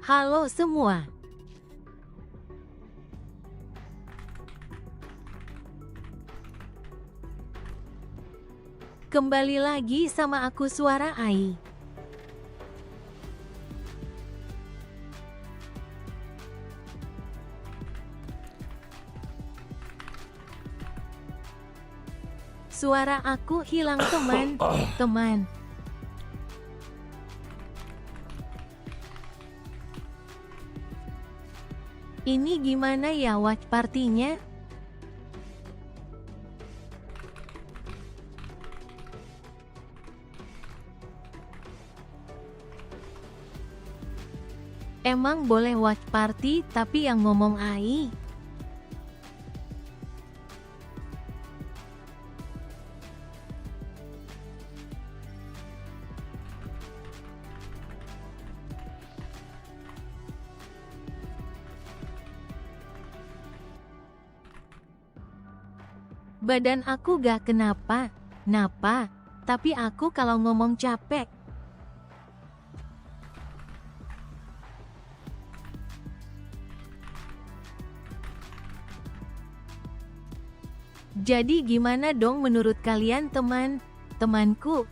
Halo semua. Kembali lagi sama aku Suara Ai. Suara aku hilang teman-teman. Ini gimana ya watch partinya? Emang boleh watch party tapi yang ngomong Ai? Badan aku gak kenapa-napa, tapi aku kalau ngomong capek. Jadi gimana dong menurut kalian teman-temanku?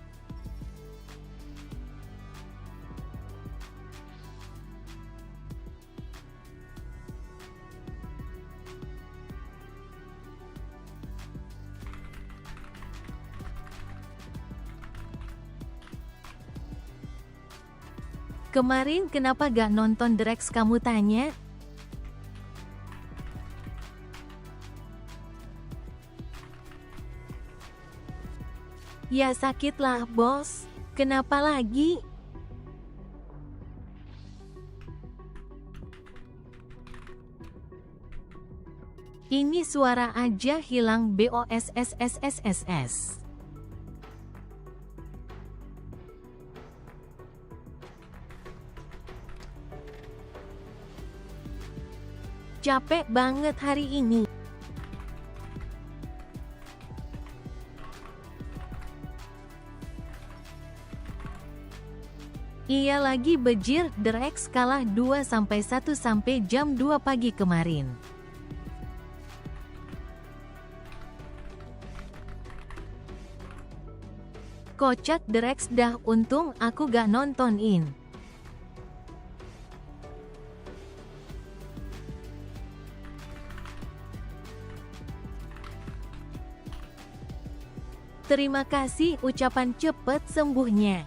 Kemarin kenapa gak nonton Drex kamu tanya? Ya sakit lah bos, kenapa lagi? Ini suara aja hilang BOSSSSSS. Capek banget hari ini. Iya lagi bejir, Drex kalah 2-1 sampai jam 2 pagi kemarin. Kocak Drex dah, untung aku gak nontonin. Terima kasih ucapan cepet sembuhnya.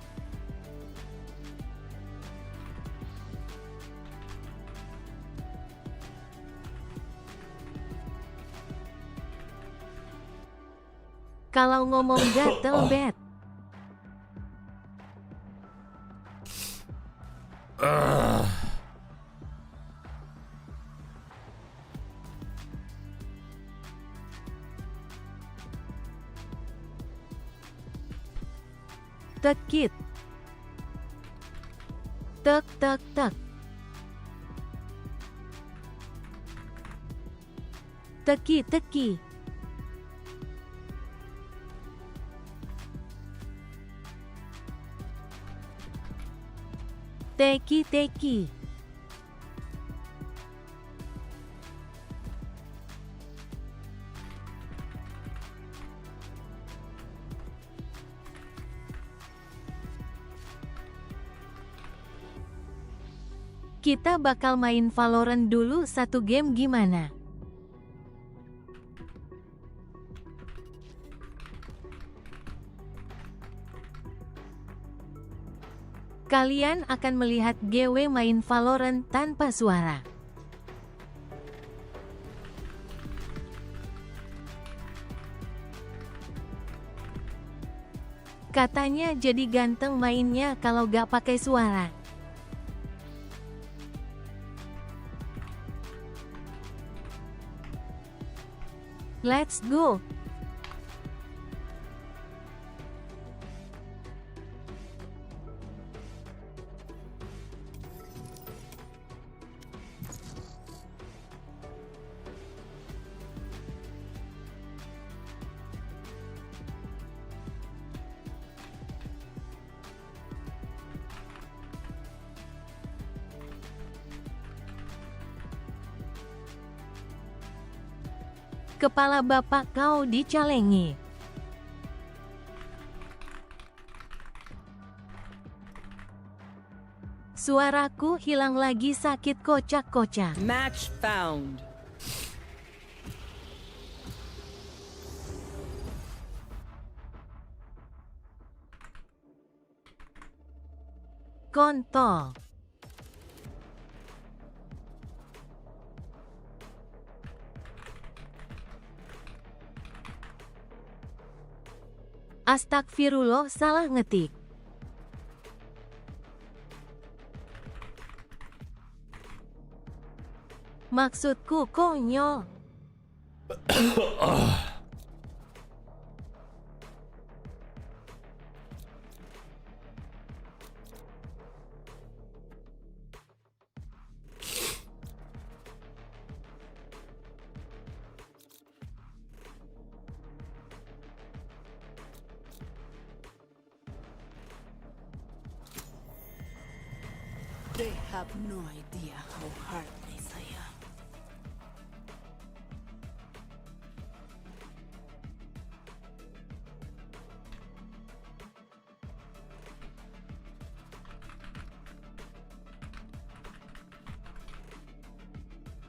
Kalau ngomong gatel bet. Tekit. Tek tek tek. Teki teki. Teki teki. Kita bakal main Valorant dulu satu game gimana? Kalian akan melihat GW main Valorant tanpa suara. Katanya jadi ganteng mainnya kalau gak pakai suara. Let's go! Kepala bapak kau dicalengi. Suaraku hilang lagi, sakit kocak-kocak. Match found. Kontol. Astagfirullah, salah ngetik. Maksudku konyol. They have no idea how heartless I am.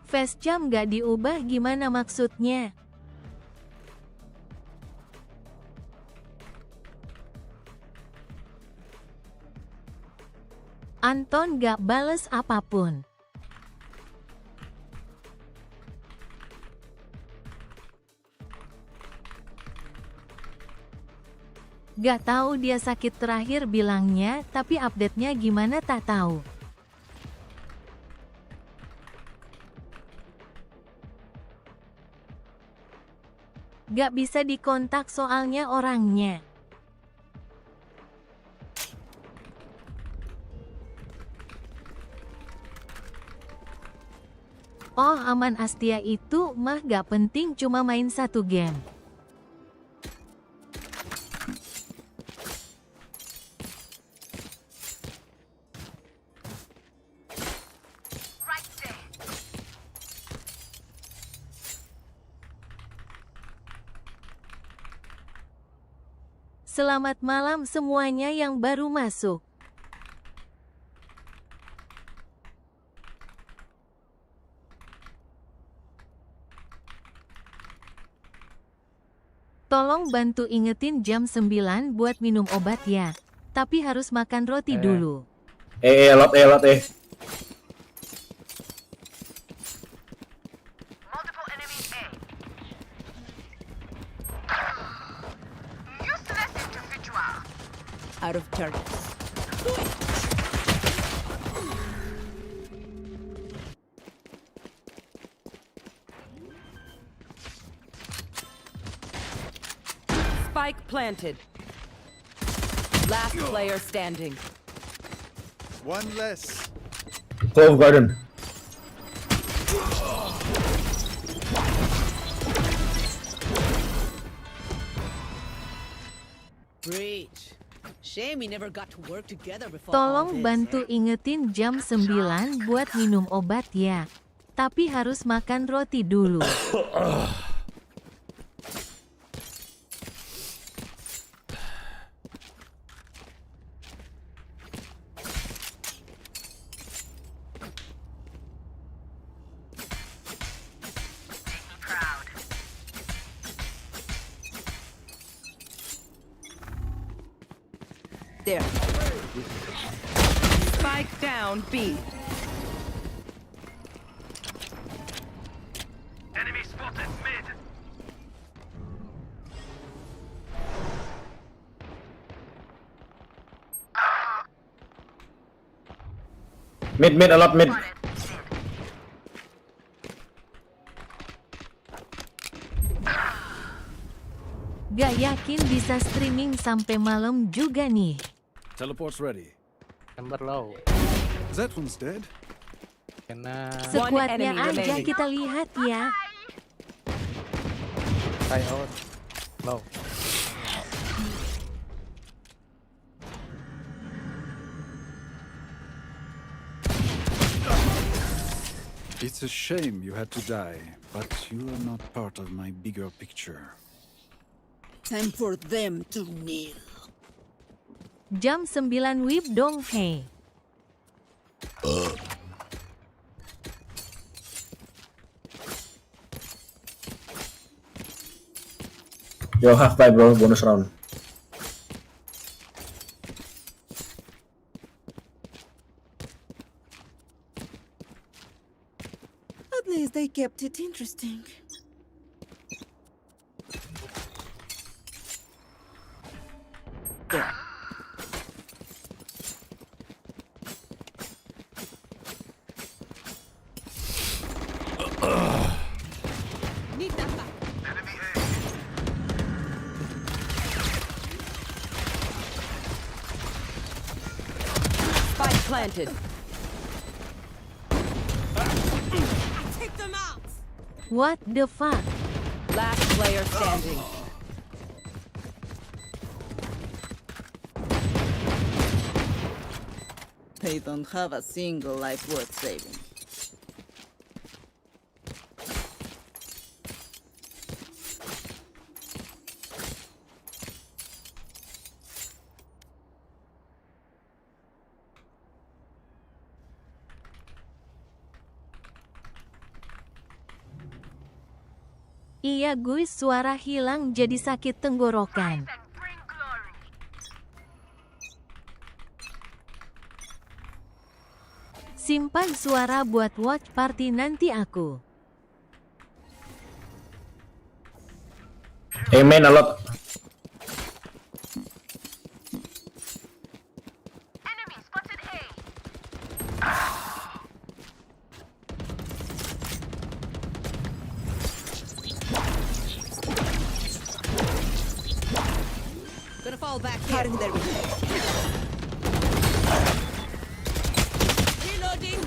Face jam gak diubah, gimana maksudnya? Anton gak bales apapun. Gak tahu dia sakit terakhir bilangnya, tapi update-nya gimana tak tahu. Gak bisa dikontak soalnya orangnya. Oh, aman Astia itu mah gak penting, cuma main satu game. Selamat malam semuanya yang baru masuk. Tolong bantu ingetin jam 9 buat minum obat ya. Tapi harus makan roti dulu. Lot. Multiple enemies A. Useless individual. Out of targets. Spike planted. Last player standing. One less. Clove Garden. Breach. Shame we never got to work together before. Tolong bantu ingetin jam 9 buat minum obat ya. Tapi harus makan roti dulu. There. Spike down B. Enemy spotted mid. Mid, a lot mid. Gak yakin bisa streaming sampai malam juga nih. Teleport's ready. Number low. That one's dead. Kena Sekuatnya enemy aja remaining. kita lihat ya. try out. Low. It's a shame you had to die, but you are not part of my bigger picture. Time for them to kneel. Jam 9 WIB dong he. Yo, half buy bro, bonus round. At least they kept it interesting. There. Need that back. Enemy A. Spike planted. Take them out. What the fuck? Last player standing. They don't have a single life worth saving. Iya guys, suara hilang jadi sakit tenggorokan. And bring glory. Simpan suara buat watch party nanti aku. Main a lot. Enemy spotted A. Gonna fall back here. There we go. Reloading.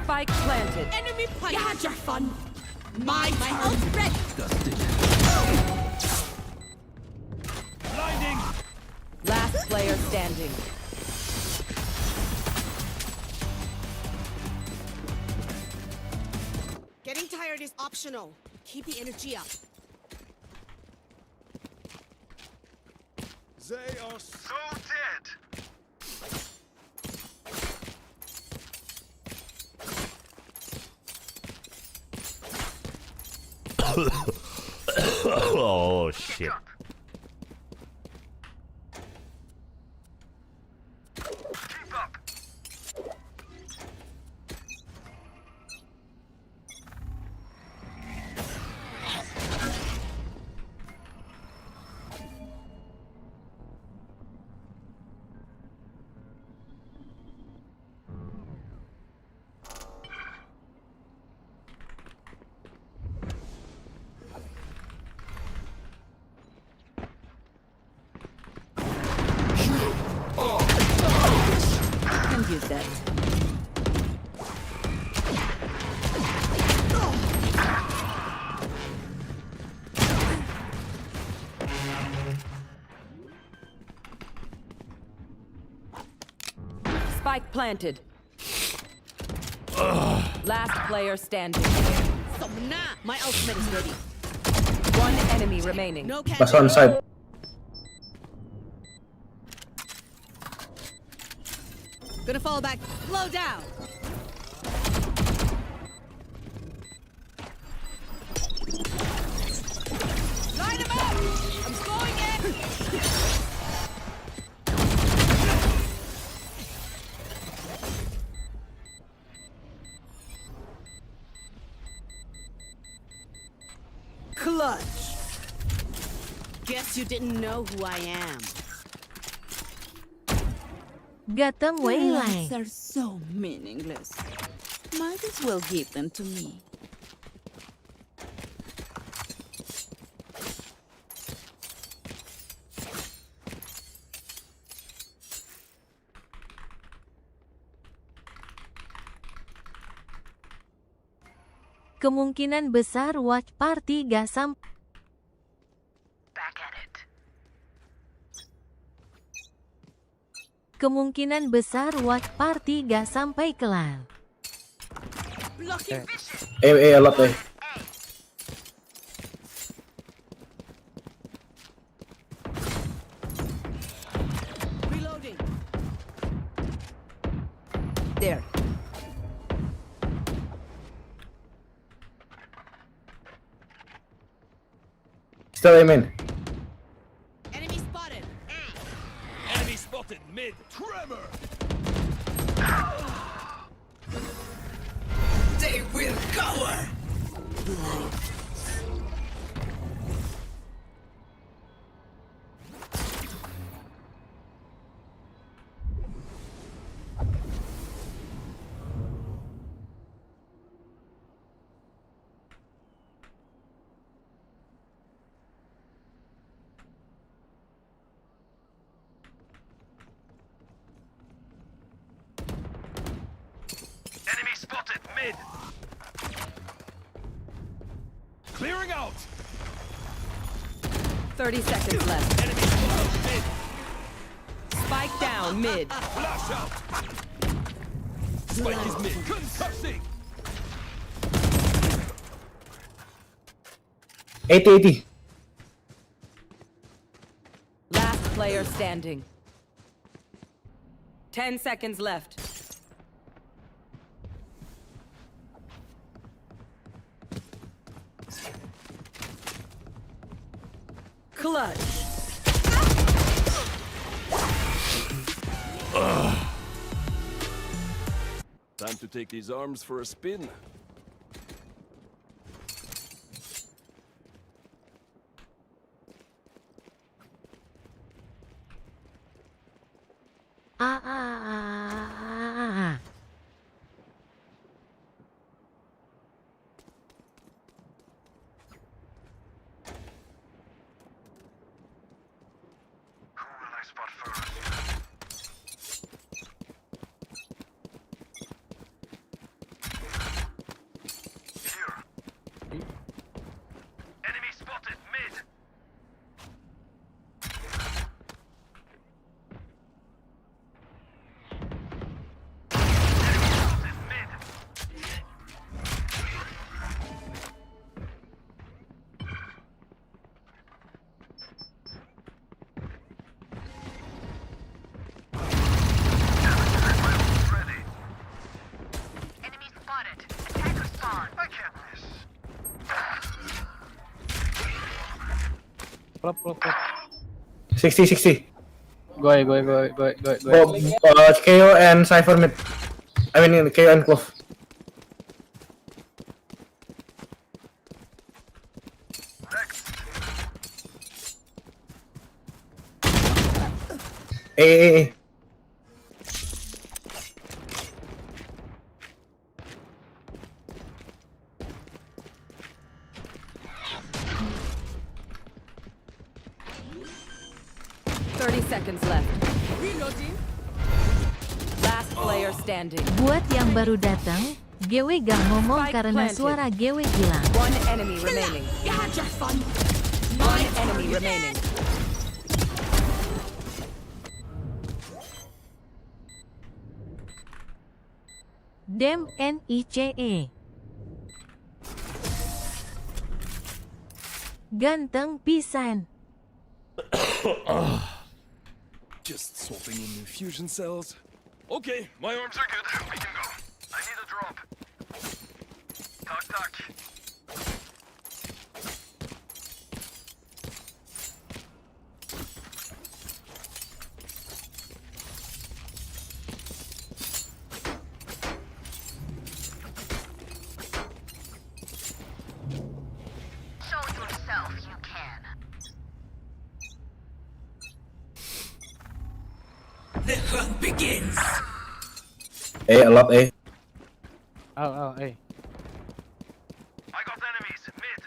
Spike planted. Enemy punch. You had your fun. My ult ready. Blinding. Last player standing. Getting tired is optional. Keep the energy up. They are So dead. Oh shit. Keep up. Can use that. Spike planted. Last player standing. Somna. My ultimate is ready. One enemy remaining. No can. Last one side. Gonna fall back. Slow down. Line him up. I'm going in. Kludge. Guess you didn't know who I am. Gateng Waylay. Lives are so meaningless. Might as well give them to me. Kemungkinan besar watch party gak Back at it. Kemungkinan besar watch party gak sampai kelar. Blocking Okay. vision. A lot A. Reloading. There. Still A main. Enemy spotted. Enemy spotted mid. Tremor. They will cover. Enemy spotted mid. Clearing out. 30 seconds left. Enemy spotted mid. Spike down mid. Flash out. Spike is mid. Concussing. 80. Last player standing. 10 seconds left. Kludge. Time to take these arms for a spin. Ah. Who will I spot first? Here. Enemy spotted mid. Enemy spotted mid. Ready. Enemy spotted. Attacker spawn. I can't miss. Plop. 60. Go ahead. Oh, KO and Cypher mid. I mean KO and Clove. Next. A. 30 seconds left. Reloading. Last player standing. Buat yang baru datang, GW gak ngomong Spike karena planted. suara GW hilang. One enemy remaining. You had your fun. One enemy remaining. Dem NICE. Ganteng pisan. Just swapping in infusion cells. Okay, my arms Arms are good. We can go. I need a drop. Talk. Show yourself you can. The hunt begins. A lot A. Hey. I got enemies mid.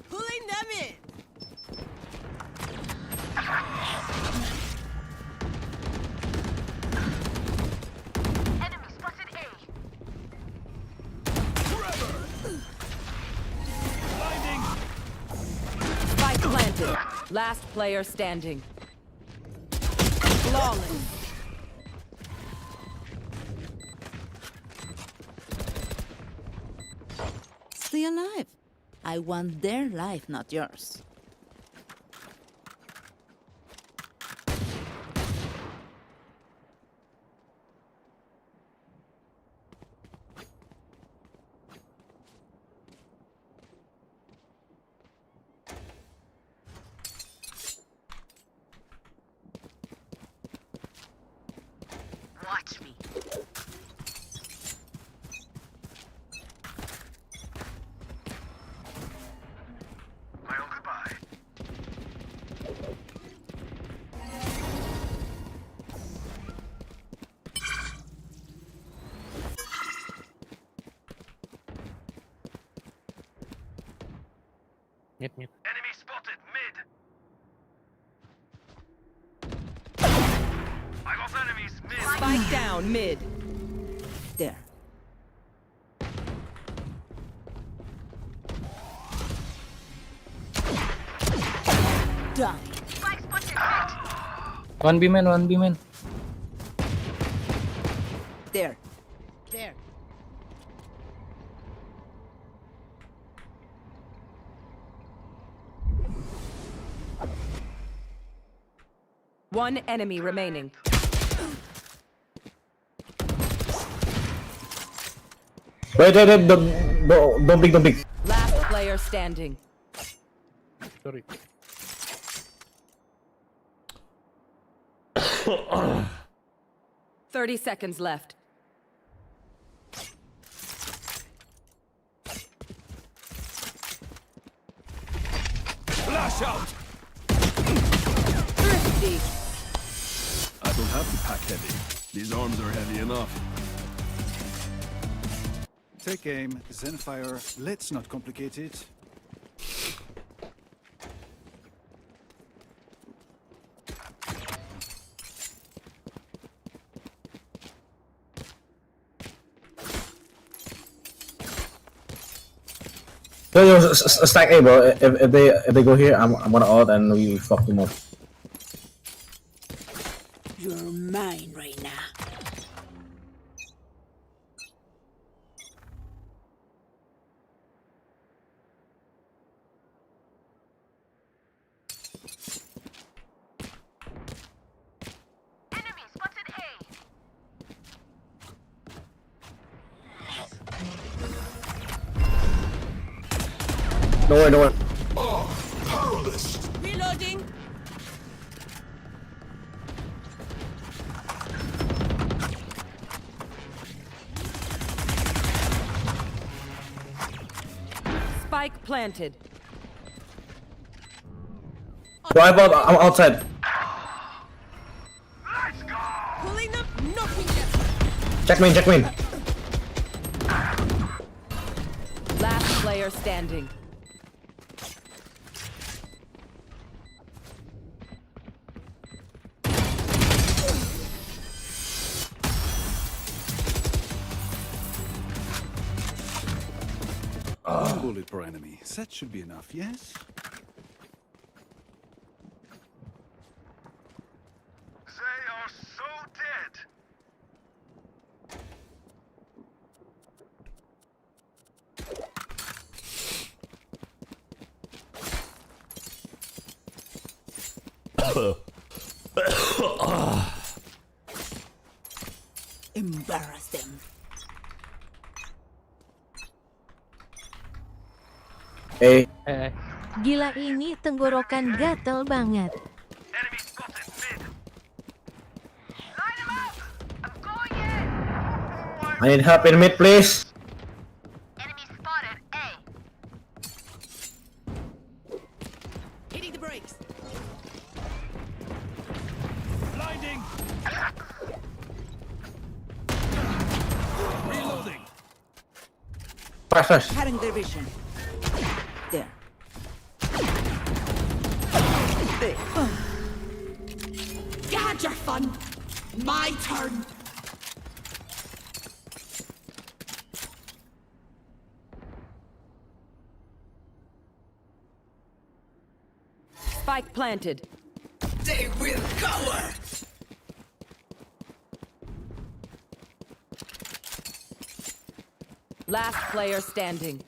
Pulling them in. Enemy spotted A. Blinding. Spike planted. Last player standing. Flawless. Stay alive. I want their life, not yours. Watch me. Well, goodbye. Mid. Enemy spotted mid. I got enemies mid. Spike down mid. There. Done. Spike spotted mid. One B man. There. There. One enemy remaining. Wait, don't big. Last player standing. Sorry. Thirty seconds left. Flash out! Thrifty. I don't have to pack heavy. These arms are heavy enough. Take aim, Zenfire. Let's not complicate it. Yo, stack A, bro. If they go here, I'm gonna ult and we fuck them up. You're mine right now. Enemy spotted A. Don't worry. Reloading. Spike planted. Drive out. I'm outside. Let's go. Pulling them. Knocking them. Check main. Last player standing. One bullet per enemy. That should be enough, yes? They are so dead. Embarrass them. A. Gila ini tenggorokan gatel banget. Enemy spotted mid. Line them up. I'm going in. I need help in mid, please. Enemy spotted A. Hitting the brakes. Blinding! Reloading! Flash. Cutting their vision. There. You had your fun. My turn. Spike planted. They will cower. Last player standing.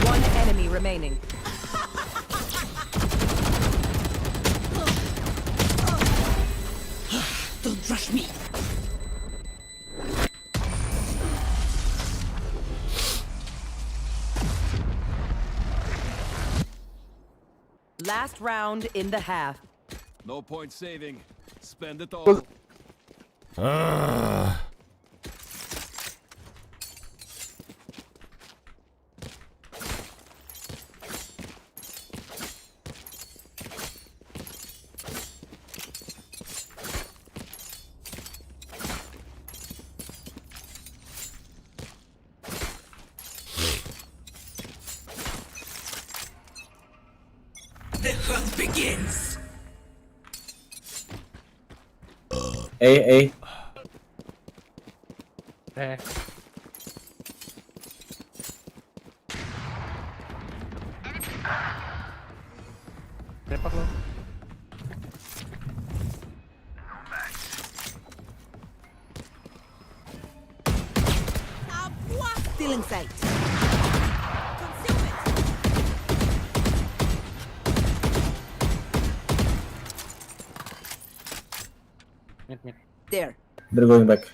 One enemy remaining. Don't rush me. Last round in the half. No point saving. Spend it all. The hunt begins. A. Eh. Tepak lo. Still in sight. Mid. There. They're going back.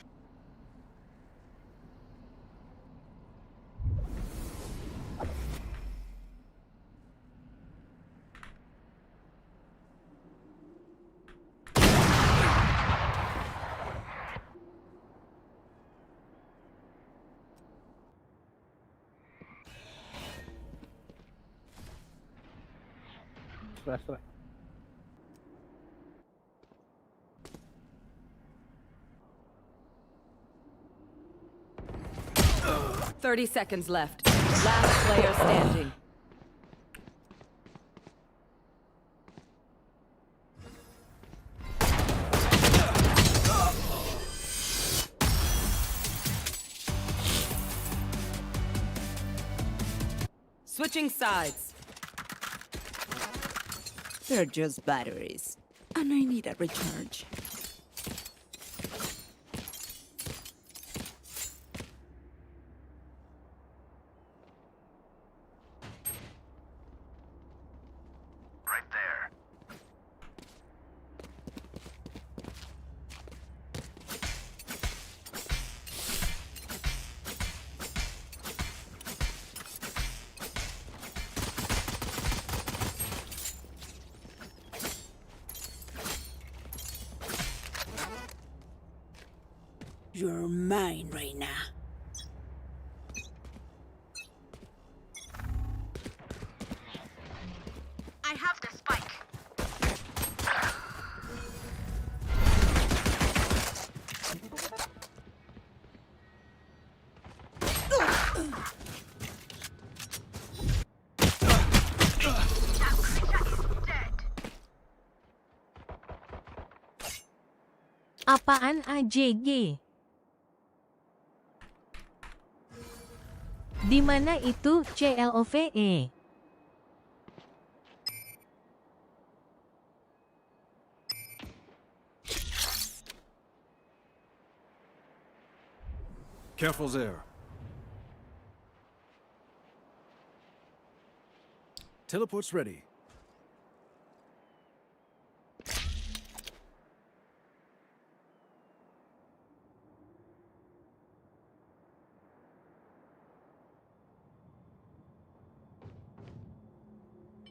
Setelah. 30 seconds left. Last player standing. Switching sides. They're just batteries. And I need a recharge. Right there. You're mine right now. I have the spike. Apaan AJG? Di mana itu CLOVE? Careful there. Teleport's ready.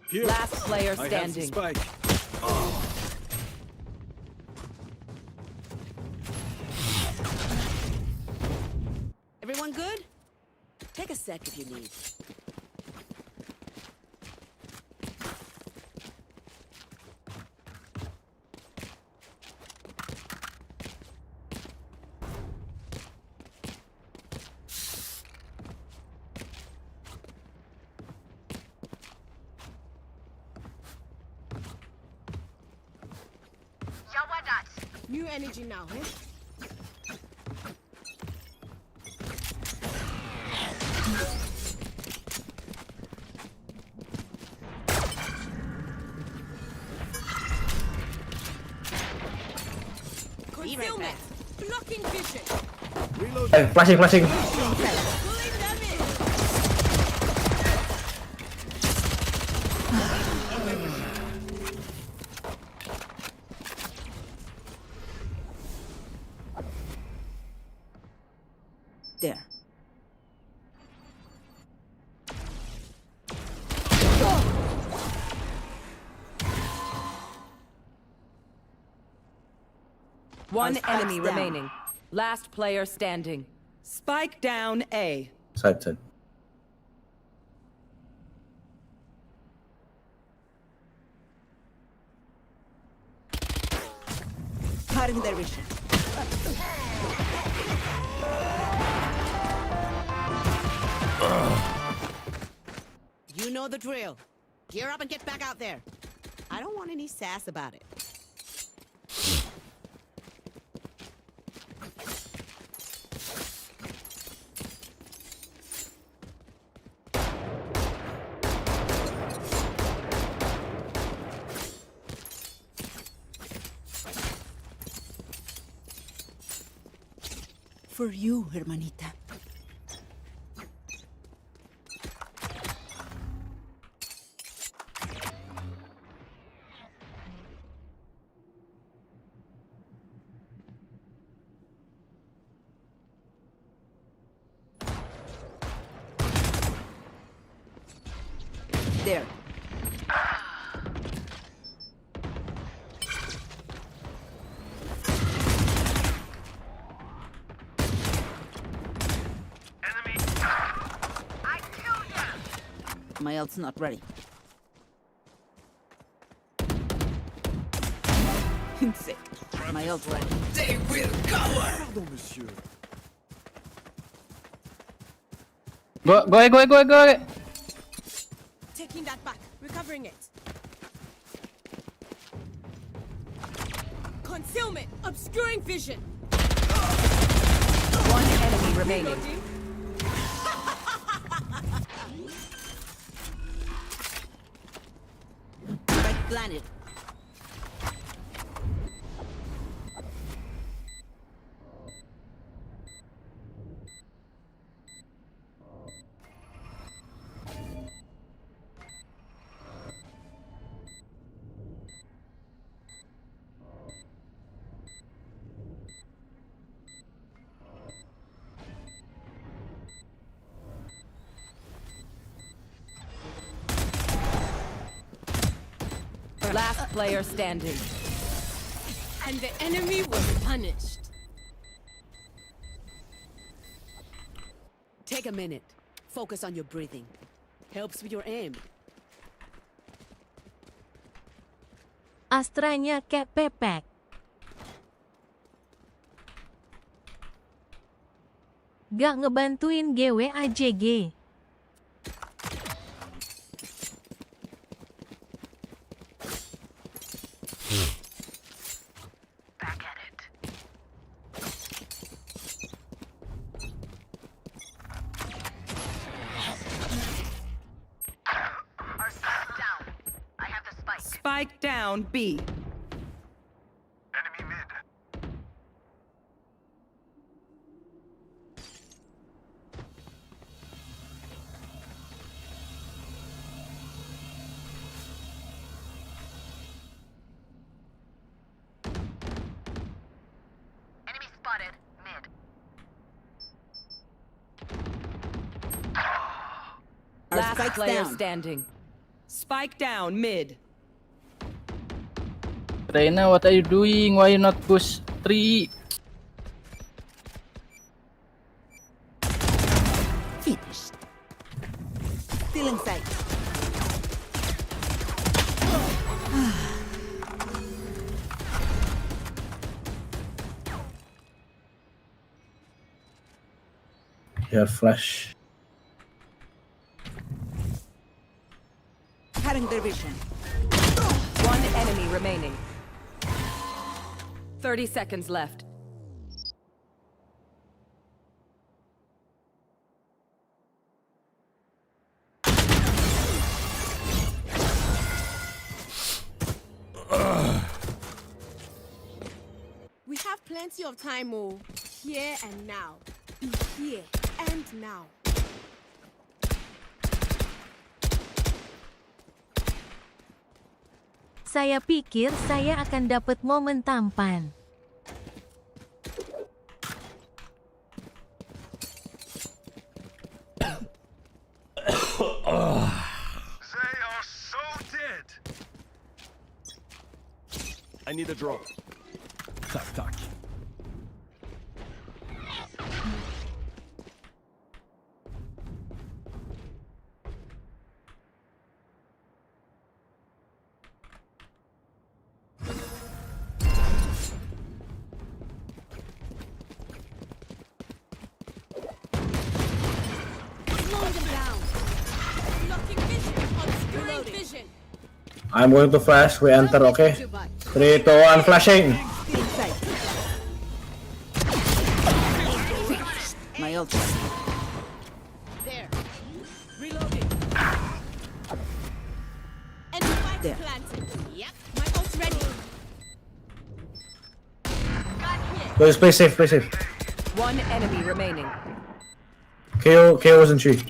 Here. Last player I have the standing. spike. Everyone good? Take a sec if you need. New energy now, eh? Concealment! Blocking vision! Hey, flashing. Pulling them in! There. One Spike's enemy down. remaining. Last player standing. Spike down A. Side. Cutting their vision. You know the drill. Gear up and get back out there. I don't want any sass about it. For you, hermanita. There. My ult's not ready. Sick. My ult's ready. Pardon, monsieur. Go. Taking that back. Recovering it. Concealment! Obscuring vision! One enemy remaining. Right planet. Last player standing. And the enemy was punished. Take a minute. Focus on your breathing. Helps with your aim. Astranya kayak pepek. Gak ngebantuin GW AJG. Back at it. Our spike down. I have the spike. Spike down B. Enemy mid. Enemy spotted. Mid. Our Last spike's player down. standing. Spike down mid. Reina, what are you doing? Why you not push 3? Finished. Still inside. Your flash. Cutting their vision. One enemy remaining. 30 seconds left. We have plenty of time, oh. Here and now. Be here and now. Saya pikir saya akan dapat momen tampan. They are so dead. I need a drop. Tak. I'm going to flash. We enter, okay? 3, 2, 1, flashing. My ult. There. Reloading. Enemy spike There. planted. Yep, my ult's ready. Got here. Guys, play safe, play safe. One enemy remaining. KO was in tree.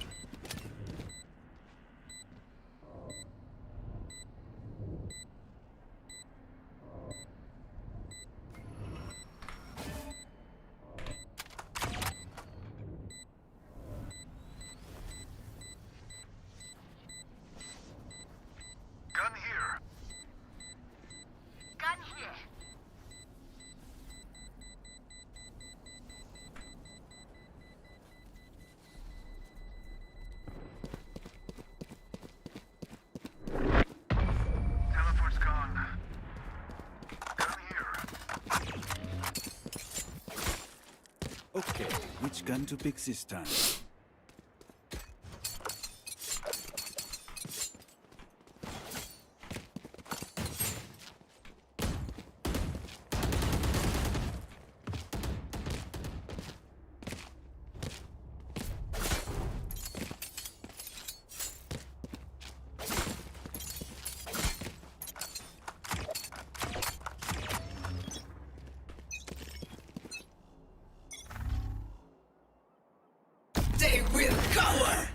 Gun here. Gun here. Teleport's gone. Gun here. Okay, which gun to pick this time? They will cover.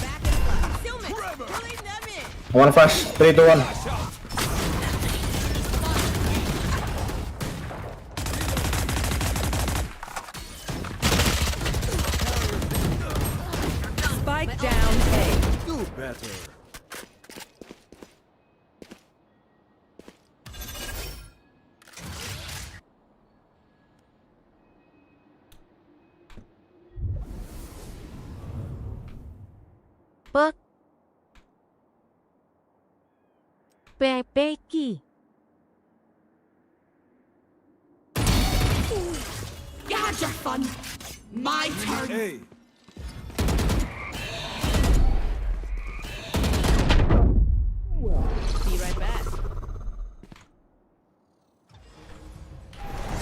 Back and fly. Stillman, pulling them in. I want to flash. 3, 2, 1. Spike down A. Do better. Pepeki. You had your fun. My turn. Hey, Be right back.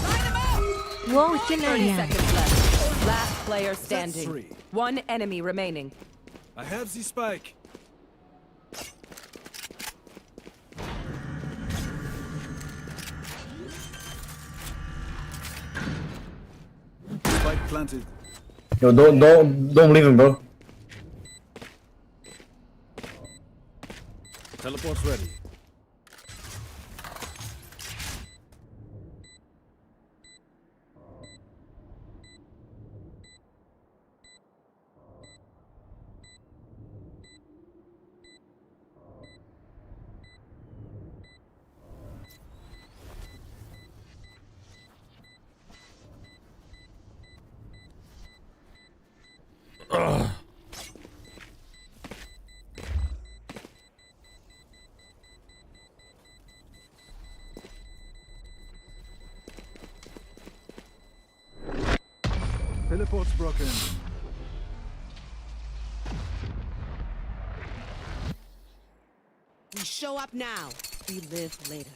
Line 'em up. Wow, 30 cenayang. seconds left. Last player standing. three. One enemy remaining. I have the spike. Spike planted. Yo, don't leave him, bro. Teleport's ready. Teleport's broken. up now. We live later.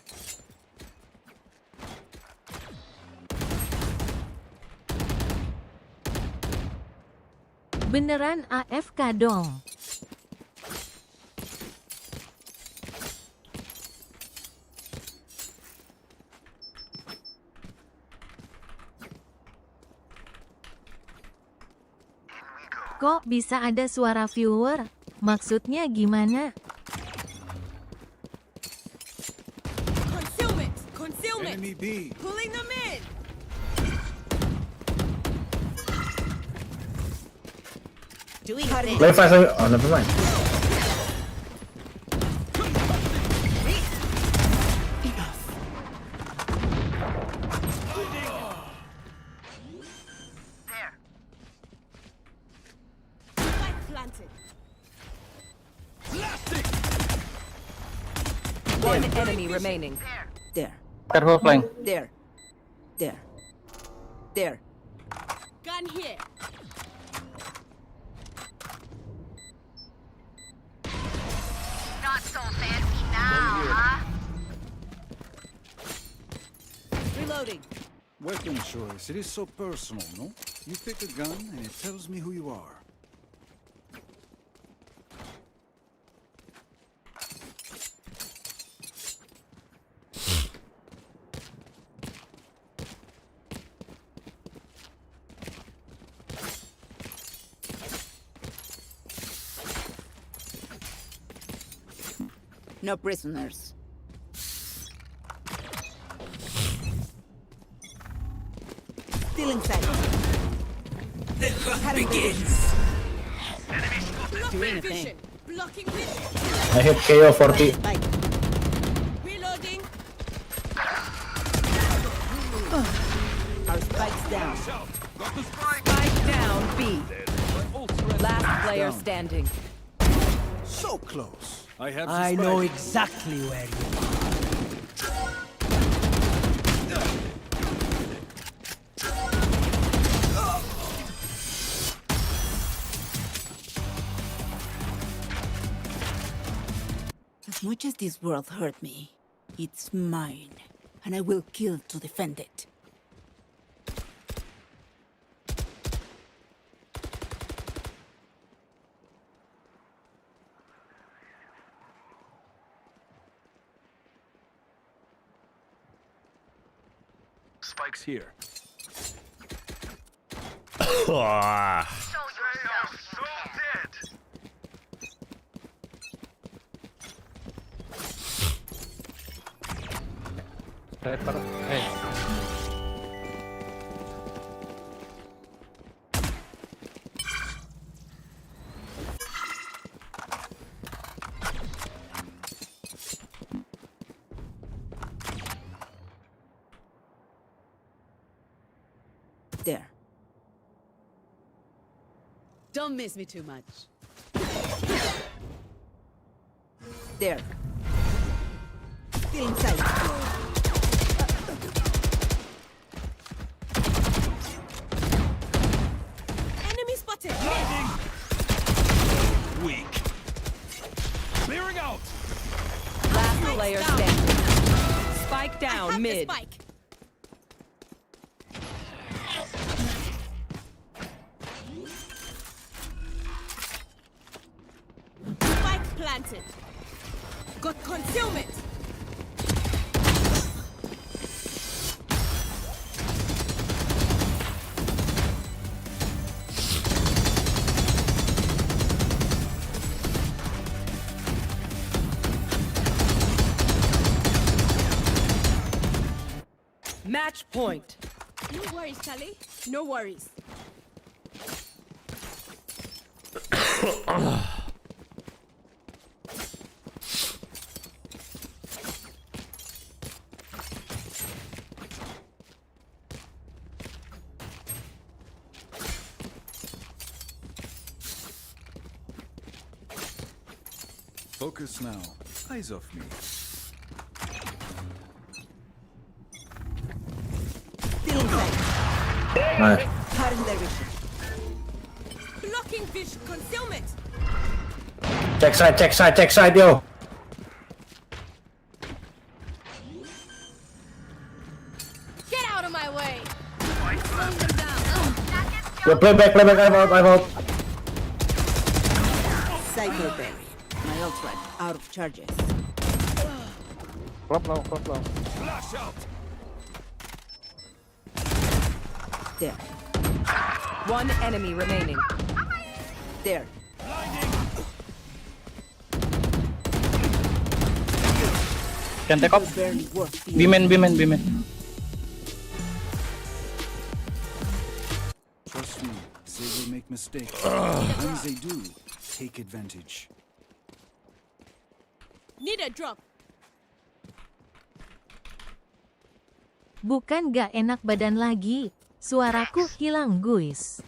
Beneran AFK dong. Kok bisa ada suara viewer? Maksudnya gimana? Concealment! Concealment! Enemy B. Pulling them in! Doing it. Play fast. Oh, never mind. There. Spike planted. One enemy remaining. There. Careful flank. There. There. There. Gun here. Not so fancy now, huh? Reloading. Weapon choice. It is so personal, no? You pick a gun and it tells me who you are. No prisoners. Still inside. The hunt begins. Blocking vision. Blocking vision. I hit KO 40. Spike. Reloading. Our spikes down. Spike down B. Last player standing. So close. I have I know exactly where you are. As much as this world hurt me, it's mine, and I will kill to defend it. Spike's here. Show yourself, you can. Sniper. There. Don't miss me too much. There. Still inside. Enemy spotted. Weak. Clearing out. Last player down. standing. Spike I down have mid. the spike. Spike planted. Got concealment. Match point. No worries, Charlie. No worries. Focus now. Eyes off me. Still inside. Nice. Cutting their vision. Blocking vision. Concealment. Check side, yo. out of my way. Slowing them down. Yo, play back, I've out. Cycle buried. My ultra out of charges. Klap low. Flash out. There. One enemy remaining. There. Can take off. Barely worth the B-man. Trust me, they will make mistakes. When they do, take advantage. Need a drop. Bukan gak enak badan lagi. Suaraku hilang guys.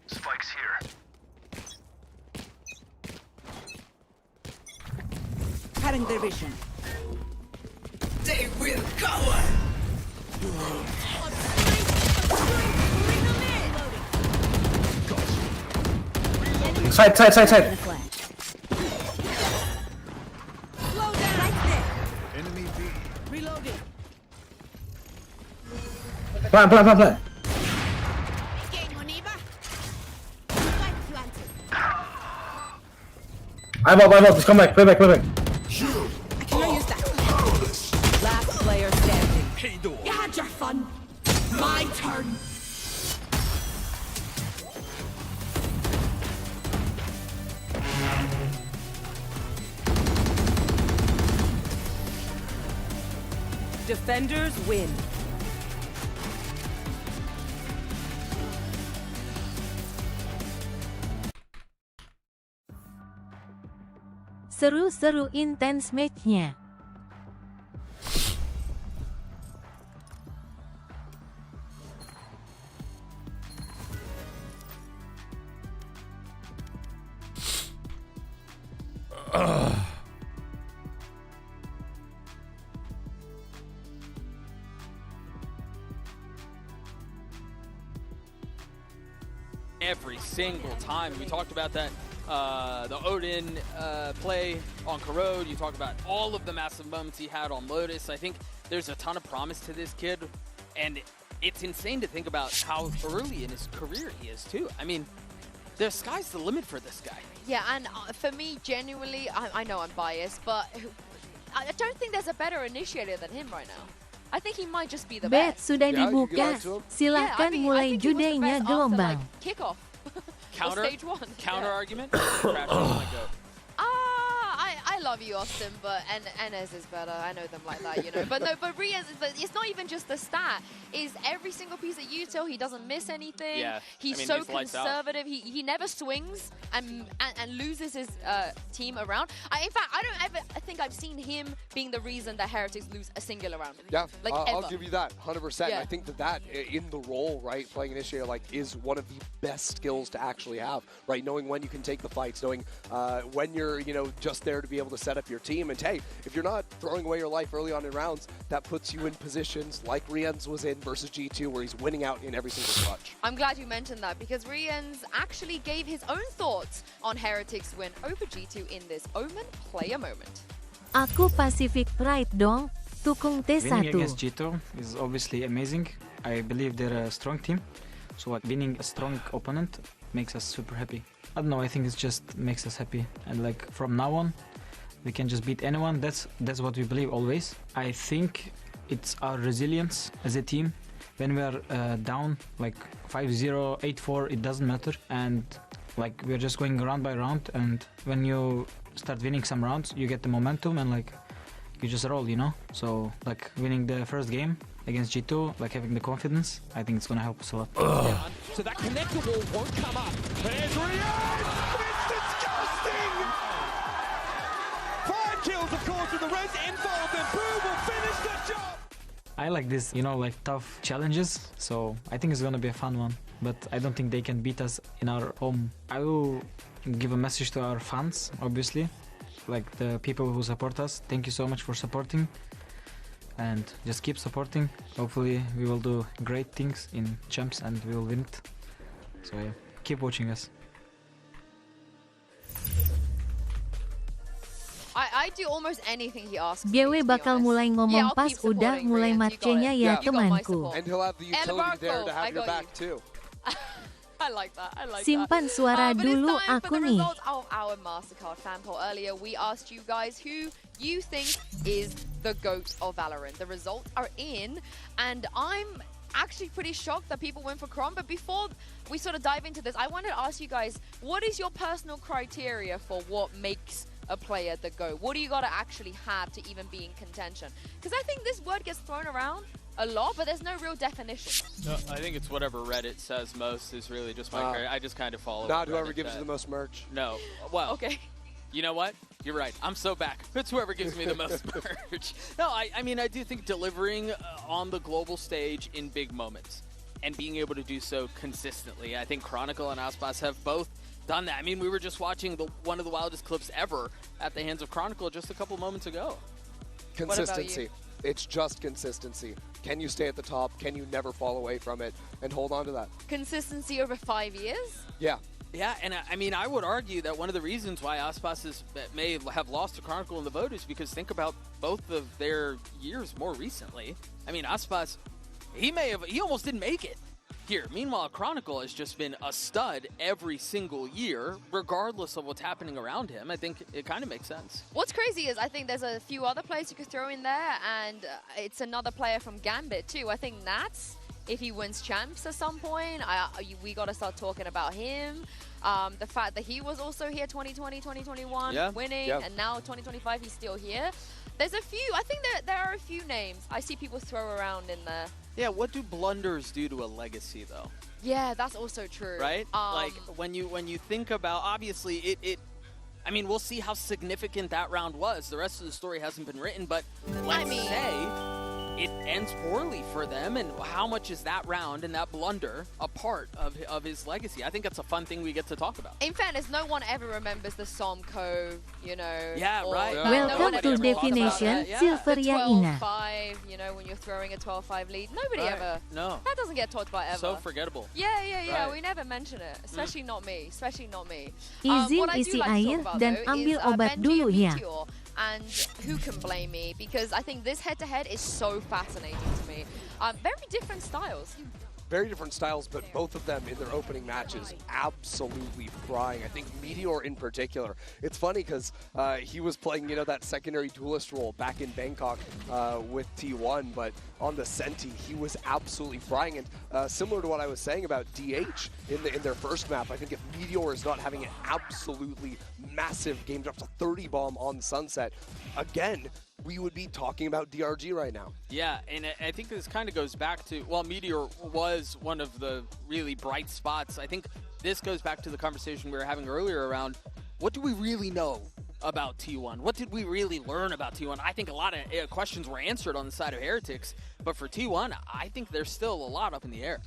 Spike's here. Cutting their vision. They will cower! Side. In a flash. Slow down. Right there. Enemy B. Reloading. Plan. Okay, Moniba. Spike planted. I've out. Just come back. Play back. I cannot use that. Last player standing. Hey, door. You had your fun. My turn. Defenders win. Seru-seru intens matchnya. Every single time. We talked about that, the Odin play on Corrode. You talk about all of the massive moments he had on Lotus. I think there's a ton of promise to this kid, and it's insane to think about how early in his career he is too. I mean, the sky's the limit for this guy. Yeah, and for me, genuinely, I know I'm biased, but I don't think there's a better initiator than him right now. I think he might just be the Bet best. sudah dibuka. Silahkan mulai judenya gelombang. Kickoff. Counter, stage 1. counter argument. Crash my go. I love you, Austin, but NS is better. I know them like that, you know. But no, but Riaz, it's not even just the stat. Is every single piece of util, he doesn't miss anything. Yeah, He's so conservative. He never swings and loses his team around. In fact, I don't ever think I've seen him being the reason that Heretics lose a singular round. Yeah, like I'll ever. give you that 100%. Yeah. I think that in the role, right, playing initiator like is one of the best skills to actually have, right? Knowing when you can take the fights, knowing when you're just there to be able to set up your team. And hey, if you're not throwing away your life early on in rounds, that puts you in positions like Rienz was in versus G2, where he's winning out in every single clutch. I'm glad you mentioned that, because Rienz actually gave his own thoughts on Heretics' win over G2 in this Omen player moment. Aku Pacific Pride dong. Tukung Winning T1. against G2 is obviously amazing. I believe they're a strong team. So winning a strong opponent makes us super happy. I don't know, I think it just makes us happy. And like from now on, we can just beat anyone. That's what we believe always. I think it's our resilience as a team. When we are down like 5-0, 8-4, it doesn't matter. And like we're just going round by round. And when you start winning some rounds, you get the momentum and like you just roll, you know? So like winning the first game against G2, like having the confidence, I think it's gonna help us a lot. So that connector wall won't come up. There's Riaz! It's disgusting! 5 kills, of course, with the res involved, and Boo will finish the job! I like this, like tough challenges, so I think it's gonna be a fun one. But I don't think they can beat us in our home. I will give a message to our fans, obviously, like the people who support us. Thank you so much for supporting, and just keep supporting. Hopefully we will do great things in champs and we will win it. So yeah, keep watching us. do almost anything he asks. GW bakal mulai ngomong pas udah mulai matchnya ya temanku. And he'll have the utility there to have your back too. I like that. I like Simpan that. suara dulu But it's time aku for the nih. results of our Mastercard fan poll. Earlier, we asked you guys who you think is the GOAT of Valorant. The results are in, and I'm actually pretty shocked that people went for Crom. But before we sort of dive into this, I wanted to ask you guys, what is your personal criteria for what makes a player the GOAT? What do you got to actually have to even be in contention? Because I think this word gets thrown around a lot, but there's no real definition. No, I think it's whatever Reddit says most is really just my criteria. I just kind of follow. Not whoever gives you the most merch. No. Well. Okay. You know what? You're right. I'm so back. It's whoever gives me the most merch. No, I mean, I do think delivering on the global stage in big moments and being able to do so consistently. I think Chronicle and Aspas have both done that. I mean, we were just watching one of the wildest clips ever at the hands of Chronicle just a couple moments ago. Consistency. It's just consistency. Can you stay at the top? Can you never fall away from it and hold on to that? Consistency over 5 years? Yeah. Yeah, and I mean, I would argue that one of the reasons why Aspas may have lost to Chronicle in the vote is because think about both of their years more recently. I mean, Aspas, he almost didn't make it here. Meanwhile, Chronicle has just been a stud every single year, regardless of what's happening around him. I think it kind of makes sense. What's crazy is I think there's a few other players you could throw in there, and it's another player from Gambit too. I think Nats, if he wins champs at some point, we got to start talking about him. The fact that he was also here 2020, 2021, winning, and now 2025 he's still here. There's a few. I think there are a few names I see people throw around in there. Yeah, what do blunders do to a legacy, though? Yeah, that's also true. Right? Like, when you think about, obviously, I mean, we'll see how significant that round was. The rest of the story hasn't been written, but let's say it ends poorly for them, and how much is that round and that blunder a part of his legacy? I think that's a fun thing we get to talk about. In fairness, no one ever remembers the Somco, you know. Yeah, right. Welcome to Definition, Silver ya Ina. 12-5, you know, when you're throwing a 12-5 lead. Nobody ever. No. That doesn't get talked about ever. So forgettable. Yeah. Right. We never mention it, especially not me. Especially not me. Izin What I do isi like to air talk about, dan though, ambil is, obat Benji dulu ya. Meteor. And who can blame me? Because I think this head-to-head is so fascinating to me. Very different styles. Very different styles, but both of them in their opening matches absolutely frying. I think Meteor in particular. It's funny because he was playing, that secondary duelist role back in Bangkok with T1, but on the Senti, he was absolutely frying. And similar to what I was saying about DH in their first map, I think if Meteor is not having an absolutely massive game drop to 30 bomb on Sunset, again, we would be talking about DRG right now. Yeah, and I think this kind of goes back to, well, Meteor was one of the really bright spots. I think this goes back to the conversation we were having earlier around what do we really know about T1? What did we really learn about T1? I think a lot of questions were answered on the side of Heretics, but for T1, I think there's still a lot up in the air.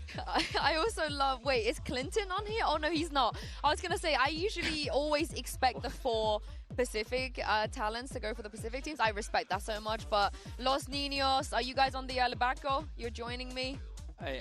I also love, wait, is Clinton on here? Oh, no, he's not. I was going to say, I usually always expect the 4 Pacific talents to go for the Pacific teams. I respect that so much, but Los Niños, are you guys on the Albaco? You're joining me?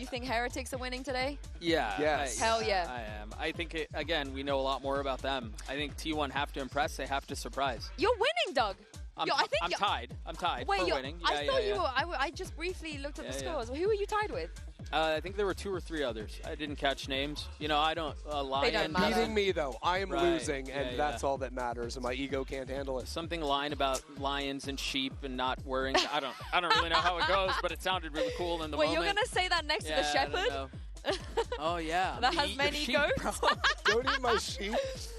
You think Heretics are winning today? Yeah. Yes. Hell yeah. I am. I think, again, we know a lot more about them. I think T1 have to impress. They have to surprise. You're winning, Doug. I'm tied. I'm tied Wait, for winning. I thought you were. I just briefly looked at the scores. Who are you tied with? I think there were 2 or 3 others. I didn't catch names. I don't lie. Beating me, though. I am losing, and that's all that matters, and my ego can't handle it. Something lying about lions and sheep and not wearing. I don't really know how it goes, but it sounded really cool in the moment. Wait, you're gonna say that next to the shepherd? Oh yeah. That has many goats. Don't eat my sheep.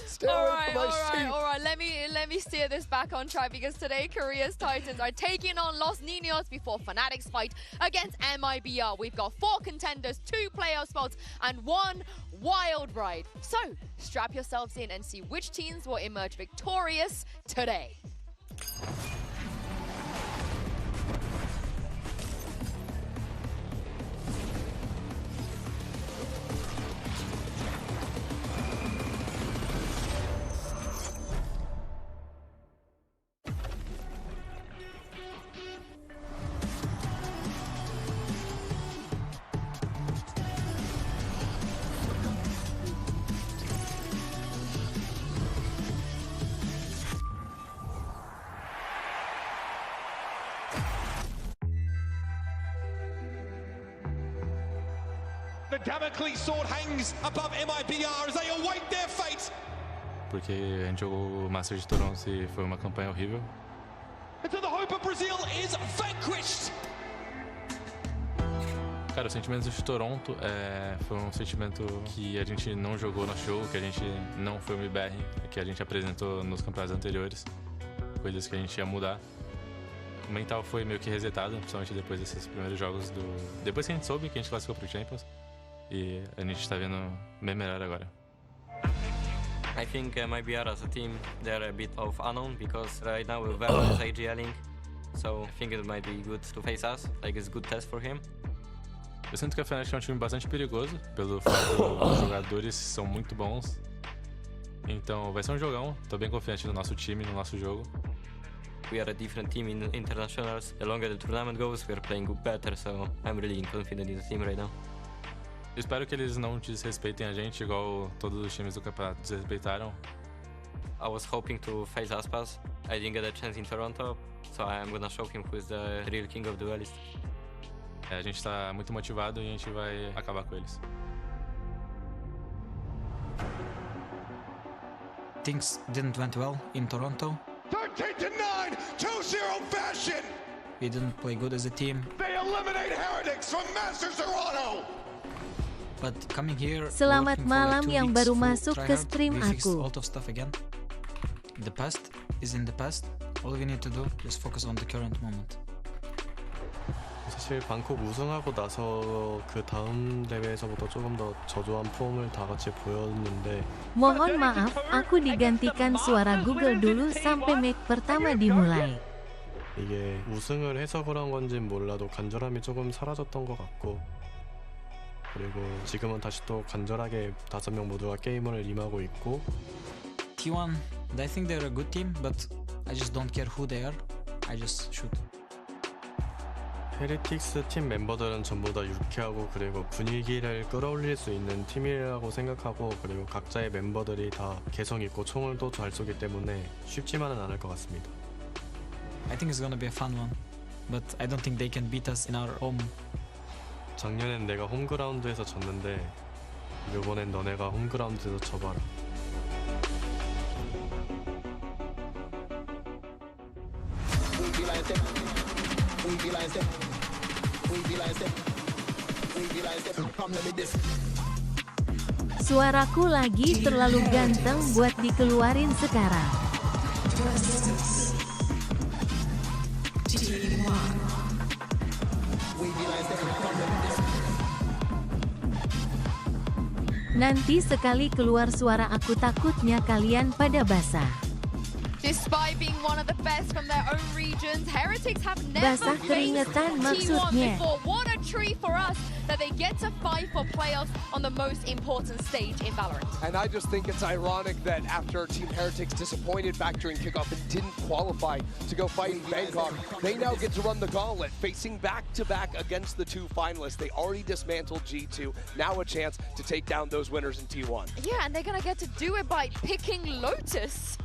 Stay away from my sheep. All right. Let me steer this back on track because today Korea's Titans are taking on Los Niños before Fnatic's fight against MIBR. We've got 4 contenders, 2 playoff spots, and 1 wild ride. So strap yourselves in and see which teams will emerge victorious today. The Damocles sword hangs above MIBR as they await their fate. Porque a gente jogou o Masters de Toronto e foi uma campanha horrível. And so the hope of Brazil is vanquished. Cara, o sentimento de Toronto foi um sentimento que a gente não jogou no jogo, que a gente não foi o MIBR, que a gente apresentou nos campeonatos anteriores, coisas que a gente ia mudar. O mental foi meio que resetado, principalmente depois desses primeiros jogos depois que a gente soube que a gente classificou pro Champions, e a gente tá vendo bem melhor agora. I think MIBR as a team, they're a bit of unknown because right now we're very AJAZZ, so I think it might be good to face us, like it's a good test for him. Eu sinto que a Fnatic é um time bastante perigoso, pelo fato dos jogadores são muito bons. Então vai ser um jogão, tô bem confiante no nosso time, no nosso jogo. We are a different team in internationals. The longer the tournament goes, we are playing better, so I'm really confident in the team right now. Eu espero que eles não desrespeitem a gente igual todos os times do campeonato desrespeitaram. I was hoping to face Aspas. I didn't get a chance in Toronto, so I'm gonna show him who is the real king of duelists. A gente tá muito motivado e a gente vai acabar com eles. Things didn't went well in Toronto. 13-9, 2-0 fashion. We didn't play good as a team. They eliminate Heretics from Masters Toronto. But coming here, Selamat malam yang baru masuk ke stream aku. Out of stuff again. The past is in the past. All we need to do is focus on the current moment. 사실 방콕 우승하고 나서 그 다음 대회에서부터 조금 더 저조한 폼을 다 같이 보였는데 Mohon maaf, aku digantikan suara Google dulu sampai mic pertama dimulai. 이게 우승을 해서 그런 건진 몰라도 간절함이 조금 사라졌던 것 같고 그리고 지금은 다시 또 간절하게 5명 모두가 게임을 임하고 있고 T1, I think they're a good team, but I just don't care who they are. I just shoot. 헤리틱스 팀 멤버들은 전부 다 유쾌하고 그리고 분위기를 끌어올릴 수 있는 팀이라고 생각하고 그리고 각자의 멤버들이 다 개성 있고 총을 또 잘 쏘기 때문에 쉽지만은 않을 것 같습니다. I think it's gonna be a fun one, but I don't think they can beat us in our home. 작년엔 내가 홈그라운드에서 졌는데 이번엔 너네가 홈그라운드에서 져봐라. Suaraku lagi terlalu ganteng buat dikeluarin sekarang. Nanti sekali keluar suara aku takutnya kalian pada basah. Despite being one of the best from their own regions, Heretics have never Basah faced keringetan T1 maksudnya. before. What a treat for us that they get to fight for playoffs on the most important stage in Valorant. And I just think it's ironic that after Team Heretics disappointed back during kickoff and didn't qualify to go fight in Bangkok, they now get to run the gauntlet, facing back-to-back against the two finalists. They already dismantled G2, now a chance to take down those winners in T1. Yeah, and they're gonna get to do it by picking Lotus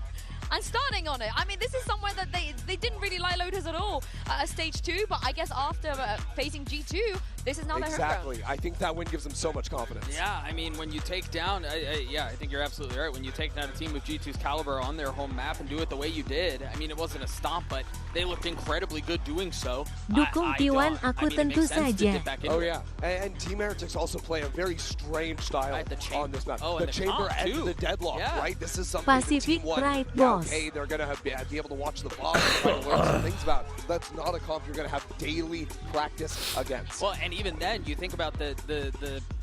and starting on it. I mean, this is somewhere that they didn't really like Lotus at all at stage 2, but I guess after facing G2, this is now their home ground. Exactly. I think that win gives them so much confidence. Yeah, I mean, when you take down, I think you're absolutely right. When you take down a team with G2's caliber on their home map and do it the way you did, I mean, it wasn't a stomp, but they looked incredibly good doing so. Dukung T1 aku tentu saja. Oh yeah, and Team Heretics also play a very strange style on this map. Oh, the chamber and the deadlock, yeah. right? This is something Pacific that Team 1, right, now, boss. hey, they're gonna be able to watch the vlog and learn some things about. That's not a comp you're gonna have daily practice against. Well, and even then, you think about the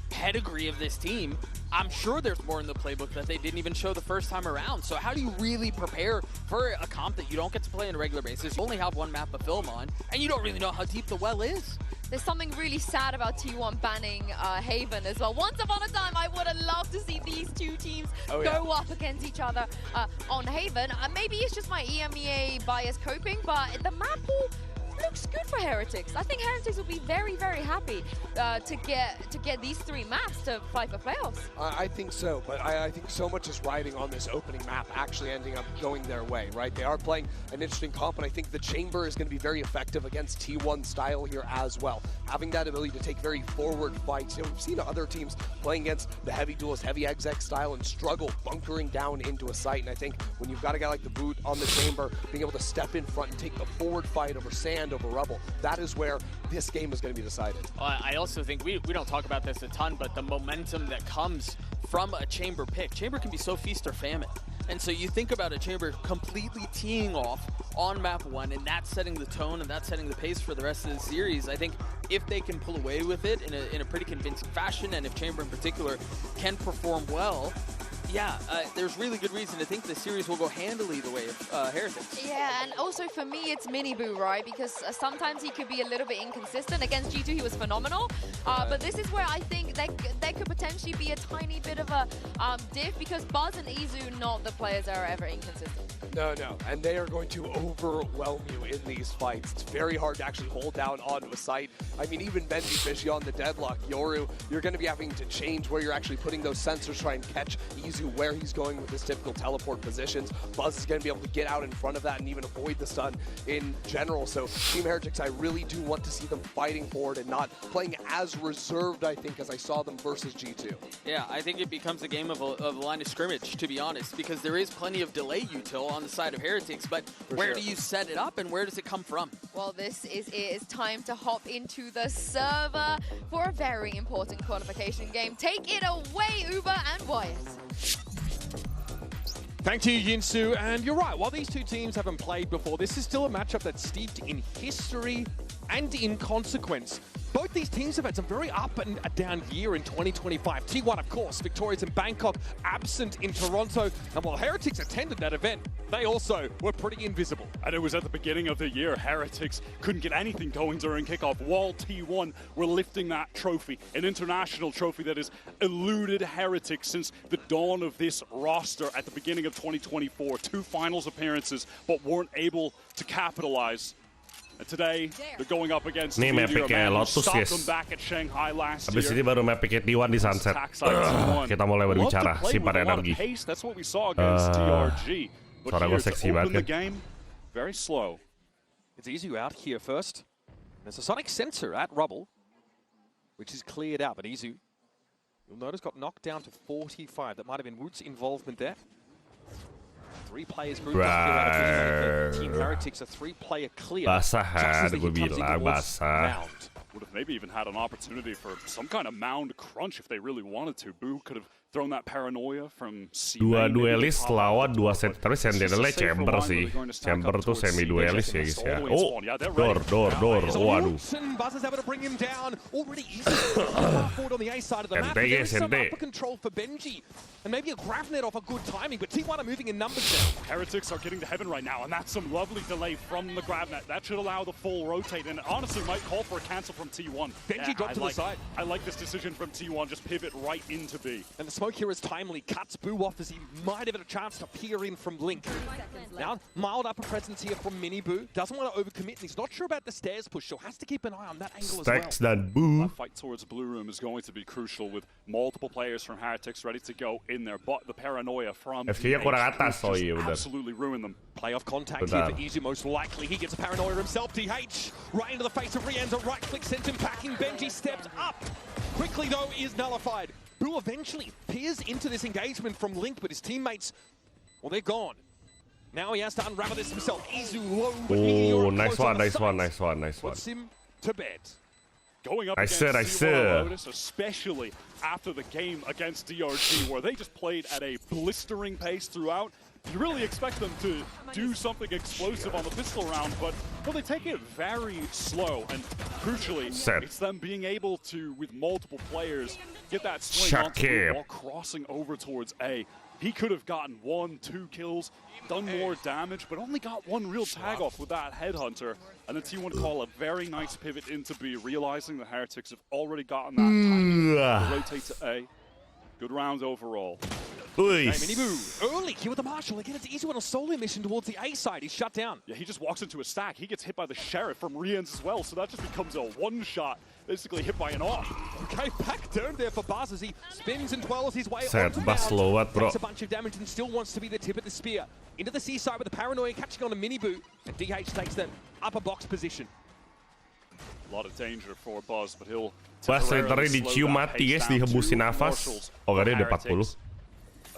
pedigree of this team. I'm sure there's more in the playbook that they didn't even show the first time around. So how do you really prepare for a comp that you don't get to play on a regular basis? You only have one map of film on, and you don't really know how deep the well is. There's something really sad about T1 banning Haven as well. Once upon a time, I would have loved to see these two teams go up against each other on Haven. Maybe it's just my EMEA bias coping, but the map pool looks good for Heretics. I think Heretics will be very, very happy to get these 3 maps to fight for playoffs. I think so, but I think so much is riding on this opening map actually ending up going their way, right? They are playing an interesting comp, and I think the Chamber is going to be very effective against T1 style here as well. Having that ability to take very forward fights. You know, we've seen other teams playing against the heavy duelist, heavy exec style, and struggle bunkering down into a site. And I think when you've got a guy like the Boot on the Chamber, being able to step in front and take the forward fight over sand, over rubble, that is where this game is going to be decided. I also think we don't talk about this a ton, but the momentum that comes from a Chamber pick. Chamber can be so feast or famine. And so you think about a Chamber completely teeing off on map 1, and that's setting the tone and that's setting the pace for the rest of the series. I think if they can pull away with it in a pretty convincing fashion, and if Chamber in particular can perform well, yeah, there's really good reason to think the series will go handily the way of Heretics. Yeah, and also for me, it's Miniboo, right? Because sometimes he could be a little bit inconsistent. Against G2, he was phenomenal. But this is where I think there could potentially be a tiny bit of a diff, because Buzz and Izu, not the players that are ever inconsistent. No, and they are going to overwhelm you in these fights. It's very hard to actually hold down onto a site. I mean, even Benji Fishy on the deadlock, Yoru, you're going to be having to change where you're actually putting those sensors, try and catch Izu where he's going with his typical teleport positions. Buzz is going to be able to get out in front of that and even avoid the stun in general. So Team Heretics, I really do want to see them fighting forward and not playing as reserved, I think, as I saw them versus G2. Yeah, I think it becomes a game of a line of scrimmage, to be honest, because there is plenty of delay util on the side of Heretics, but where do you set it up and where does it come from? Well, this is it. It's time to hop into the server for a very important qualification game. Take it away, Uber and Wyatt. Thank you, Yinsu. And you're right, while these two teams haven't played before, this is still a matchup that's steeped in history and in consequence. Both these teams have had some very up and down year in 2025. T1, of course, victorious in Bangkok, absent in Toronto. And while Heretics attended that event, they also were pretty invisible. And it was at the beginning of the year, Heretics couldn't get anything going during kickoff, while T1 were lifting that trophy, an international trophy that has eluded Heretics since the dawn of this roster at the beginning of 2024. 2 finals appearances, but weren't able to capitalize. And today, they're going up against Nih mapiknya Lotus, guys. Habis ini baru mapiknya T1 di Sunset. Kita mulai berbicara, simpan energi. Suara gue seksi banget kan. Very slow. It's Izu out here first. There's a sonic sensor at Rubble, which is cleared out, but Izu, you'll notice, got knocked down to 45. That might have been Woot's involvement there. 3 players grouped up here out of Team Heretics, a 3-player clear. Basahan, gue bilang basah. Would have maybe even had an opportunity for some kind of mound crunch if they really wanted to. Boo could have thrown that paranoia from C. 2 duelis lawan 2 set, tapi Sentinelnya Chamber sih. Chamber tuh semi duelis ya guys ya. Oh, door. Waduh. Buzz is able to bring him down. Already easy. Forward on the A side of the map. There is some upper control for Benji. And maybe a Gravnet off a good timing, but T1 are moving in numbers now. Heretics are getting to heaven right now, and that's some lovely delay from the Gravnet. That should allow the full rotate, and it honestly might call for a cancel from T1. Benji dropped to the side. I like this decision from T1, just pivot right into B. And the smoke here is timely, cuts Boo off as he might have had a chance to peer in from Link. Now, mild upper presence here from Mini Boo. Doesn't want to overcommit, and he's not sure about the stairs push, so has to keep an eye on that angle Stacks as well. dan Boo. That fight towards Blue Room is going to be crucial with multiple players from Heretics ready to go in there, but the paranoia from FK-nya kurang atas, oh iya benar. Absolutely ruin them. Playoff contact here for Izu, most likely. He gets a paranoia himself. DH right into the face of Rienza. Right click sent him packing. Benji steps up. Quickly, though, is nullified. Boo eventually peers into this engagement from Link, but his teammates, well, they're gone. Now he has to unravel this himself. Izu low, but nice one. Puts him to bed. Going up against Lotus, especially after the game against DRG, where they just played at a blistering pace throughout. You really expect them to do something explosive on the pistol round, but well, they take it very slow, and crucially, it's them being able to, with multiple players, get that swing onto the while crossing over towards A. He could have gotten 1-2 kills, done more damage, but only got 1 real tag off with that Headhunter. And then T1 call a very nice pivot into B, realizing the Heretics have already gotten that time to rotate to A. Good round overall. Uy. MiniBoo early here with the Marshal. Again, it's easy on a solo mission towards the A side. He's shut down. Yeah, he just walks into a stack. He gets hit by the Sheriff from Riens as well, so that just becomes a one-shot, basically hit by an off. Okay, back turn there for Buzz as he spins and twirls his way Set, onto Buzz bound. slow banget, bro. Takes a bunch of damage and still wants to be the tip of the spear. Into the C side with the Paranoia catching on a MiniBoo, and DH takes the upper box position. A lot of danger for Buzz, but he'll Buzz tadi dicium mati guys, dihembusin nafas. Oh, gak ada 40.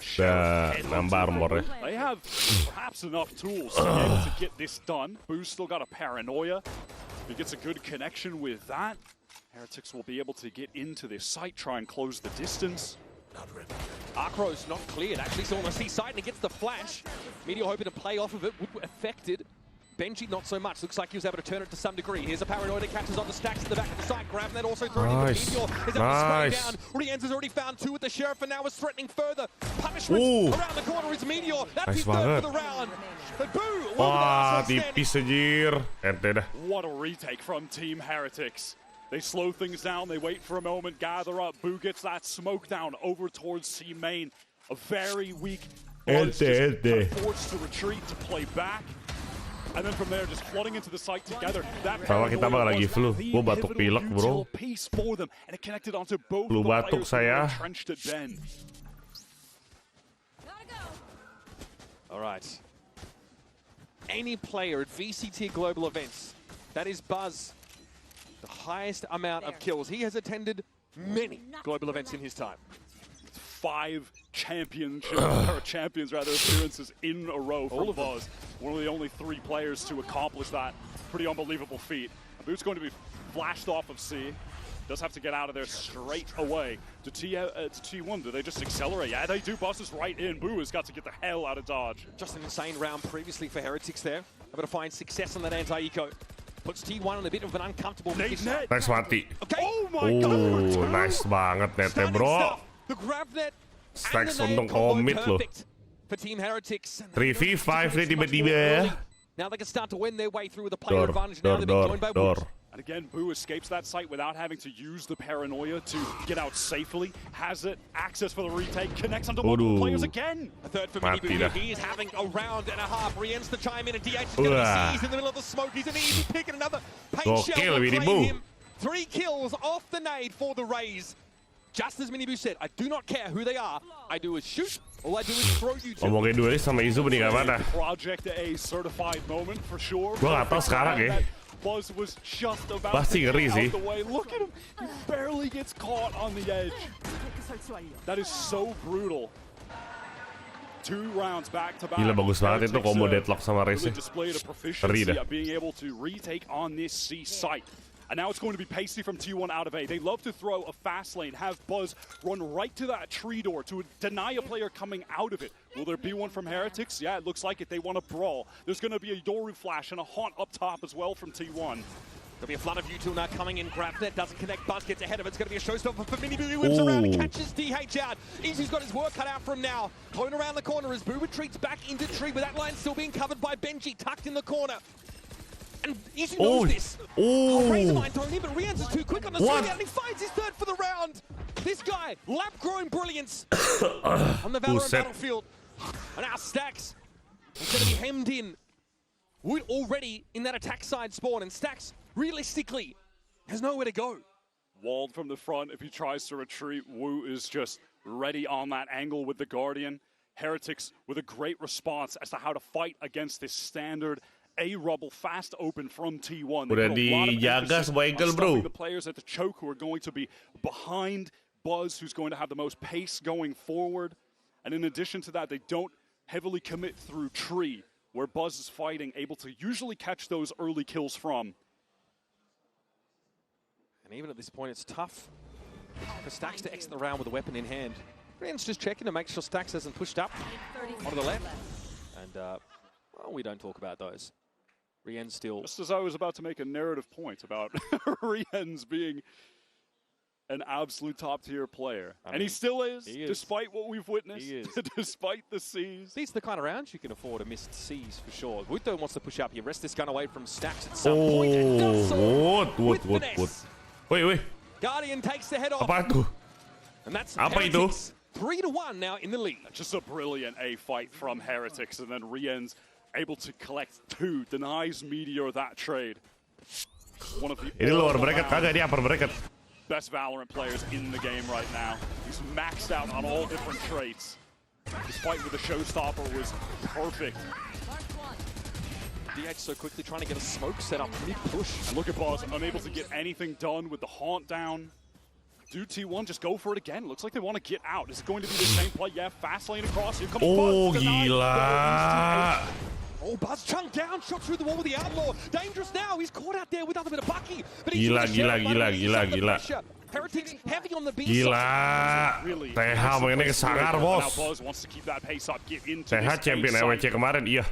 Udah nambah armornya. They have perhaps enough tools to be able to get this done. Boo's still got a Paranoia. If he gets a good connection with that, Heretics will be able to get into this site, try and close the distance. Arcro's not cleared, actually still on the C side, and he gets the flash. Meteor hoping to play off of it, would affected. Benji not so much, looks like he was able to turn it to some degree. Here's a Paranoia that catches on the stacks at the back of the site, grabbing that also throwing in, but Meteor is able to spray down. Riens has already found two with the Sheriff and now is threatening further. Punishment around the corner is Meteor, that's his third for the round. But Boo, wah, tipis anjir. Ente dah. What a retake from Team Heretics. They slow things down, they wait for a moment, gather up. Boo gets that smoke down over towards C main. A very weak Buzz just forced to retreat, to play back. And then from there, just flooding into the site together. Sama kita bakal lagi flu. Gua batuk pilek, bro. Flu batuk saya. All right. Any player at VCT global events, that is Buzz, the highest amount of kills. He has attended many global events in his time. 5 champions appearances in a row for Buzz. One of the only 3 players to accomplish that. Pretty unbelievable feat. Boo's going to be flashed off of C. Does have to get out of there straight away. To T1, do they just accelerate? Yeah, they do. Buzz is right in. Boo has got to get the hell out of dodge. Just an insane round previously for Heretics there. Able to find success on that anti-eco. Puts T1 in a bit of an uncomfortable position. Nice mati. Okay. Oh my god. Nice banget nete, bro. The grab net. Stacks untung komit loh. For Team Heretics. 3v5 nih tiba-tiba. Now they can start to win their way through with a player advantage. Now they're being joined by Wood. And again, Boo escapes that site without having to use the Paranoia to get out safely. Has it, access for the retake, connects onto multiple players again. A third for MiniBoo. He is having a round and a half. Riens to chime in, and DH is going to be seized in the middle of the smoke. He's an easy pick, and another paint shell will claim him. 3 kills off the nade for the Rays. Just as MiniBoo said, I do not care who they are. I do is shoot. All I do is throw you to. Ngomongin duelis sama Izu mending mana? Project A certified moment for sure. Gua nggak tahu sekarang ya. Buzz was just about Pasti ngeri sih. Look at him. He barely gets caught on the edge. That is so brutal. 2 rounds back to back. Gila bagus banget itu combo deadlock sama Race. Ngeri dah. Being able to retake on this C site. And now it's going to be Pasty from T1 out of A. They love to throw a fast lane, have Buzz run right to that tree door to deny a player coming out of it. Will there be one from Heretics? Yeah, it looks like it. They want to brawl. There's going to be a Yoru flash and a haunt up top as well from T1. There'll be a flood of U2 now coming in. Grab that, doesn't connect. Buzz gets ahead of it. It's going to be a showstopper for MiniBoo. He whips around and catches DH out. Easy's got his work cut out for him now. Going around the corner as Boo retreats back into tree, with that line still being covered by Benji, tucked in the corner. And Easy knows this. Razormine thrown in, but Riens is too quick on the swing out, and he finds his third for the round. This guy, lap-grown brilliance on the Valorant battlefield. And now Stacks is going to be hemmed in. Wood already in that attack side spawn, and Stacks, realistically, has nowhere to go. Walled from the front. If he tries to retreat, Wu is just ready on that angle with the Guardian. Heretics with a great response as to how to fight against this standard A rubble fast open from T1. Udah dijaga semua angle, bro. The players at the choke who are going to be behind Buzz, who's going to have the most pace going forward. And in addition to that, they don't heavily commit through tree, where Buzz is fighting, able to usually catch those early kills from. And even at this point, it's tough for Stacks to exit the round with a weapon in hand. Riens just checking to make sure Stacks hasn't pushed up onto the left. And, well, we don't talk about those. Riens still... Just as I was about to make a narrative point about Riens being an absolute top-tier player. And he still is, despite what we've witnessed, despite the C's. These are the kind of rounds you can afford to miss C's for sure. Wuto wants to push up. You rest this gun away from Stacks at some point. And does so with finesse. Wait. Guardian takes the head off. Apa itu? And that's Apa itu? 3-1 now in the lead. Just a brilliant A fight from Heretics, and then Rien's able to collect 2, denies Meteor that trade. One of the Ini lower bracket kagak dia upper bracket. best Valorant players in the game right now. He's maxed out on all different traits. His fight with the Showstopper was perfect. DH so quickly trying to get a smoke set up mid-push. And look at Boz, unable to get anything done with the haunt down. Do T1 just go for it again? Looks like they want to get out. Is it going to be the same play? Yeah, fast lane across. Here comes Buzz. Gila. Oh, Buzz chunked down, shot through the wall with the Outlaw. Dangerous now. He's caught out there with nothing but a Bucky. But he's Gila. Heretics heavy on the B Gila. TH mainnya kesangar, bos. TH champion EWC kemarin, iya.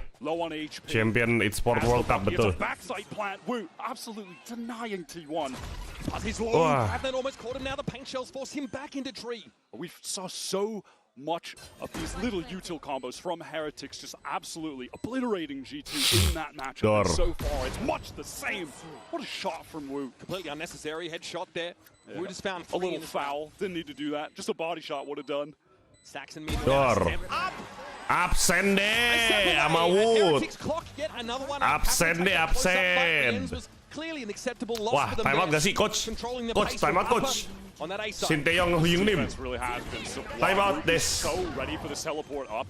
Champion Esports World Cup, betul. Backside plant, Wu absolutely denying T1. But he's low. Adnan almost caught him now. The paint shells force him back into tree. We saw so much of these little util combos from Heretics, just absolutely obliterating G2 in that matchup. And so far, it's much the same. What a shot from Wu. Completely unnecessary headshot there. Yeah. Wu just found a little foul. Didn't need to do that. Just a body shot would have done. Stacks and absen deh sama Wood. Absen deh, absen. Clearly an acceptable loss. Wah, timeout gak sih, coach? Coach, timeout, coach. Sinteyong Hyungnim. Timeout this. So ready for the teleport up.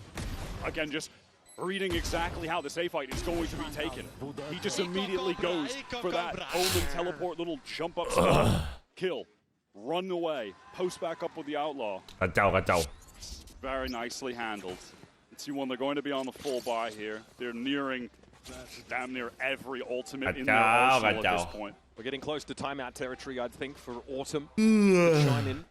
Again, just reading exactly how this A fight is going to be taken. He just immediately goes for that Omen teleport, little jump up spot. Kill. Run away. Post back up with the Outlaw. Kacau. Very nicely handled. T1, they're going to be on the full buy here. They're nearing damn near every ultimate in their arsenal at this point. We're getting close to timeout territory, I think, for Autumn to chime in.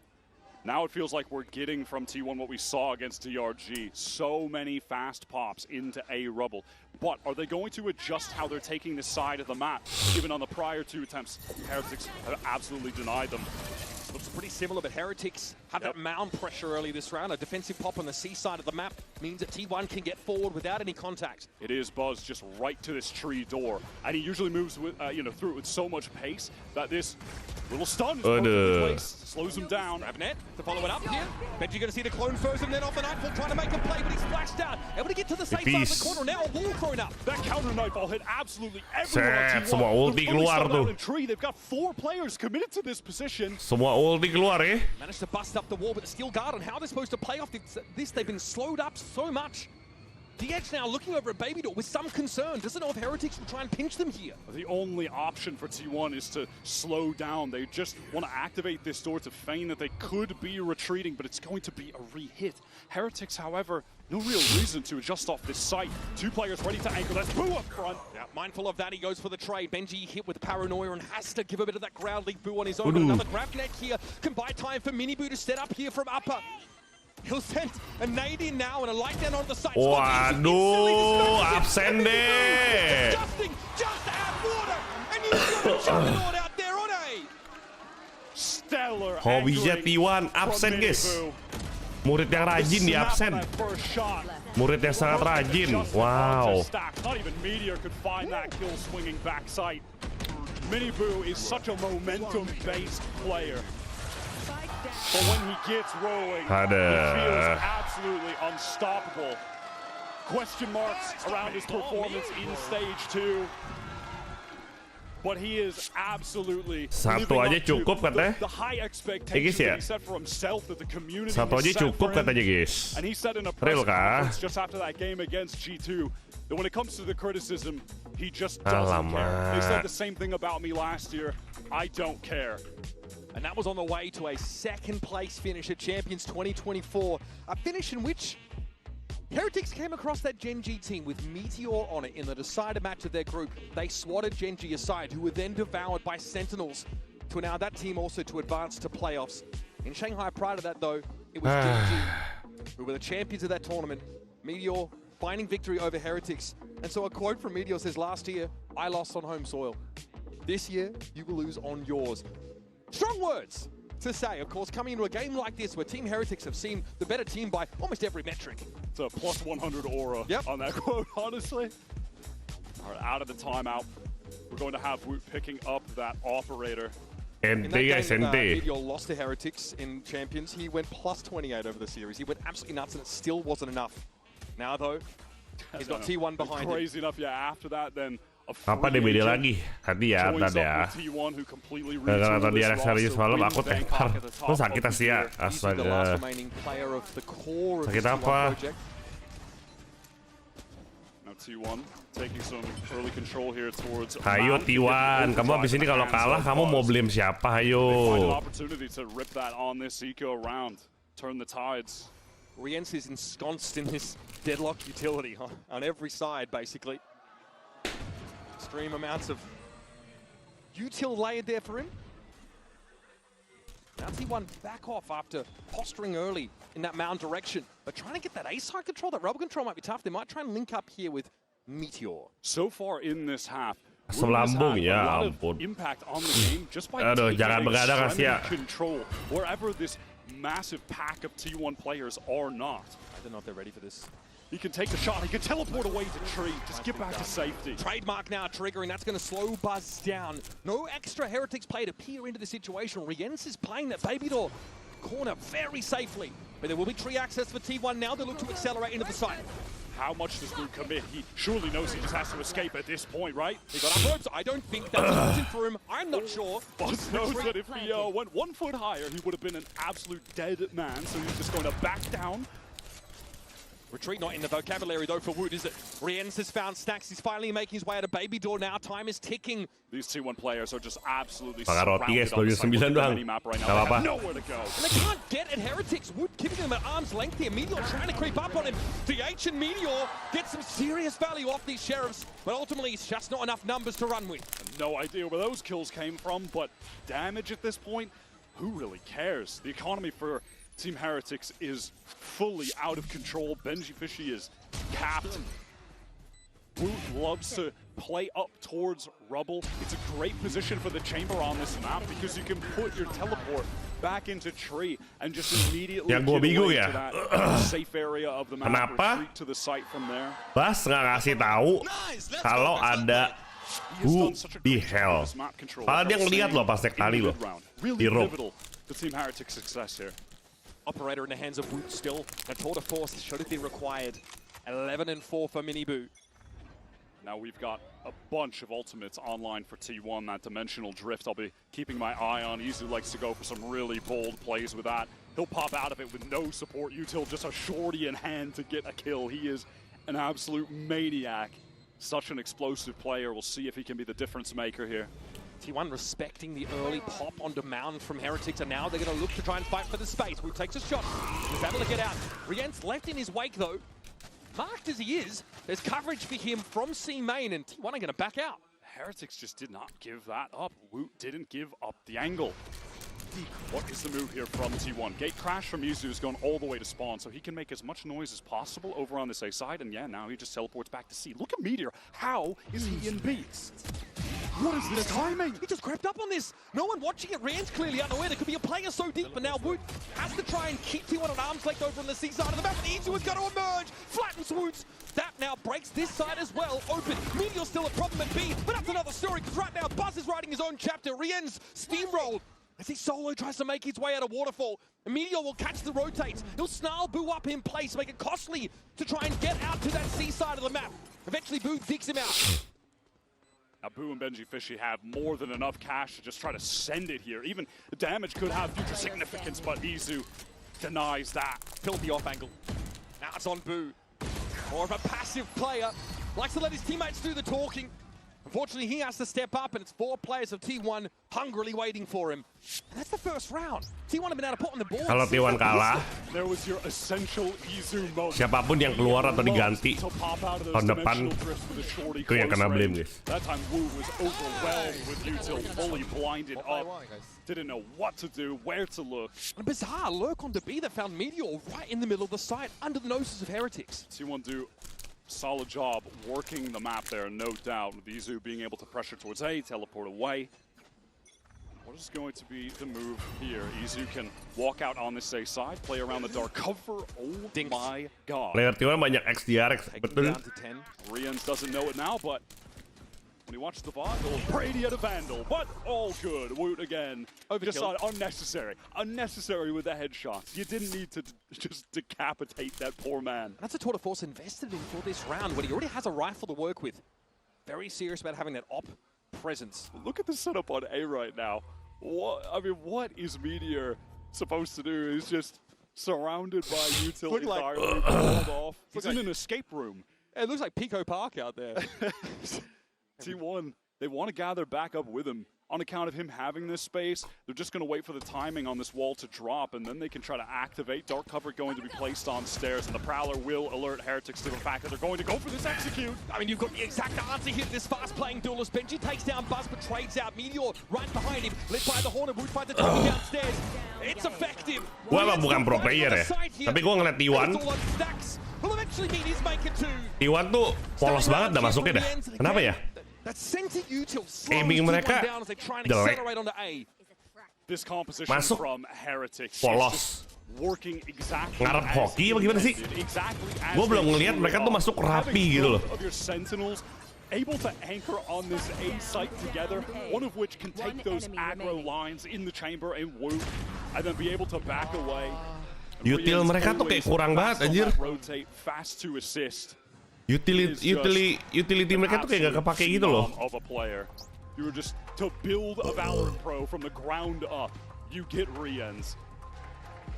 Now it feels like we're getting from T1 what we saw against DRG. So many fast pops into A rubble. But are they going to adjust how they're taking this side of the map? Given on the prior 2 attempts, Heretics have absolutely denied them. Looks pretty similar, but Heretics have that mound pressure early this round. A defensive pop on the C side of the map means that T1 can get forward without any contact. It is Buzz just right to this tree door, and he usually moves with, through it with so much pace that this little stun is perfectly placed, slows him down. Ravnet to follow it up here. Benji going to see the clone first, and then off the Nightfall trying to make a play, but he's flashed out. Able to get to the safe side of the corner. Now a wall thrown up. That counter Nightfall hit absolutely everyone. Semua ulti keluar tuh. They've got 4 players committed to this position. Semua ulti keluar ya. Managed to bust up the wall, but the steel guard and how they're supposed to play off this, they've been slowed up so much. The Edge now looking over at Baby Door with some concern. Doesn't know if Heretics will try and pinch them here. The only option for T1 is to slow down. They just want to activate this door to feign that they could be retreating, but it's going to be a re-hit. Heretics, however, no real reason to adjust off this site. 2 players ready to anchor. That's Boo up front. Yeah, mindful of that, he goes for the trade. Benji hit with paranoia and has to give a bit of that ground league Boo on his own. But another grab net here can buy time for Mini Boo to set up here from upper. He'll send a nade in now and a light down on the side. Waduh, absen deh. Just add water, and you've got a juggernaut out there on A. Stellar. Hobbynya T1 absen, guys. Murid yang rajin di absen. Murid yang sangat rajin. Wow. Not even Meteor could find that kill swinging backside. Mini Boo is such a momentum-based player. But when he gets rolling, he feels absolutely unstoppable. Question marks around his performance in stage 2. But he is absolutely satu aja cukup katanya. the high expectations that he set for himself, that the community Satu aja cukup katanya, guys. And he said in a press conference just after that game against G2 that when it comes to the criticism, he just doesn't care. They said the same thing about me last year. I don't care. And that was on the way to a 2nd place finish at Champions 2024. A finish in which Heretics came across that Gen.G team with Meteor on it in the decider match of their group. They swatted Gen.G aside, who were then devoured by Sentinels to allow that team also to advance to playoffs. In Shanghai prior to that, though, it was Gen.G who were the champions of that tournament. Meteor finding victory over Heretics. And so a quote from Meteor says, "Last year, I lost on home soil. This year, you will lose on yours." Strong words to say, of course, coming into a game like this where Team Heretics have seen the better team by almost every metric. It's a plus 100 aura on that quote, honestly. All right, out of the timeout, we're going to have Woot picking up that operator. In that game, NT. Meteor lost to Heretics in Champions. He went plus 28 over the series. He went absolutely nuts, and it still wasn't enough. Now, though, he's got T1 behind him. Crazy enough, yeah. After that, then Apa dia beda lagi? Hati ya, tadi ya. Karena tadi ada serius malam aku tepar. Lu sakit Asia, astaga. Sakit apa? Ayo T1, kamu abis ini kalau kalah kamu mau blame siapa? Ayo. Riens is ensconced in this deadlock utility on every side, basically. Extreme amounts of util layered there for him. Now T1 back off after posturing early in that mound direction. But trying to get that A-side control, that rubber control might be tough. They might try and link up here with Meteor. So far in this half, Selambung ya ampun. Aduh, jangan begadang Asia. Control wherever this massive pack of T1 players are not. I don't know if they're ready for this. He can take the shot, he can teleport away to Tree, just get back to safety. Trademark now triggering, that's going to slow Buzz down. No extra Heretics play to peer into the situation. Riens is playing that baby door corner very safely. But there will be tree access for T1 now, they look to accelerate into the site. How much does Blue commit? He surely knows he just has to escape at this point, right? He got up ropes, I don't think that's an option for him, I'm not sure. Buzz knows that if he went 1 foot higher, he would have been an absolute dead man, so he's just going to back down. Retreat not in the vocabulary though for Wood, is it? Riens has found Stacks, he's finally making his way out of baby door now, time is ticking. These T1 players are just absolutely surrounded on the map right now. They have nowhere to go. And they can't get at Heretics. Wood keeping them at arm's length here. Meteor trying to creep up on him. DH and Meteor get some serious value off these Sheriffs, but ultimately it's just not enough numbers to run with. No idea where those kills came from, but damage at this point, who really cares? The economy for Team Heretics is fully out of control. Benji Fishy is capped. Woot loves to play up towards Rubble. It's a great position for the chamber on this map because you can put your teleport back into Tree and just immediately get away to that safe area of the map. Retreat to the site from there. Bas nggak ngasih tahu kalau ada who the hell. Padahal dia ngeliat loh pas tek tali loh. Hero. The Team Heretics success here. Operator in the hands of Woot still. A tour de force should have been required. 11-4 for Miniboo. Now we've got a bunch of ultimates online for T1. That dimensional drift, I'll be keeping my eye on. Izu likes to go for some really bold plays with that. He'll pop out of it with no support util, just a shorty in hand to get a kill. He is an absolute maniac. Such an explosive player. We'll see if he can be the difference maker here. T1 respecting the early pop onto Mound from Heretics, and now they're going to look to try and fight for the space. Who takes a shot? He's able to get out. Riens left in his wake, though. Marked as he is, there's coverage for him from C main, and T1 are going to back out. Heretics just did not give that up. Woot didn't give up the angle. What is the move here from T1? Gate crash from Yuzu has gone all the way to spawn, so he can make as much noise as possible over on this A side, and yeah, now he just teleports back to C. Look at Meteor. How is he in B? What is this timing? He just crept up on this. No one watching it. Rien's clearly unaware. There could be a player so deep, but now Woot has to try and keep T1 at arm's length over on the C side of the map. Izu is going to emerge. Flattens Woot. That now breaks this side as well. Open. Meteor's still a problem at B, but that's another story, because right now Buzz is writing his own chapter. Rien's steamrolled as he solo tries to make his way out of Waterfall. And Meteor will catch the rotates. He'll snarl Boo up in place, make it costly to try and get out to that C side of the map. Eventually Boo digs him out. Now, Boo and Benji Fishy have more than enough cash to just try to send it here. Even the damage could have future significance, but Izu denies that. Killed the off angle. Now it's on Boo. More of a passive player. Likes to let his teammates do the talking. Unfortunately, he has to step up, and it's 4 players of T1 hungrily waiting for him. And that's the first round. T1 have been able to put on the board. Kalau T1 kalah, there was your essential Izu moment. Siapapun yang keluar atau diganti tahun depan itu yang kena blame, guys. That time Wu was overwhelmed with util, fully blinded up. Didn't know what to do, where to look. A bizarre lurk on the B that found Meteor right in the middle of the site, under the noses of Heretics. T1 do solid job working the map there, no doubt. With Izu being able to pressure towards A, teleport away. What is going to be the move here? Izu can walk out on this A side, play around the dark cover. Oh my god. Player T1 banyak XDR, betul. Riens doesn't know it now, but When he watched the bot, Radiator Vandal, but all good. Woot again. Just unnecessary. Unnecessary with the headshots. You didn't need to just decapitate that poor man. That's a TForce invested in for this round when he already has a rifle to work with. Very serious about having that op presence. Look at the setup on A right now. What is Meteor supposed to do? He's just surrounded by utility entirely pulled off. He's in an escape room. It looks like Pico Park out there. T1, they want to gather back up with him. On account of him having this space, they're just going to wait for the timing on this wall to drop, and then they can try to activate. Dark cover going to be placed on stairs, and the Prowler will alert Heretics to the fact that they're going to go for this execute. I mean, you've got the exact answer here. This fast-playing duelist. Benji takes down Buzz, but trades out. Meteor right behind him. Lit by the Hornet. Wood fight to take him downstairs. It's effective. Gua emang bukan pro player ya, tapi gua ngeliat T1. T1 tuh polos banget dah masuknya dah. Kenapa ya? Aiming mereka jelek. Masuk polos. Ngarep hoki apa gimana sih? Gue belum ngeliat mereka tuh masuk rapi gitu loh. Able to anchor on this A site together, one of which can take those aggro lines in the chamber and whoop, and then be able to back away. Util mereka tuh kayak kurang banget anjir. Utility mereka tuh kayak gak kepake gitu loh. You were just to build a Valorant Pro from the ground up. You get re-ends.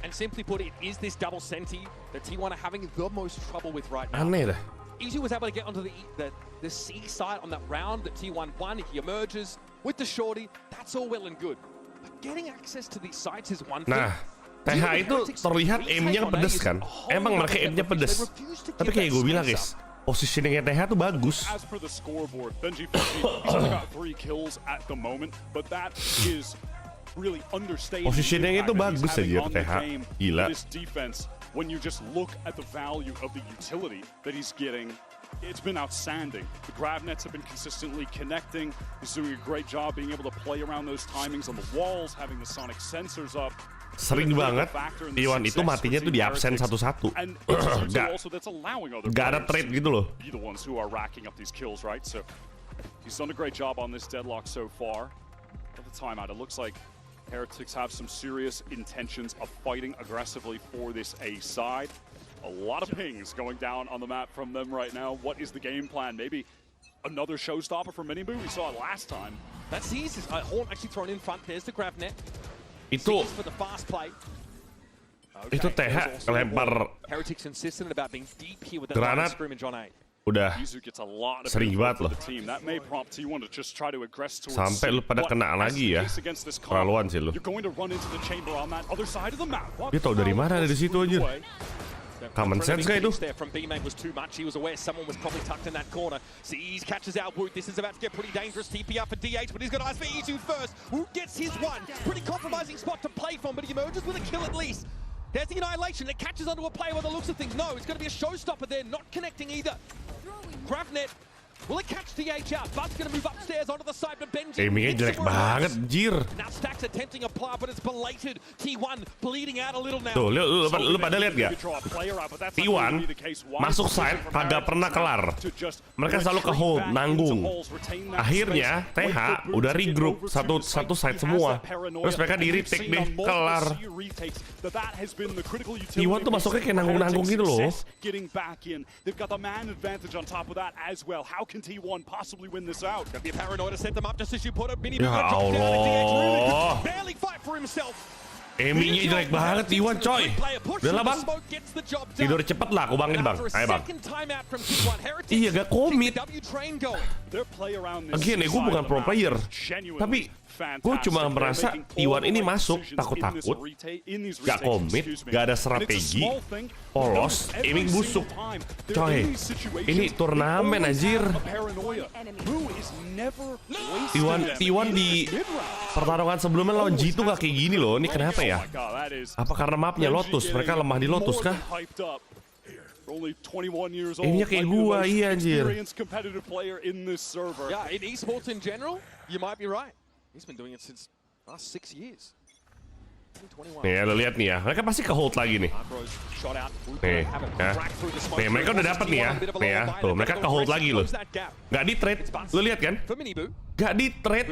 And simply put, it is this double senti that T1 are having the most trouble with right now. Aneh dah. Easy was able to get onto the C side on that round that T1 won. He emerges with the shorty. That's all well and good. But getting access to these sites is one thing. Nah, TH itu terlihat aimnya pedes kan. Emang mereka aimnya pedes. Tapi kayak gue bilang guys, positioningnya TH tuh bagus. As per the scoreboard, Benji he's only got 3 kills at the moment, but that is really understating. Positioningnya itu bagus aja TH. Gila. This defense, when you just look at the value of the utility that he's getting, it's been outstanding. The grab nets have been consistently connecting. He's doing a great job being able to play around those timings on the walls, having the sonic sensors up. Sering banget T1 itu matinya tuh di absen satu-satu. Gak ada trade gitu loh. Be the ones who are racking up these kills, right? So he's done a great job on this deadlock so far. At the timeout, it looks like Heretics have some serious intentions of fighting aggressively for this A side. A lot of pings going down on the map from them right now. What is the game plan? Maybe another showstopper for Miniboo? We saw it last time. That's easy. Horn actually thrown in front. There's the grab net. Itu TH kelempar granat udah sering banget loh. Sampai lu pada kena lagi ya. Keterlaluan sih lu. Dia tau dari mana ada di situ aja. Common sense kayak itu. From B-Main was too much. He was aware someone was probably tucked in that corner. Sees catches out Woot. This is about to get pretty dangerous. TP up for DH, but he's got eyes for E2 first. Woot gets his one. Pretty compromising spot to play from, but he emerges with a kill at least. There's the annihilation. It catches onto a player by the looks of things. No, it's going to be a showstopper there. Not connecting either. Gravnet. Will it catch DH out? Bud's going to move upstairs onto the side, but Benji... Aimingnya jelek banget, jir. Now Stack's attempting a plow, but it's belated. T1 bleeding out a little now. Tuh, lu pada lihat gak? T1 masuk side, kagak pernah kelar. Mereka selalu ke hold, nanggung. Akhirnya, TH udah regroup satu side semua. Terus mereka di retake deh, kelar. T1 tuh masuknya kayak nanggung-nanggung gitu loh. Can T1 possibly win this out? Gonna be a paranoid to set them up just as you put a mini Ya Allah. barely fight for himself. Aimingnya jelek banget T1 coy. Udah lah bang. Tidur cepet lah aku bangin bang. Ayo bang. Iya gak komit. Again gue bukan pro player. Tapi gue cuma merasa T1 ini masuk takut-takut, gak komit, gak ada strategi, polos, aiming busuk. Coy, ini turnamen anjir. T1 di pertarungan sebelumnya lawan G2 gak kayak gini loh. Ini kenapa ya? Apa karena mapnya Lotus? Mereka lemah di Lotus kah? Aimnya kayak gua, iya anjir. Yeah, in esports in general, you might be right. He's been doing it since last 6 years. Nih ya, lo lihat nih ya, mereka pasti ke hold lagi nih. Nih, ya. Nih, mereka udah dapat nih ya. Nih ya, tuh mereka ke hold lagi loh. Nggak di trade, lo lihat kan? Nggak di trade.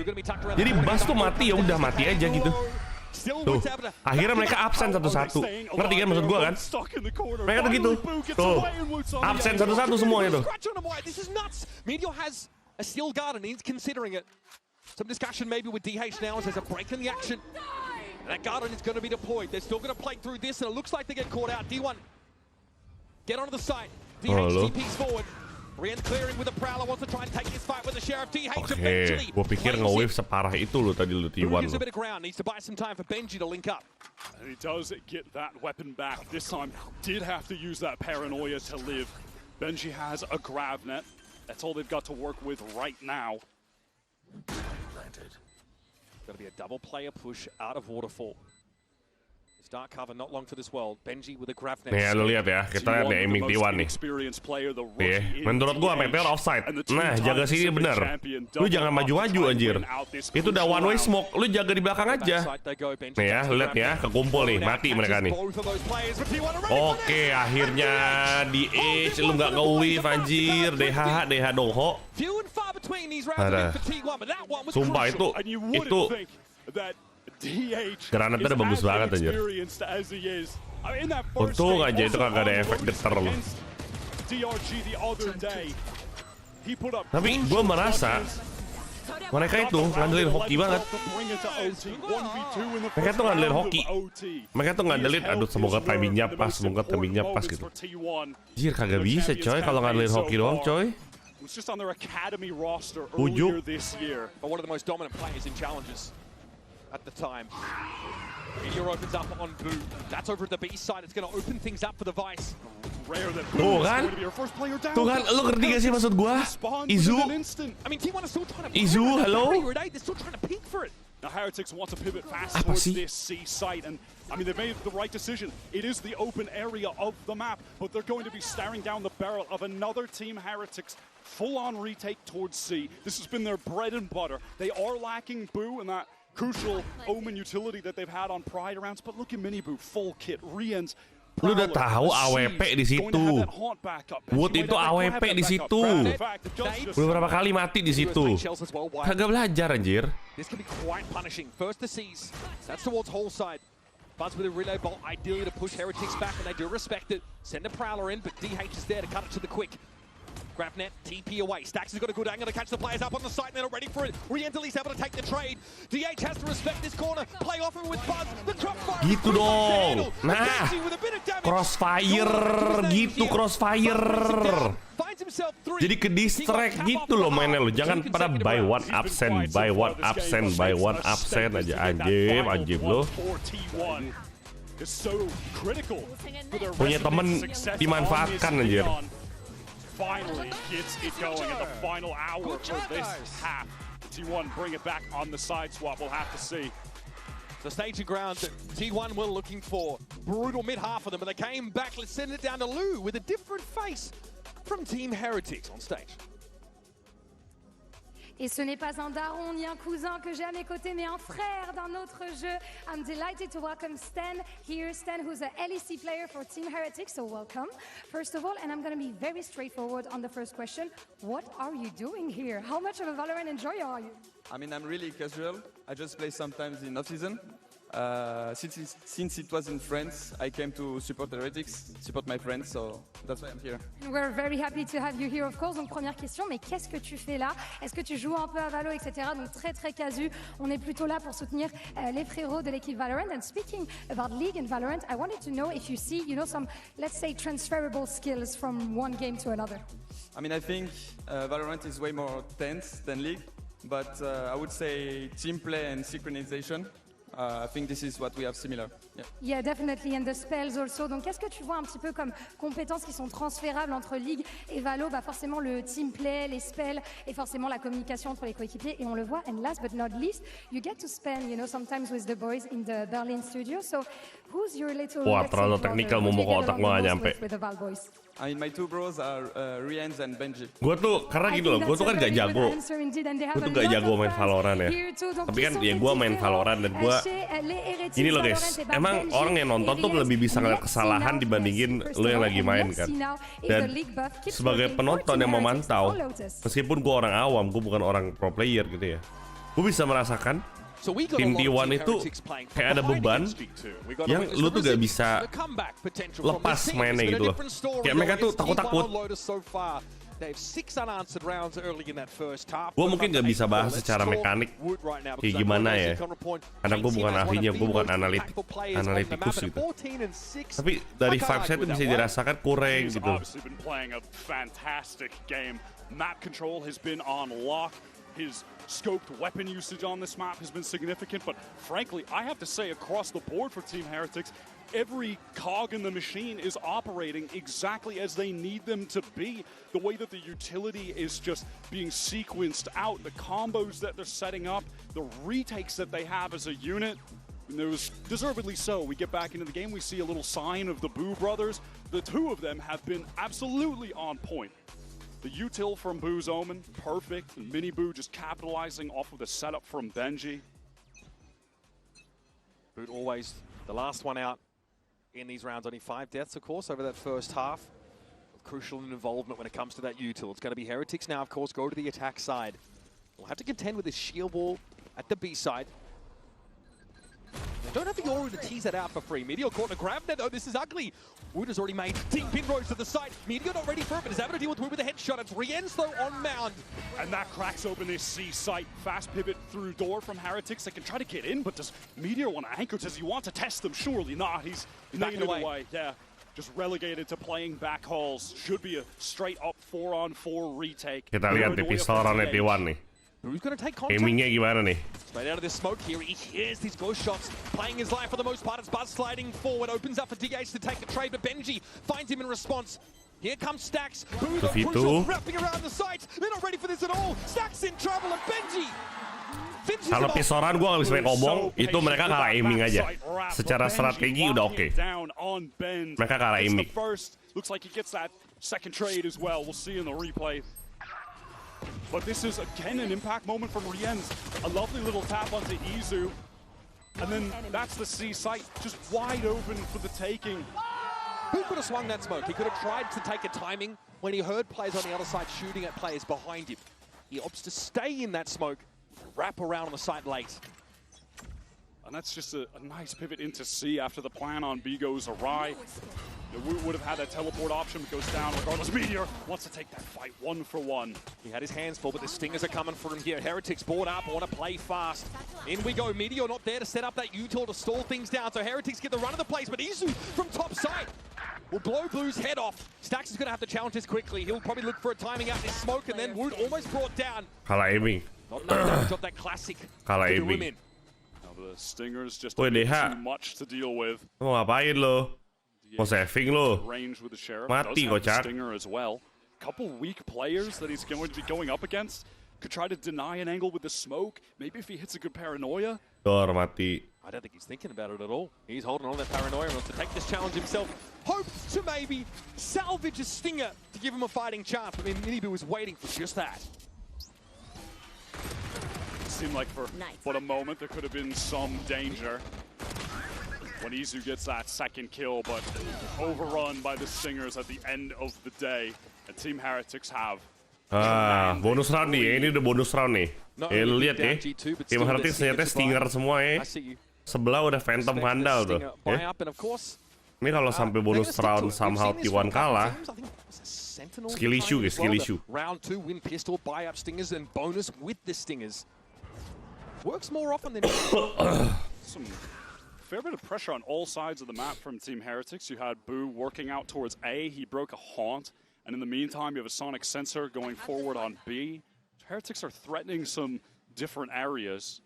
Jadi Bas tuh mati ya udah mati aja gitu. Tuh, akhirnya mereka absen satu-satu. Ngerti kan maksud gua kan? Mereka tuh gitu. Tuh, absen satu-satu semuanya tuh. MIBR has a steel guard and he's considering it. Some discussion maybe with DH now as there's a break in the action. That Garden is going to be deployed. They're still going to play through this, and it looks like they get caught out. D1, get onto the site. DH TP's forward. Rian's clearing with a Prowler, wants to try and take this fight with the Sheriff. DH eventually. Gua pikir nge-wave separah itu lo tadi lo T1 gives a bit of ground, needs to buy some time for Benji to link up. And he does get that weapon back. This time, did have to use that paranoia to live. Benji has a grab net. That's all they've got to work with right now. Going to be a double player push out of Waterfall. Dark cover, not long for this world. Benji with a grab net. Nih, lu lihat ya, kita lihat nih aiming T1 nih. Nih, menurut gua MIBR offside. Nah, jaga sini bener. Lu jangan maju-maju anjir. Itu udah one way smoke, lu jaga di belakang aja. Nih ya, lu lihat ya, kekumpul nih, mati mereka nih. Oke, akhirnya di Edge lu nggak nge-wave anjir. DH dongho. Ada. Sumpah itu granatnya udah bagus banget anjir. Untung aja itu kagak ada efek getar loh. Tapi gue merasa mereka itu ngandelin hoki banget. Mereka tuh ngandelin hoki. Mereka tuh ngandelin, aduh semoga timingnya pas gitu. Anjir kagak bisa coy kalau ngandelin hoki doang coy. Ujuk. At the time, MIBR opens up on Boo. That's over at the B side. It's going to open things up for the Vice. Tuh kan, lo ngerti gak sih maksud gua? Izu, halo? Now Heretics want to pivot fast towards this C site, and I mean they've made the right decision. It is the open area of the map, but they're going to be staring down the barrel of another team Heretics full-on retake towards C. This has been their bread and butter. They are lacking Boo and that crucial Omen utility that they've had on prior rounds, but look at Minibu, full kit, Rian's. Lu udah tahu AWP di situ. Wood itu AWP di situ. Beberapa kali mati di situ. Kagak belajar anjir. This can be quite punishing. First the C's. That's towards whole side. Buzz with a relay bolt, ideally to push Heretics back, and they do respect it. Send a Prowler in, but DH is there to cut it to the quick. Grab net, TP away. Stacks has got a good angle to catch the players up on the site. They're not ready for it. Rian's at least able to take the trade. DH has to respect this corner. Play off it with Buzz. The crossfire. Gitu dong. Nah, crossfire gitu, crossfire. Jadi ke distract gitu loh mainnya lo. Jangan pada buy one absent aja anjing lo. Punya temen dimanfaatkan anjir. Finally gets it going at the final hour for this half. T1 bring it back on the side swap. We'll have to see. The staging ground that T1 were looking for. Brutal mid-half of them, but they came back. Let's send it down to Lou with a different face from Team Heretics on stage. Et ce n'est pas un daron ni un cousin que j'ai à mes côtés, mais un frère d'un autre jeu. I'm delighted to welcome Stan here. Stan, who's a LEC player for Team Heretics, so welcome. First of all, and I'm going to be very straightforward on the first question. What are you doing here? How much of a Valorant enjoyer are you? I mean, I'm really casual. I just play sometimes in off-season. Since it was in France, I came to support Heretics, support my friends, so that's why I'm here. We're very happy to have you here, of course. Donc première question, mais qu'est-ce que tu fais là? Est-ce que tu joues un peu à Valo, etc. Donc très casu. On est plutôt là pour soutenir les frérots de l'équipe Valorant. And speaking about League and Valorant, I wanted to know if you see, some, let's say, transferable skills from one game to another. I mean, I think Valorant is way more tense than League, but I would say team play and synchronization. I think this is what we have similar. Yeah, definitely, and the spells also. Donc, qu'est-ce que tu vois un petit peu comme compétences qui sont transférables entre League et Valo? Bah, forcément le team play, les spells et forcément la communication entre les coéquipiers. Et on le voit. And last but not least, you get to spend, sometimes with the boys in the Berlin studio. So, Who's your little Wah, let's say, terlalu brother? teknikal Who do Momo you ke get otak along gua the nggak most nyampe. with the Val boys? I mean, my two bros are Rians and Benji. Gue tuh karena gini loh, gue tuh kan gak jago. Gue tuh gak jago main Valorant ya. Tapi kan ya gue main Valorant dan gue ini loh guys, emang orang yang nonton tuh lebih bisa ngeliat kesalahan dibandingin lo yang lagi main kan. Dan sebagai penonton yang memantau, meskipun gue orang awam, gue bukan orang pro player gitu ya, gue bisa merasakan tim T1 itu kayak ada beban yang lu tuh gak bisa lepas mainnya gitu loh. Kayak mereka tuh takut-takut. Gue mungkin gak bisa bahas secara mekanik kayak gimana ya, karena gue bukan ahlinya, gue bukan analitikus gitu. Tapi dari vibes saya tuh bisa dirasakan kurang gitu. His scoped weapon usage on this map has been significant, but frankly, I have to say across the board for Team Heretics, every cog in the machine is operating exactly as they need them to be. The way that the utility is just being sequenced out, the combos that they're setting up, the retakes that they have as a unit, and there was deservedly so. We get back into the game, we see a little sign of the Boo brothers. The two of them have been absolutely on point. The util from Boo's Omen, perfect. Mini Boo just capitalizing off of the setup from Benji. Boot always the last one out in these rounds. Only 5 deaths, of course, over that first half. Crucial involvement when it comes to that util. It's going to be Heretics now, of course, go to the attack side. We'll have to contend with this shield wall at the B side. They don't have the aura to tease that out for free. Meteor caught in a grab there, though. This is ugly. Wood has already made Team Pinrose to the side. Meteor not ready for it, but is able to deal with Wood with a headshot. It's Rienz, though, on mound. And that cracks open this C site. Fast pivot through door from Heretics. They can try to get in, but does Meteor want to anchor? Does he want to test them? Surely not. He's backing away. Yeah, just relegated to playing back halls. Should be a straight up 4-on-4 retake. Kita lihat di pistol round T1 nih. Who's going to take contact? Aimingnya gimana nih? Straight out of this smoke here, he hears these ghost shots, playing his life for the most part. It's Buzz sliding forward, opens up for DH to take the trade, but Benji finds him in response. Here comes Stacks, who's crucial, wrapping around the site. They're not ready for this at all. Stacks in trouble, and Benji. Kalau pistoran gue gak bisa main ngomong, itu mereka kalah aiming aja. Secara strategi udah oke. Mereka kalah aiming. Looks like he gets that second trade as well. We'll see in the replay. But this is, again, an impact moment from Rienz. A lovely little tap onto Izu. And then that's the C site, just wide open for the taking. Who could have swung that smoke? He could have tried to take a timing when he heard players on the other side shooting at players behind him. He opts to stay in that smoke, wrap around on the side late. And that's just a nice pivot into C after the plan on B goes awry. We would have had that teleport option, but goes down regardless. Meteor wants to take that fight 1-for-1. He had his hands full, but the stingers are coming for him here. Heretics board up, want to play fast. In we go. Meteor not there to set up that util to stall things down. So Heretics get the run of the place, but Izu from top side will blow Boo's head off. Stacks is going to have to challenge this quickly. He'll probably look for a timing out this smoke, and then Wood almost brought down. Kalah aiming. Not enough damage of that classic. Kalah aiming. The stingers just Woi, too DH. much to deal with. Mau ngapain lo? Mau saving lo? Range with the sheriff. Mati does have kocak. the stinger as well. Couple weak players that he's going to be going up against. Could try to deny an angle with the smoke. Maybe if he hits a good paranoia. Dor mati. I don't think he's thinking about it at all. He's holding on to that paranoia and wants to take this challenge himself. Hopes to maybe salvage a stinger to give him a fighting chance. I mean, Minibu was waiting for just that. Seemed like for but a moment there could have been some danger when Izu gets that second kill, but overrun by the Stingers at the end of the day. And Team Heretics have. Bonus round nih. Ini udah bonus round nih. Lu lihat ya. Tim Heretics ternyata Stinger semua ya. Sebelah udah Phantom handal tuh. Ya. Ini kalau sampai bonus round somehow T1 kalah. Skill issue guys, skill issue. Round 2 win pistol, buy up Stingers and bonus with the Stingers. Works more often than some fair bit of pressure on all sides of the map from Team Heretics. You had Boo working out towards A. He broke a haunt. And in the meantime, you have a sonic sensor going forward on B. Heretics are threatening some different areas.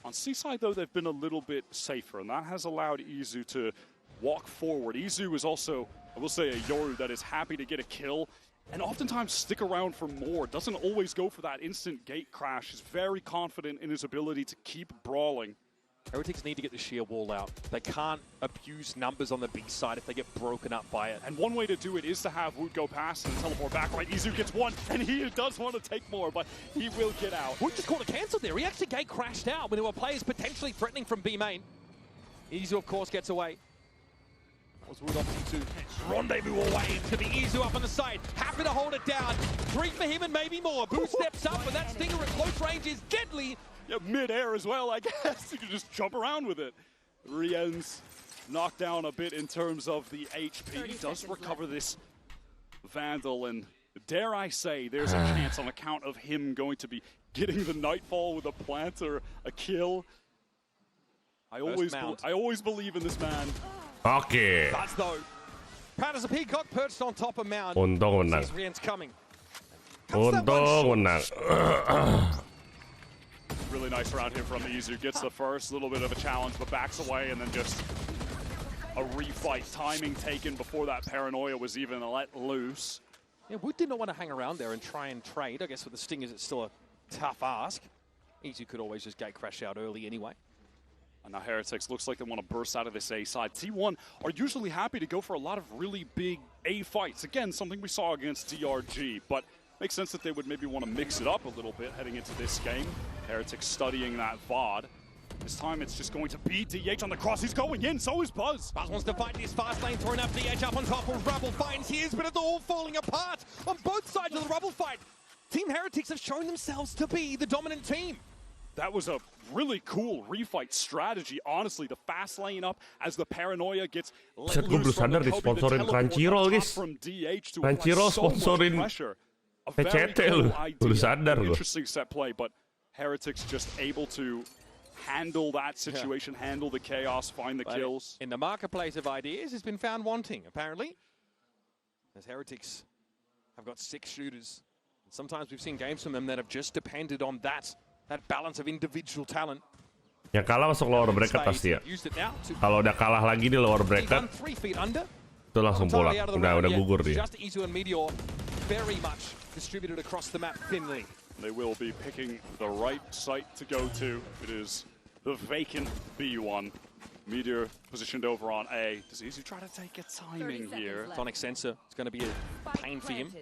On C side, though, they've been a little bit safer, and that has allowed Izu to walk forward. Izu is also, I will say, a Yoru that is happy to get a kill and oftentimes stick around for more. Doesn't always go for that instant gate crash. He's very confident in his ability to keep brawling. Heretics need to get the sheer wall out. They can't abuse numbers on the B side if they get broken up by it. And one way to do it is to have Woot go past and teleport back. Right, Izu gets one, and he does want to take more, but he will get out. Woot just caught a cancel there. He actually gate crashed out when there were players potentially threatening from B main. Izu, of course, gets away. That was Woot opting to rendezvous away. It's going to be Izu up on the side. Happy to hold it down. 3 for him and maybe more. Boo steps up, but that stinger at close range is deadly. Yeah, mid-air as well, I guess. You can just jump around with it. Rien's knocked down a bit in terms of the HP. He does recover this Vandal, and dare I say, there's a chance on account of him going to be getting the Nightfall with a plant or a kill. I always believe in this man. Okay. That's though. Proud as a peacock perched on top of Mount. Untung menang. Rien's coming. Untung menang. Really nice round here from Izu. Gets the first, little bit of a challenge, but backs away, and then just a refight. Timing taken before that paranoia was even let loose. Yeah, Woot did not want to hang around there and try and trade. I guess with the Stingers, it's still a tough ask. Izu could always just gate crash out early anyway. And now Heretics looks like they want to burst out of this A side. T1 are usually happy to go for a lot of really big A fights. Again, something we saw against DRG, but makes sense that they would maybe want to mix it up a little bit heading into this game. Heretics studying that VOD. This time it's just going to be DH on the cross. He's going in, so is Buzz. Buzz wants to fight this fast lane, throwing up DH up on top of Rubble. Finds his, but it's all falling apart on both sides of the Rubble fight. Team Heretics have shown themselves to be the dominant team. That was a really cool refight strategy, honestly. The fast lane up as the paranoia gets let loose from the sponsorin Crunchyroll, guys. Crunchyroll sponsorin VCT lu. Baru sadar lu. Interesting set play, but Heretics just able to handle that situation, handle the chaos, find the kills. In the marketplace of ideas has been found wanting, apparently. As Heretics have got 6 shooters. And sometimes we've seen games from them that have just depended on that balance of individual talent. Yang kalah masuk lower bracket pasti ya. Kalau udah kalah lagi di lower bracket, itu langsung pulang. Udah gugur dia. Just Izu and Meteor very much distributed across the map thinly. They will be picking the right site to go to. It is the vacant B1. Meteor positioned over on A. Does Izu try to take a timing here? Sonic sensor. It's going to be a pain for him.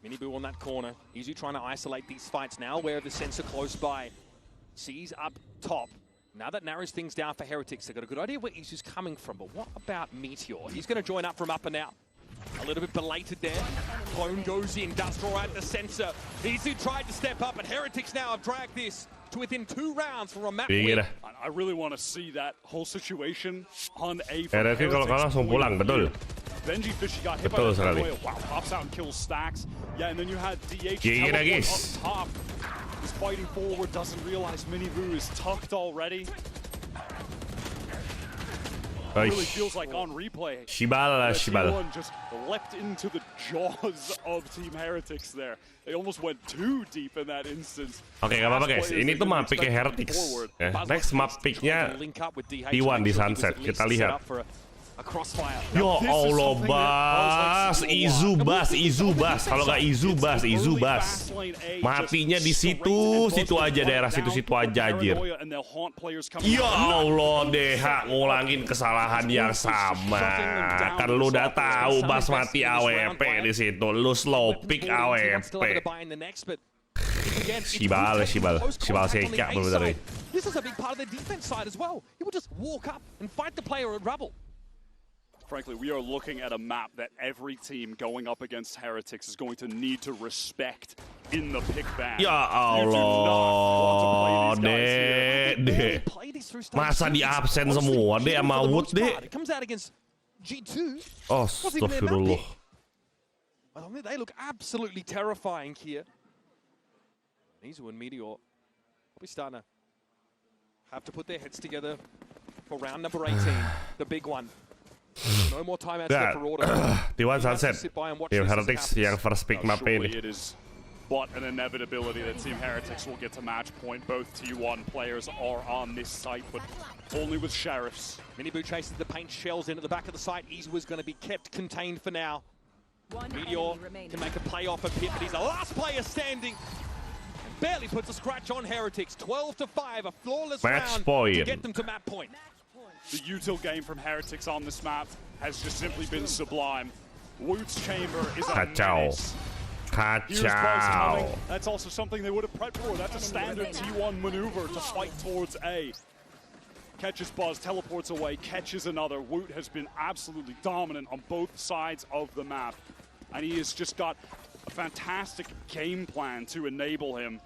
Miniboo on that corner. Izu trying to isolate these fights now, aware of the sensor close by. Sees up top. Now that narrows things down for Heretics. They've got a good idea where Izu's coming from, but what about Meteor? He's going to join up from upper now. A little bit belated there. Clone goes in, does draw out the sensor. Izu tried to step up, and Heretics now have dragged this to within 2 rounds for a map win. I really want to see that whole situation on A. Heretics kalau kalah langsung pulang, betul. Benji Fishy got hit by the paranoia. Wow, pops out and kills Stacks. Yeah, and then you had DH up top. He's fighting forward, doesn't realize Miniboo is tucked already. Really feels like on replay. Shibal. T1 just leapt into the jaws of Team Heretics there. They almost went too deep in that instance. Oke, gak apa-apa guys. Ini tuh map picknya Heretics. Next map picknya T1 di Sunset. Kita lihat. Ya Allah, Bas. Izu Bas. Kalau nggak Izu Bas. Matinya di situ aja, daerah situ aja, anjir. Ya Allah, DH ngulangin kesalahan yang sama. Kan lu udah tahu Bas mati AWP di situ. Lu slow pick AWP. Shibal seka bener-bener. This is a big part of the defense side as well. He would just walk up and fight the player at Rubble. Frankly, we are looking at a map that every team going up against Heretics is going to need to respect in the pick ban. Ya Allah, Dek. Masa di absen semua, Dek, sama Wood, Dek. Oh, astagfirullah. They look absolutely terrifying here. Izu and Meteor probably starting to have to put their heads together for round number 18, the big one. No more timeouts left for order. T1 Sunset. Team Heretics yang first pick map ini. It is but an inevitability that Team Heretics will get to match point. Both T1 players are on this site, but only with Sheriffs. Miniboo chases the paint shells in at the back of the site. Izu is going to be kept contained for now. Meteor can make a play off a pit, but he's the last player standing. barely puts a scratch on Heretics. 12-5, a flawless Match round point. to get them to map point. The util game from Heretics on this map has just simply been sublime. Woot's chamber is a menace. Here's Buzz coming. That's also something they would have prepped for. That's a standard T1 maneuver to fight towards A. Catches Buzz, teleports away, catches another. Woot has been absolutely dominant on both sides of the map. And he has just got a fantastic game plan to enable him.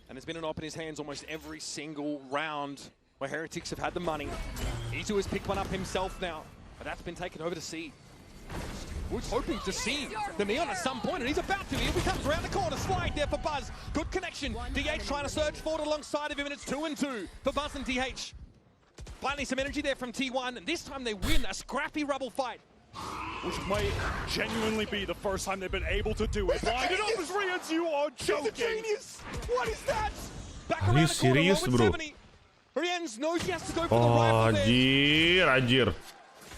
And there's been an op in his hands almost every single round where Heretics have had the money. Izu has picked one up himself now, but that's been taken over to C. Woot's hoping to see the Neon at some point, and he's about to. Here he comes around the corner, slide there for Buzz. Good connection. DH trying to surge forward alongside of him, and it's 2-2 for Buzz and DH. Finally some energy there from T1, and this time they win a scrappy rubble fight. Which might genuinely be the first time they've been able to do it. Blind it up as Rians, you are joking. He's a genius. What is that? Back Are you serious, bro? Rians knows he has to go for the rifle there. Anjir.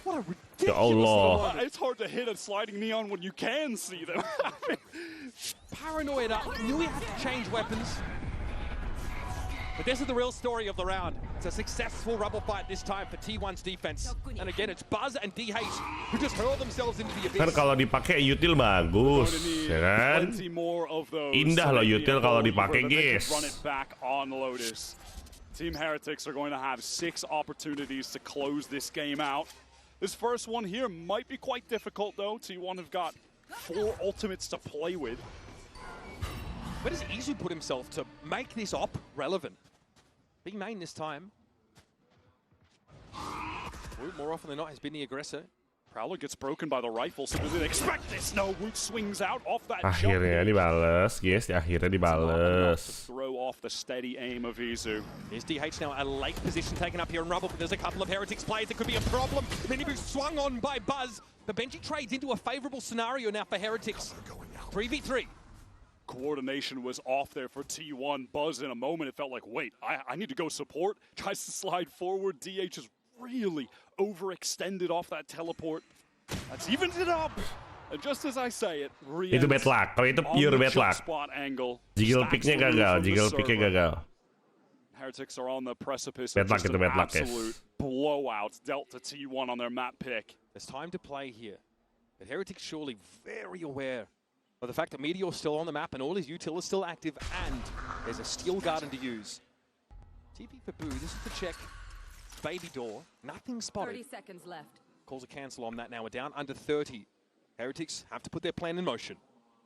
What a ridiculous Ya Allah. It's hard to hit a sliding Neon when you can see them. Paranoid up, knew he had to change weapons. But this is the real story of the round. It's a successful rubble fight this time for T1's defense. And again, it's Buzz and DH who just hurl themselves into the abyss. Kan kalau dipakai util bagus, ya kan? Indah loh util kalau dipakai, guys. Run it back on Lotus. Team Heretics are going to have 6 opportunities to close this game out. This first one here might be quite difficult, though. T1 have got 4 ultimates to play with. Where does Izu put himself to make this op relevant? Big main this time. Woot, more often than not, has been the aggressor. Prowler gets broken by the rifle, so didn't expect this. No, Woot swings out off that Akhirnya dibales, guys. Akhirnya dibales. Throw off the steady aim of Izu. Here's DH now, a late position taken up here in rubble, but there's a couple of Heretics players that could be a problem. Minibu swung on by Buzz, but Benji trades into a favorable scenario now for Heretics. 3v3. Coordination was off there for T1. Buzz in a moment, it felt like, wait, I need to go support. Tries to slide forward. DH is really overextended off that teleport. That's evened it up. And just as I say it, Itu bad luck. Kalau itu pure bad luck. Jiggle picknya gagal. Jiggle picknya gagal. Heretics are on the precipice Bad of luck just itu an bad luck, guys. absolute blowout dealt to T1 on their map pick. There's time to play here. But Heretics surely very aware of the fact that Meteor's still on the map and all his util is still active, and there's a steel garden to use. TP for Boo, this is the check. Baby door, nothing spotted. 30 seconds left. Calls a cancel on that now. We're down under 30. Heretics have to put their plan in motion.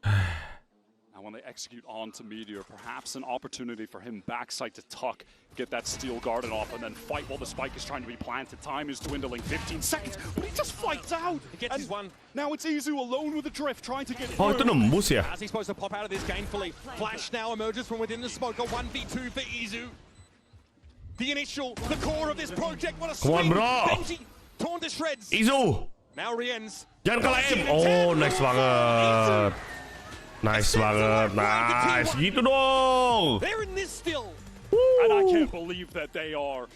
Now when they execute onto Meteor, perhaps an opportunity for him backside to tuck, get that steel garden off, and then fight while the spike is trying to be planted. Time is dwindling, 15 seconds, but he just fights out! He gets his one. Now it's Izu alone with the drift, trying to get Oh, itu nembus ya? As he's supposed to pop out of this gainfully. Flash now emerges from within the smoke. A 1v2 for Izu. The initial, the core of this project. What a swing! Come on, bro! Benji, torn to shreds. Izu! Now Riens. Jangan kalah M. Oh, nice banget. Nice banget. Nice. Gitu dong. They're in this still. And I can't believe that they are.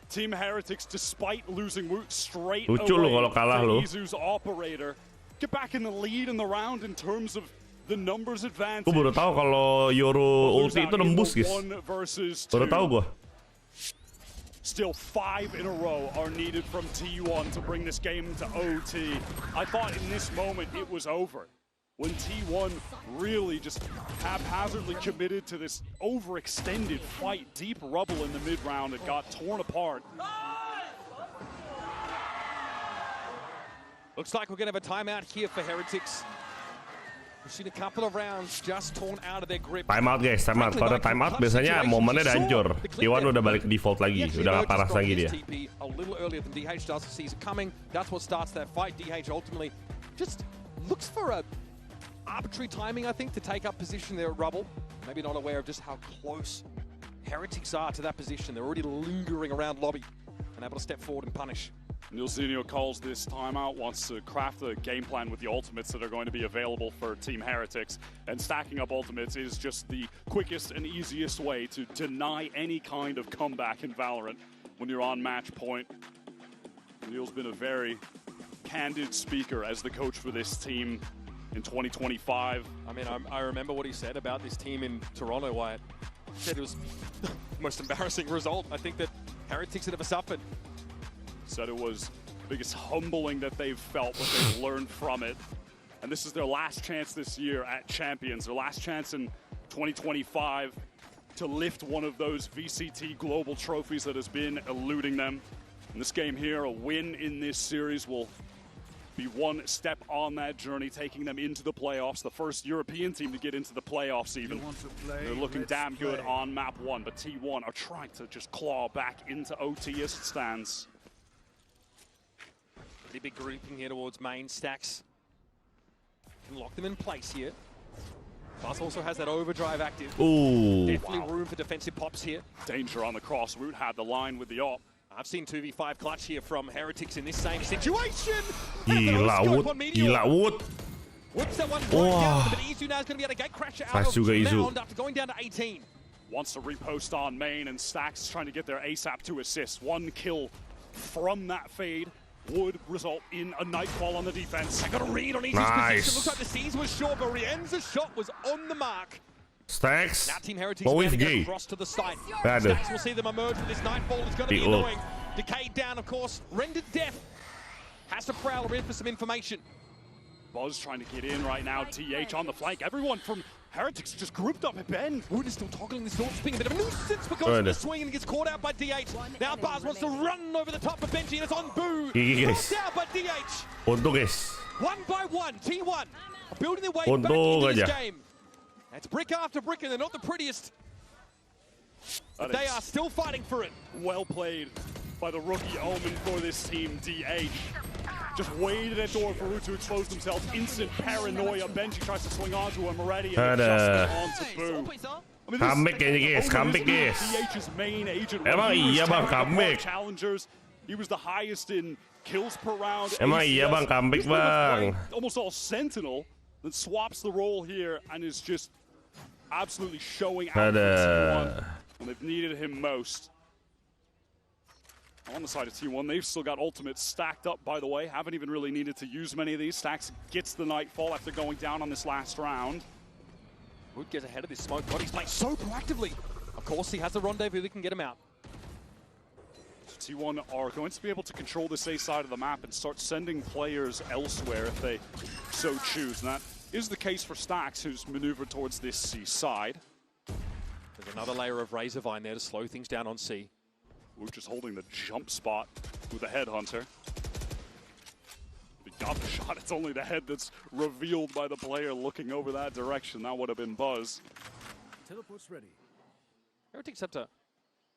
Team Heretics, despite losing Woot straight Lucu away lu kalau kalah to lu. Izu's operator, get back in the lead in the round in terms of the numbers advantage. Gue baru tahu kalau Yoru ulti itu nembus, guys. Baru tahu gue. Still 5 in a row are needed from T1 to bring this game to OT. I thought in this moment it was over. When T1 really just haphazardly committed to this overextended fight, deep rubble in the mid-round, it got torn apart. Looks like we're going to have a timeout here for Heretics. We've seen a couple of rounds just torn out of their grip. Timeout, guys, timeout. Kalau ada timeout biasanya momennya udah hancur. T1 udah balik ke default lagi, udah gak paras lagi dia. A little earlier than DH does, sees it coming. That's what starts that fight. DH ultimately just looks for a arbitrary timing, I think, to take up position there at Rubble. Maybe not aware of just how close Heretics are to that position. They're already lingering around lobby and able to step forward and punish. Nilzinho calls this timeout, wants to craft a game plan with the ultimates that are going to be available for Team Heretics. And stacking up ultimates is just the quickest and easiest way to deny any kind of comeback in Valorant when you're on match point. Neil's been a very candid speaker as the coach for this team. in 2025. I mean, I remember what he said about this team in Toronto, Wyatt. He said it was the most embarrassing result I think that Heretics had ever suffered. Said it was the biggest humbling that they've felt, but they've learned from it. And this is their last chance this year at Champions, their last chance in 2025 to lift one of those VCT global trophies that has been eluding them. In this game here, a win in this series will be one step on that journey, taking them into the playoffs, the first European team to get into the playoffs even. They're looking damn good on map 1, but T1 are trying to just claw back into OT as it stands. Pretty big grouping here towards main. Stacks can lock them in place here. Buzz also has that overdrive active. Ooh. Definitely room for defensive pops here. Danger on the cross route, had the line with the op. I've seen 2v5 clutch here from Heretics in this same situation. Gila Wood. What's that one going down? But Izu now is going to be able to gate crash out of Mound after going down to 18. Wants to repost on main, and Stacks trying to get their ASAP to assist. One kill from that fade would result in a nightfall on the defense. I got a read on Izu's position. Looks like the C's was short, but Rienza's shot was on the mark. Stacks. Now Team Heretics are going to get across to the site. Stacks will see them emerge with this nightfall. It's going to be annoying. Decayed down, of course. Rendered death. Has to Prowler in for some information. Buzz trying to get in right now. TH on the flank. Everyone from Heretics just grouped up at Ben. Wood is still toggling this launch ping. A bit of a nuisance because of the swing and gets caught out by DH. Now Buzz wants to run over the top of Benji and it's on Boo. Knocked out by DH. Untung guys. One by one, T1 are building their way back into this game. It's brick after brick, and they're not the prettiest. But they are still fighting for it. Well played by the rookie Omen for this team, DH. Just waited at door for Root to expose themselves. Instant paranoia. Benji tries to swing onto him already. Onto Boo. Comeback kayaknya guys, comeback guys. DH's main agent. Emang iya bang comeback. Challengers. He was the highest in kills per round. Emang iya bang comeback bang. Almost all Sentinel. Then swaps the role here and is just absolutely showing out T1 when they've needed him most. On the side of T1, they've still got ultimates stacked up, by the way. Haven't even really needed to use many of these. Stacks gets the Nightfall after going down on this last round. Wood gets ahead of this smoke, but he's playing so proactively. Of course, he has a rendezvous that can get him out. So T1 are going to be able to control this A side of the map and start sending players elsewhere if they so choose. And that is the case for Stacks, who's maneuvered towards this C side. There's another layer of Razorvine there to slow things down on C. We're just holding the jump spot with the Headhunter. We got the shot, it's only the head that's revealed by the player looking over that direction. That would have been Buzz. Teleport's ready. Heretics have to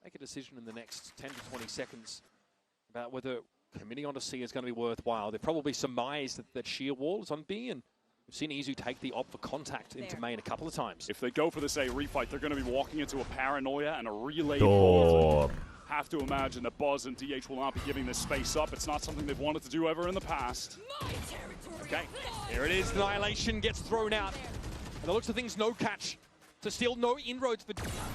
make a decision in the next 10 to 20 seconds about whether committing onto C is going to be worthwhile. They've probably surmised that sheer wall is on B, and we've seen Izu take the op for contact into main a couple of times. If they go for this A refight, they're going to be walking into a paranoia and a relay ball. Have to imagine that Buzz and DH will not be giving this space up. It's not something they've wanted to do ever in the past. Okay, here it is. Annihilation gets thrown out. And the looks of things, no catch. So still no inroads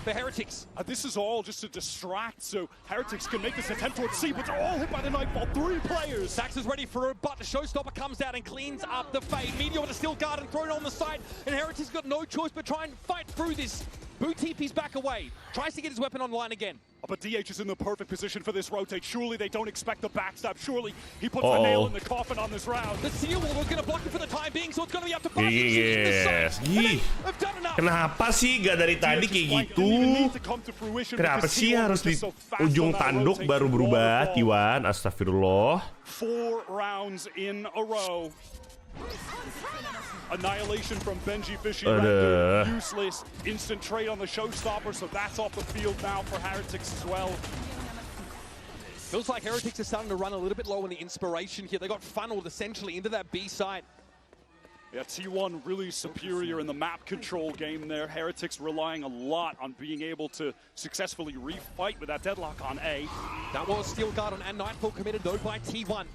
for Heretics. This is all just to distract, so Heretics can make this attempt towards C, but they're all hit by the Nightfall. 3 players. Sax is ready for it, but the Showstopper comes out and cleans up the fade. Meteor with a steel guard and thrown on the side, and Heretics got no choice but try and fight through this. Boo TP's back away, tries to get his weapon online again. But DH is in the perfect position for this rotate. Surely they don't expect the backstab. Surely he puts the nail in the coffin on this round. The seal wall was going to block it for the time being, so it's going to be up to Buzz. Kenapa sih gak dari tadi kayak gitu? Kenapa sih harus di ujung tanduk baru berubah, T1? Astagfirullah. 4 rounds in a row. Annihilation from Benji Fishy. Useless. Instant trade on the Showstopper, so that's off the field now for Heretics as well. Feels like Heretics are starting to run a little bit low on the inspiration here. They got funneled essentially into that B side. Yeah, T1 really superior in the map control game there. Heretics relying a lot on being able to successfully refight with that deadlock on A. That was Steel Guard and Nightfall committed though by T1.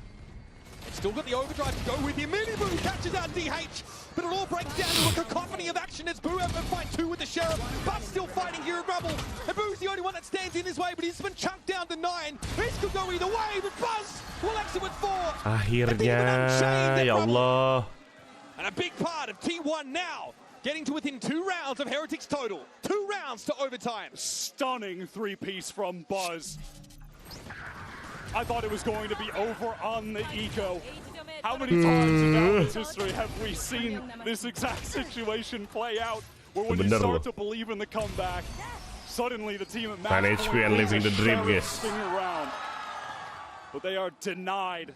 Still got the overdrive to go with. The mini Boo catches out DH, but it all breaks down to a cacophony of action as Boo have to fight 2 with the Sheriff, but still fighting here at Rebel. And Boo's the only one that stands in his way, but he's been chunked down to 9. This could go either way, but Buzz will exit with 4. Akhirnya, ya Allah. And a big part of T1 now, getting to within 2 rounds of Heretics total. 2 rounds to overtime. Stunning three-piece from Buzz. I thought it was going to be over on the eco. How many times in Valve's history have we seen this exact situation play out? Where when you start to believe in the comeback, suddenly the team at match 9 HP and living the dream, guys. Around. But they are denied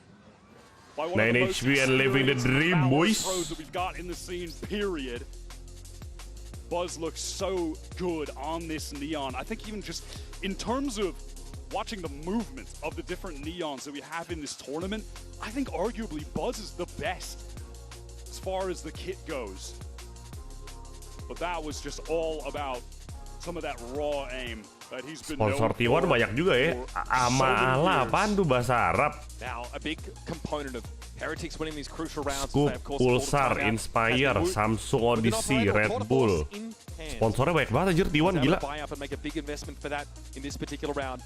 by one 9 of the most HP and living the dream, boys. pros that we've got in the scene, period. Buzz looks so good on this Neon. I think even just in terms of watching the movement of the different Neons that we have in this tournament, I think arguably Buzz is the best as far as the kit goes. But that was just all about some of that raw aim that he's been known Sponsor T1 banyak juga ya. Ama ala apaan tuh bahasa Arab? Now, a big component of Heretics winning these crucial rounds. Scoop, Pulsar, Inspire, Samsung Odyssey, Red Bull. Sponsornya banyak banget anjir T1 gila. Buy up and make a big investment for that in this particular round.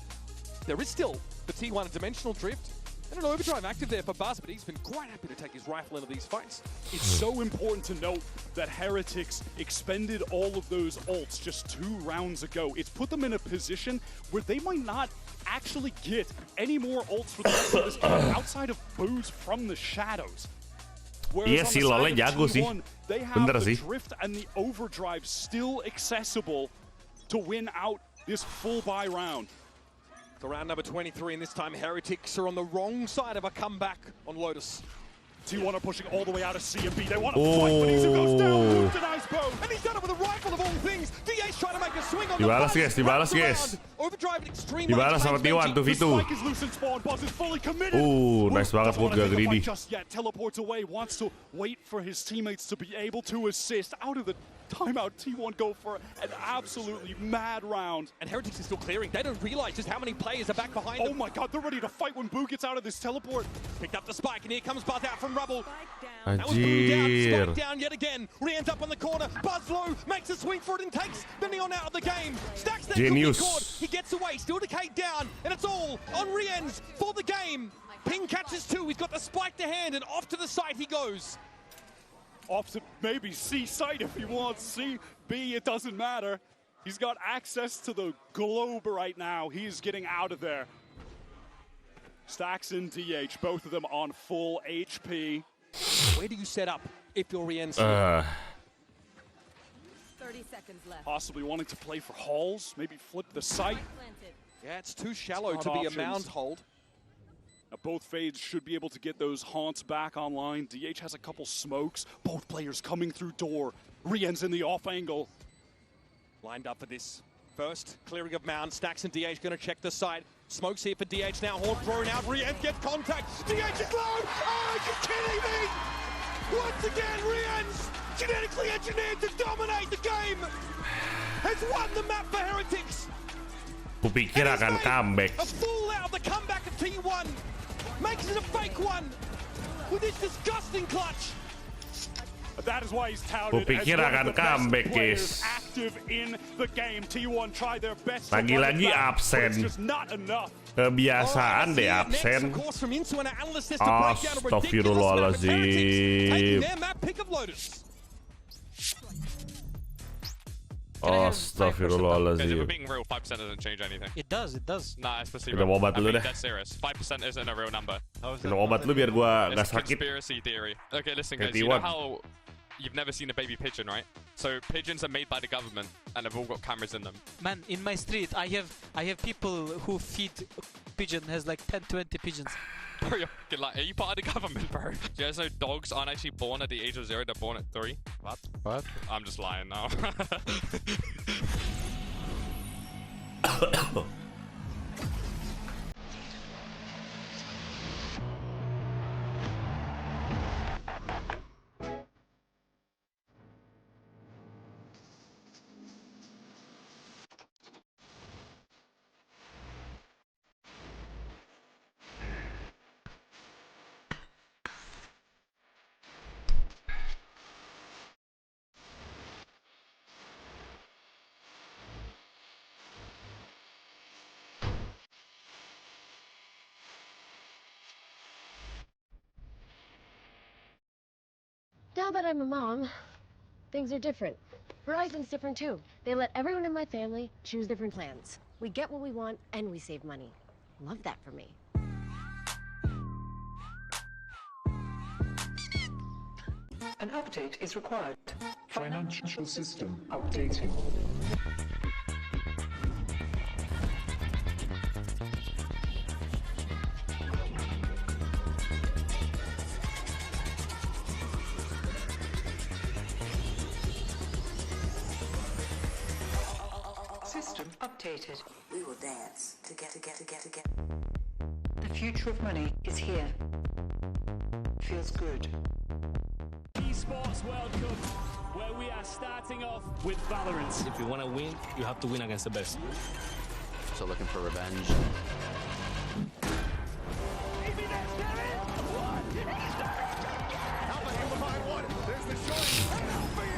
There is still the T1 Dimensional Drift and an Overdrive active there for Buzz, but he's been quite happy to take his rifle into these fights. It's so important to note that Heretics expended all of those ults just 2 rounds ago. It's put them in a position where they might not actually get any more ults for the rest of this game outside of booze from the shadows. Iya sih, LoLnya jago sih. Bener sih. The drift and the overdrive still accessible to win out this full buy round. For round number 23, and this time Heretics are on the wrong side of a comeback on Lotus. T1 are pushing all the way out of C and B. They want to fight, but Isu goes down. Luke denies both. And he's done it with a rifle of all things. DA's trying to make a swing on the Dibalas guys, dibalas guys. Overdrive Xtreem. Dibalas sama T1 2v2. Nice banget buat gak greedy. Just yet teleports away, wants to wait for his teammates to be able to assist. Out of the timeout, T1 go for an absolutely mad round. And Heretics is still clearing. They don't realize just how many players are back behind them. Oh my god, they're ready to fight when Boo gets out of this teleport. Picked up the spike, and here comes Buzz out from rubble. That was Boo down, spike down yet again. Rian's up on the corner. Buzz low, makes a swing for it and takes the Neon out of the game. Stacks there, Genius. he gets away, still decayed down, and it's all on Rian's for the game. Ping catches 2, he's got the spike to hand, and off to the side he goes. Off to maybe C site if he wants. C, B, it doesn't matter. He's got access to the globe right now. He's getting out of there. Stacks and DH, both of them on full HP. Where do you set up if you're Rian's? 30 seconds left. Possibly wanting to play for halls, maybe flip the site. Yeah, it's too shallow to be a mound hold. Now both fades should be able to get those haunts back online. DH has a couple smokes. Both players coming through door. Rian's in the off angle. Lined up for this first clearing of mound. Stacks and DH going to check the site. Smokes here for DH now. Horn thrown out. Rian gets contact. DH is low. Oh, you're kidding me! Once again, Rian's genetically engineered to dominate the game. Has won the map for Heretics. Kupikir akan comeback. A full out of the comeback of T1. Makes it a fake one with this disgusting clutch. That is why he's touted as one of the best players active in the game. T1 tried their best. Lagi-lagi absen. Kebiasaan deh absen. Astagfirullahaladzim. Astagfirullahaladzim. If we're being real, 5% doesn't change anything. It does. Nah, especially. Minum obat dulu deh. That's serious. 5% isn't a real number. Minum obat dulu biar gua nggak sakit. Conspiracy theory. Okay, listen guys, you know how you've never seen a baby pigeon, right? So pigeons are made by the government, and they've all got cameras in them. Man, in my street, I have people who feed pigeon, has like 10-20 pigeons. Bro, you're fucking like, are you part of the government, bro? Do you guys know dogs aren't actually born at the age of 0, they're born at 3? What? I'm just lying now. Now that I'm a mom, things are different. Verizon's different too. They let everyone in my family choose different plans. We get what we want and we save money. Love that for me. An update is required. Financial system updating. System updated. We will dance to get. The future of money is here. Feels good. Esports World Cup, where we are starting off with Valorant. If you want to win, you have to win against the best. So looking for revenge.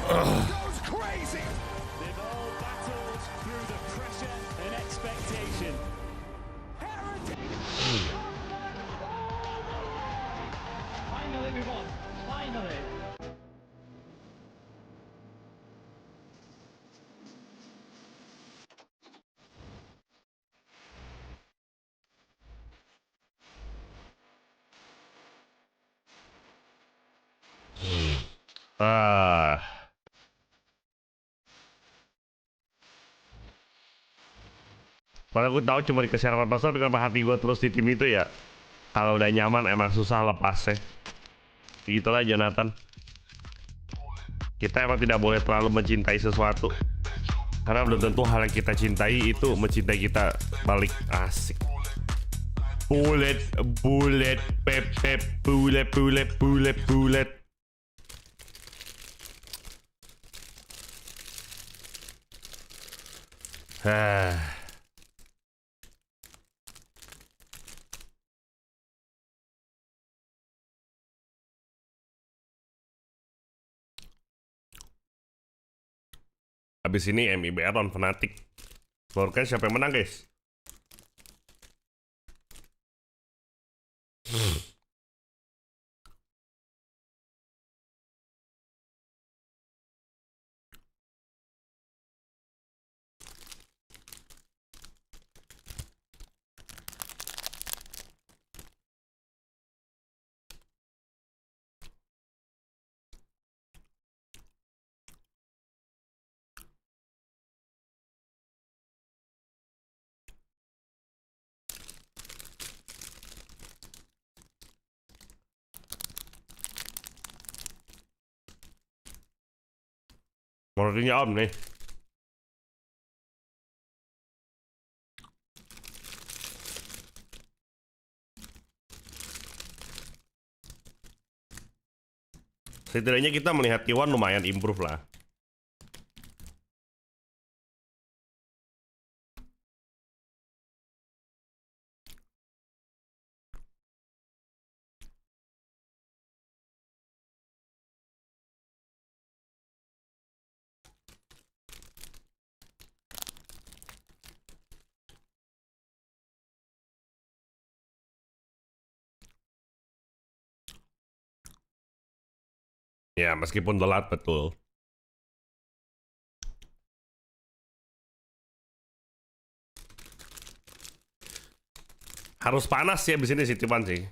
Goes crazy. They've all battled through the pressure and expectation. Heretics. Finally, we won. Finally. Padahal gue tahu cuma dikasih harapan besar dengan hati gue terus di tim itu ya. Kalau udah nyaman emang susah lepasnya. Begitulah Jonathan. Kita emang tidak boleh terlalu mencintai sesuatu. Karena belum tentu hal yang kita cintai itu mencintai kita balik. Asik. Bullet, pep, bullet. Habis ini MIBR on Fnatic. Forecast siapa yang menang, guys? Monitornya om nih. Setidaknya kita melihat T1 lumayan improve lah. Ya, meskipun telat, betul. Harus panas sih abis ini sih, Tipan sih.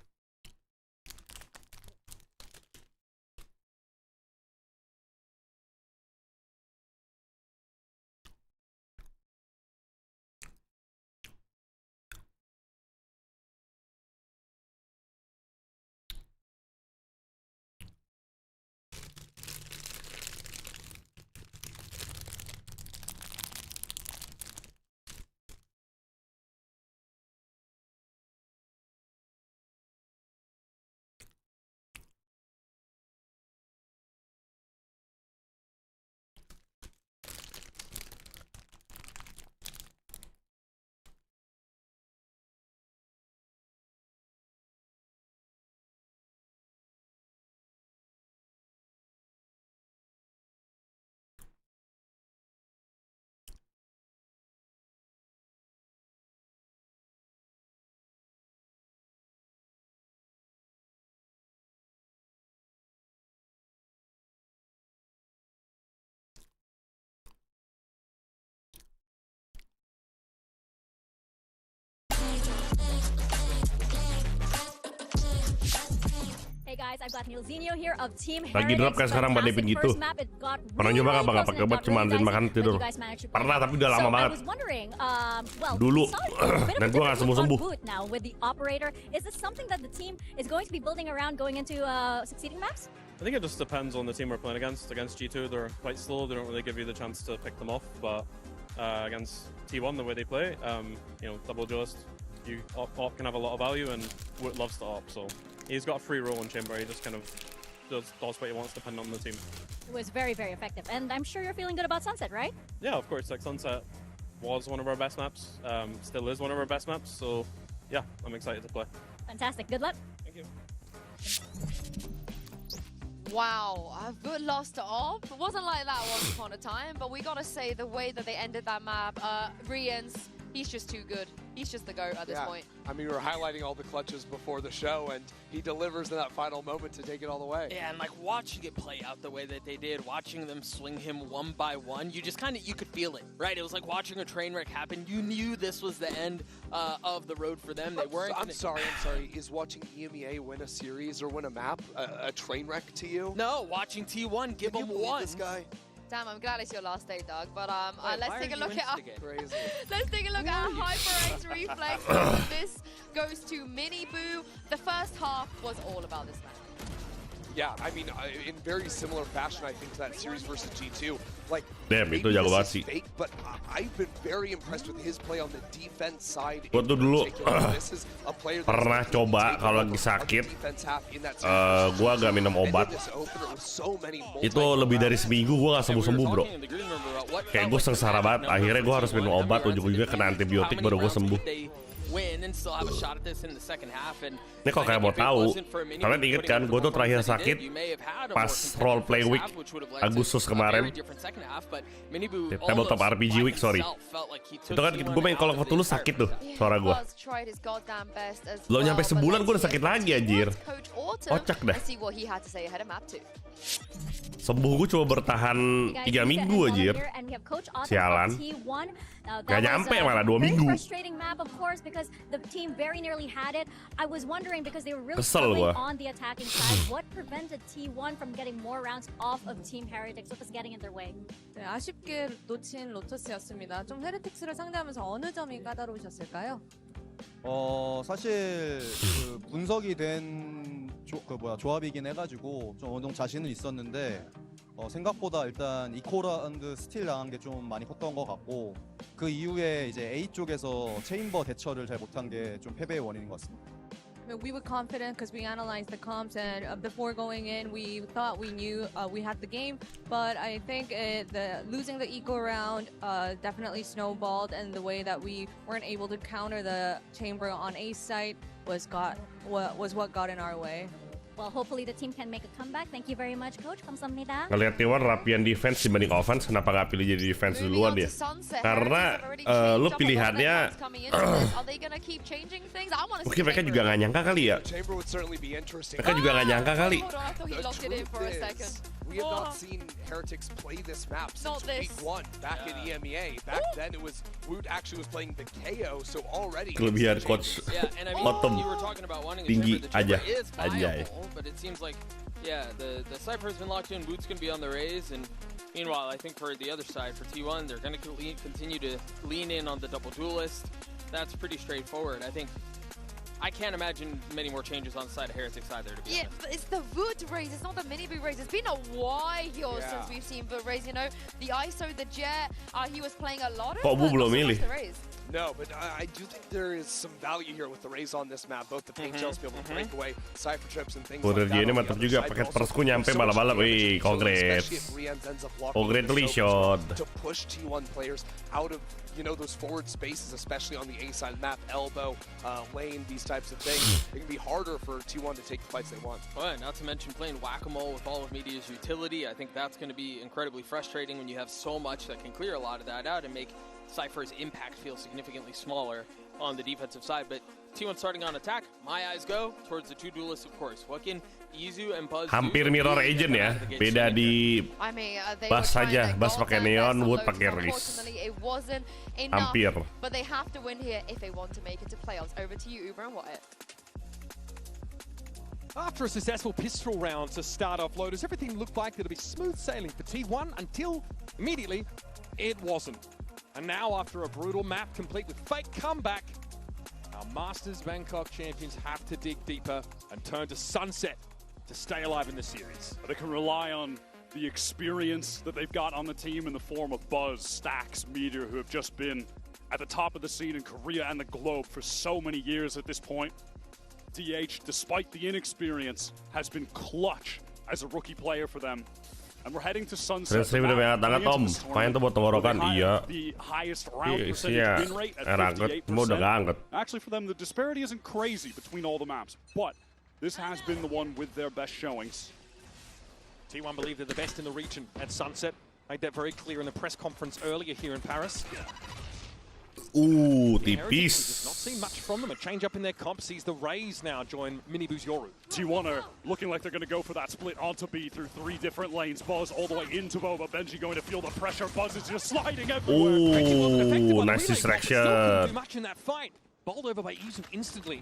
Lagi drop kan sekarang Mbak Devin gitu. Pernah nyoba nggak pakai obat cuma anterin makan tidur? Pernah tapi udah lama banget. Dulu dan gue nggak sembuh-sembuh. I think it just depends on the team we're playing against. Against G2, they're quite slow. They don't really give you the chance to pick them off. But against T1, the way they play, double duelist, op can have a lot of value, and Woot loves to op. So he's got a free roll in chamber. He just kind of does what he wants, depending on the team. It was very, very effective, and I'm sure you're feeling good about Sunset, right? Yeah, of course. Like Sunset was one of our best maps. Still is one of our best maps. So yeah, I'm excited to play. Fantastic. Good luck. Thank you. Wow, a good loss to op. It wasn't like that once upon a time, but we gotta say the way that they ended that map, Rians, he's just too good. He's just the GOAT at this point. I mean, we were highlighting all the clutches before the show, and he delivers in that final moment to take it all the way. Yeah, and like watching it play out the way that they did, watching them swing him one by one, you just you could feel it, right? It was like watching a train wreck happen. You knew this was the end of the road for them. They weren't. I'm sorry. Is watching EMEA win a series or win a map a train wreck to you? No, watching T1 give them one. This guy? Damn, I'm glad it's your last day, Doug. But let's take a look at Crazy. let's take a look at HyperX Reflex. This goes to MIBR. The first half was all about this match. Yeah, I mean, in very similar fashion, I think, to that series versus G2. Like, damn, itu jago banget sih. Fake, but I've been very impressed with his play on the defense side. Gue tuh dulu pernah coba kalau lagi sakit, gue agak minum obat. Itu lebih dari seminggu gue nggak sembuh-sembuh, bro. Kayak gue sengsara banget. Akhirnya gue harus minum obat, ujung-ujungnya kena antibiotik baru gue sembuh. Ini kok kayak mau tahu, kalian inget kan, gue tuh terakhir sakit pas roleplay week Agustus kemarin, Tabletop RPG week, sorry. Itu kan gue main Call of Duty sakit tuh suara gue. Belum nyampe sebulan gue udah sakit lagi anjir. Kocak dah. Sembuh gue cuma bertahan 3 minggu anjir. Sialan. Gak nyampe malah 2 minggu. Kesel gue. 네, 아쉽게 놓친 로터스였습니다. 좀 헤르틱스를 상대하면서 어느 점이 까다로우셨을까요? 사실 그 분석이 된 조합이긴 해가지고 좀 어느 정도 자신은 있었는데 생각보다 일단 이코라운드 스틸 당한 게 좀 많이 컸던 것 같고 그 이후에 이제 A 쪽에서 체인버 대처를 잘 못한 게 좀 패배의 원인인 것 같습니다. We were confident because we analyzed the comps, and before going in, we thought we knew we had the game. But I think losing the eco round definitely snowballed, and the way that we weren't able to counter the chamber on A site was what got in our way. Well, hopefully the team can make a comeback. Thank you very much, Coach. Kamsahamnida. Ngeliat T1 rapian defense dibanding offense, kenapa nggak pilih jadi defense duluan dia? Karena lu pilihannya mungkin mereka juga nggak nyangka kali ya. Mereka juga nggak nyangka kali. We have not seen Heretics play this map since week 1 back in EMEA. Back then it was Woot actually was playing the KO, so already kelebihan coach bottom tinggi aja. But it seems like the Cypher has been locked in. Woot's going to be on the raise, and meanwhile I think for the other side, for T1, they're going to continue to lean in on the double duelist. That's pretty straightforward. I can't imagine many more changes on the side of Heretics either, to be honest. But it's the Woot raise, it's not the MIBR raise. It's been a while since we've seen Woot raise, you know. The ISO, the Jet, he was playing a lot of the raise. No, but I do think there is some value here with the raise on this map. Both the paint shells be able to break away, Cypher trips and things like that. Ini mantap juga, paket persku nyampe malam-malam. Wih, congrats. Congratulations. To push T1 players out of those forward spaces, especially on the A side of the map, elbow, lane, these types of things. It can be harder for T1 to take the fights they want. Well, not to mention playing whack-a-mole with all of Media's utility. I think that's going to be incredibly frustrating when you have so much that can clear a lot of that out and make Cypher's impact feel significantly smaller on the defensive side. But T1 starting on attack, my eyes go towards the two duelists, of course. What can Izu and Buzz hampir mirror agent ya, beda di Buzz saja, Buzz pakai neon, Woot pakai Riz. Hampir. But they have to win here if they want to make it to playoffs. Over to you, Uber and Wyatt. After a successful pistol round to start off Lotus, everything looked like it'd be smooth sailing for T1 until immediately it wasn't. And now after a brutal map complete with fake comeback, our Masters Bangkok champions have to dig deeper and turn to Sunset to stay alive in the series. They can rely on the experience that they've got on the team in the form of Buzz, Stax, Meteor, who have just been at the top of the scene in Korea and the globe for so many years at this point. DH, despite the inexperience, has been clutch as a rookie player for them. And we're heading to Sunset. Tom, main tuh buat tenggorokan, iya. The highest round percentage Iya, win rate at 58%. udah keangkat. Actually, for them, the disparity isn't crazy between all the maps, but this has been the one with their best showings. T1 believe they're the best in the region at Sunset. Made that very clear in the press conference earlier here in Paris. Tipis. Not seen much from them. A change up in their comp sees the Rays now join Minibu's Yoru. T1 are looking like they're going to go for that split onto B through 3 different lanes. Buzz all the way into Boba. Benji going to feel the pressure. Buzz is just sliding everywhere. Nice distraction. Couldn't do much in that fight. Bowled over by Izu instantly.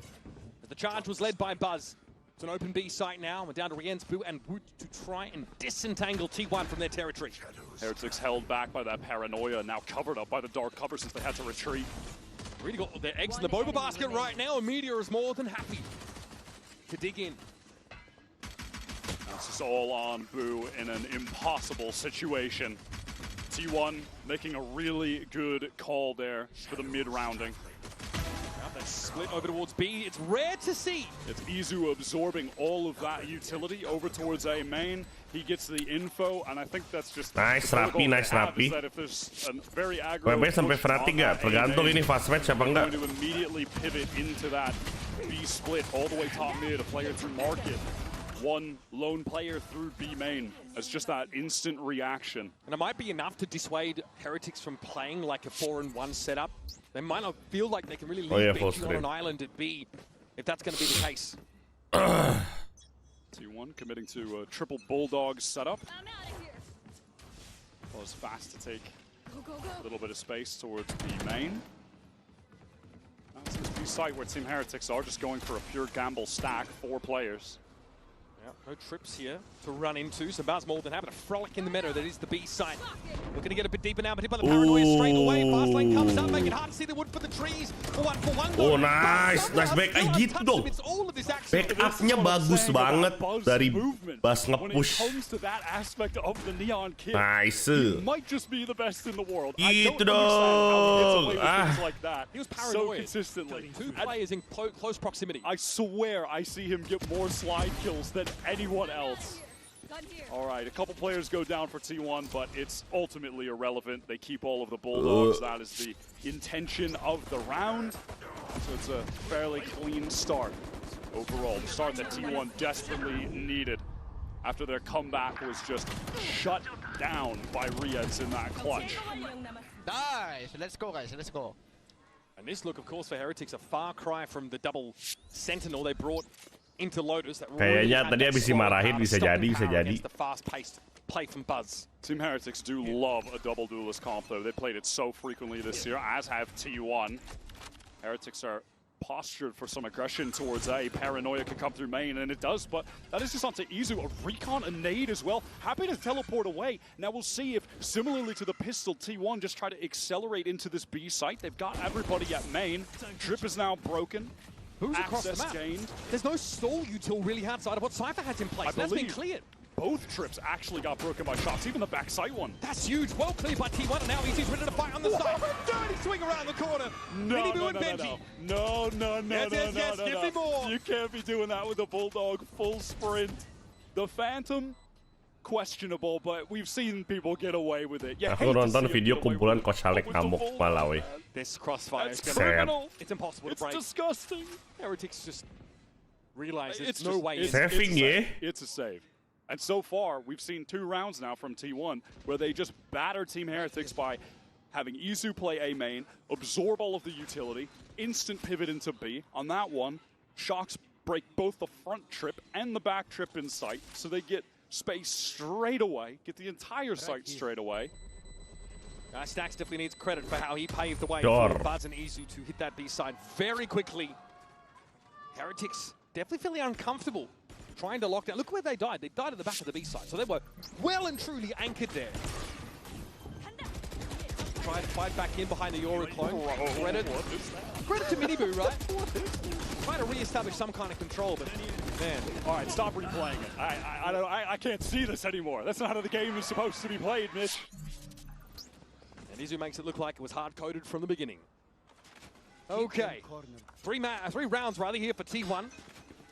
As the charge was led by Buzz. It's an open B site now. We're down to Rien's Boo and Woot to try and disentangle T1 from their territory. Heretics held back by that paranoia, now covered up by the dark cover since they had to retreat. Really got their eggs in the Boba basket right now, and Meteor is more than happy to dig in. This is all on Boo in an impossible situation. T1 making a really good call there for the mid-rounding. They split over towards B. It's rare to see. It's Izu absorbing all of that utility over towards A main. He gets the info, and I think that's just nice rapi. WB sampai Fnatic ya, tergantung ini fast match apa enggak. Going to immediately pivot into that B split all the way top mid, a player through market. One lone player through B main as just that instant reaction. And it might be enough to dissuade Heretics from playing like a 4-in-1 setup. They might not feel like they can really leave BG on an island at B, if that's going to be the case. T1 committing to a triple Bulldog setup. Was fast to take a little bit of space towards B main. That's this B site where Team Heretics are just going for a pure gamble stack, 4 players. Yeah, no trips here to run into, so Baz more than happy to frolic in the meadow. That is the B site. Looking to get a bit deeper now, but hit by the paranoia straight away. Fast lane comes up, make it hard to see the wood for the trees. For one Nice back gitu dong. Back up-nya bagus banget dari Baz nge-push. Nice. Might just be the best in the world. Gitu dong. He was paranoid so consistently. 2 players in close proximity. I swear I see him get more slide kills than anyone else. All right, a couple players go down for T1, but it's ultimately irrelevant. They keep all of the Bulldogs. That is the intention of the round. So it's a fairly clean start overall. The start that T1 desperately needed after their comeback was just shut down by Riyadz in that clutch. Nice, let's go guys, let's go. And this look, of course, for Heretics, a far cry from the double Sentinel they brought into Lotus. That kayaknya tadi habis dimarahin bisa jadi. The fast-paced play from Buzz. Team Heretics do love a double duelist comp, though. They played it so frequently this year, as have T1. Heretics are postured for some aggression towards A. Paranoia can come through main, and it does, but that is just onto Izu. A recon, a nade as well. Happy to teleport away. Now we'll see if, similarly to the pistol, T1 just try to accelerate into this B site. They've got everybody at main. Drip is now broken. Who's across the map? Gained. There's no stall util really outside of what Cypher has in place. That's been cleared. Both trips actually got broken by shots, even the backside one. That's huge. Well cleared by T1, and now Easy's ready to fight on the side. Dirty swing around the corner. No. Yes, give me more. You can't be doing that with a Bulldog full sprint. The Phantom, questionable, but we've seen people get away with it. Aku nonton video kumpulan Kosalek ngamuk Malawi. This crossfire is criminal. It's impossible to break. It's disgusting. Heretics just realize there's no way. Saving, yeah? It's a save. And so far, we've seen 2 rounds now from T1 where they just batter Team Heretics by having Izu play A main, absorb all of the utility, instant pivot into B. On that one, Shocks break both the front trip and the back trip in sight, so they get space straight away, get the entire site straight away. Stax definitely needs credit for how he paved the way for Buzz and Izu to hit that B side very quickly. Heretics definitely feeling uncomfortable trying to lock down. Look where they died. They died at the back of the B side, so they were well and truly anchored there. Try and fight back in behind the Yoru clone. Credit to MiniBoo, right? Trying to re-establish some kind of control, but man. All right, stop replaying it. I can't see this anymore. That's not how the game is supposed to be played, Mitch. And Izu makes it look like it was hard-coded from the beginning. Okay, three rounds rather here for T1.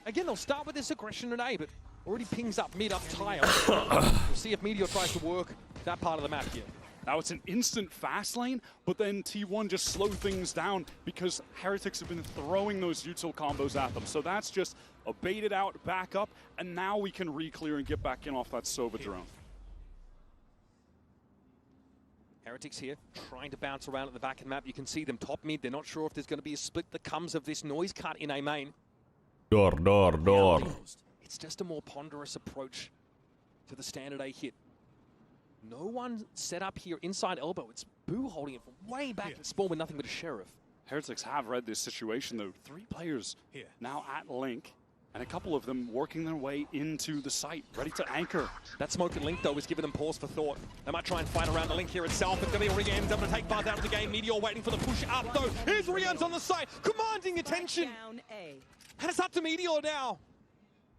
Again, they'll start with this aggression in A, but already pings up mid, up tile. We'll see if Meteor tries to work that part of the map here. Now it's an instant fast lane, but then T1 just slow things down because Heretics have been throwing those util combos at them. So that's just a baited out back up, and now we can re-clear and get back in off that Sova drone. Heretics here, trying to bounce around at the back of the map. You can see them top mid. They're not sure if there's going to be a split that comes of this noise cut in A main. Door. It's just a more ponderous approach to the standard A hit. No one set up here inside elbow. It's Boo holding it from way back in spawn with nothing but a sheriff. Heretics have read this situation though. 3 players now at Link, and a couple of them working their way into the site, ready to anchor. That smoke at Link though is giving them pause for thought. They might try and fight around the Link here itself. It's going to be Rian's able to take Buzz out of the game. Meteor waiting for the push up though. Here's Rian's on the site, commanding attention. And it's up to Meteor now.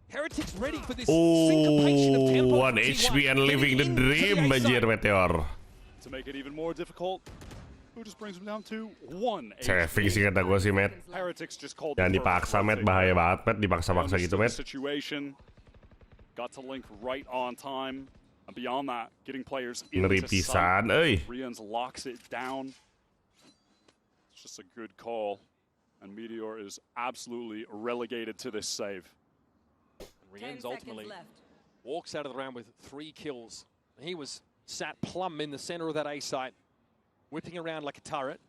Heretics ready for this syncopation of tempo. 1 HP and living the dream, anjir Meteor. To make it even more difficult, who just brings him down to 1 Saving sih kata gue sih, Matt. Heretics just called. Jangan dipaksa, Matt. Bahaya banget, Matt. Dipaksa-paksa gitu, Matt. Situation. Got to Link right on time. And beyond that, getting players Ngeri into pisan, sight. Rians locks it down. It's just a good call. And Meteor is absolutely relegated to this save. Rian's ultimately walks out of the round with 3 kills. He was sat plumb in the center of that A site, whipping around like a turret.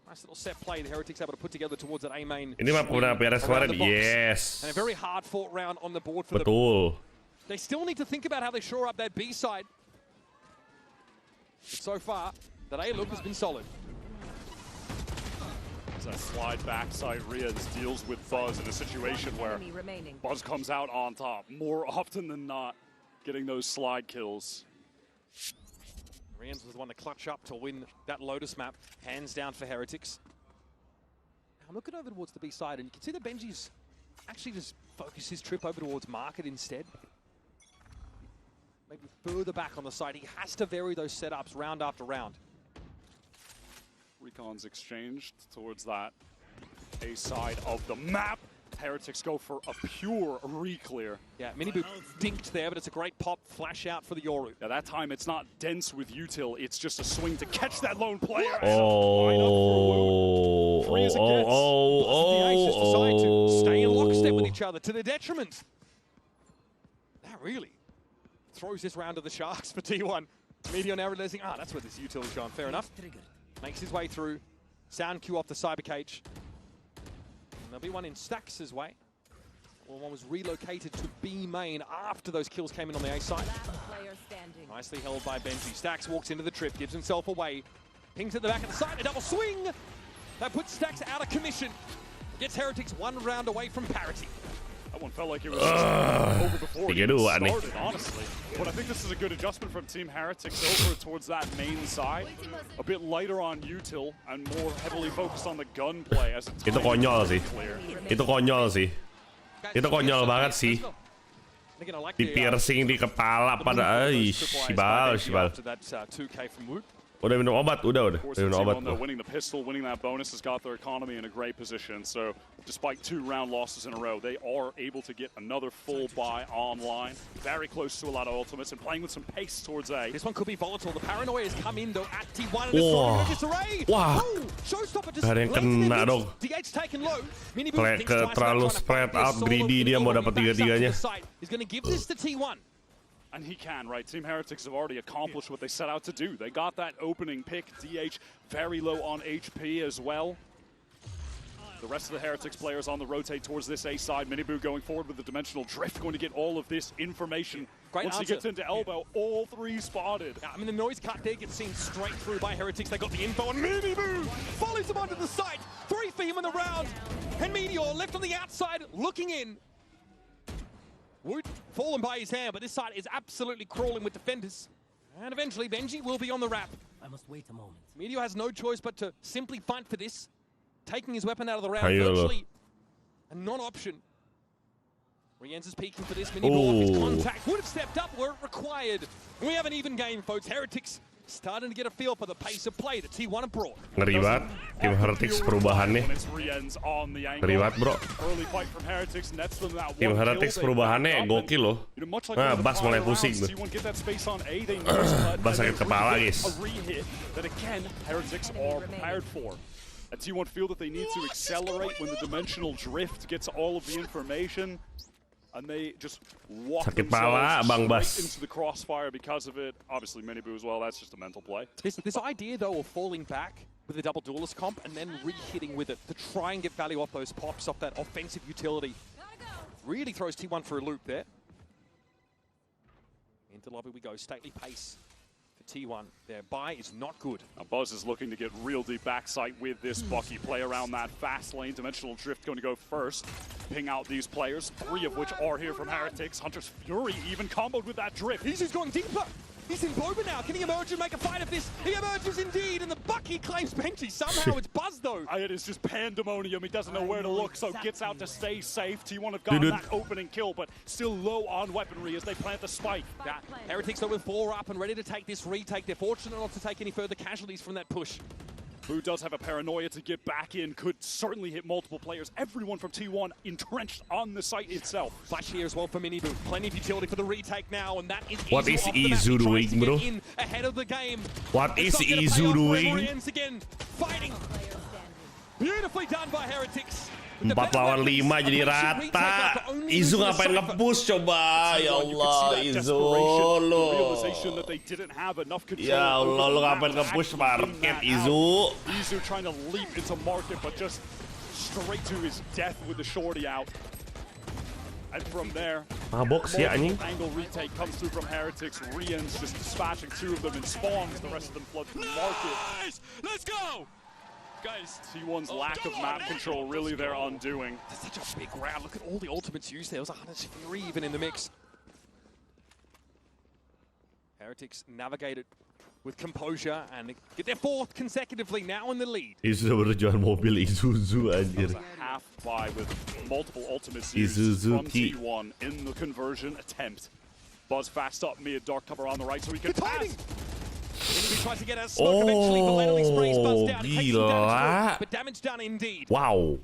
Nice little set play the Heretics able to put together towards that A main. Ini mah udah beres kemarin, yes. And a very hard fought round on the board for Betul. them. They still need to think about how they shore up that B side. But so far, that A look has been solid. That slide backside, Riaz deals with Buzz in a situation where Buzz comes out on top more often than not, getting those slide kills. Riaz was the one to clutch up to win that Lotus map, hands down for Heretics. Now I'm looking over towards the B side, and you can see that Benji's actually just focused his trip over towards Market instead. Maybe further back on the side. He has to vary those setups round after round. Recons exchanged towards that A side of the map. Heretics go for a pure re-clear. Yeah, MiniBoo dinked there, but it's a great pop flash out for the Yoru. Yeah, that time it's not dense with util, it's just a swing to catch that lone player. The Aces decide to stay in lockstep with each other to their detriment. That really throws this round to the Sharks for T1. Meteor now realizing, that's where this util is going. Fair enough. Makes his way through. Sound cue off the cyber cage. And there'll be one in Stax' way. Well, one was relocated to B main after those kills came in on the A side. Nicely held by Benji. Stax walks into the trip, gives himself away. Pings at the back of the side, a double swing! That puts Stax out of commission. Gets Heretics 1 round away from parity. That one felt like it was over before it even nih. started, honestly. But I think this is a good adjustment from Team Heretics over towards that main side. A bit lighter on util and more heavily focused on the gunplay as it's Itu konyol sih. Itu konyol sih. Itu konyol banget sih. Di piercing di kepala pada Sibal. Udah minum obat, udah minum obat. Winning the pistol, winning that bonus has got their economy in a great position. So despite 2 round losses in a row, they are able to get another full buy online. Very close to a lot of ultimates and playing with some pace towards A. This one could be volatile. The paranoia has come in though at T1 and it's throwing disarray. Wah. Showstopper just Gak ada yang kena dong. DH taken low. Terlalu spread out, greedy dia mau dapat 3-3-nya. He's going to give this to T1. And he can, right? Team Heretics have already accomplished what they set out to do. They got that opening pick. DH very low on HP as well. The rest of the Heretics players on the rotate towards this A side. MiniBoo going forward with the Dimensional Drift, going to get all of this information. Once he gets into elbow, all 3 spotted. I mean, the noise cut there gets seen straight through by Heretics. They got the info on MiniBoo. Follows him onto the site. 3 for him in the round. And Meteor left on the outside, looking in. Woot fallen by his hand, but this side is absolutely crawling with defenders. And eventually, Benji will be on the wrap. I must wait a moment. Meteor has no choice but to simply fight for this. Taking his weapon out of the round, Ayo. virtually a non-option. Rienz is peeking for this mini ball. His contact would have stepped up were it required. We have an even game, folks. Heretics starting to get a feel for the pace of play that T1 have brought. Ngeri banget. Tim Heretics perubahannya. Ngeri banget, bro. Tim Heretics perubahannya gokil loh. Nah, Bas mulai pusing tuh. Bas sakit kepala, guys. And T1 feel that they need to accelerate when the dimensional drift gets all of the information. And they just walk themselves straight into the crossfire because of it. Obviously, Miniboo as well, that's just a mental play. This idea, though, of falling back with the double duelist comp and then re-hitting with it to try and get value off those pops, off that offensive utility, really throws T1 for a loop there. Into lobby we go, stately pace for T1. Their buy is not good. Now Buzz is looking to get real deep backside with this Bucky. Play around that fast lane. Dimensional Drift going to go first. Ping out these players, 3 of which are here from Heretics. Hunter's Fury even comboed with that Drift. He's just going deeper. He's in Boba now. Can he emerge and make a fight of this? He emerges indeed, and the Bucky claims Benji. Somehow it's Buzz, though. It is just pandemonium. He doesn't know where to look, so gets out to stay safe. T1 have gotten that opening kill, but still low on weaponry as they plant the spike. Heretics, though, with 4 up and ready to take this retake. They're fortunate not to take any further casualties from that push. Boo does have a paranoia to get back in, could certainly hit multiple players. Everyone from T1 entrenched on the site itself. Flash here as well for Miniboo. Plenty of utility for the retake now, and that is What is Izu doing, bro? Ahead of the game. What is Izu doing? Again, fighting. Beautifully done by Heretics. 4 lawan 5 jadi rata. Izu ngapain nge-push coba? Ya Allah, Izu lo. Ya Allah, lo ngapain nge-push market, Izu? Izu trying to leap into market, but just straight to his death with the shorty out. And from there, angle retake comes through from Heretics. Rien's just dispatching 2 of them and spawns. The rest of them flood through market. Let's go! Guys, T1's lack of map control really their undoing. That's such a big round. Look at all the ultimates used there. There was a Hunter's Fury even in the mix. Heretics navigated with composure and get their 4th consecutively, now in the lead. Izu berjual mobil Isuzu anjir. Half buy with multiple ultimates used from T1 in the conversion attempt. Buzz fast up mid, dark cover on the right so he can pass. Tries to get a smoke eventually, but Lennox sprays Buzz down. He takes some damage, but damage done indeed. Wow.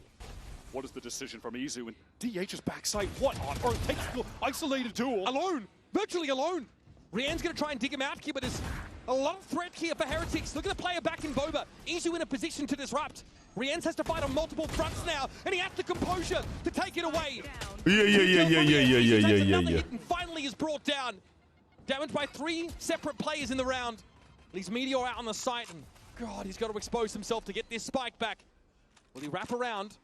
What is the decision from Izu and DH's backside? What on earth? Takes the isolated duel. Alone, virtually alone. Rien's going to try and dig him out here, but there's a lot of threat here for Heretics. Look at the player back in Boba. Izu in a position to disrupt. Rienz has to fight on multiple fronts now, and he has the composure to take it away. Yeah. And finally is brought down. Damaged by 3 separate players in the round. Leaves Meteor out on the site, and God, he's got to expose himself to get this spike back. Will he wrap around?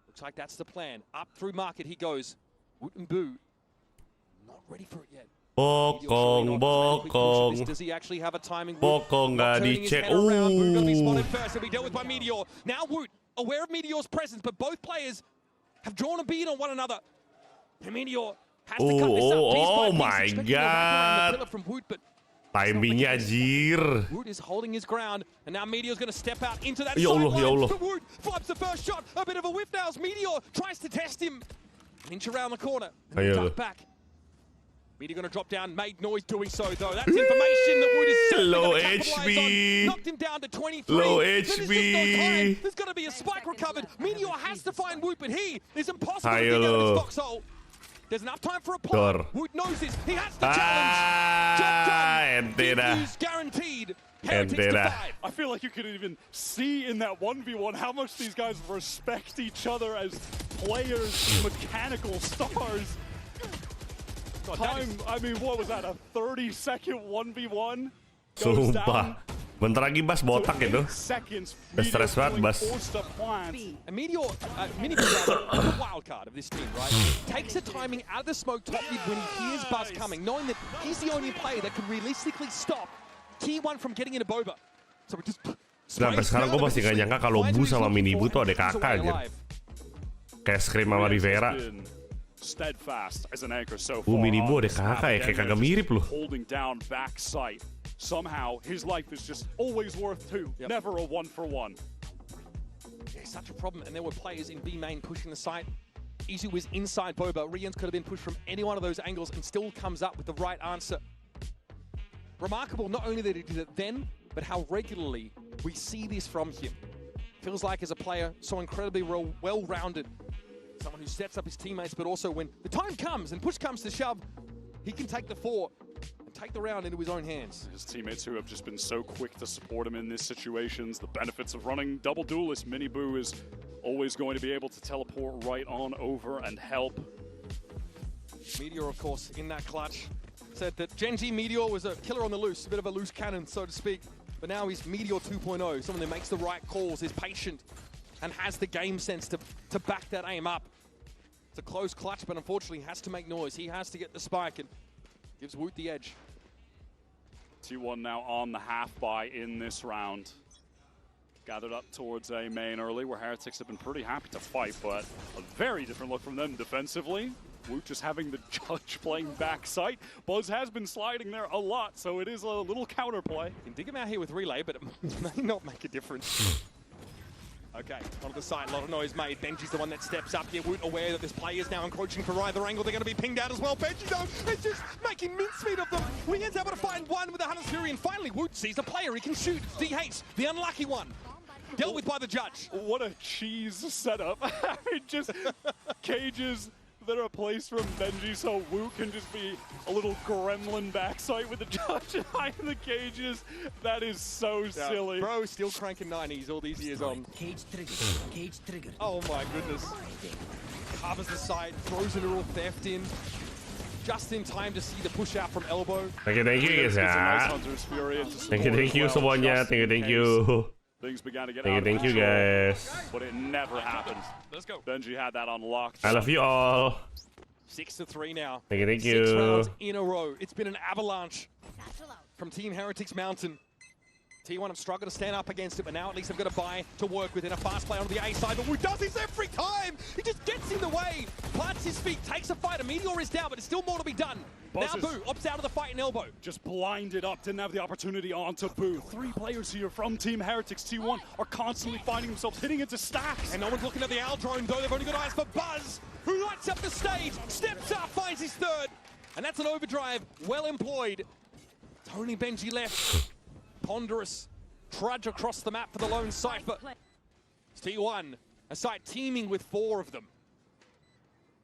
Looks like that's the plan. Up through market he goes. Woot and Boo, not ready for it yet. Bokong. Does he actually have a timing? Bokong nggak dicek. Boo gonna be spotted first. He'll be dealt with by Meteor. Now Woot, aware of Meteor's presence, but both players have drawn a bead on one another. And Meteor has to cut this up. Oh my God. From Woot, but timingnya anjir. Woot is holding his ground, and now Meteor's going to step out into that Ya Allah. But Woot flips the first shot. A bit of a whiff now as Meteor tries to test him. Inch around the corner. And duck back. Meteor going to drop down. Made noise doing so, though. That's information that Woot is low HP. HP. Knocked him down to 23. Low HP. HP. There's going to be a spike recovered. Meteor has to find Woot, but he is impossible to dig out of his foxhole. There's enough time for a play. Woot knows this. He has the challenge. Job done. Guaranteed. Heretics to 5. I feel like you could even see in that 1v1 how much these guys respect each other as players, mechanical stars. Time, I mean, what was that, a 30-second 1v1? Sumpah. Bentar lagi Bas botak itu. Udah stres banget Bas. And Meteor, the wild card of this team, right? Takes the timing out of the smoke top mid when he hears Buzz coming, knowing that he's the only player that can realistically stop T1 from getting into Boba. So we just sampai sekarang gue masih gak nyangka kalau Bu sama Minibu tuh ada kakak aja. Kayak Xtreem sama Rivera. steadfast as an anchor so far. Miniboard kayak kagak mirip loh. Holding down back sight. Somehow his life is just always worth 2, never a 1-for-1. Yeah, such a problem. And there were players in B main pushing the site. Izu was inside Boba. Rians could have been pushed from any one of those angles and still comes up with the right answer. Remarkable not only that he did it then, but how regularly we see this from him. Feels like as a player, so incredibly well-rounded. Someone who sets up his teammates, but also when the time comes and push comes to shove, he can take the 4 and take the round into his own hands. His teammates who have just been so quick to support him in these situations, the benefits of running double duelist. Miniboo is always going to be able to teleport right on over and help. Meteor, of course, in that clutch, said that Genji Meteor was a killer on the loose, a bit of a loose cannon, so to speak. But now he's Meteor 2.0, someone that makes the right calls, is patient, and has the game sense to back that aim up. It's a close clutch, but unfortunately has to make noise. He has to get the spike and gives Woot the edge. T1 now on the half buy in this round. Gathered up towards A main early, where Heretics have been pretty happy to fight, but a very different look from them defensively. Woot just having the judge playing backside. Buzz has been sliding there a lot, so it is a little counterplay. You can dig him out here with relay, but it may not make a difference. Okay, onto the side, a lot of noise made. Benji's the one that steps up here. Woot aware that this player is now encroaching for either angle. They're going to be pinged out as well. Benji, though, is just making mincemeat of them. Rian's able to find one with the Hunter's Fury, and finally Woot sees a player he can shoot. DH, the unlucky one. Dealt with by the judge. What a cheese setup. I mean, just cages that are placed from Benji, so Woot can just be a little gremlin backside with the judge behind the cages. That is so silly. Bro, still cranking 90s all these years on. Cage triggered. Cage triggered. Oh my goodness. Covers the side, throws a little theft in. Just in time to see the push out from elbow. Thank you guys ya. Thank you semuanya. Thank you. Things began to get out of Thank you guys. But it never happened. Let's go. Benji had that on lock. I love you all. 6-3 now. Thank 6 you. rounds in a row. It's been an avalanche from Team Heretics Mountain. T1 have struggled to stand up against it, but now at least they've got a buy to work with in a fast play onto the A side. But Woot does this every time! He just gets in the way, plants his feet, takes a fight. A Meteor is down, but it's still more to be done. Now Boo opts out of the fight in elbow. Just blinded up, didn't have the opportunity onto Boo. 3 players here from Team Heretics. T1 are constantly finding themselves hitting into stacks. And no one's looking at the Owl drone, though. They've only got eyes for Buzz, who lights up the stage, steps up, finds his 3rd. And that's an overdrive, well employed. It's only Benji left. Ponderous trudge across the map for the lone Cypher. It's T1, a site teeming with 4 of them.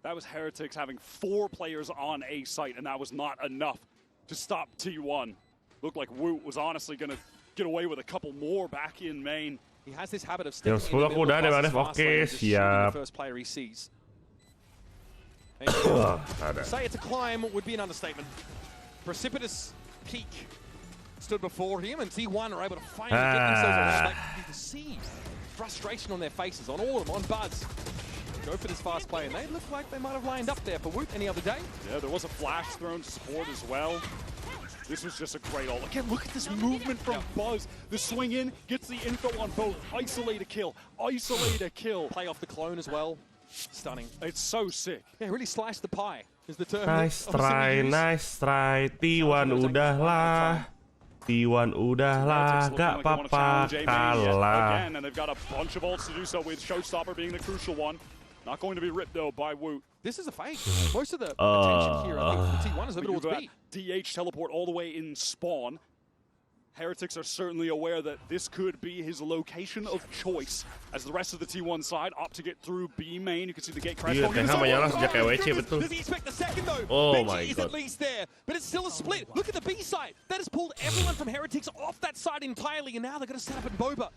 That was Heretics having 4 players on A site, and that was not enough to stop T1. Looked like Woot was honestly going to get away with a couple more back in main. He has this habit of stepping in the middle of the fast lane and just shooting the first player he sees. Say it's a climb would be an understatement. Precipitous peak stood before him, and T1 are able to finally get themselves around. Like, you can see frustration on their faces, on all of them, on Buzz. Go for this fast play, and they look like they might have lined up there for Woot any other day. Yeah, there was a flash thrown to support as well. This was just a great ult. Again, look at this movement from Buzz. The swing in, gets the info on both. Isolate a kill, isolate a kill. Play off the clone as well. Stunning. It's so sick. Yeah, really sliced the pie is the term. Nice try, nice try. T1 udahlah. T1 udahlah, gak apa-apa kalah. Again, and they've got a bunch of ults to do so, with Showstopper being the crucial one. Not going to be ripped though by Woot. This is a fake. Most of the attention here, I think, for T1 is over towards B. DH teleport all the way in spawn. Heretics are certainly aware that this could be his location of choice, as the rest of the T1 side opt to get through B main. You can see the gate crash. Iya, TH menyala sejak EWC betul. Does he expect the second though? Oh my Benji is god. at least there, but it's still a split. Look at the B side. That has pulled everyone from Heretics off that side entirely, and now they're going to set up in Boba.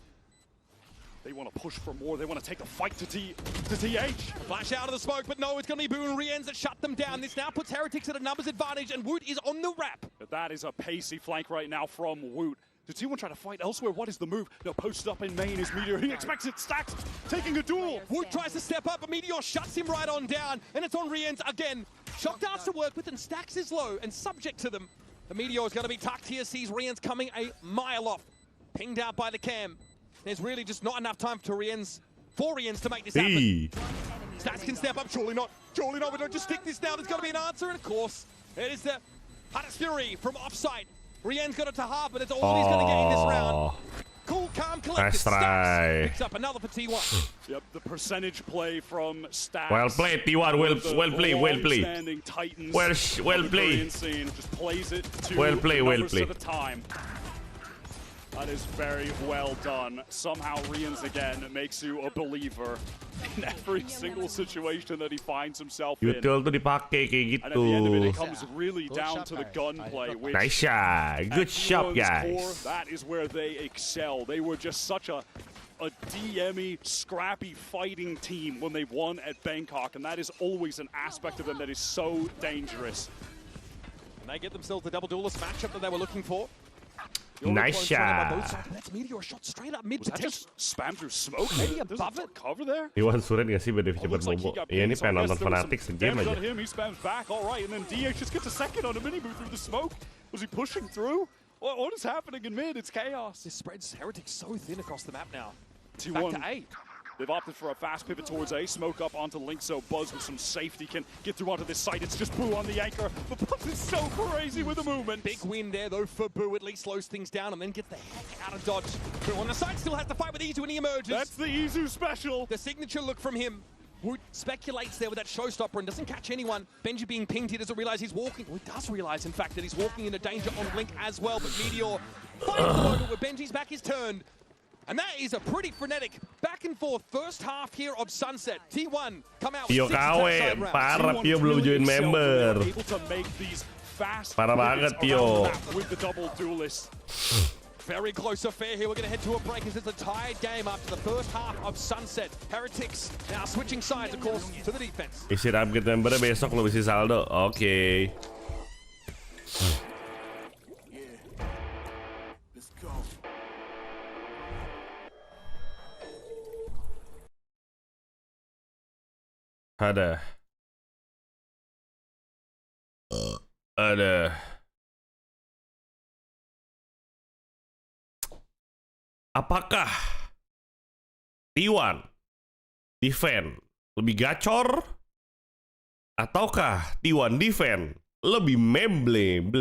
They want to push for more. They want to take the fight to TH. Flash out of the smoke, but no, it's going to be Boo and Riens that shut them down. This now puts Heretics at a numbers advantage, and Woot is on the wrap. But that is a pacey flank right now from Woot. Does T1 try to fight elsewhere? What is the move? No, posted up in main is Meteor. He expects it stacked, taking a duel. Woot tries to step up, but Meteor shuts him right on down, and it's on Riens again. Shock darts to work with, and Stacks is low and subject to them. The Meteor is going to be tucked here, sees Riens coming a mile off. Pinged out by the cam. There's really just not enough time for Riens to make this happen. Stats can step up, surely not. Surely not, we don't just stick this now, there's got to be an answer, and of course, it is the Hardest Fury from offside. Rien's got it to half, but it's all he's going to get in this round. Cool, calm, collected. Nice try. Picks up another for T1. Yep, the percentage play from Stats. Well played, T1. Well played. Well played. Well played. Just plays it to well played. Well played. At a time. That is very well done. Somehow Rien's again makes you a believer in every single situation that he finds himself in. Util tuh dipakai kayak And at the end of it, gitu. it comes really down to the gunplay. Nice shot. Good shot, guys. Core, that is where they excel. They were just such a DME, scrappy fighting team when they won at Bangkok, and that is always an aspect of them that is so dangerous. And they get themselves the double duelist matchup that they were looking for. Nice shot. That's Meteor shot straight up mid. Was that just spam through smoke? Maybe above it. Cover there? Iwan Suren nggak sih beda coba Momo? Iya ini pengen nonton Fnatic segame aja. Him, he spams back, all right, and then DH just gets a second on a mini move through the smoke. Was he pushing through? What is happening in mid? It's chaos. This spreads Heretics so thin across the map now. T1. Back to A. They've opted for a fast pivot towards A, smoke up onto Link, so Buzz with some safety can get through onto this site. It's just Boo on the anchor, but Buzz is so crazy with the movement. Big win there though for Boo, at least slows things down and then gets the heck out of dodge. Boo on the side still has to fight with Izu when he emerges. That's the Izu special. The signature look from him. Woot speculates there with that showstopper and doesn't catch anyone. Benji being pinged, he doesn't realize he's walking. Well, he does realize, in fact, that he's walking into danger on Link as well, but Meteor finds the moment where Benji's back is turned. And that is a pretty frenetic back and forth first half here of Sunset. T1 come out with Pio 6 KW, parah Pio belum join member. Parah banget Pio. With the double duelist. Very close affair here. We're going to head to a break as it's a tied game after the first half of Sunset. Heretics now switching sides, of course, to the defense. Isi upgrade membernya besok lo isi saldo. Oke. Ada. Apakah T1 defend lebih gacor ataukah T1 defend lebih memble?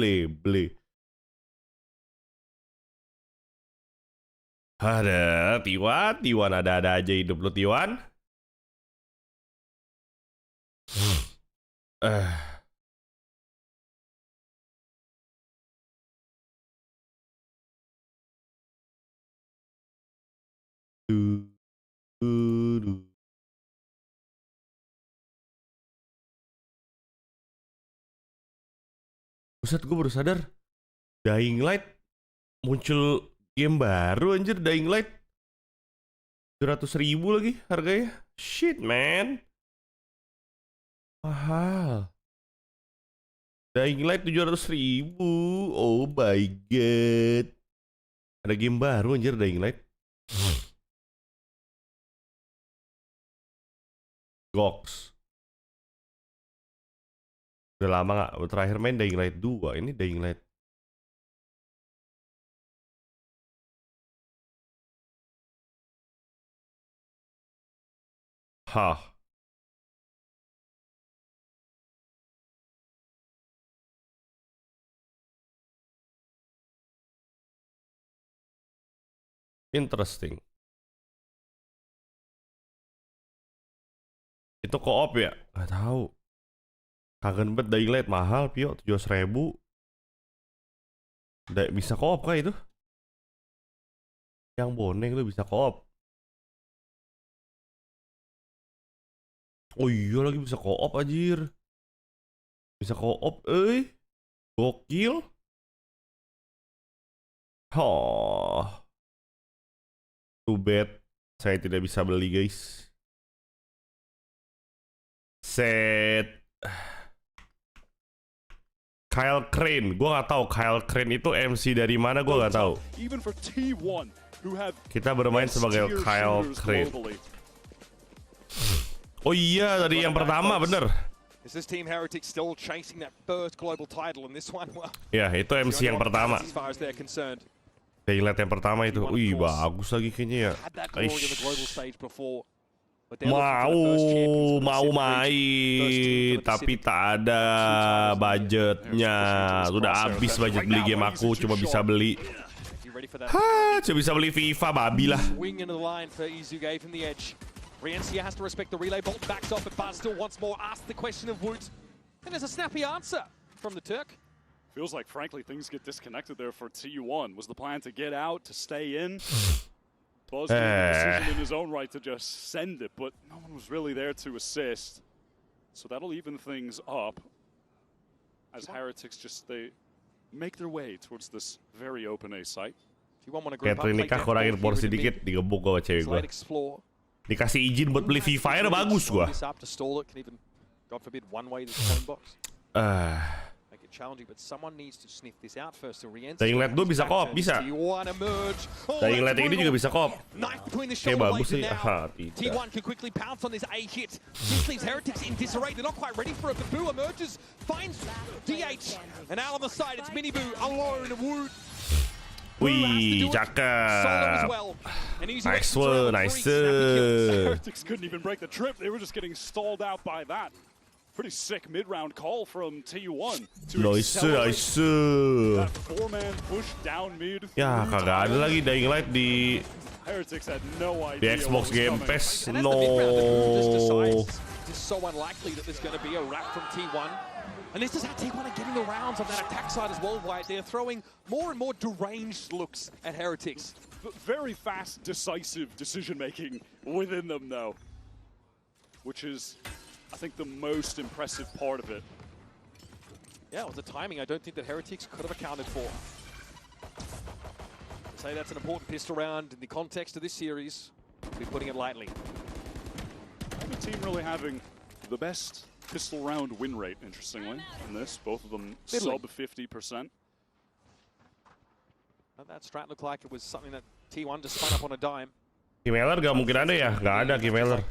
Ada T1 ada aja hidup lo T1. Buset, gue baru sadar Dying Light muncul game baru anjir. Dying Light 700.000 lagi harganya. Shit man, mahal. Dying Light 700.000. Oh my god, ada game baru anjir Dying Light. Gox. Udah lama gak? Terakhir main Dying Light 2. Ini Dying Light. Hah. Interesting. Itu co-op ya? Gak tahu. Kangen banget Dying Light, mahal Pio, 700.000. Bisa co-op kah itu? Yang boneng tuh bisa co-op. Oh iya lagi bisa co-op anjir. Bisa co-op, gokil. Oh. Too bad saya tidak bisa beli guys. Set. Kyle Crane, gue nggak tahu Kyle Crane itu MC dari mana, gue nggak tahu. Kita bermain sebagai Kyle Crane. Oh iya, dari yang pertama bener. Is this team Heretics still chasing that first global title in this one? Well, ya itu MC yang pertama. as far as they're concerned. Daylight yang pertama itu, wih bagus lagi kayaknya ya. Had that glory in the global stage before. Mau main, tapi tak ada budgetnya. Sudah habis budget beli game aku, cuma bisa beli cuma bisa beli FIFA, babi lah. Riencia has to respect the relay. Bolt backs off, but Buzz still once more asks the question of Wood. And there's a snappy answer from the Turk. Feels like, frankly, things get disconnected there for T1. Was the plan to get out, to stay in? Buzz made the decision in his own right to just send it, but no one was really there to assist. So that'll even things up as Heretics they make their way towards this very open A site. Catherine nikah kurangin porsi dikit, digebuk gua cewek gua. Dikasih izin buat beli FIFA ya bagus gua. Dying Light 2 bisa co-op, bisa. Dying Light ini juga bisa co-op. Kayak bagus sih. T1 can quickly pounce on this A hit. This leaves Heretics in disarray. They're not quite ready for it, but Boo emerges, finds DH, and out on the side it's Miniboo alone. Wood. Wih, cakep. Nice one, nice. Heretics couldn't even break the trip. They were just getting stalled out by that. Pretty sick mid-round call from T1. Nice. That four-man push down mid. Ya, kagak ada lagi Dying Light di Heretics had no di idea Xbox Game Pass. No. It's so unlikely that there's going to be a wrap from T1. And this is how T1 are getting the rounds on that attack side as well, White. They're throwing more and more deranged looks at Heretics. Very fast, decisive decision-making within them, though. Which is, I think, the most impressive part of it. Yeah, it was the timing I don't think that Heretics could have accounted for. I'd say that's an important pistol round in the context of this series. We're putting it lightly. The team really having the best pistol round win rate, interestingly, in this. Both of them sub 50%. That strat looked like it was something that T1 just spun up on a dime. Kimeler gak mungkin ada ya? Gak ada Kimeler.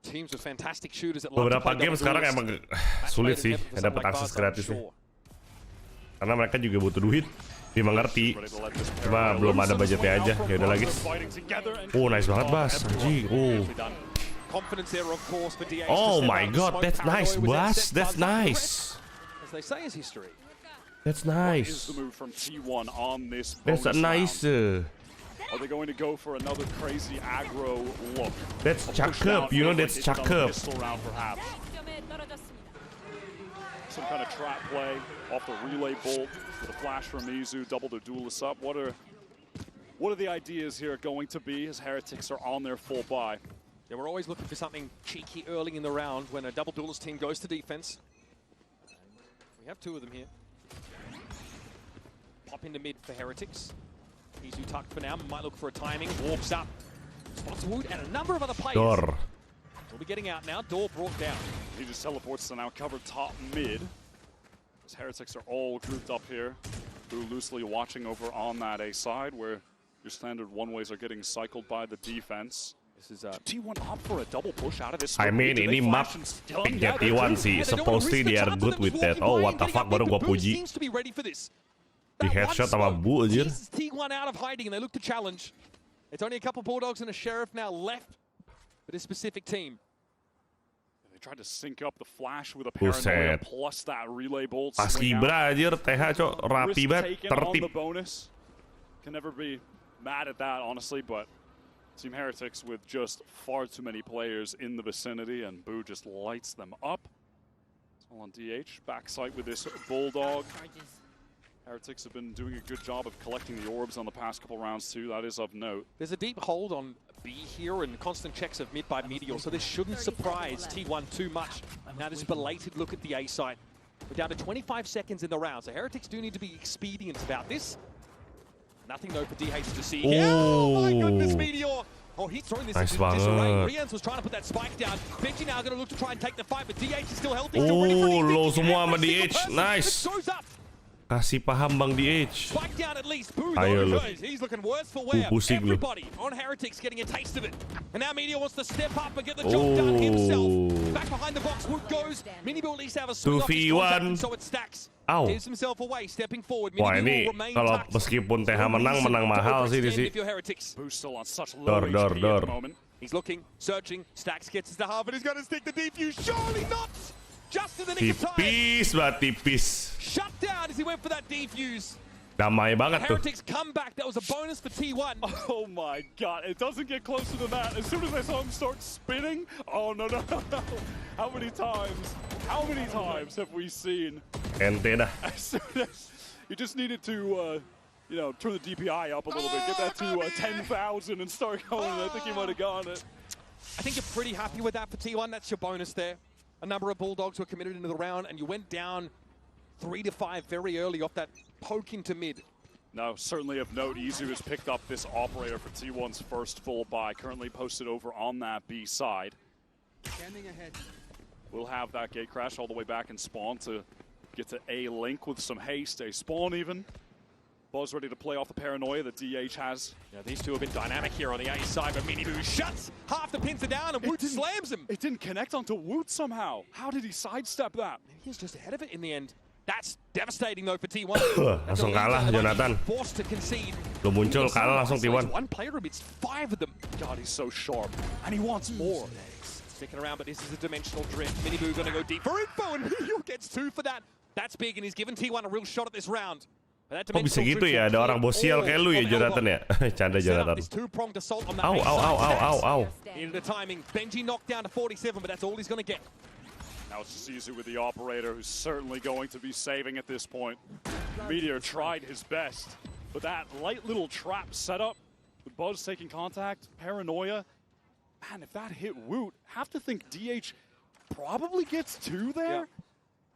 Teams with fantastic shooters that beberapa game sekarang emang sulit sih dapat akses gratis sih. Karena mereka juga butuh duit. Dia mengerti. Cuma belum ada budgetnya aja. Ya udah lagi. Oh, nice banget, Bas. Anjing. Oh my god, that's nice, Bas. That's nice. As they say is history. That's nice. What is the move from T1 on this That's nice. Are they going to go for another crazy aggro look? That's cakep, you know, that's cakep. Some kind of trap play off the relay bolt with a flash from Mizu, double their duelists up. What are the ideas here going to be as Heretics are on their full buy? Yeah, we're always looking for something cheeky early in the round when a double duelist team goes to defense. We have two of them here. Pop into mid for Heretics. Mizu tucked for now, might look for a timing, walks up. Spots Wood and a number of other players. Door. We'll be getting out now, door brought down. He just teleports to now cover top mid. As Heretics are all grouped up here. Boo loosely watching over on that A side where your standard one-ways are getting cycled by the defense. This is T1 up for a double push out of this. I mean, ini map picknya T1 sih. Supposedly they are good with that. Oh, what the fuck, baru gua puji. Di headshot sama Bu anjir. T1 out of hiding and they look to challenge. It's only a couple Bulldogs and a Sheriff now left for this specific team. They tried to sync up the flash with a paranoia plus that relay bolt. Pas Kibra anjir, TH cok rapi banget, tertib. Can never be mad at that, honestly, but Team Heretics with just far too many players in the vicinity, and Boo just lights them up. It's all on DH, backside with this Bulldog. Heretics have been doing a good job of collecting the orbs on the past couple rounds too, that is of note. There's a deep hold on B here and constant checks of mid by Meteor, so this shouldn't surprise T1 too much. Now there's a belated look at the A side. We're down to 25 seconds in the round, so Heretics do need to be expedient about this. Nothing though for DH to see here. Oh my goodness, Meteor! Oh, he's throwing this into disarray. Rians was trying to put that spike down. Benji now going to look to try and take the fight, but DH is still healthy. Oh, low semua sama DH. Nice. Kasih paham Bang DH. Spike down at least. Boo, ayo lu. He's looking worse for wear. Pusing lu. Everybody on Heretics getting a taste of it. And now Meteor wants to step up and get the job done himself. Back behind the box, Wood goes. Miniboo at least have a swing off his contact, so it stacks. Ow. Gives himself away, stepping forward. Wah ini kalau meskipun TH menang mahal sih di sini. Door. He's looking, searching, Stacks gets us to half, and he's going to stick the defuse. Surely not! Just in the nick of time. Tipis banget, tipis. Shut down as he went for that defuse. Damai banget tuh. Heretics comeback, that was a bonus for T1. Oh my god, it doesn't get closer than that. As soon as I saw him start spinning, oh no. How many times have we seen? Ente dah. As soon as you just needed to, you know, turn the DPI up a little bit, get that to 10,000 and start going, and I think he might have gotten it. I think you're pretty happy with that for T1, that's your bonus there. A number of Bulldogs were committed into the round, and you went down 3 to 5 very early off that poke into mid. No, certainly of note, Izu has picked up this operator for T1's first full buy, currently posted over on that B side. Standing ahead. We'll have that gate crash all the way back in spawn to get to A link with some haste, A spawn even. Buzz ready to play off the paranoia that DH has. Yeah, these two have been dynamic here on the A side, but MiniBoo shuts half the pins are down and Woot slams him. It didn't connect onto Woot somehow. How did he sidestep that? He was just ahead of it in the end. That's devastating though for T1. Langsung kalah Jonathan. Forced to concede. Belum muncul kalah langsung T1. One player amidst 5 of them. God, he's so sharp, and he wants more. Sticking around, but this is a dimensional drift. MiniBoo gonna go deep for info, and he gets 2 for that. That's big, and he's given T1 a real shot at this round. Kok bisa gitu ya? Ada orang bosial kayak lu ya, Jonathan ya? Canda Jonathan. Ow. Into the timing. Benji knocked down to 47, but that's all he's gonna get. Now it's just Izu with the operator, who's certainly going to be saving at this point. Meteor tried his best, but that light little trap setup, with Buzz taking contact, paranoia, man, if that hit Woot, have to think DH probably gets 2 there? Yeah.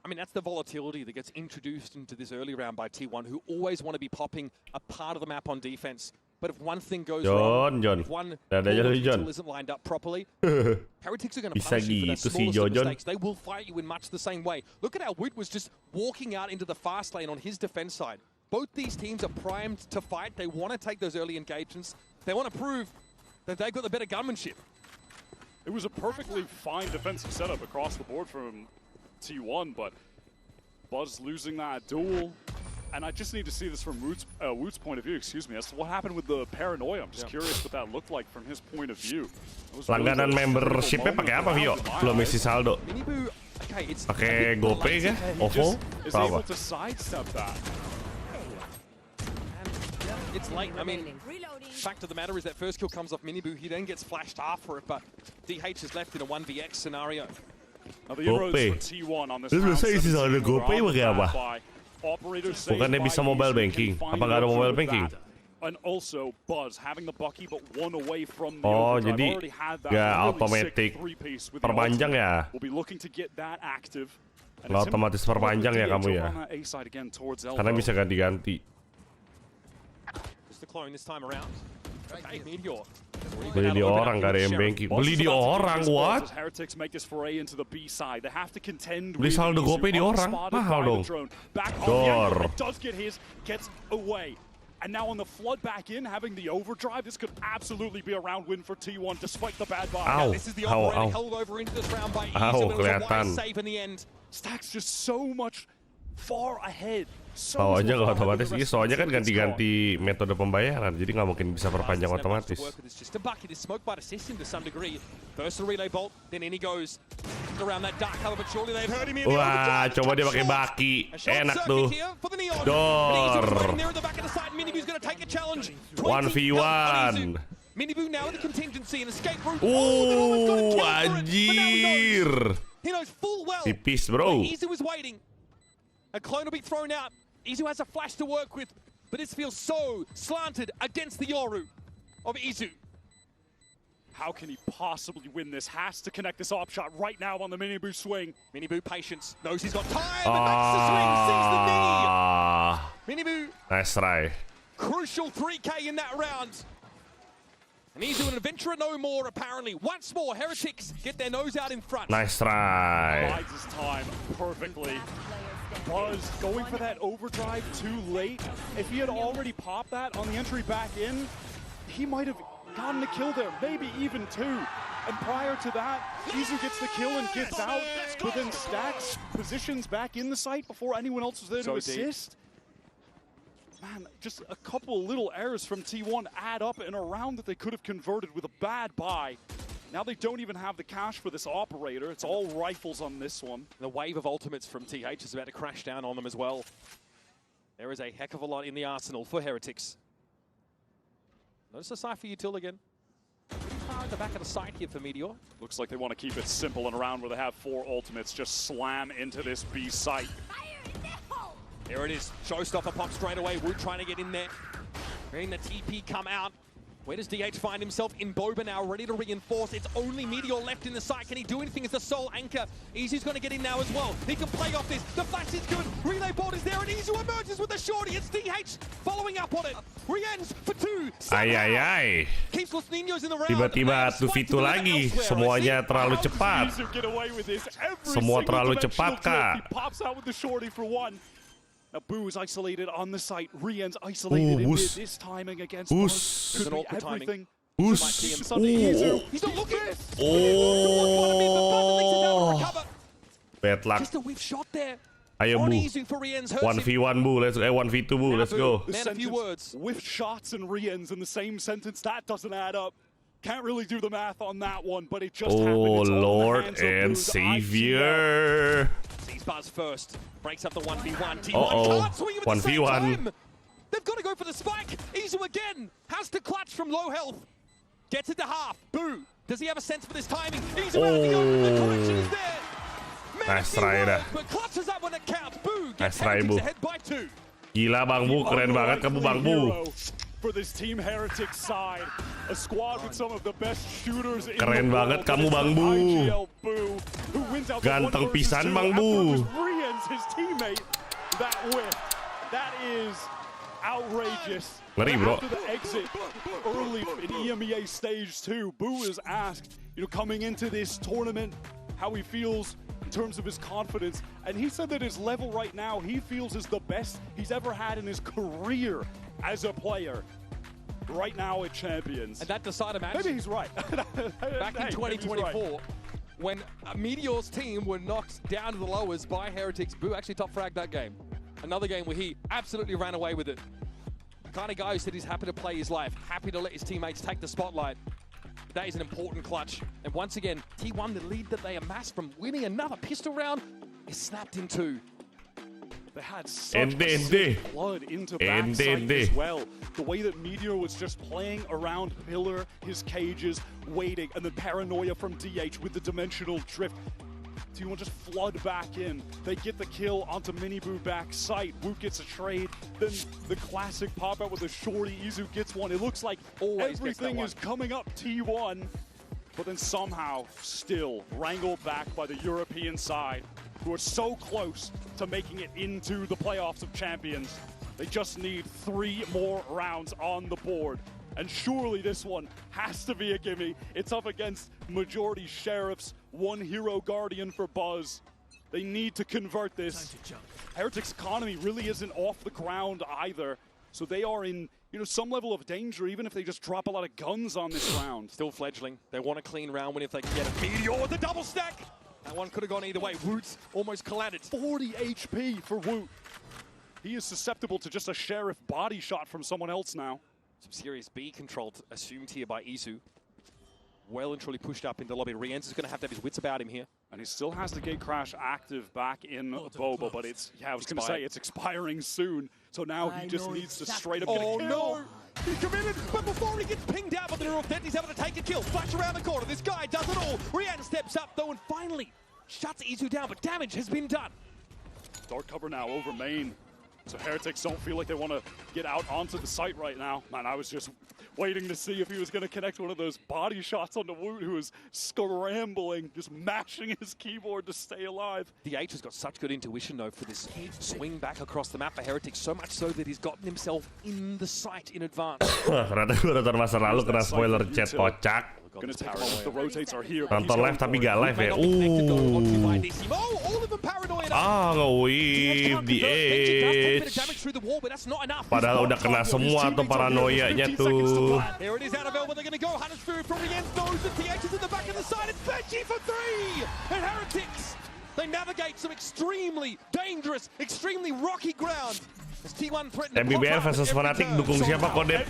I mean, that's the volatility that gets introduced into this early round by T1, who always want to be popping a part of the map on defense. But if one thing goes wrong, if one isn't lined up properly, Heretics are going to punish you for the smallest of mistakes. They will fight you in much the same way. Look at how Woot was just walking out into the fast lane on his defense side. Both these teams are primed to fight. They want to take those early engagements. They want to prove that they've got the better gunmanship. It was a perfectly fine defensive setup across the board from T1, but Buzz losing that duel. And I just need to see this from Woot's point of view, excuse me, as to what happened with the paranoia. I'm just curious what that looked like from his point of view. Langganan membershipnya pakai apa, Vio? Belum isi saldo. Pakai GoPay kah? OVO? Atau apa? It's late. I mean, fact of the matter is that first kill comes off MiniBoo. He then gets flashed after it, but DH is left in a 1vx scenario. GoPay. Terus biasa isi saldo GoPay pakai apa? Bukannya bisa mobile banking? Apa nggak ada mobile banking? Oh, jadi nggak automatic perpanjang ya? Nggak otomatis perpanjang ya kamu ya? Karena bisa ganti-ganti. Beli di orang, gak ada yang banking. Beli di orang, what? Beli saldo GoPay di orang, mahal dong. Dor. And now on the flood back in, having the overdrive, this could absolutely be a round win for T1 despite the bad buy. Ow, this is the operator held over into this round by Izu, but it was a wise save in the end. Stacks just so much far ahead. Tahu aja kalau otomatis, iya soalnya kan ganti-ganti metode pembayaran, jadi nggak mungkin bisa perpanjang otomatis. Wah, coba dia pakai baki, enak tuh. Dor. 1v1. Anjir. Tipis, bro. A clone will be thrown out. Izu has a flash to work with, but this feels so slanted against the Yoru of Izu. How can he possibly win this? Has to connect this op shot right now on the MiniBoo swing. MiniBoo patience, knows he's got time, and makes the swing, sees the knee. MiniBoo. Nice try. Crucial 3K in that round. And Izu and Adventurer no more, apparently. Once more, Heretics get their nose out in front. Nice try. Bides his time perfectly. Buzz going for that overdrive too late. If he had already popped that on the entry back in, he might have gotten a kill there, maybe even 2. And prior to that, Izu gets the kill and gets out, but then Stacks positions back in the site before anyone else was there to assist. Man, just a couple little errors from T1 add up in a round that they could have converted with a bad buy. Now they don't even have the cash for this operator. It's all rifles on this one. The wave of ultimates from TH is about to crash down on them as well. There is a heck of a lot in the arsenal for Heretics. Notice the Cypher util again. Pretty far at the back of the site here for Meteor. Looks like they want to keep it simple and around where they have 4 ultimates. Just slam into this B site. There it is. Showstopper pop straight away. Wood trying to get in there. Hearing the TP come out. Where does DH find himself? In Boba now, ready to reinforce. It's only Meteor left in the site. Can he do anything as the sole anchor? Easy's going to get in now as well. He can play off this. The flash is good. Relay board is there, and Easy emerges with the shorty. It's DH following up on it. Re-ends for 2. Ay. Keeps Los Niños in the round. Tiba-tiba 2v2 lagi. Semuanya terlalu cepat. Semua terlalu cepat, Kak. He pops out with the shorty for 1. Now Boo is isolated on the site. Rien's isolated in mid. This timing against Buzz could be everything. He's not looking. Oh. Bad luck. Just a whiff shot there. Ayo Bu. 1v1 Bu. Let's 1v2 Bu. Let's go. Man, a few words. Whiff shots and Rien's in the same sentence. That doesn't add up. Can't really do the math on that one, but it just happened. Oh Lord and Savior. Sees Buzz first. Breaks up the 1v1. Uh-oh. 1v1. They've got to go for the spike. Izu again. Has to clutch from low health. Gets it to half. Boo. Does he have a sense for this timing? Izu out of the open. The collection is there. Nice try dah. But clutches up when it counts. Boo Nice gets try, Bu. ahead by 2. Gila Bang Bu. Keren banget kamu Bang Bu. For this team Heretics side, a squad with some of the best shooters in Keren banget kamu Bang Bu. Ganteng pisan Bang Bu. His teammate, that whiff, that is outrageous. Ngeri, bro. After the exit early in EMEA stage 2, Boo is asked, coming into this tournament, how he feels in terms of his confidence, and he said that his level right now he feels is the best he's ever had in his career as a player. Right now at Champions. And that decided match. Maybe he's right. Back in 2024, when Meteor's team were knocked down to the lowers by Heretics, Boo actually top fragged that game. Another game where he absolutely ran away with it. The kind of guy who said he's happy to play his life, happy to let his teammates take the spotlight. That is an important clutch. And once again, T1, the lead that they amassed from winning another pistol round, is snapped in 2. They had such blood into backside as well. The way that Meteor was just playing around Pillar, his cages, waiting, and then paranoia from DH with the dimensional drift. T1 just flood back in. They get the kill onto Miniboo back site. Woot gets a trade. Then the classic pop out with a shorty. Izu gets one. It looks like everything is coming up T1. But then somehow still wrangled back by the European side, who are so close to making it into the playoffs of champions. They just need 3 more rounds on the board. And surely this one has to be a gimme. It's up against majority Sheriffs, 1 Hero Guardian for Buzz. They need to convert this. Heretics' economy really isn't off the ground either. So they are in some level of danger, even if they just drop a lot of guns on this round. Still fledgling. They want a clean round win if they can get it. Meteor with the double stack! That one could have gone either way. Woot's almost collided. 40 HP for Woot. He is susceptible to just a Sheriff body shot from someone else now. Some serious B control assumed here by Izu. Well and truly pushed up into the lobby. Rienz is going to have his wits about him here. And he still has the gate crash active back in Boba, but it's, I was going to say, it's expiring soon. So now he just needs to straight up get a kill. No! He committed, but before he gets pinged out by the neural he's able to take a kill. Flash around the corner. This guy does it all. Rian steps up, though, and finally shuts Izu down, but damage has been done. Dark cover now over main. So Heretics don't feel like they want to get out onto the site right now. Man, I was just waiting to see if he was going to connect one of those body shots onto Woot, who was scrambling, just mashing his keyboard to stay alive. DH has got such good intuition, though, for this swing back across the map for Heretics, so much so that he's gotten himself in the site in advance. Rata masa lalu kena spoiler chat kocak. Nonton live tapi gak live ya. Nge-whip di edge. Padahal udah kena semua tuh paranoianya tuh. They navigate some extremely dangerous, extremely rocky ground. MIBR versus Fnatic dukung siapa Kodep?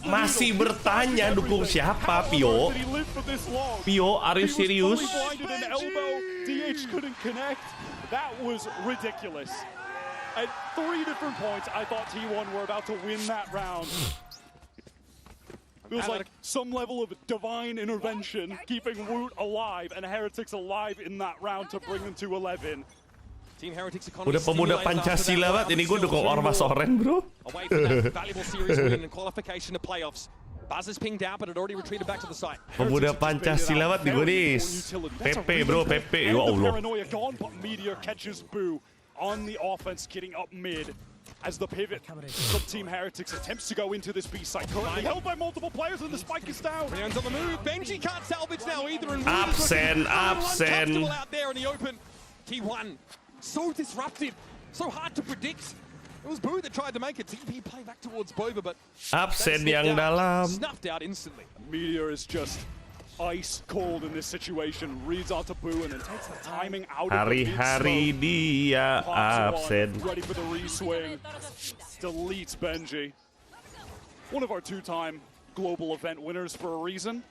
Masih bertanya dukung siapa, Pio? Pio, are you serious? DH couldn't connect. That was ridiculous. At 3 different points, I thought T1 were about to win that round. Feels like some level of divine intervention, keeping Woot alive and Heretics alive in that round to bring them to 11. Udah pemuda Pancasila banget, ini gue dukung Ormas Oren, bro. Pemuda Pancasila banget nih gue nih. PP bro, PP. Ya Allah. Meteor catches Boo on the offense, getting up mid. As the pivot from Team Heretics attempts to go into this B site, currently held by multiple players, and the spike is down. Brion's on the move. Benji can't salvage now either. And absent. Out there in the open. T1 so disruptive, so hard to predict. It was Boo that tried to make a TP play back towards Boba, but absent yang dalam. Snuffed out instantly. Meteor is just ice cold in this situation. Reads out to Boo and then takes the timing out of the Hari-hari dia absen. Ready for the re-swing. Deletes Benji. One of our 2-time global event winners for a reason.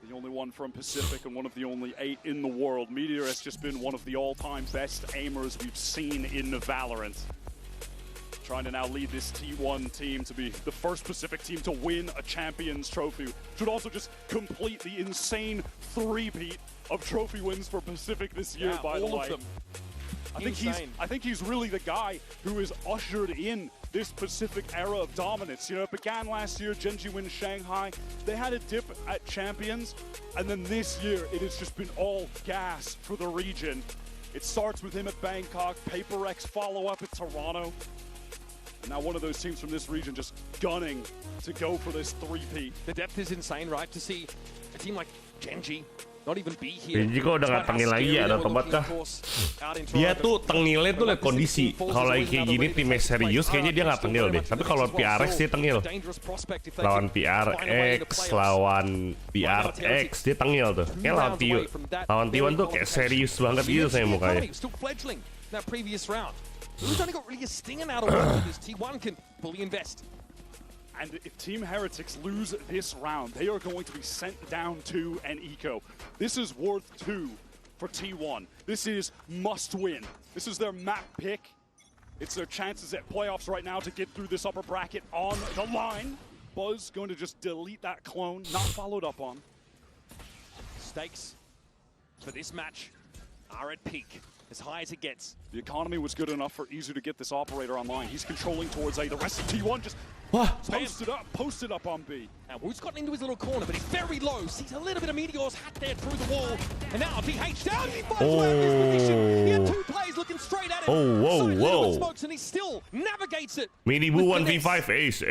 The only one from Pacific and one of the only 8 in the world. Meteor has just been one of the all-time best aimers we've seen in Valorant. Trying to now lead this T1 team to be the first Pacific team to win a Champions Trophy. Should also just complete the insane 3-peat of trophy wins for Pacific this year, by the way. I think he's really the guy who has ushered in this Pacific era of dominance. You know, it began last year, Genji wins Shanghai. They had a dip at Champions, and then this year it has just been all gas for the region. It starts with him at Bangkok, Paper X follow-up at Toronto. And now one of those teams from this region just gunning to go for this 3-peat. The depth is insane, right? To see a team like Genji not even be here. Genji kok udah nggak tengil lagi ya, ada tempat kah? Dia tuh tengilnya tuh lihat kondisi. Kalau lagi kayak gini timnya serius, kayaknya dia nggak tengil deh. Tapi kalau PRX dia tengil. Lawan PRX, lawan PRX dia tengil tuh. Kayak lawan T1 tuh kayak serius banget gitu saya mukanya. Who's only got really a stinger out of this? T1 can fully invest. And if Team Heretics lose this round, they are going to be sent down to an eco. This is worth 2 for T1. This is must win. This is their map pick. It's their chances at playoffs right now to get through this upper bracket on the line. Buzz going to just delete that clone, not followed up on. Stakes for this match are at peak. As high as it gets. The economy was good enough for Izu to get this operator online. He's controlling towards A. The rest of T1 just posted up on B. Now Wu's gotten into his little corner, but he's very low. Sees a little bit of Meteor's hat there through the wall. And now VH down, he finds way his position. He had 2 players looking straight at him. Whoa. Smokes and he still navigates it. Miniboo 1v5, ace.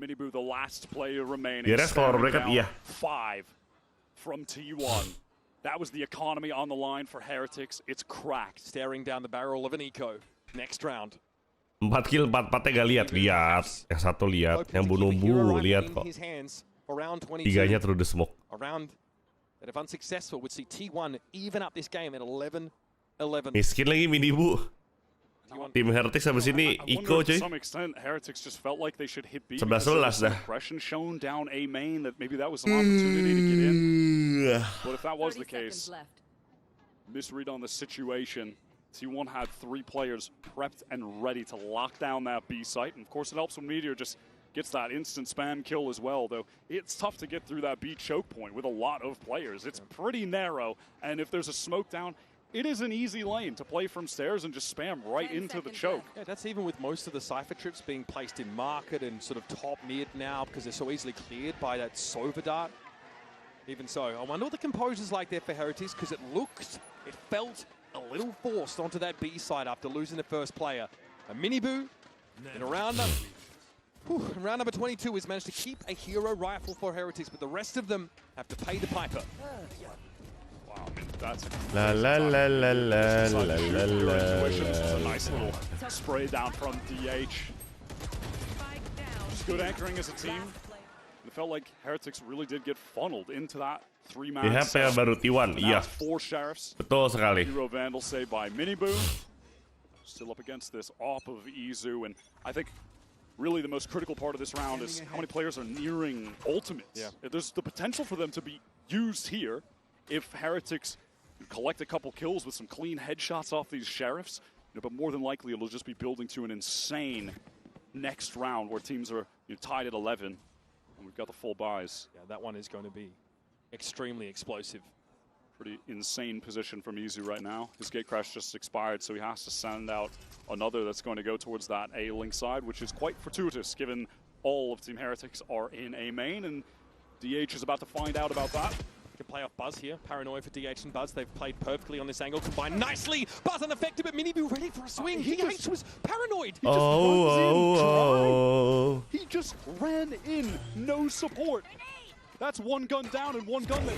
Miniboo, the last player remaining. Ya, kalau mereka iya. 5 from T1. That was the economy on the line for Heretics. It's cracked. Staring down the barrel of an eco. Next round. 4 kill, 4-4-nya gak lihat. Yang satu lihat, yang bunuh lihat kok. 3-nya through the smoke. A round that if unsuccessful would see T1 even up this game at 11-11. Miskin lagi Minibu. Tim Heretics habis ini Eco cuy. 11-11 dah. Shown down A main that maybe that was an opportunity to get in. But if that was the case, misread on the situation. T1 had 3 players prepped and ready to lock down that B site. And of course it helps when Meteor just gets that instant spam kill as well, though it's tough to get through that B choke point with a lot of players. It's pretty narrow, and if there's a smoke down, it is an easy lane to play from stairs and just spam right into the choke. Yeah, that's even with most of the Cypher trips being placed in market and sort of top mid now because they're so easily cleared by that Sova dart. Even so, I wonder what the composure's like there for Heretics because it felt a little forced onto that B side after losing the first player. A Miniboo in a round number 22 has managed to keep a hero rifle for Heretics, but the rest of them have to pay the piper. Wow, that's a nice little spray down from DH. Just good anchoring as a team. It felt like Heretics really did get funneled into that Three-man HP baru T1, iya. 4 sheriffs. Betul sekali. Hero Vandal saved by MIBR. Still up against this off of Izu, and I think really the most critical part of this round is how many players are nearing ultimates. Yeah. There's the potential for them to be used here if Heretics collect a couple kills with some clean headshots off these sheriffs, but more than likely it'll just be building to an insane next round where teams are tied at 11, and we've got the full buys. Yeah, that one is going to be extremely explosive. Pretty insane position from Izu right now. His gate crash just expired, so he has to send out another that's going to go towards that A link side, which is quite fortuitous given all of Team Heretics are in A main, and DH is about to find out about that. Can play off Buzz here. Paranoia for DH and Buzz. They've played perfectly on this angle. Combined nicely. Buzz unaffected, but MIBR ready for a swing. DH was paranoid. He just runs in dry. He just ran in, no support. That's one gun down and one gun that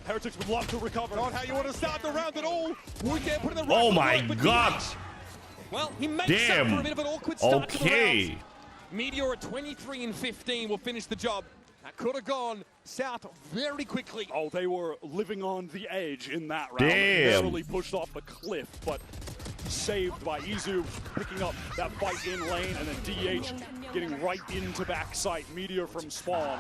Heretics would love to recover. Not how you want to start the round at all. We can't put in the right. Oh my god. Well, he makes up for a bit of an awkward start to the round. Meteor at 23 and 15 will finish the job. That could have gone south very quickly. Oh, they were living on the edge in that round. Damn. Barely pushed off the cliff, but saved by Izu picking up that fight in lane, and then DH getting right into backside. Meteor from spawn.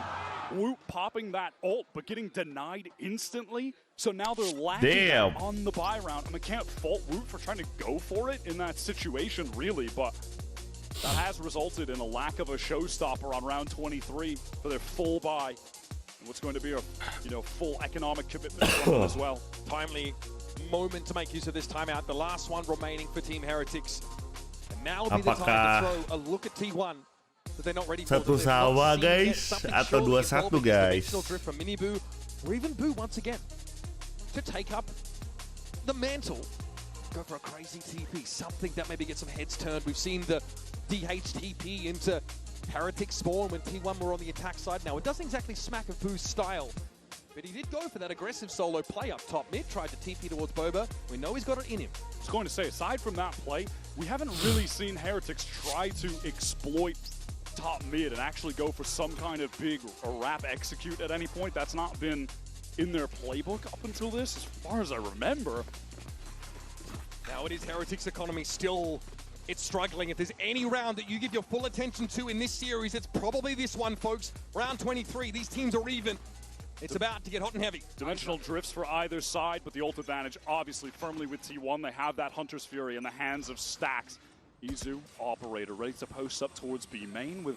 Woot popping that ult, but getting denied instantly. So now they're lacking on the buy round. I mean, can't fault Woot for trying to go for it in that situation, really, but that has resulted in a lack of a showstopper on round 23 for their full buy. What's going to be a full economic commitment from them as well. Timely moment to make use of this timeout. The last one remaining for Team Heretics. And now will be the time to throw a look at T1. That they're not ready for. Satu sawa guys, atau 2-1 guys. Drift from MIBR, or even Boo once again, to take up the mantle. Go for a crazy TP, something that maybe gets some heads turned. We've seen the DH TP into Heretic spawn when T1 were on the attack side. Now, it doesn't exactly smack of Boo's style, but he did go for that aggressive solo play up top mid, tried to TP towards Boba. We know he's got it in him. I was going to say, aside from that play, we haven't really seen Heretics try to exploit top mid and actually go for some kind of big wrap execute at any point. That's not been in their playbook up until this, as far as I remember. Now it is Heretics' economy still. It's struggling. If there's any round that you give your full attention to in this series, it's probably this one, folks. Round 23, these teams are even. It's about to get hot and heavy. Dimensional drifts for either side, but the ult advantage obviously firmly with T1. They have that Hunter's Fury in the hands of Stacks. Izu, Operator, ready to post up towards B main with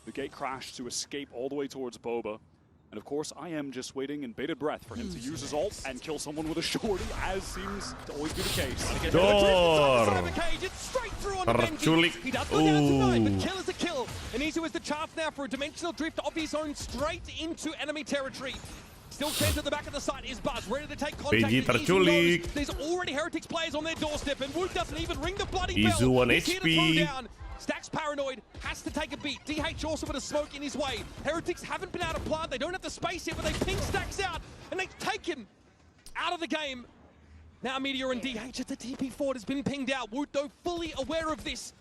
the gate crash to escape all the way towards Boba. And of course, I am just waiting in bated breath for him to use his ult and kill someone with a shorty, as seems to always be the case. Straight through on the Benji. He does go down tonight, but kill is a kill. And Izu has the chance now for a dimensional drift of his own straight into enemy territory. Still sent at the back of the site is Buzz, ready to take contact. PG terculik. There's already Heretics players on their doorstep, and Woot doesn't even ring the bloody bell. Izu 1 He's here to HP. throw down. Stack's paranoid, has to take a beat. DH also with a smoke in his way. Heretics haven't been able to plant, they don't have the space here, but they ping Stacks out, and they've taken out of the game. Now Meteor and DH at the TP forward has been pinged out. Woot, though, fully aware of this.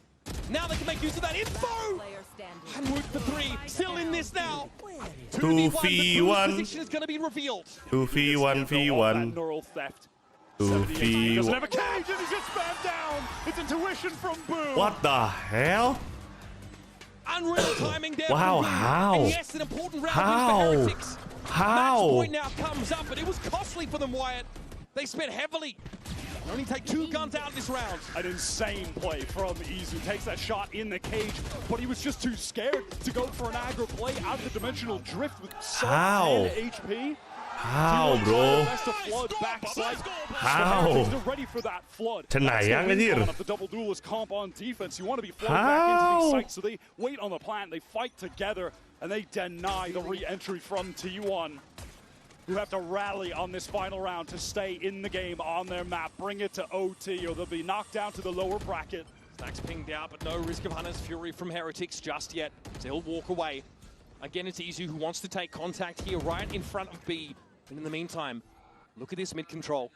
Now they can make use of that info! And Woot for 3, still in this now. 2v1. Position is going to be revealed. 2v1v1. Neural theft. 2v1. Doesn't have a cage and he's just spammed down. It's intuition from Boo. What the hell? Unreal timing there. Wow, how? And yes, an important round How? for Heretics. How? Match point now comes up, but it was costly for them, Wyatt. They spent heavily. They only take 2 guns out of this round. An insane play from Izu. Takes that shot in the cage, but he was just too scared to go for an aggro play out of the dimensional drift with sub 10 HP. How, bro? How? They're ready for that flood. Cenayang anjir. The double duelist comp on defense. You want to be flooded back into these sites, so they wait on the plant. They fight together, and they deny the re-entry from T1, who have to rally on this final round to stay in the game on their map. Bring it to OT, or they'll be knocked down to the lower bracket. Stacks pinged out, but no risk of Hunter's Fury from Heretics just yet. They'll walk away. Again, it's Izu who wants to take contact here right in front of B. And in the meantime, look at this mid-control.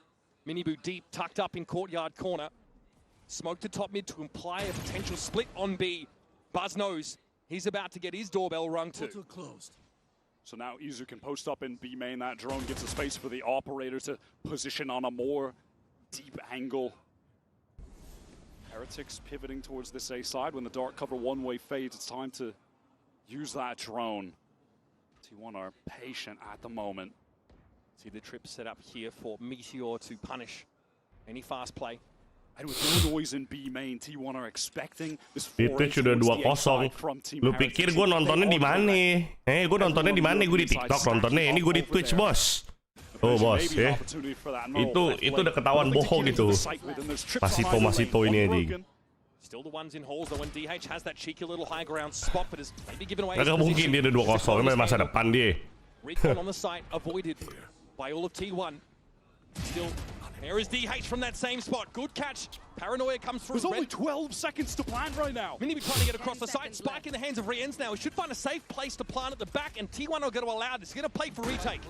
MIBR deep, tucked up in courtyard corner. Smoke to top mid to imply a potential split on B. Buzz knows he's about to get his doorbell rung too. So now Izu can post up in B main. That drone gives a space for the operator to position on a more deep angle. Heretics pivoting towards this A side. When the dark cover one-way fades, it's time to use that drone. T1 are patient at the moment. See the trip set up here for Meteor to punish any fast play. And with no noise in B main, T1 are expecting this Itu sudah 2-0. Lu pikir gue nontonnya di mana? Gue nontonnya di mana? Gue di TikTok nontonnya. Ini gue di Twitch, bos. Oh, bos, Itu udah ketahuan bohong gitu. Masito ini aja. Still the ones in halls though when DH has that cheeky little high ground spot but is maybe given away. Gak mungkin dia ada 2-0. Memang masa depan dia. Recon on the site avoided by all of T1. Still, there is DH from that same spot. Good catch. Paranoia comes through. There's only 12 seconds to plant right now. MIBR trying to get across the site. Spike in the hands of Riens now. He should find a safe place to plant at the back, and T1 are going to allow this. He's going to play for retake.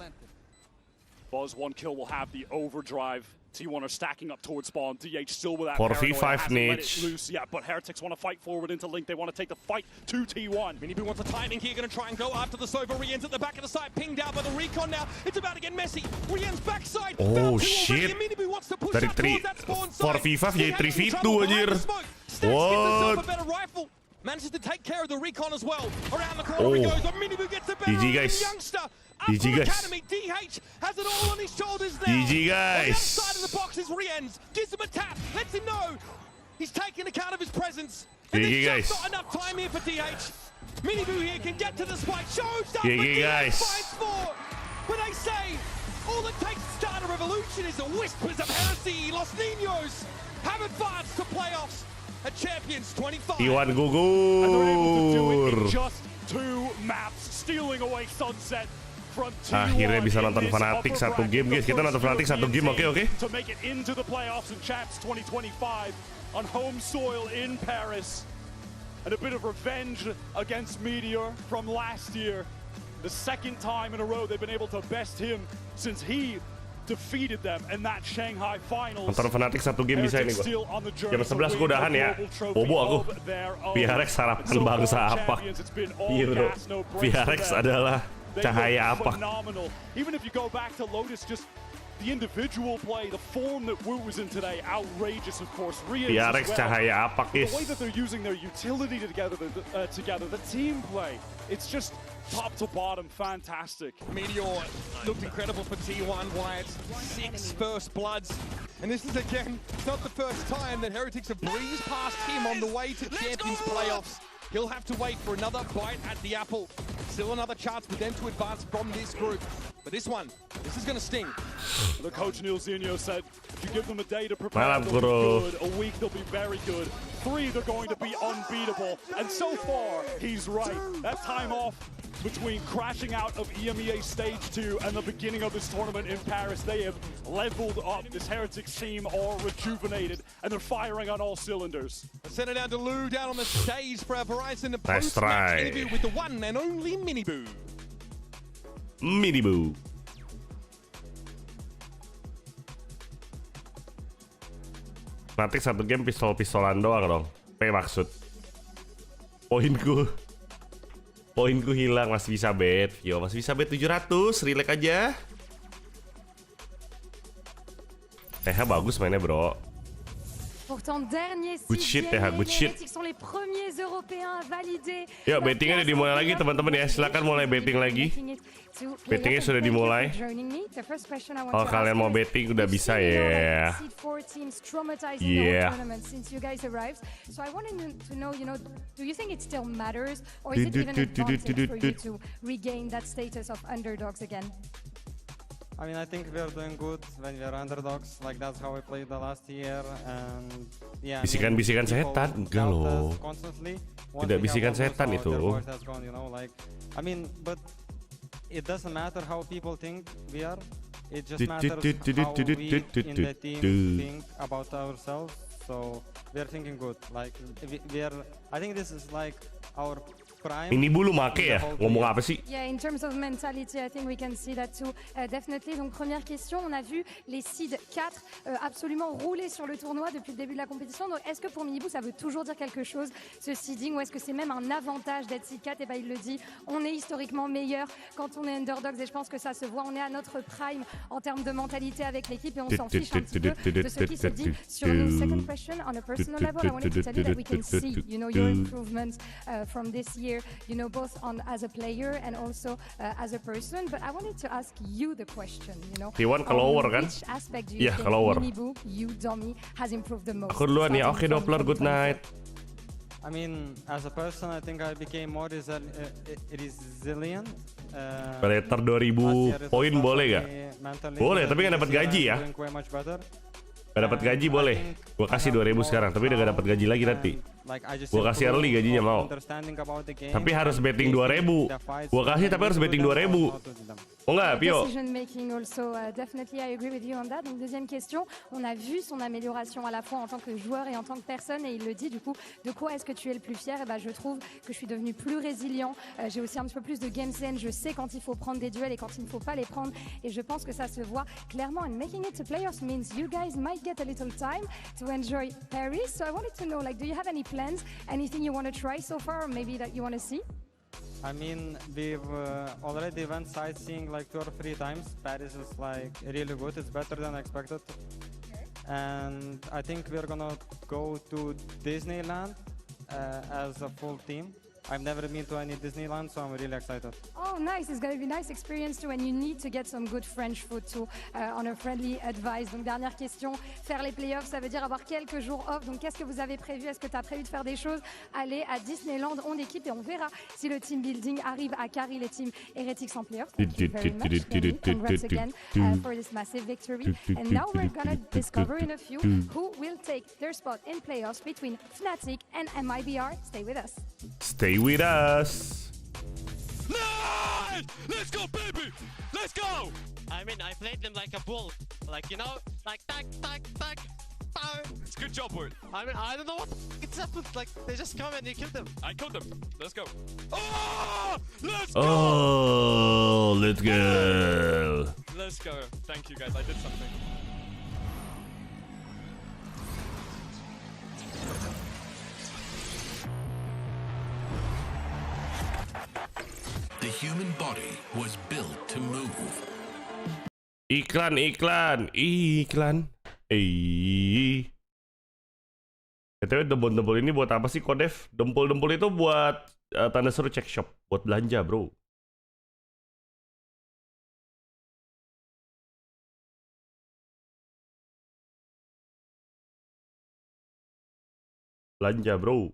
Buzz, 1 kill will have the overdrive. T1 are stacking up towards spawn. DH still with that 4v5 niche. Loose. Yeah, but Heretics want to fight forward into Link. They want to take the fight to T1. MIBR wants a timing here. Going to try and go after the Sova. Riens at the back of the site. Pinged out by the Recon now. It's about to get messy. Riens backside. Oh, shit. Dari 4v5 jadi 3v2 anjir. What? Manages to take care of the Recon as well. Around the corner he goes. MIBR gets a better youngster. GG guys. DH has it all on his shoulders now. GG guys. On the outside of the box is Riens. Gives him a tap. Lets him know he's taking account of his presence. And GG there's guys. just not enough time here for DH. MIBR here can get to the spike. Shows up. GG guys. Fights for. But they say all it takes to start a revolution is the whispers of heresy. Los Niños have advanced to playoffs at Champions 25. Iwan And they're able to do it in gugur. just 2 maps, stealing away Sunset. Akhirnya bisa nonton Fnatic 1 game guys. Kita nonton Fnatic 1 game, oke. To make it into the playoffs in Champs 2025 on home soil in Paris. And a bit of revenge against Meteor from last year. The second time in a row they've been able to best him since he defeated them in that Shanghai finals. Nonton Fnatic 1 game bisa ini gua. Jam 11 gua udahan ya. Bobo aku. VRX sarapan bangsa apa? Iya bro. VRX adalah cahaya apa? Even if you go back to Lotus, just the individual play, the form that Wu was in today, outrageous, of course. VRX cahaya apa, the way that they're using their utility together, the team play, it's just top to bottom, fantastic. Meteor looked incredible for T1. Wyatt's 6 first bloods. And this is again not the first time that Heretics have breezed past him on the way to Champions playoffs. He'll have to wait for another bite at the apple. Still another chance for them to advance from this group. But this is going to sting. The coach Neil Zinho said, if you give them a day to prepare, they'll be good. A week, they'll be very good. 3, they're going to be unbeatable. And so far, he's right. That time off between crashing out of EMEA Stage 2 and the beginning of this tournament in Paris, they have leveled up. This Heretics team are rejuvenated, and they're firing on all cylinders. Send it down to Lou, down on the stage for our Verizon Nice post-match try. interview with the one and only MIBR. MIBR. Fnatic 1 game pistol-pistolan doang dong. Apa yang maksud? Poinku hilang, masih bisa bet. Yo, masih bisa bet 700, relax aja. Bagus mainnya, bro. Pourtant, dernier Good shit, good shit. Heretics sont les premiers Européens à valider. Yuk, bettingnya udah dimulai lagi teman-teman ya. Silakan mulai betting lagi. Bettingnya sudah dimulai. Kalau kalian mau betting udah bisa ya. Yeah. Since you guys arrived, so I wanted to know, do you think it still matters, or is it even an advantage for you to regain that status of underdogs again? I mean, I think we are doing good when we are underdogs. Like that's how we played the last year, and yeah. Bisikan-bisikan setan, enggak loh. Tidak bisikan setan itu. I mean, but it doesn't matter how people think we are. It just matters how we in the team think about ourselves. So we are thinking good. Like we are. I think this is like our Ini bulu make ya? Ngomong apa sih? Yeah, in terms of mentality, I think we can see that too. Definitely. Donc première question, on a vu les seeds 4 absolument rouler sur le tournoi depuis le début de la compétition. Donc est-ce que pour Miniboo, ça veut toujours dire quelque chose, ce seeding, ou est-ce que c'est même un avantage d'être seed 4? Et ben il le dit, on est historiquement meilleur quand on est underdogs, et je pense que ça se voit. On est à notre prime en termes de mentalité avec l'équipe, et on s'en fiche un petit peu de ce qui se dit sur nous. Second question, on a personal level, I wanted to tell you that we can see, you know, your improvements from this year, you know, both as a player and also as a person. But I wanted to ask you the question, you know, T1 kelower kan? which aspect do you think Miniboo, you, Domi, has improved the most? Aku duluan ya. Oke, Doppler, good night. I mean, as a person, I think I became more resilient. Radiator 2000 poin boleh gak? Boleh, tapi nggak dapat gaji ya. Gak dapat gaji boleh. Gua kasih 2000 sekarang, tapi udah gak dapat gaji lagi nanti. Gua kasih early gajinya mau. Tapi harus betting 2000. Gua kasih tapi harus betting 2000. Oh enggak, Pio? Decision making also, definitely I agree with you on that. Donc deuxième question, on a vu son amélioration à la fois en tant que joueur et en tant que personne, et il le dit du coup, de quoi est-ce que tu es le plus fier? Et ben je trouve que je suis devenu plus résilient, j'ai aussi un petit peu plus de game sense, je sais quand il faut prendre des duels et quand il ne faut pas les prendre, et je pense que ça se voit clairement. And making it to playoffs means you guys might get a little time to enjoy Paris. So I wanted to know, like, do you have any plans, anything you want to try so far, or maybe that you want to see? I mean, we've already went sightseeing like 2 or 3 times. Paris is like really good. It's better than expected. And I think we're gonna go to Disneyland as a full team. I've never been to any Disneyland, so I'm really excited. Oh, nice. It's going to be a nice experience too, and you need to get some good French food too, on a friendly advice. Donc, dernière question, faire les playoffs, ça veut dire avoir quelques jours off. Donc, qu'est-ce que vous avez prévu? Est-ce que tu as prévu de faire des choses? Aller à Disneyland, on équipe, et on verra si le team building arrive à carry les teams Heretics en playoffs. Thank you very much, Devin. Congrats again for this massive victory. And now we're going to discover in a few who will take their spot in playoffs between Fnatic and MIBR. Stay with us. Stay with us. Nice! Let's go, baby! Let's go! I mean, I played them like a bull. Like, you know, like, tack, tack, tack. It's good job, Word. I mean, I don't know what it's happened. Like, they just come and you kill them. I killed them. Let's go. Oh! Let's go! Oh, let's go. Let's go. Thank you, guys. I did something. The human body was built to move. Iklan. BTW dempul-dempul ini buat apa sih, Kodev? Dempul-dempul itu buat tanda seru check shop, buat belanja, bro. Belanja, bro.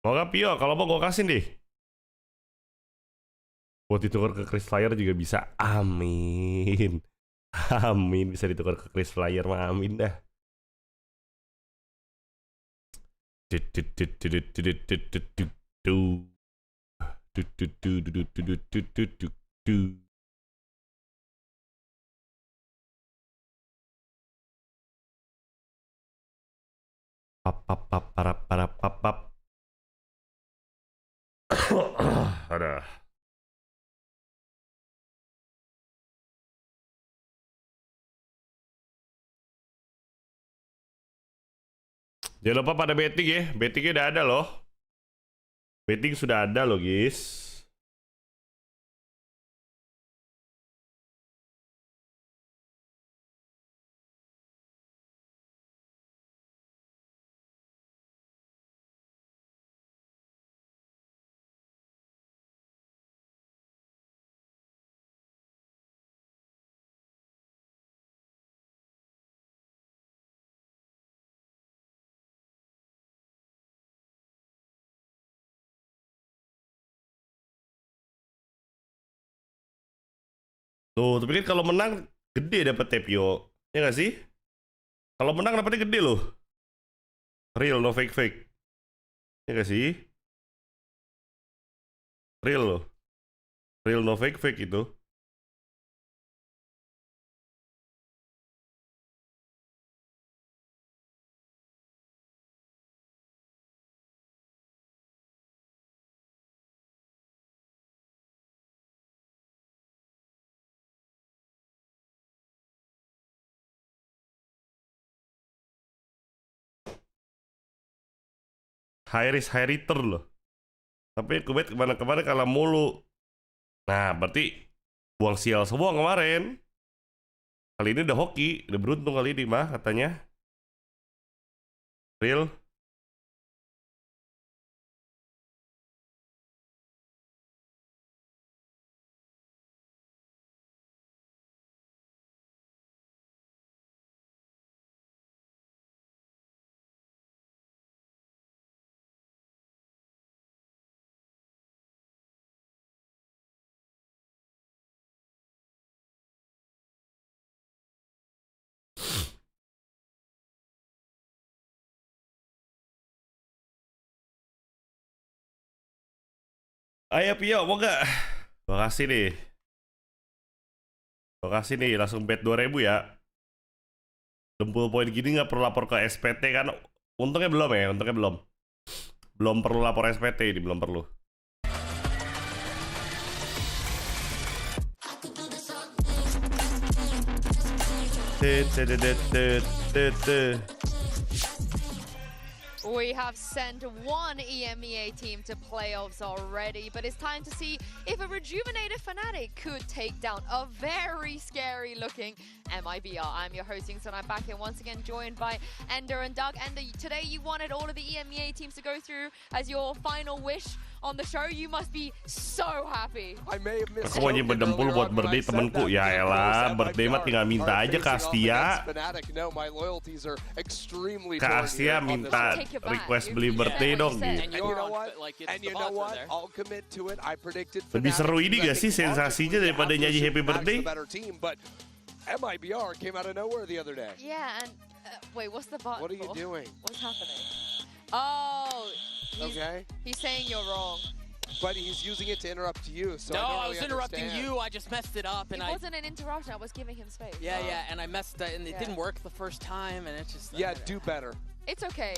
Mau gak, Pio? Kalau mau gue kasih deh. Buat ditukar ke Chris Flyer juga bisa. Amin. Amin. Bisa ditukar ke Chris Flyer mah amin dah. Pap. Ada. Jangan lupa pada betting ya. Bettingnya udah ada loh. Betting sudah ada loh, guys. Tuh, tapi kan kalau menang gede dapet Tepio. Ya nggak sih? Kalau menang dapetnya gede loh. Real, no fake. Ya nggak sih? Real loh. Real, no fake itu. High risk, high return loh. Tapi Kuwait kemana-kemana kalah mulu. Nah, berarti buang sial semua kemarin. Kali ini udah hoki, udah beruntung kali ini mah katanya. Real. Ayo Pio, mau gak? Makasih nih. Makasih nih, langsung bet 2000 ya. Dempul poin gini gak perlu lapor ke SPT kan? Untungnya belum ya, untungnya belum. Belum perlu lapor SPT ini, belum perlu. We have sent one EMEA team to playoffs already, but it's time to see if a rejuvenated Fnatic could take down a very scary looking MIBR. I'm your host, Kingston. I'm back here once again, joined by Ender and Doug. Ender, today you wanted all of the EMEA teams to go through as your final wish on the show. You must be so happy. I may have missed. Aku mau nyimpen dempul buat birthday temenku. Ya elah, birthday mah tinggal minta aja ke Astia. Ke Astia minta request beli birthday dong gitu. Lebih seru ini gak sih sensasinya daripada nyanyi happy birthday? MIBR came out of nowhere the other day. Yeah, and wait, what's the button? What are you doing? What's happening? Oh, he's saying you're wrong. But he's using it to interrupt you, so no, I was interrupting you. I just messed it up, and it wasn't an interruption. I was giving him space. Yeah, and I messed it, and it didn't work the first time, and it's just. Yeah, do better. It's okay.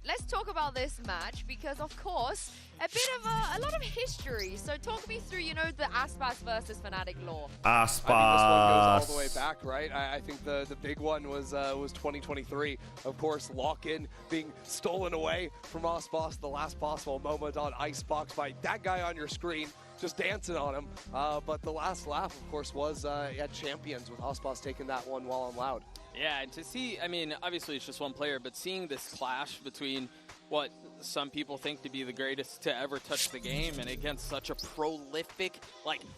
Let's talk about this match because, of course, a lot of history. So talk me through, the ASPAS versus Fnatic lore. ASPAS. I think this one goes all the way back, right? I think the big one was 2023. Of course, Lock-In being stolen away from ASPAS, the last possible moment on Icebox by that guy on your screen, just dancing on him. But the last laugh, of course, was at Champions with ASPAS taking that one while on Loud. Yeah, and to see, I mean, obviously it's just one player, but seeing this clash between what some people think to be the greatest to ever touch the game and against such a prolific,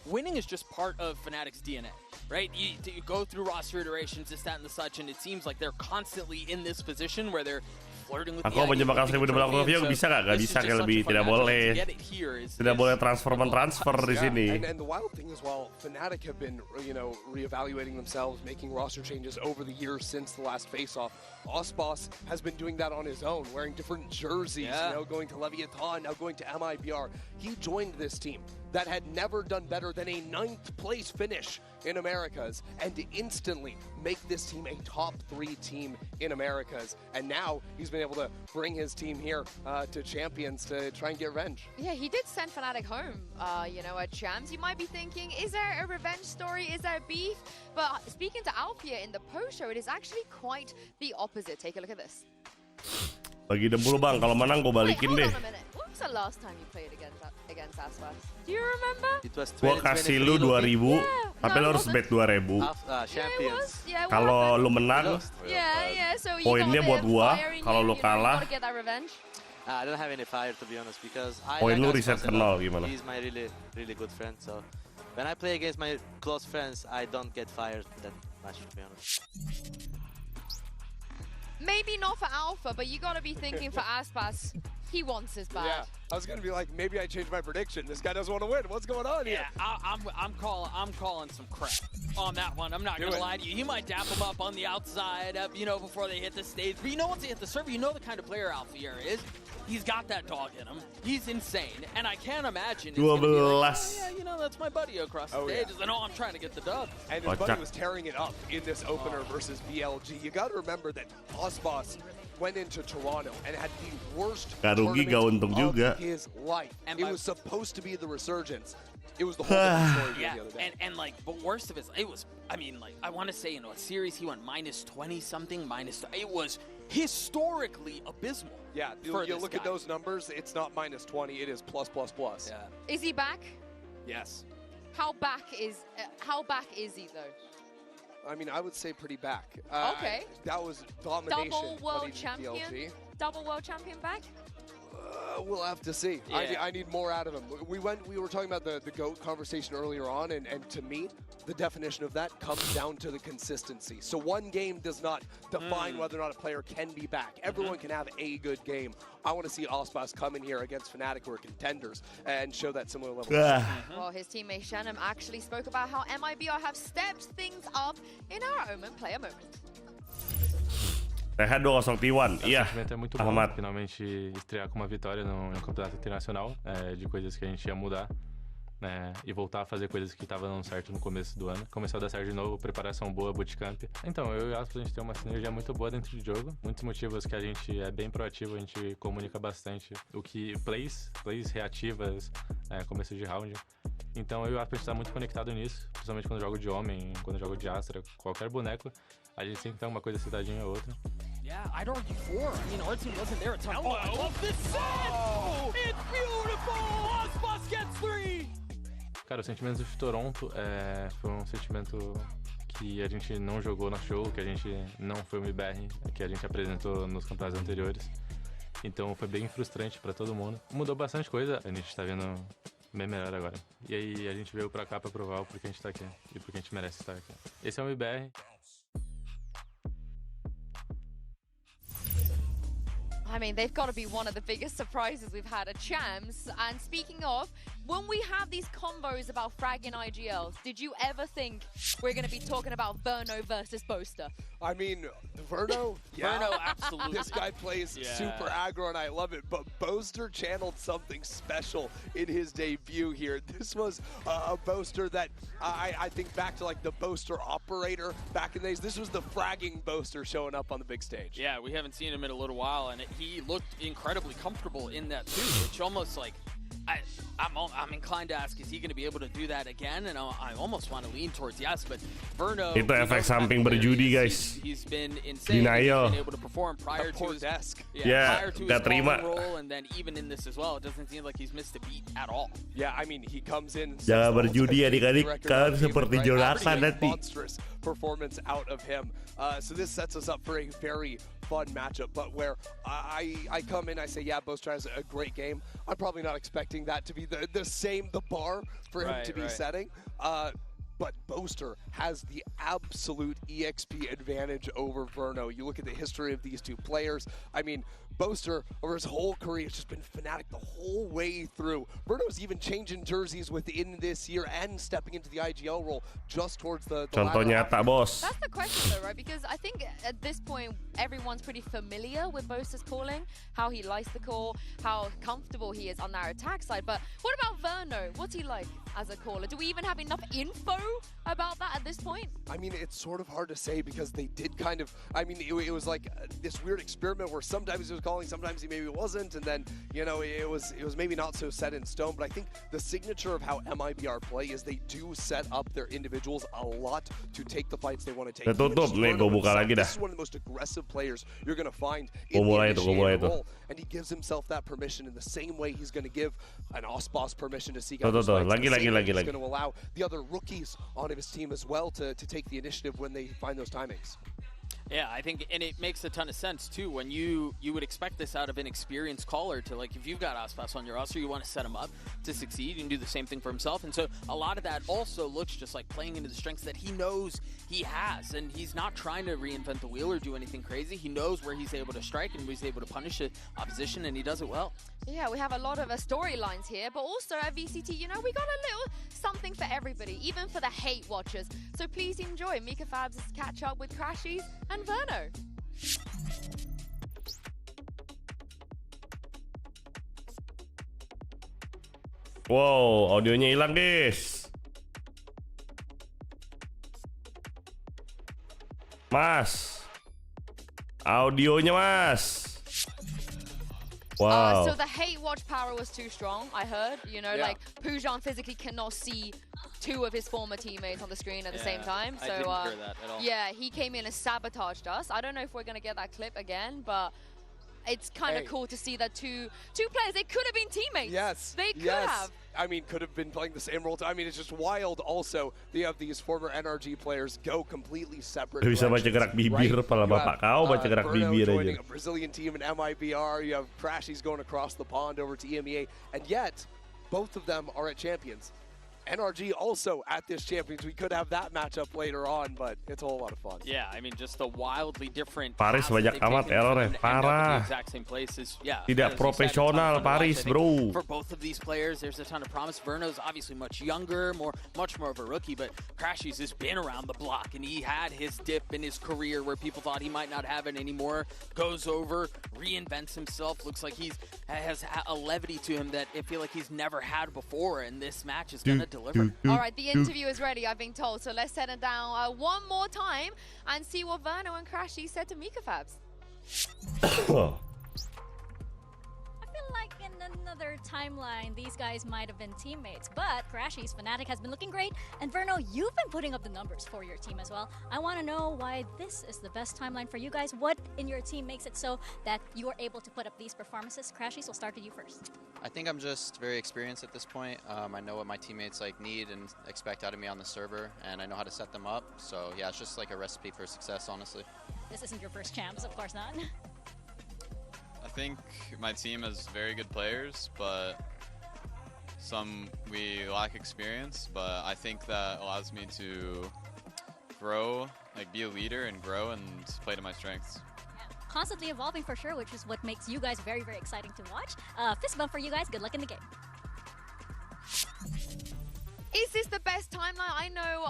winning is just part of Fnatic's DNA, right? You go through roster iterations, this, that, and the such, and it seems like they're constantly in this position where they're flirting with Aku menjebakkan 1000 di belakang review bisa nggak? Nggak bisa, kayak lebih tidak boleh. Tidak boleh transfer di sini. And the wild thing is, while Fnatic have been, reevaluating themselves, making roster changes over the years since the last face-off, ASPAS has been doing that on his own, wearing different jerseys, going to Leviathan, now going to MIBR. He joined this team that had never done better than a 9th place finish in Americas and to instantly make this team a top 3 team in Americas. And now he's been able to bring his team here to Champions to try and get revenge. Yeah, he did send Fnatic home, at Champs. You might be thinking, is there a revenge story? Is there beef? But speaking to Alfia in the post-show, it is actually quite the opposite. Take a look at this. Bagi dempul bang, kalau menang gue balikin deh. Hold on a minute. When was the last time you played against ASPAS? Do you remember? It was Gue kasih lu 2000, tapi lu harus bet 2000. Kalau lu menang, poinnya buat gua. Kalau lu kalah, I don't have any fire to be honest because poin lu reset ke 0 gimana? He's my really good friend, so when I play against my close friends, I don't get fired that much to be honest. Maybe not for Alpha, but you gotta be thinking for ASPAS. He wants his bad. Yeah, I was gonna be like, maybe I changed my prediction. This guy doesn't want to win. What's going on here? Yeah, I'm calling some crap on that one. I'm not gonna lie to you. He might dap him up on the outside, you know, before they hit the stage. But you know, once they hit the server, you know the kind of player Alfier is. He's got that dog in him. He's insane, and I can't imagine. It's gonna be like, oh, yeah, you know, that's my buddy across the stage. And I'm trying to get the dub. And his buddy was tearing it up in this opener versus BLG. You got to remember that Osbos went into Toronto and had the worst tournament of his life. And it was supposed to be the resurgence. It was the whole story the other day. And like, but worst of it was, I mean, like, I want to say, you know, a series he went -20 something, it was historically abysmal. Yeah, you look at those numbers, it's not -20, it is plus. Yeah. Is he back? Yes. How back is he though? I mean, I would say pretty back. Okay. That was domination. Double world champion. DLG. Double world champion back. We'll have to see. Yeah. I need more out of him. We were talking about the GOAT conversation earlier on, and to me, the definition of that comes down to the consistency. So one game does not define whether or not a player can be back. Everyone can have a good game. I want to see Ospas come in here against Fnatic, who are contenders, and show that similar level. Well, his teammate Shannon actually spoke about how MIBR have stepped things up in our Omen player moment. Terra 2, T1. O sentimento é muito bom finalmente estrear com uma vitória no campeonato internacional, de coisas que a gente ia mudar, né, e voltar a fazer coisas que estavam dando certo no começo do ano. Começou a dar certo de novo, preparação boa, bootcamp. Então, eu e o Aspas, a gente tem uma sinergia muito boa dentro do jogo. Muitos motivos que a gente é bem proativo, a gente comunica bastante. O que plays reativas, começo de round. Então, eu e o Aspas, a gente tá muito conectado nisso, principalmente quando eu jogo de homem, quando eu jogo de Astra, qualquer boneco. A gente sempre tem uma coisa citadinha ou outra. Yeah, iRGB4. I mean, our team wasn't there at time. Oh, I love this set! Oh, it's beautiful! Osbos gets 3! Cara, o sentimento de Toronto foi um sentimento que a gente não jogou no show, que a gente não foi o MIBR, que a gente apresentou nos campeonatos anteriores. Então foi bem frustrante pra todo mundo. Mudou bastante coisa, a gente tá vendo bem melhor agora. E aí a gente veio pra cá pra provar o porquê a gente tá aqui e porque a gente merece estar aqui. Esse é o MIBR. I mean, they've got to be one of the biggest surprises we've had at Champs. And speaking of, when we have these combos about fragging IGLs, did you ever think we're going to be talking about Verno versus Boaster? I mean, Verno, yeah. Verno, absolutely. This guy plays super aggro, and I love it. But Boaster channeled something special in his debut here. This was a Boaster that I think back to like the Boaster operator back in the days. This was the fragging Boaster showing up on the big stage. Yeah, we haven't seen him in a little while, and he looked incredibly comfortable in that too, which almost like, I'm inclined to ask, is he going to be able to do that again? And I almost want to lean towards yes, but Verno... Itu efek samping berjudi, guys. He's been insane. Denial. He's been able to perform prior to his desk. Prior to his fallen role, and then even in this as well, it doesn't seem like he's missed a beat at all. Yeah, I mean, he comes in... Jangan berjudi adik-adik, kalian seperti Jonathan nanti. Monstrous performance out of him. So this sets us up for a very fun matchup, but where I come in, I say, yeah, Boaster has a great game. I'm probably not expecting that to be the bar for him to be setting. But Boaster has the absolute EXP advantage over Verno. You look at the history of these two players. I mean, Boaster, over his whole career, has just been Fnatic the whole way through. Verno's even changing jerseys within this year and stepping into the IGL role just towards the Contoh nyata, bos. That's the question though, right? Because I think at this point, everyone's pretty familiar with Boaster's calling, how he likes the call, how comfortable he is on their attack side. But what about Verno? What's he like as a caller? Do we even have enough info about that at this point? I mean, it's sort of hard to say because they did kind of, I mean, it was like this weird experiment where sometimes he was calling, sometimes he maybe wasn't, and then, you know, it was maybe not so set in stone, but I think the signature of how MIBR play is they do set up their individuals a lot to take the fights they want to take. This is one of the most aggressive players you're going to find in the initiator role, and he gives himself that permission in the same way he's going to give an Osbos permission to seek out his fights. He's going to allow the other rookies on his team as well to take the initiative when they find those timings. Yeah, I think, and it makes a ton of sense too. When you would expect this out of an experienced caller to, like, if you've got Aspas on your roster, you want to set him up to succeed and do the same thing for himself. And so a lot of that also looks just like playing into the strengths that he knows he has, and he's not trying to reinvent the wheel or do anything crazy. He knows where he's able to strike and where he's able to punish the opposition, and he does it well. Yeah, we have a lot of storylines here, but also at VCT, you know, we got a little something for everybody, even for the hate watchers. So please enjoy Mika Fabs' catch up with Crashies and Verno. Wow, audionya hilang, guys. Mas, audionya, Mas. Wow. So the hate watch power was too strong, I heard. You know, like Pujan physically cannot see two of his former teammates on the screen at the same time. So I didn't hear that at all. yeah, he came in and sabotaged us. I don't know if we're gonna get that clip again, but it's kind of cool to see that two players, they could have been teammates. Yes. They could have. I mean, could have been playing the same role. I mean, it's just wild. Also, you have these former NRG players go completely separate. Bisa baca gerak bibir, pala bapak kau baca gerak bibir aja. A Brazilian team in MIBR. You have Crashies going across the pond over to EMEA, and yet both of them are at Champions. NRG also at this Champions. We could have that matchup later on, but it's a whole lot of fun. Yeah, I mean, just the wildly different. Paris banyak amat error, parah. Tidak profesional Paris, bro. For both of these players, there's a ton of promise. Verno's obviously much younger, much more of a rookie, but Crashies has been around the block, and he had his dip in his career where people thought he might not have it anymore. Goes over, reinvents himself. Looks like has a levity to him that I feel like he's never had before, and this match is gonna deliver. All right, the interview is ready, I've been told. So let's set it down one more time and see what Verno and Crashy said to Mika Fabs. I feel like in another timeline, these guys might have been teammates, but Crashy's Fnatic has been looking great, and Verno, you've been putting up the numbers for your team as well. I want to know why this is the best timeline for you guys. What in your team makes it so that you are able to put up these performances? Crashies, we'll start with you first. I think I'm just very experienced at this point. I know what my teammates need and expect out of me on the server, and I know how to set them up. So yeah, it's just like a recipe for success, honestly. This isn't your first champs, of course not. I think my team has very good players, but we lack experience. But I think that allows me to grow, be a leader and grow and play to my strengths. Constantly evolving for sure, which is what makes you guys very, very exciting to watch. Fist bump for you guys. Good luck in the game. Is this the best timeline? I know,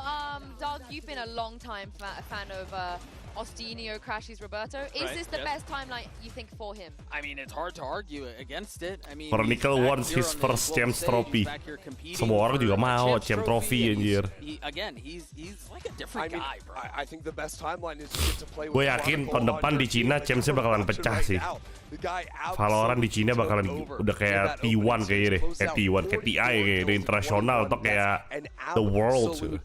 Doug, you've been a long time fan of Ostinio, Crashies, Roberto. Is this the best timeline you think for him? I mean, it's hard to argue against it. I mean, Pernikel wants his first Champs Trophy. Semua orang juga mau Champs Trophy, anjir. Again, he's like a different guy, bro. I think the best timeline is to get to play with. Gue yakin tahun depan di Cina Champs-nya bakalan pecah sih. Valorant di Cina bakalan udah kayak T1 kayaknya deh. Kayak T1, kayak TI kayak di internasional atau kayak The World.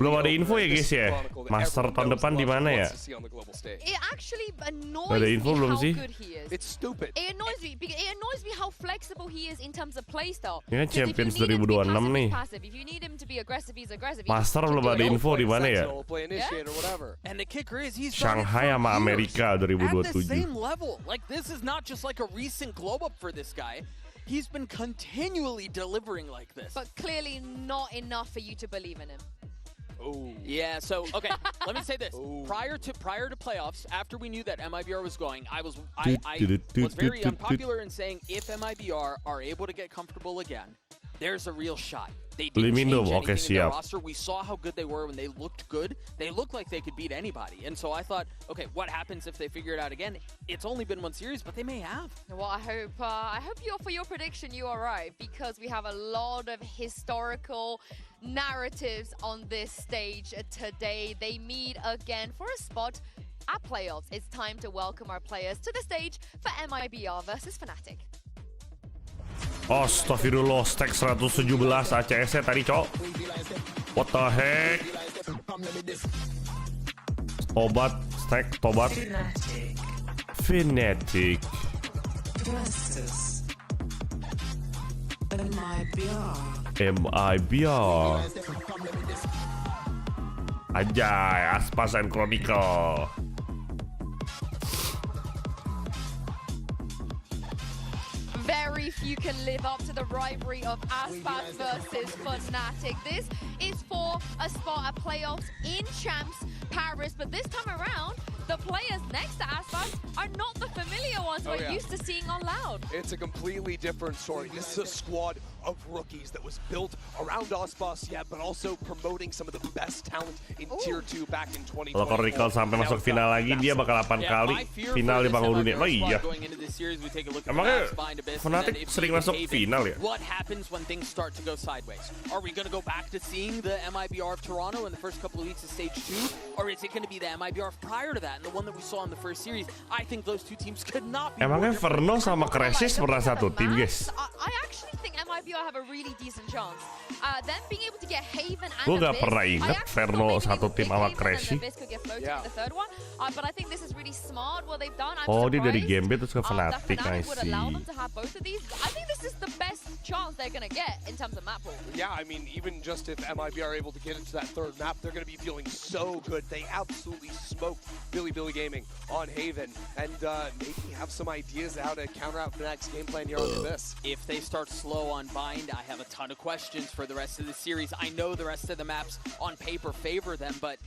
Belum ada info ya guys ya. Master tahun depan di mana ya? It actually annoys ada me info belum how sih? good he is. It's stupid. It annoys me because it annoys me how flexible he is in terms of playstyle. Ini kan Champions 2026 nih. If you need him to be aggressive, he's aggressive. Master belum ada info di mana ya? And the kicker is he's Shanghai sama Amerika at the 2027. same level. Like, this is not just like a recent glow up for this guy. He's been continually delivering like this. But clearly not enough for you to believe in him. Oh. Yeah, so, okay, let me say this. Prior to playoffs, after we knew that MIBR was going, I was very unpopular in saying if MIBR are able to get comfortable again, there's a real shot. They didn't change anything in their roster. We saw how good they were when they looked good. They looked like they could beat anybody. And so I thought, okay, what happens if they figure it out again? It's only been one series, but they may have. Well, I hope for your prediction you are right, because we have a lot of historical narratives on this stage today. They meet again for a spot at playoffs. It's time to welcome our players to the stage for MIBR versus Fnatic. Astagfirullah, stack 117 ACS-nya tadi, cok. What the heck? Tobat, stack, tobat. Fnatic. MIBR. Anjay, Aspas and Chronicle. you can live up to the rivalry of AJAZZ versus Fnatic. This is for a spot at playoffs in Champs Paris, but this time around, the players next to AJAZZ are not the familiar ones we're used to seeing on Loud. It's a completely different story. This is a squad of rookies that was built around ARGB, yeah, but also promoting some of the best talent in Tier 2 back in 2020. Kalau Recall sampai masuk final lagi, dia bakal 8 kali final di panggung dunia. Oh iya. Emangnya Fnatic sering masuk final ya? What happens when things start to go sideways? Are we going to go back to seeing the MIBR of Toronto in the first couple of weeks of Stage 2? Or is it going to be the MIBR prior to that and the one that we saw in the first series? I think those two teams could not be. Emangnya Verno sama Crashes pernah satu tim, guys? I actually think MIBR have a really decent chance. Them being able to get Haven and Gue gak Abyss, pernah ingat Verno satu tim sama Crashy. But I think this is really smart what they've done. Oh, dia dari Gambit terus ke Fnatic, I would see. allow them to have both of these. I think this is the best chance they're going to get in terms of map pool. Yeah, I mean, even just if MIB are able to get into that third map, they're going to be feeling so good. They absolutely smoked Billy Gaming on Haven, and maybe have some ideas how to counter out Fnatic's game plan here on this. If they start slow on Bind, I have a ton of questions for the rest of the series. I know the rest of the maps on paper favor them, but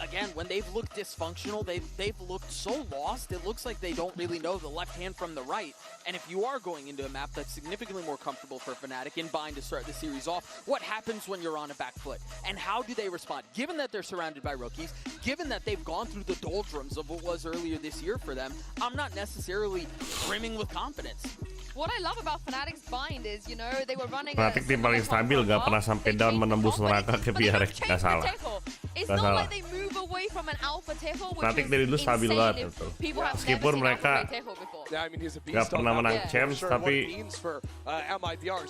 again, when they've looked dysfunctional, they've looked so lost. It looks like they don't really know the left hand from the right. And if you are going into a map that's significantly more comfortable for Fnatic in Bind to start the series off, what happens when you're on a back foot? And how do they respond? Given that they're surrounded by rookies, given that they've gone through the doldrums of what was earlier this year for them, I'm not necessarily brimming with confidence. What I love about Fnatic's Bind is, you know, they were running Fnatic tim paling stabil, gak pernah sampai down menembus neraka ke Beyerdynamic. Gak salah. It's not like they move away from an alpha Tefo, which Fnatic dari dulu stabil banget tuh. Meskipun mereka gak pernah menang champs, tapi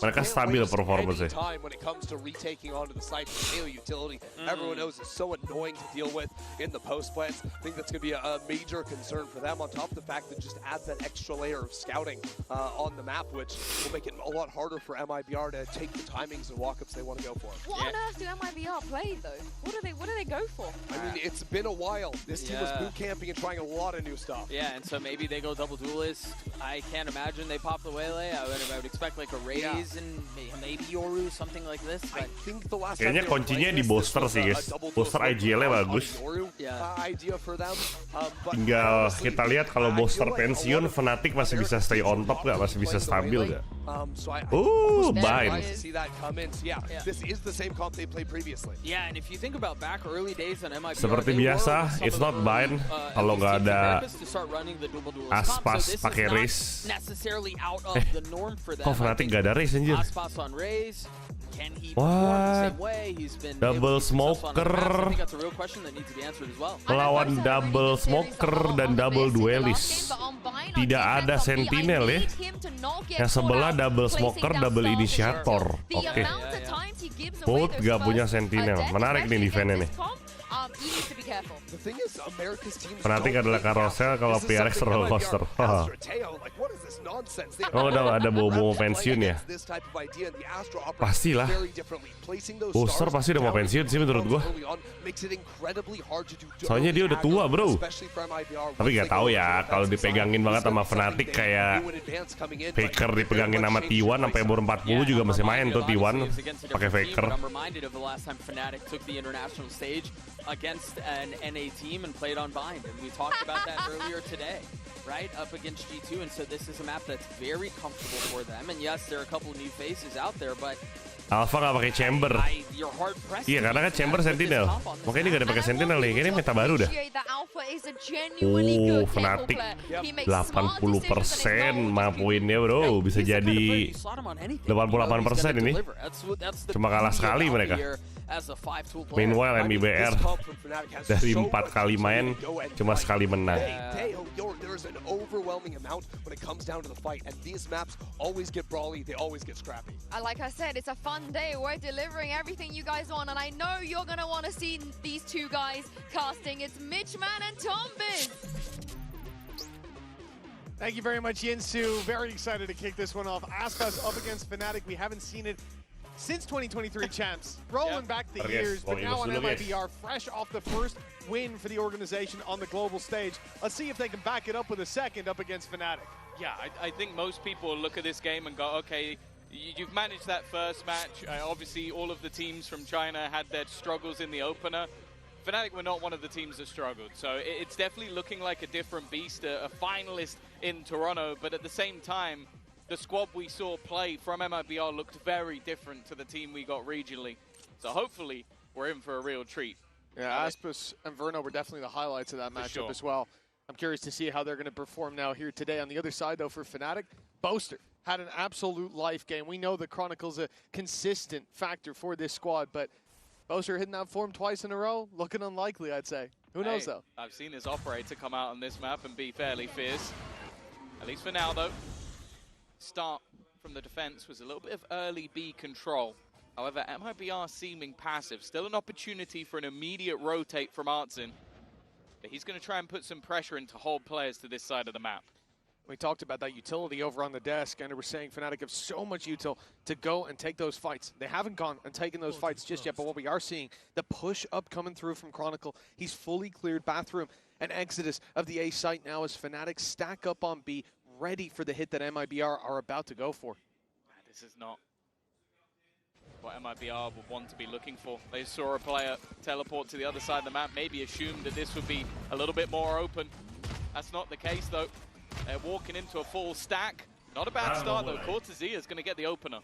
mereka stabil performance-nya. When it comes to retaking onto the site for Halo utility, everyone knows it's so annoying to deal with in the post plants. I think that's going to be a major concern for them, on top of the fact that it just adds that extra layer of scouting on the map, which will make it a lot harder for MIBR to take the timings and walk-ups they want to go for. What on earth do MIBR play, though? What do they go for? I mean, it's been a while. This team was boot camping and trying a lot of new stuff. Yeah, and so maybe they go double duelist. I can't imagine they pop the Waylay. I would expect like a Raze and maybe Yoru, something like this. But I think the last kayaknya kuncinya di booster sih, guys. Booster IGL-nya bagus. Tinggal kita lihat kalau booster pensiun, Fnatic masih bisa stay on top gak? Masih bisa stabil gak? Bind. Seperti biasa, it's not Bind. Kalau nggak ada Aspas pakai Raze. Kok Fnatic nggak ada Raze anjir? What? Double Smoker melawan Double Smoker dan Double Duelist. Tidak ada Sentinel ya. Yang sebelah Double Smoker, Double Initiator. Oke. Both gak punya Sentinel. Menarik nih defense-nya nih. Fnatic adalah Corsair, kalau PRX roller coaster. Oh, udah ada bobo pensiun ya. Pastilah. Booster pasti udah mau pensiun sih menurut gua. Soalnya dia udah tua, bro. Tapi gak tahu ya, kalau dipegangin banget sama Fnatic kayak Faker dipegangin sama T1 sampai umur 40 juga masih main tuh T1 pakai Faker. Against an NA team and played on Bind, and we talked about that earlier today, right? Up against G2, and so this is a map that's very comfortable for them. And yes, there are a couple of new faces out there, but Alpha gak pakai chamber. Iya, karena kan chamber Sentinel. Makanya dia gak ada pakai Sentinel nih. Kayaknya meta baru dah. Oh, Fnatic 80% mapuinnya, bro. Bisa jadi 88% ini. Cuma kalah sekali mereka. Meanwhile MIBR dari 4 kali main cuma sekali menang. Like I said, it's a fun day. We're delivering everything you guys want, and I know you're gonna want to see these two guys casting. It's Mitchman and Tombiz. Thank you very much, Yinsu. Very excited to kick this one off. AJAZZ up against Fnatic. We haven't seen it since 2023 champs. Rolling back the years, but now on MIBR, fresh off the first win for the organization on the global stage. Let's see if they can back it up with a second up against Fnatic. Yeah, I think most people look at this game and go, okay, you've managed that first match. Obviously, all of the teams from China had their struggles in the opener. Fnatic were not one of the teams that struggled, so it's definitely looking like a different beast, a finalist in Toronto, but at the same time, the squad we saw play from MIBR looked very different to the team we got regionally. So hopefully, we're in for a real treat. Yeah, Aspus and Verno were definitely the highlights of that matchup as well. I'm curious to see how they're going to perform now here today. On the other side, though, for Fnatic, Boaster had an absolute life game. We know the Chronicle's a consistent factor for this squad, but Boaster hitting that form twice in a row, looking unlikely, I'd say. Who knows, though? I've seen his operator come out on this map and be fairly fierce. At least for now, though. Start from the defense was a little bit of early B control. However, MIBR seeming passive. Still an opportunity for an immediate rotate from Artsin. But he's going to try and put some pressure in to hold players to this side of the map. We talked about that utility over on the desk, and we're saying Fnatic have so much util to go and take those fights. They haven't gone and taken those fights just yet, but what we are seeing, the push-up coming through from Chronicle. He's fully cleared Bathroom and Exodus of the A site now as Fnatic stack up on B, ready for the hit that MIBR are about to go for. This is not what MIBR would want to be looking for. They saw a player teleport to the other side of the map, maybe assumed that this would be a little bit more open. That's not the case, though. They're walking into a full stack. Not a bad start, though. Cortezia is going to get the opener.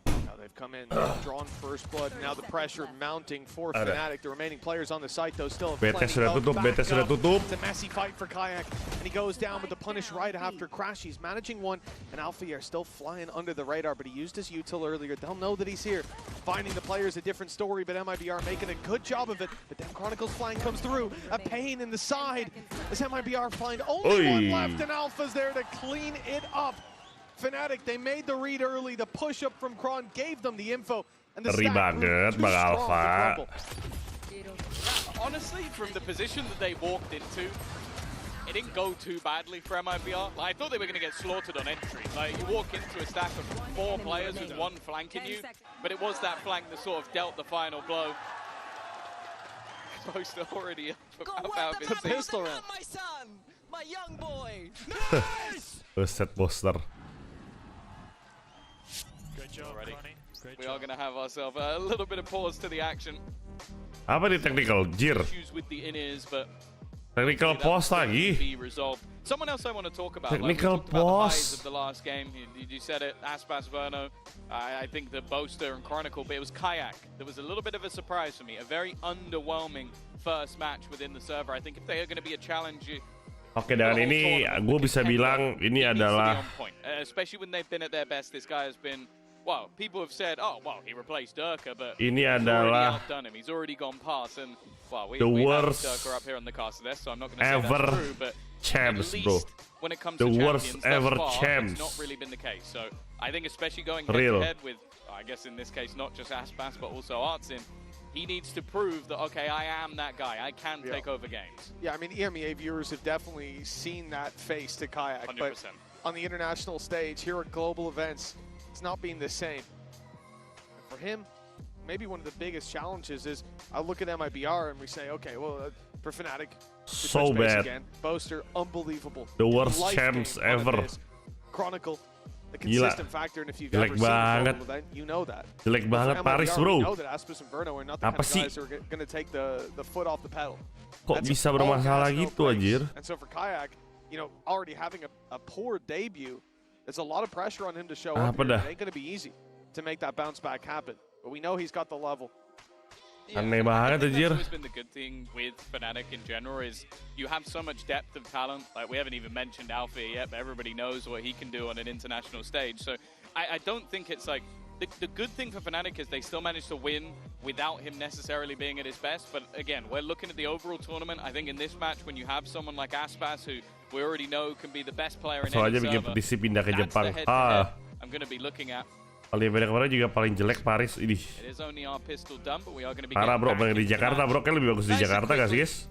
Now they've come in, they've drawn first blood. Now the pressure mounting for Fnatic. The remaining players on the site, though, still have plenty of backup. It's a messy fight for Kayak, and he goes down with the punish right after Crash. He's managing one, and Alfie are still flying under the radar, but he used his util earlier. They'll know that he's here. Finding the players a different story, but MIBR making a good job of it. But then Chronicle's flying comes through. A pain in the side as MIBR find only one left, and Alpha's there to clean it up. Fnatic, they made the read early. The push-up from Kron gave them the info. And the banget Bang Alpha. Honestly, from the position that they walked into, it didn't go too badly for MIBR. Like, I thought they were going to get slaughtered on entry. Like, you walk into a stack of 4 players with one flanking you, but it was that flank that sort of dealt the final blow. Most already about the pistol round. My son, my young boy. Set poster. Already. We are going to have ourselves a little bit of pause to the action. Apa nih technical? Jir. Issues with the in-ears, but technical pause lagi. Be resolved. Someone else I want to talk about. Technical like, we talked about the highs pause. of the last game. You said it. Aspas, Verno. I think the Boaster and Chronicle, but it was Kayak. There was a little bit of a surprise for me. A very underwhelming first match within the server. I think if they are going to be a challenge. Oke, dengan ini gue bisa bilang ini adalah especially when they've been at their best. This guy has been. Well, people have said, oh, well, he replaced Durka, but ini he's adalah already outdone him. He's already gone past, and well, we the have worst Durka up here on the cast list, so I'm not going to say ever that's true, but champs, at least bro. when it comes The to worst champions, ever thus far, champs. it's not really been the case. So I think especially going Real. head-to-head with, I guess in this case, not just Aspas, but also Artsin, he needs to prove that, okay, I am that guy. I can take over games. Yeah, I mean, EMEA viewers have definitely seen that face to Kayak, 100%. but on the international stage, here at global events, it's not been the same. For him, maybe one of the biggest challenges is I look at MIBR and we say, okay, well, for Fnatic, so bad. Again, Boaster, unbelievable. The worst Life champs game on ever. this. Chronicle, the Gila. consistent factor, and if you've Jelek ever seen a banget. global event, you know that. Jelek But banget for Paris, MIBR, bro. We know that Aspus and Verno are not the kind Apa of sih? guys who are going to take the foot off the pedal. Kok That's bisa all bermasalah gas, no gitu, brakes. anjir? And so for Kayak, you know, already having a poor debut, there's a lot of pressure on him to show up. Apa dah? It ain't going to be easy to make that bounce back happen. But we know he's got the level. Aneh banget, That's anjir. always been the good thing with Fnatic in general is you have so much depth of talent. Like, we haven't even mentioned Alfie yet, but everybody knows what he can do on an international stage. So I don't think it's like... The good thing for Fnatic is they still managed to win without him necessarily being at his best. But again, we're looking at the overall tournament. I think in this match, when you have someone like Aspas, who we already know can be the best player in any Soalnya bikin server, petisi pindah ke that's Jepang. the head-to-head I'm going to be looking at. Paling kemarin juga paling jelek Paris ini. It is only our pistol done, but we are going to be Parah bro, getting back di into Jakarta that. bro, kan lebih bagus di Nice and Jakarta gak sih quickly, guys?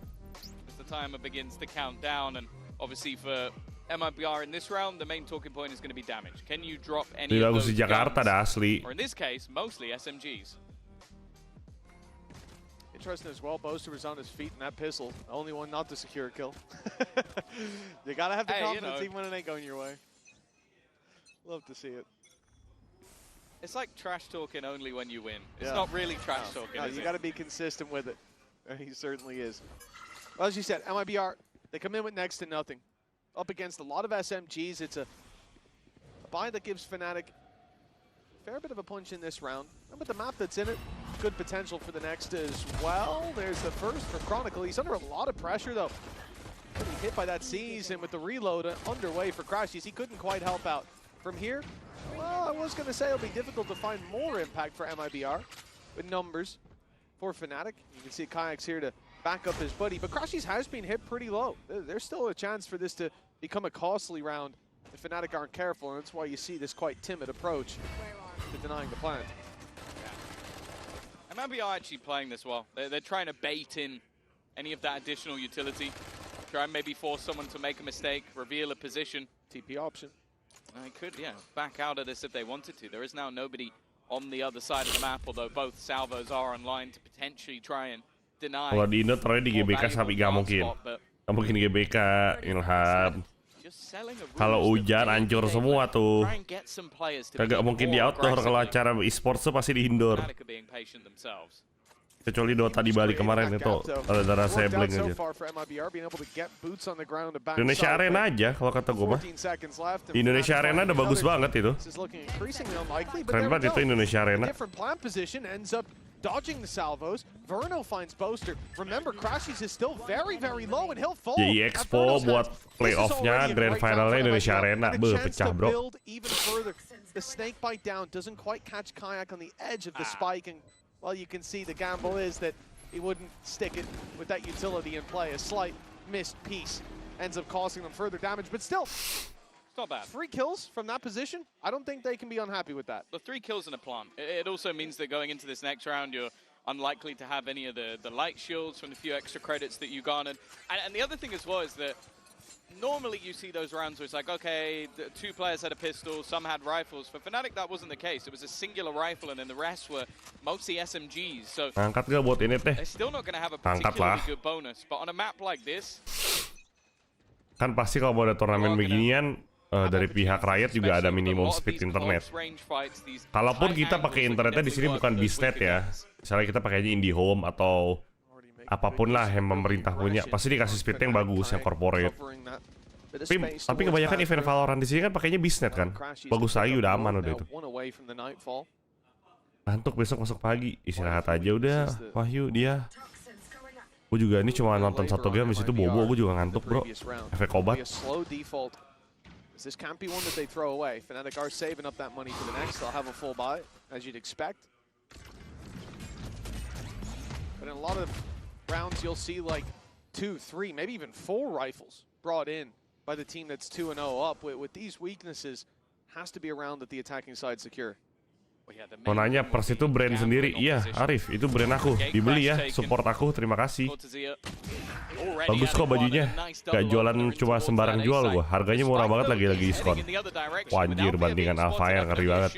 As the timer begins to count down, and obviously for MIBR in this round, the main talking point is going to be damage. Can you drop any Lebih of bagus those di Jakarta guns? dah asli. Or in this case, mostly SMGs. Interesting as well, Boaster was on his feet in that pistol. The only one not to secure a kill. You got to have the confidence even when it ain't going your way. Love to see it. It's like trash talking only when you win. It's Yeah. not really trash talking. No, is you it? got to be consistent with it. And he certainly is. Well, as you said, MIBR, they come in with next to nothing. Up against a lot of SMGs. It's a buy that gives Fnatic a fair bit of a punch in this round. And with the map that's in it, good potential for the next as well. There's the first for Chronicle. He's under a lot of pressure, though. Getting hit by that Seize, and with the reload underway for Crashies, he couldn't quite help out. From here, well, I was going to say it'll be difficult to find more impact for MIBR with numbers for Fnatic. You can see Kayak's here to back up his buddy, but Crashies has been hit pretty low. There's still a chance for this to become a costly round if Fnatic aren't careful, and that's why you see this quite timid approach to denying the plant. And MIBR actually playing this well. They're trying to bait in any of that additional utility. Try and maybe force someone to make a mistake, reveal a position. TP option. They could, yeah, back out of this if they wanted to. There is now nobody on the other side of the map, although both salvos are online to potentially try and deny. Kalau di Indo ternyata di GBK sampai gak mungkin. Gak mungkin GBK, Ilham. Kalau hujan hancur semua tuh. Kagak mungkin di outdoor, kalau acara e-sports tuh pasti di indoor. Kecuali Dota di Bali kemarin itu ada sabling aja. Indonesia Arena aja kalau kata gue mah. Di Indonesia Arena udah bagus banget itu. Keren banget itu Indonesia Arena. Dodging the salvos, Verno finds Boaster. Remember, Crashies is still very, very low, and he'll fall. Jadi Expo buat playoff-nya, grand finalnya Indonesia Arena, pecah bro. Even further, the snake bite down doesn't quite catch Kayak on the edge of the spike, and well, you can see the gamble is that he wouldn't stick it with that utility in play. A slight missed piece ends up causing them further damage, but still. It's not bad. 3 kills from that position. I don't think they can be unhappy with that. The 3 kills in a plant. It also means that going into this next round, you're unlikely to have any of the light shields from the few extra credits that you garnered. And the other thing as well is that normally you see those rounds where it's like, okay, 2 players had a pistol, some had rifles. For Fnatic, that wasn't the case. It was a singular rifle, and then the rest were mostly SMGs. So angkat gak buat ini teh? They're still not going to have a particularly good bonus. But on a map like this, kan pasti kalau mau ada turnamen beginian, dari pihak Riot juga ada minimum speed internet. Kalaupun kita pakai internetnya di sini bukan bisnet ya, misalnya kita pakainya IndiHome atau apapun lah yang pemerintah punya, pasti dikasih speed yang bagus, yang corporate. Tapi kebanyakan event Valorant di sini kan pakainya bisnet kan, bagus lagi udah aman udah itu. Ngantuk besok masuk pagi, istirahat aja udah, Wahyu dia. Gue juga ini cuma nonton 1 game, habis itu bobo, gue juga ngantuk bro. Efek obat. This can't be one that they throw away. Fnatic are saving up that money for the next. They'll have a full buy, as you'd expect. But in a lot of rounds, you'll see like 2, 3, maybe even 4 rifles brought in by the team that's 2-0 up. With these weaknesses, has to be a round that the attacking side secure. Mau nanya, Pers itu brand sendiri? Iya, Arif, itu brand aku. Dibeli ya, support aku, terima kasih. Bagus kok bajunya. Gak jualan cuma sembarang jual gua. Harganya murah banget lagi diskon. Wajir bandingan Alpha yang ngeri banget.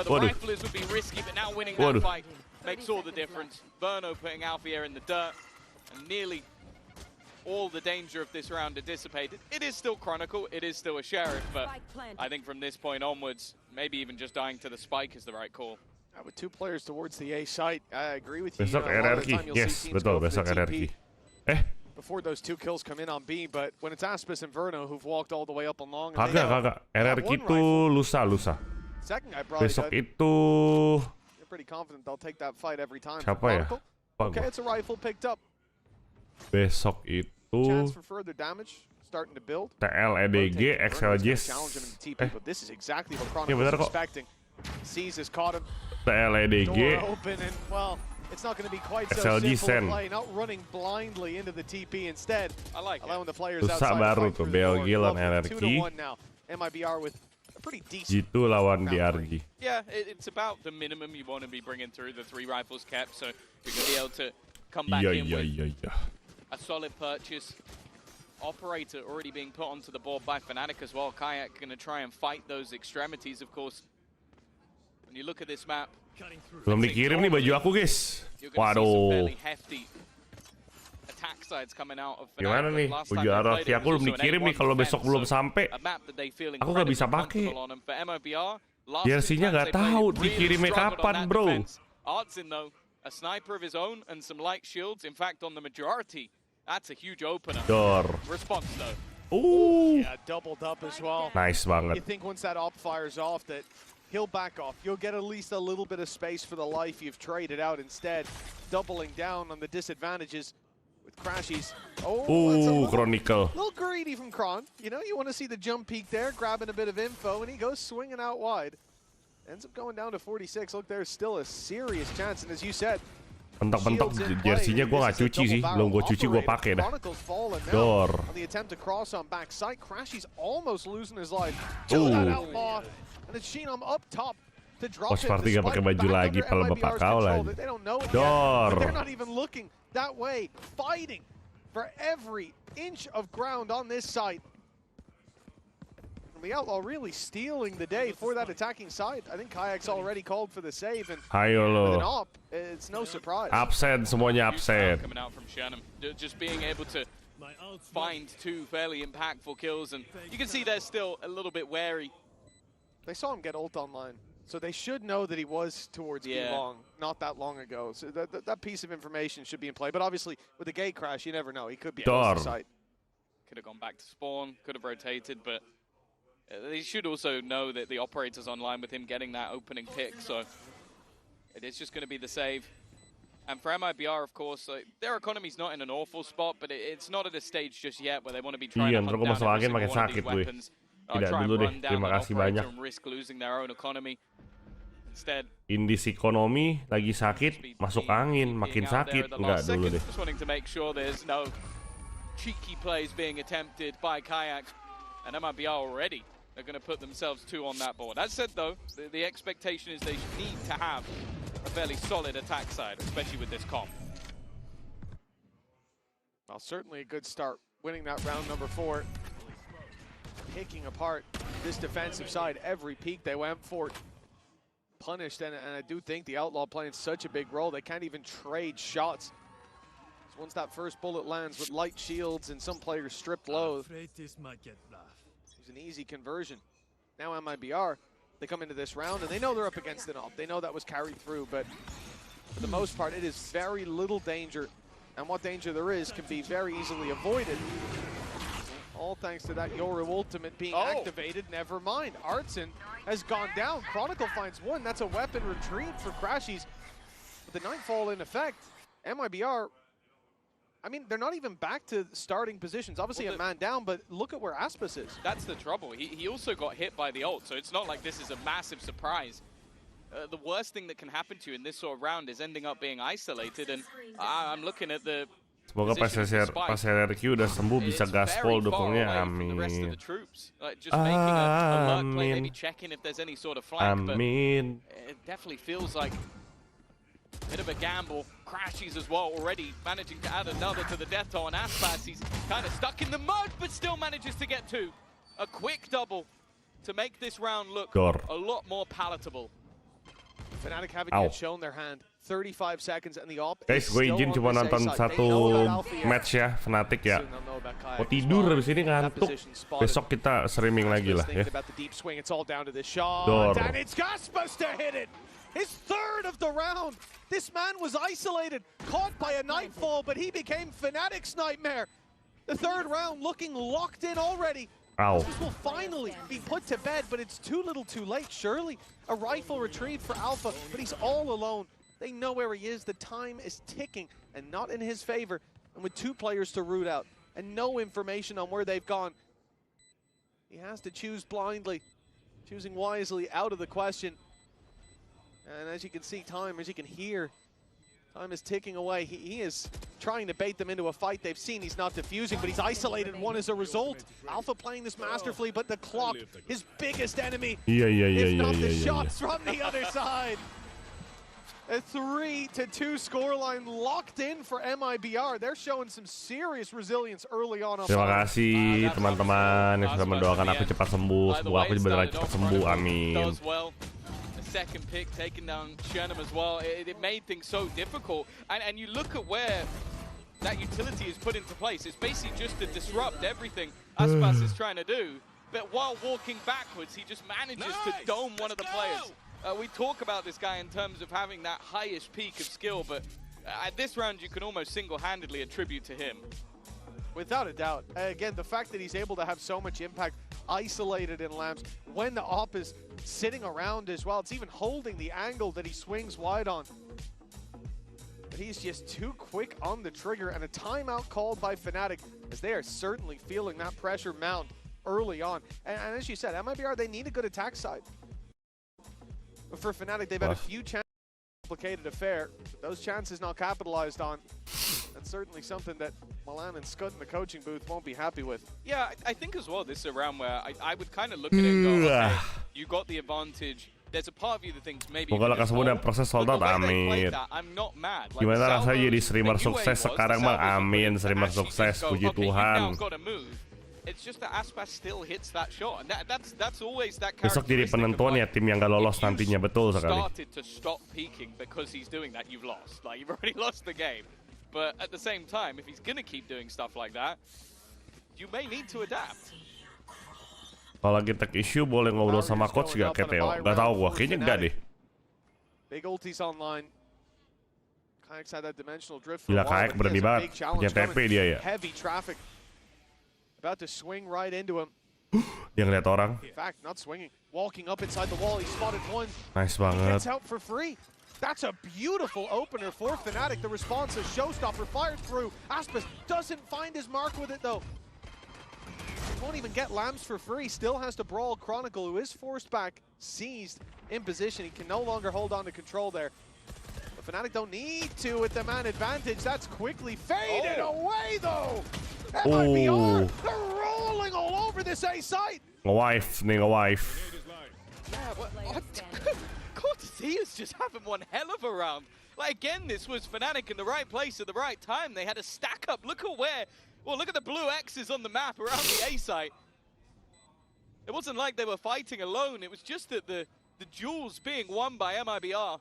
Waduh. Waduh. All the danger of this round are dissipated. It is still Chronicle, it is still a Sheriff, but I think from this point onwards, maybe even just dying to the spike is the right call. With 2 players towards the A site, I agree with you. Besok RRQ, yes, betul, besok RRQ. Before those 2 kills come in on B, but when it's Aspis and Verno who've walked all the way up and long. Kagak. RRQ itu lusa. Besok itu. You're pretty confident they'll take that fight every time. Siapa ya? Okay, it's a rifle picked up. Besok itu TL, EDG, XLJAZZ. Ini bener kok. TL, EDG, XLJAZZ. Lusa baru tuh, BLG lawan RRQ. G2 lawan DRG. Yeah, it's about the minimum you want to be bringing through, the 3 rifles kept, so you're going to be able to come back in with a solid purchase. Operator already being put onto the board by Fnatic as well. Kayak going to try and fight those extremities, of course. When you look at this map, belum dikirim nih baju aku, guys. Waduh. backsides coming out of Gimana nih? Uji RT aku belum dikirim nih kalau besok belum sampai. Aku nggak bisa pakai. Jersey-nya nggak tahu dikirimnya kapan, bro. Art's in though, a sniper of his own and some light shields. In fact, on the majority, that's a huge opener. Dor. Response though. Yeah, doubled up as well. Nice banget. You think once that op fires off that he'll back off. You'll get at least a little bit of space for the life you've traded out. Instead, doubling down on the disadvantages with Crashies. Chronicle. A little greedy from Kron. You know, you want to see the jump peek there, grabbing a bit of info, and he goes swinging out wide. Ends up going down to 46. Look, there's still a serious chance. And as you said, mentok-mentok jersey-nya gue nggak cuci sih, belum gue cuci gue pakai dah. Dor. On the attempt to cross on backside, Crashies almost losing his life. And it's Sheenom up top to drop it. Party gak pakai baju lagi, pala bapak kau lagi. Dor. They're not even looking that way, fighting for every inch of ground on this site. The Outlaw really stealing the day for that attacking side. I think Kayak's already called for the save, and with an op, it's no surprise. Absen, semuanya absen. Coming out from Shannon, just being able to find two fairly impactful kills, and you can see they're still a little bit wary. They saw him get ult online, so they should know that he was towards Long not that long ago. So that piece of information should be in play. But obviously, with the gate crash, you never know. He could be on the site. Could have gone back to spawn, could have rotated, but they should also know that the operator's online with him getting that opening pick, so it is just going to be the save. And for MIBR, of course, their economy's not in an awful spot, but it's not at a stage just yet where they want to be trying to hunt down every single one of these weapons. Try and run down an operator and risk losing their own economy. Instead, Indis ekonomi lagi sakit, masuk angin, makin sakit. Enggak dulu deh. Just wanting to make sure there's no cheeky plays being attempted by Kayak, and MIBR already are going to put themselves two on that board. That said, though, the expectation is they need to have a fairly solid attack side, especially with this comp. Well, certainly a good start, winning that round number 4. Picking apart this defensive side. Every peak they went for, punished, and I do think the Outlaw playing such a big role, they can't even trade shots. So once that first bullet lands with light shields and some players stripped low, it's an easy conversion. Now MIBR, they come into this round and they know they're up against an op. They know that was carried through, but for the most part, it is very little danger. And what danger there is can be very easily avoided. All thanks to that Yoru ultimate being activated. Never mind. Artson has gone down. Chronicle finds one. That's a weapon retrieved for Crashies. With the Nightfall in effect, MIBR, I mean, they're not even back to starting positions. Obviously a man down, but look at where Aspas is. That's the trouble. He also got hit by the ult, so it's not like this is a massive surprise. The worst thing that can happen to you in this sort of round is ending up being isolated, and I'm looking at the... Semoga pas RRQ udah sembuh bisa gaspol dukungnya, amin. Amin. It definitely feels like a bit of a gamble. Crashies as well, already managing to add another to the death toll, and Aspas, he's kind of stuck in the mud, but still manages to get two. A quick double to make this round look a lot more palatable. Fnatic haven't yet shown their hand. 35 seconds and the op. Guys, gue izin cuma nonton satu match ya, Fnatic ya. Mau tidur habis ini ngantuk. Besok kita streaming lagi lah ya. Dor. And it's Gaspas to hit it. His third of the round. This man was isolated, caught by a Nightfall, but he became Fnatic's nightmare. The third round looking locked in already. This will finally be put to bed, but it's too little too late, surely. A rifle retrieved for Alpha, but he's all alone. They know where he is. The time is ticking, and not in his favor. And with two players to root out, and no information on where they've gone, he has to choose blindly. Choosing wisely out of the question. And as you can see, time, as you can hear, time is ticking away. He is trying to bait them into a fight. They've seen he's not defusing, but he's isolated one as a result. Alpha playing this masterfully, but the clock, his biggest enemy. If not the shots from the other side. A 3-2 scoreline locked in for MIBR. They're showing some serious resilience early on. Terima kasih teman-teman yang sudah mendoakan aku cepat sembuh. Semoga aku beneran cepat sembuh, amin. Second pick taking down Shenham as well. It made things so difficult. And you look at where that utility is put into place. It's basically just to disrupt everything AJAZZ is trying to do. But while walking backwards, he just manages to dome one of the players. We talk about this guy in terms of having that highest peak of skill, but at this round, you can almost single-handedly attribute to him. Without a doubt. Again, the fact that he's able to have so much impact isolated in lamps when the op is sitting around as well. It's even holding the angle that he swings wide on. But he's just too quick on the trigger, and a timeout called by Fnatic as they are certainly feeling that pressure mount early on. And as you said, MIBR, they need a good attack side. But for Fnatic, they've had a few chances. Complicated affair, but those chances not capitalized on. That's certainly something that Milan and Scott in the coaching booth won't be happy with. Yeah, I think as well, this is a round where I would kind of look at it and go, okay, you got the advantage. There's a part of you that thinks maybe Pokoknya lekas udah proses sold out, amin. Gimana rasanya jadi streamer sukses sekarang bang? Amin, streamer sukses, puji Tuhan. It's just that AJAZZ still hits that shot, and that's always that. Besok jadi penentuan ya tim yang gak lolos nantinya, betul sekali. Started to stop peaking because he's doing that, you've lost. Like, you've already lost the game. But at the same time, if he's gonna keep doing stuff like that, you may need to adapt. Kalau lagi tech issue boleh ngobrol sama coach gak, Keteo? Gak tau gua, kayaknya enggak deh. Big ultis online. Kayak's had that dimensional drift. Gila, Kayak berani banget, punya TP dia ya. Heavy traffic. About to swing right into him. Dia ngeliat orang. In fact, not swinging. Walking up inside the wall, he spotted one. Nice banget. Gets out for free. That's a beautiful opener for Fnatic. The response is Showstopper fired through. AJAZZ doesn't find his mark with it though. He won't even get lamps for free. Still has to brawl Chronicle, who is forced back, seized in position. He can no longer hold on to control there. But Fnatic don't need to with the man advantage. That's quickly faded away though. MIBR, they're rolling all over this A site. A wife, ning a wife. Yeah, what? Corsair's just having one hell of a round. Like, again, this was Fnatic in the right place at the right time. They had a stack up. Look at where. Well, look at the blue X's on the map around the A site. It wasn't like they were fighting alone. It was just that the duels being won by MIBR.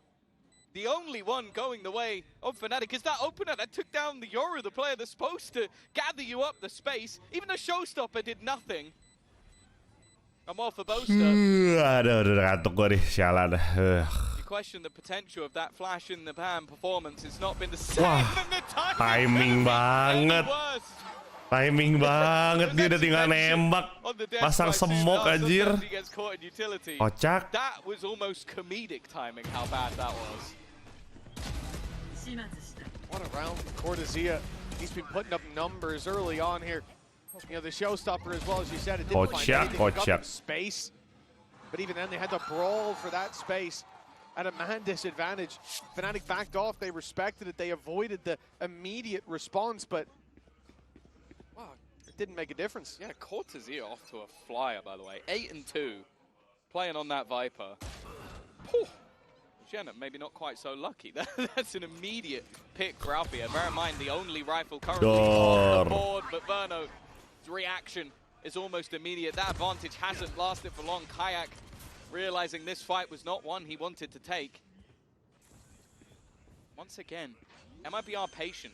The only one going the way of Fnatic is that opener that took down the Yoru, the player that's supposed to gather you up the space. Even the Showstopper did nothing. I'm all for Boaster. Aduh, ngantuk gue nih, sialan. You question the potential of that flash in the pan performance. It's not been the same. Wah, timing banget. Timing banget, dia udah tinggal nembak. Pasang smoke anjir. Kocak. That was almost comedic timing, how bad that was. What a round for Corsair. He's been putting up numbers early on here. You know, the Showstopper, as well as you said, it didn't find anything. It got them space. But even then, they had to brawl for that space at a man disadvantage. Fnatic backed off. They respected it. They avoided the immediate response, but wow, it didn't make a difference. Yeah, Corsair off to a flyer, by the way. 8-2, playing on that Viper. Whew. Jenna, maybe not quite so lucky. That's an immediate pick for Alfia. Bear in mind, the only rifle currently on the board, but Verno's reaction is almost immediate. That advantage hasn't lasted for long. Kayak realizing this fight was not one he wanted to take. Once again, MIBR patient.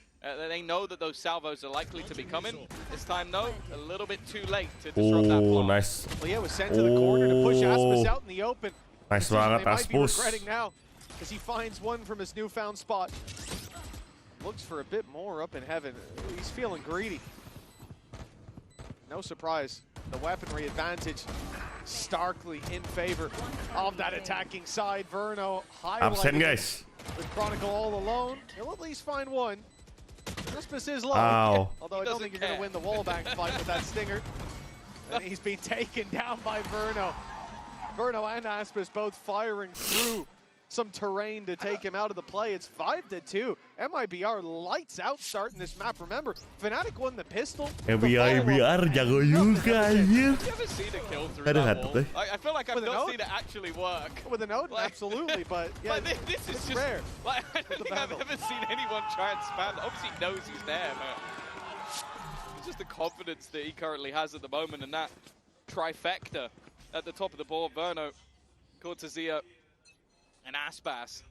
They know that those salvos are likely to be coming. This time, though, a little bit too late to disrupt that block. Nice. Well, yeah, was sent to the corner to push AJAZZ out in the open. Nice banget, AJAZZ. Regretting now as he finds one from his newfound spot. Looks for a bit more up in heaven. He's feeling greedy. No surprise, the weaponry advantage starkly in favor of that attacking side. Verno highlighting guys. With Chronicle all alone. He'll at least find one. AJAZZ is low. Ow. Although I don't think you're going to win the wallbang fight with that stinger. And he's been taken down by Verno. Verno and AJAZZ both firing through some terrain to take him out of the play. It's 5-2. MIBR lights out starting this map. Remember, Fnatic won the pistol. MIBR jago juga anjir. Have you ever seen a kill through that wall? I feel like I've not seen it actually work. With a node, like, absolutely, but yeah, like this is just rare. Like, I don't think I've ever seen anyone try and spam. Obviously he knows he's there, but it's just the confidence that he currently has at the moment, and that trifecta at the top of the board. Verno, Corsair, and AJAZZ.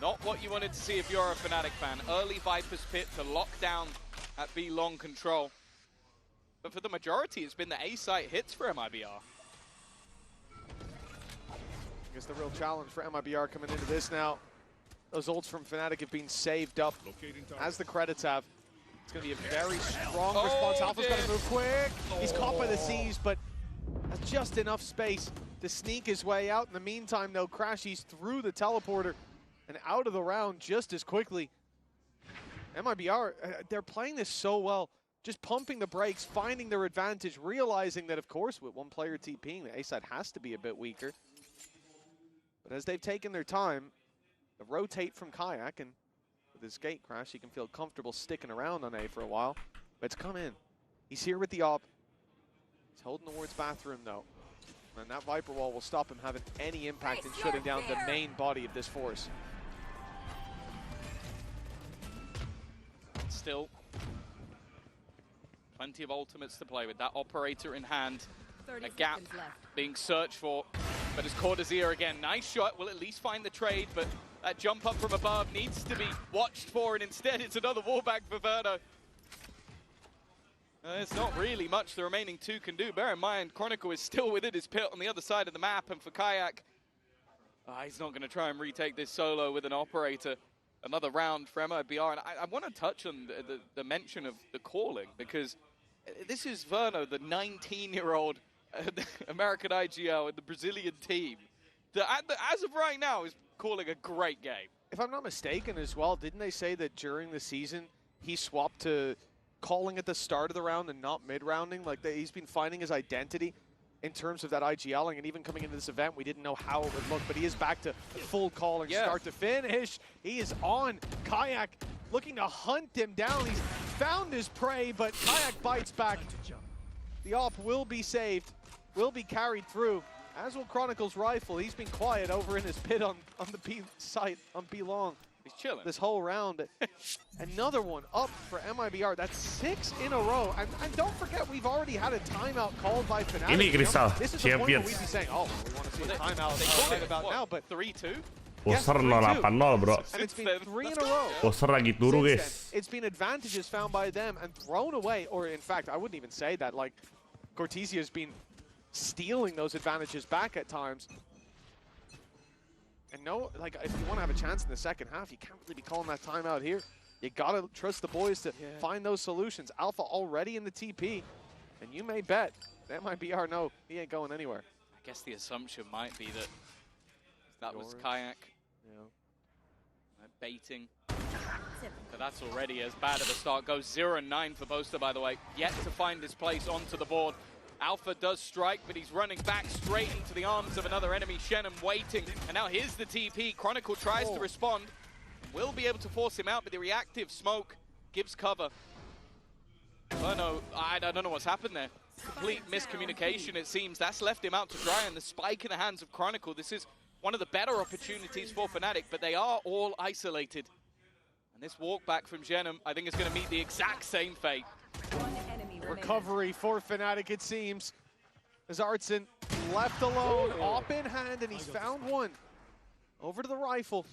Not what you wanted to see if you're a Fnatic fan. Early Viper's Pit to lock down at B long control. But for the majority, it's been the A site hits for MIBR. I guess the real challenge for MIBR coming into this now. Those ults from Fnatic have been saved up, as the credits have. It's going to be a very strong response. Alpha's got to move quick. He's caught by the C's, but that's just enough space to sneak his way out. In the meantime, though, Crashy's through the teleporter and out of the round just as quickly. MIBR, they're playing this so well. Just pumping the brakes, finding their advantage, realizing that, of course, with one player TPing, the A side has to be a bit weaker. But as they've taken their time, they rotate from Kayak, and with his gate crash, he can feel comfortable sticking around on A for a while. But it's come in. He's here with the op. He's holding the ward's bathroom, though. And that Viper wall will stop him having any impact in shutting down the main body of this force. Still, plenty of ultimates to play with. That operator in hand, a gap being searched for, but it's caught his ear again. Nice shot, will at least find the trade, but that jump up from above needs to be watched for, and instead it's another wallback for Verno. There's not really much the remaining two can do. Bear in mind, Chronicle is still within his pit on the other side of the map, and for Kayak, he's not going to try and retake this solo with an operator. Another round for MIBR, and I want to touch on the mention of the calling, because this is Verno, the 19-year-old American IGL and the Brazilian team, that as of right now is calling a great game. If I'm not mistaken as well, didn't they say that during the season he swapped to calling at the start of the round and not mid-rounding? Like, he's been finding his identity in terms of that IGLing, and even coming into this event, we didn't know how it would look, but he is back to full calling, start to finish. He is on Kayak, looking to hunt him down. He's found his prey, but Kayak bites back. The op will be saved, will be carried through, as will Chronicle's rifle. He's been quiet over in his pit on the B site, on B long. He's chilling this whole round. Another one up for MIBR. That's 6 in a row. And don't forget, we've already had a timeout called by Fnatic. Ini Crystal, this is the point where Champions. we'd be saying, oh, we want to see a timeout right about now. But 3-2? Corsair 0-8-0, bro. And it's been 3 in a row. Corsair lagi turu, guys. It's been advantages found by them and thrown away. Or in fact, I wouldn't even say that. Like, Cortesia's been stealing those advantages back at times. And no, like, if you want to have a chance in the second half, you can't really be calling that timeout here. You gotta trust the boys to find those solutions. Alpha already in the TP, and you may bet that MIBR, no, he ain't going anywhere. I guess the assumption might be that was Kayak. Baiting. But that's already as bad of a start. Goes 0-9 for Boaster, by the way. Yet to find his place onto the board. Alpha does strike, but he's running back straight into the arms of another enemy. Shannon waiting, and now here's the TP. Chronicle tries to respond. Will be able to force him out, but the reactive smoke gives cover. Oh no, I don't know what's happened there. Complete miscommunication, it seems. That's left him out to dry, and the spike in the hands of Chronicle. This is one of the better opportunities for Fnatic, but they are all isolated. And this walk back from Genom, I think, is going to meet the exact same fate. Recovery for Fnatic, it seems. As Artson left alone, op in hand, and he's found one. Over to the rifle.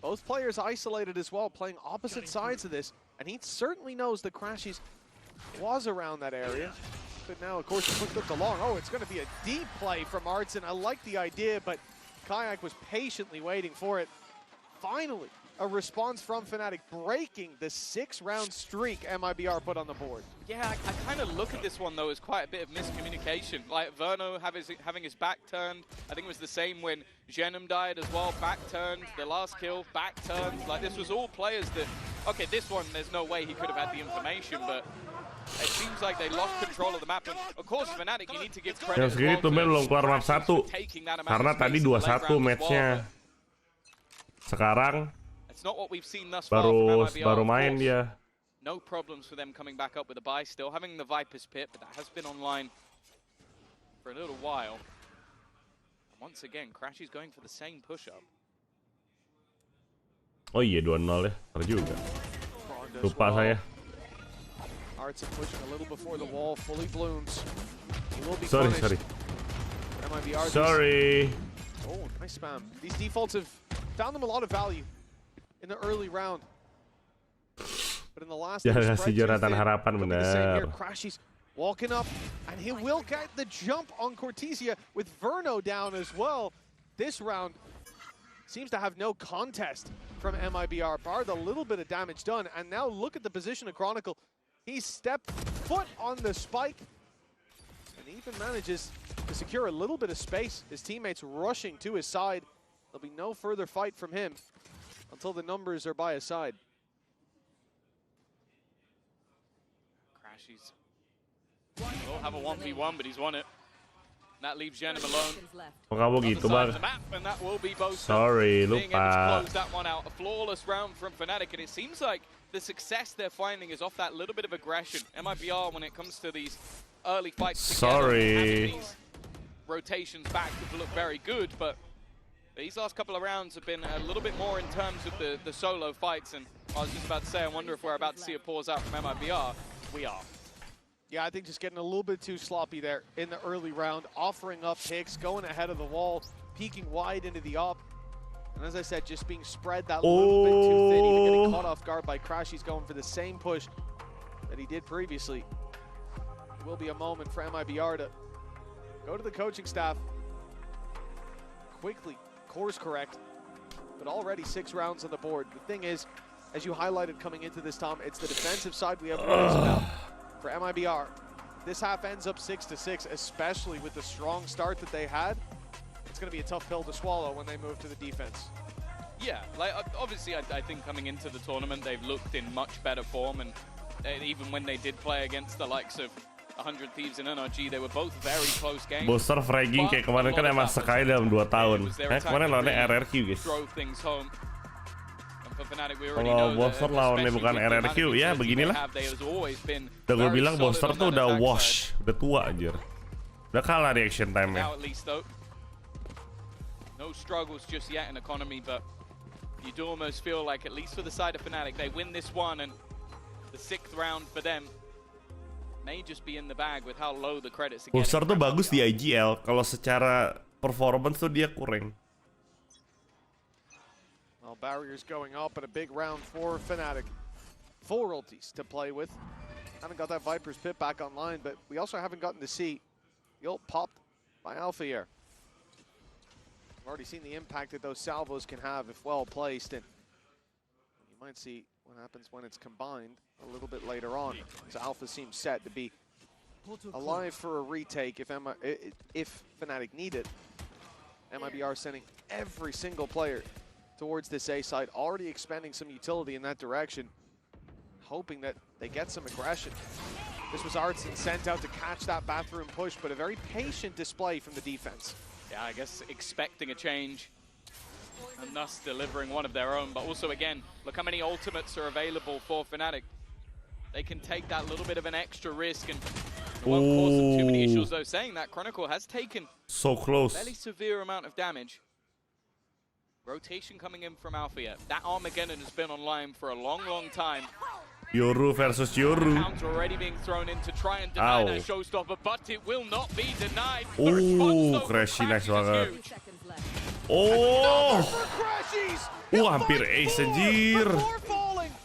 Both players isolated as well, playing opposite sides of this. And he certainly knows that Crashies was around that area. But now, of course, the quick look along. Oh, it's going to be a deep play from Artson. I like the idea, but Kayak was patiently waiting for it. Finally, a response from Fnatic, breaking the 6-round streak MIBR put on the board. Yeah, I kind of look at this one, though, as quite a bit of miscommunication. Like, Verno having his back turned. I think it was the same when Genom died as well. Back turned, the last kill, back turned. Like, this was all players that... Okay, this one, there's no way he could have had the information, but it seems like they lost control of the map. And, of course, Fnatic, you need to give credit as well to belum keluar map 1. Karena tadi 2-1 matchnya. Sekarang baru main dia. No problems for them coming back up with a buy, still having the Viper's Pit, but that has been online for a little while. And once again, Crashy's going for the same push-up. Oh iya, 2-0 ya. Benar juga. Lupa saya. Artson pushing a little before the wall, fully blooms. He will be sorry. MIBR, sorry. Oh, nice spam. These defaults have found them a lot of value. in the early round. But in the last Jangan kasih Jonathan harapan, bener. Crashy's walking up, and he will get the jump on Cortesia with Verno down as well. This round seems to have no contest from MIBR, bar the little bit of damage done. And now look at the position of Chronicle. He stepped foot on the spike and even manages to secure a little bit of space. His teammates rushing to his side. There'll be no further fight from him until the numbers are by his side. Crashies will have a 1v1, but he's won it. That leaves Jenim alone. Kamu gitu, Bang. And that will be both Sorry, being able to lupa. close that one out. A flawless round from Fnatic, and it seems like the success they're finding is off that little bit of aggression. MIBR, when it comes to these early fights together, having these rotations back have looked very good, but these last couple of rounds have been a little bit more in terms of the solo fights. And I was just about to say, I wonder if we're about to see a pause out from MIBR. We are. Yeah, I think just getting a little bit too sloppy there in the early round, offering up picks, going ahead of the wall, peeking wide into the op. And as I said, just being spread that little bit too thin, even getting caught off guard by Crash. He's going for the same push that he did previously. It will be a moment for MIBR to go to the coaching staff, quickly course correct, but already 6 rounds on the board. The thing is, as you highlighted coming into this, Tom, it's the defensive side we have worries about. For MIBR, this half ends up 6-6, especially with the strong start that they had. It's going to be a tough pill to swallow when they move to the defense. Yeah, like obviously I think coming into the tournament they've looked in much better form, and even when they did play against the likes of 100 Thieves and NRG, they were both very close games. Booster fragging kayak kemarin kan emang sekali dalam 2 tahun. Kemarin lawannya RRQ, guys. Kalau Booster lawannya bukan RRQ, ya beginilah. Udah gue bilang Booster tuh udah wash, udah tua anjir. Udah kalah reaction time-nya. No struggles just yet in economy, but you do almost feel like, at least for the side of Fnatic, they win this one, and the 6th round for them may just be in the bag with how low the credits are getting. Booster tuh bagus di IGL, kalau secara performance tuh dia kurang. Well, barriers going up, and a big round for Fnatic. Full royalties to play with. Haven't got that Viper's Pit back online, but we also haven't gotten to see the ult popped by Alpha here. We've already seen the impact that those salvos can have if well placed, and you might see what happens when it's combined a little bit later on. So Alpha seems set to be alive for a retake if Fnatic need it. MIBR sending every single player towards this A side, already expending some utility in that direction, hoping that they get some aggression. This was Artson sent out to catch that bathroom push, but a very patient display from the defense. Yeah, I guess expecting a change and thus delivering one of their own. But also, again, look how many ultimates are available for Fnatic. They can take that little bit of an extra risk, and it won't cause them too many issues, though. Saying that, Chronicle has taken so close. a fairly severe amount of damage. Rotation coming in from Alpha yet. That Armageddon has been online for a long, long time. Yoru versus Yoru. Counter already being thrown in to try and deny that showstopper, but it will not be denied. Crashy nice banget. Hampir ace anjir.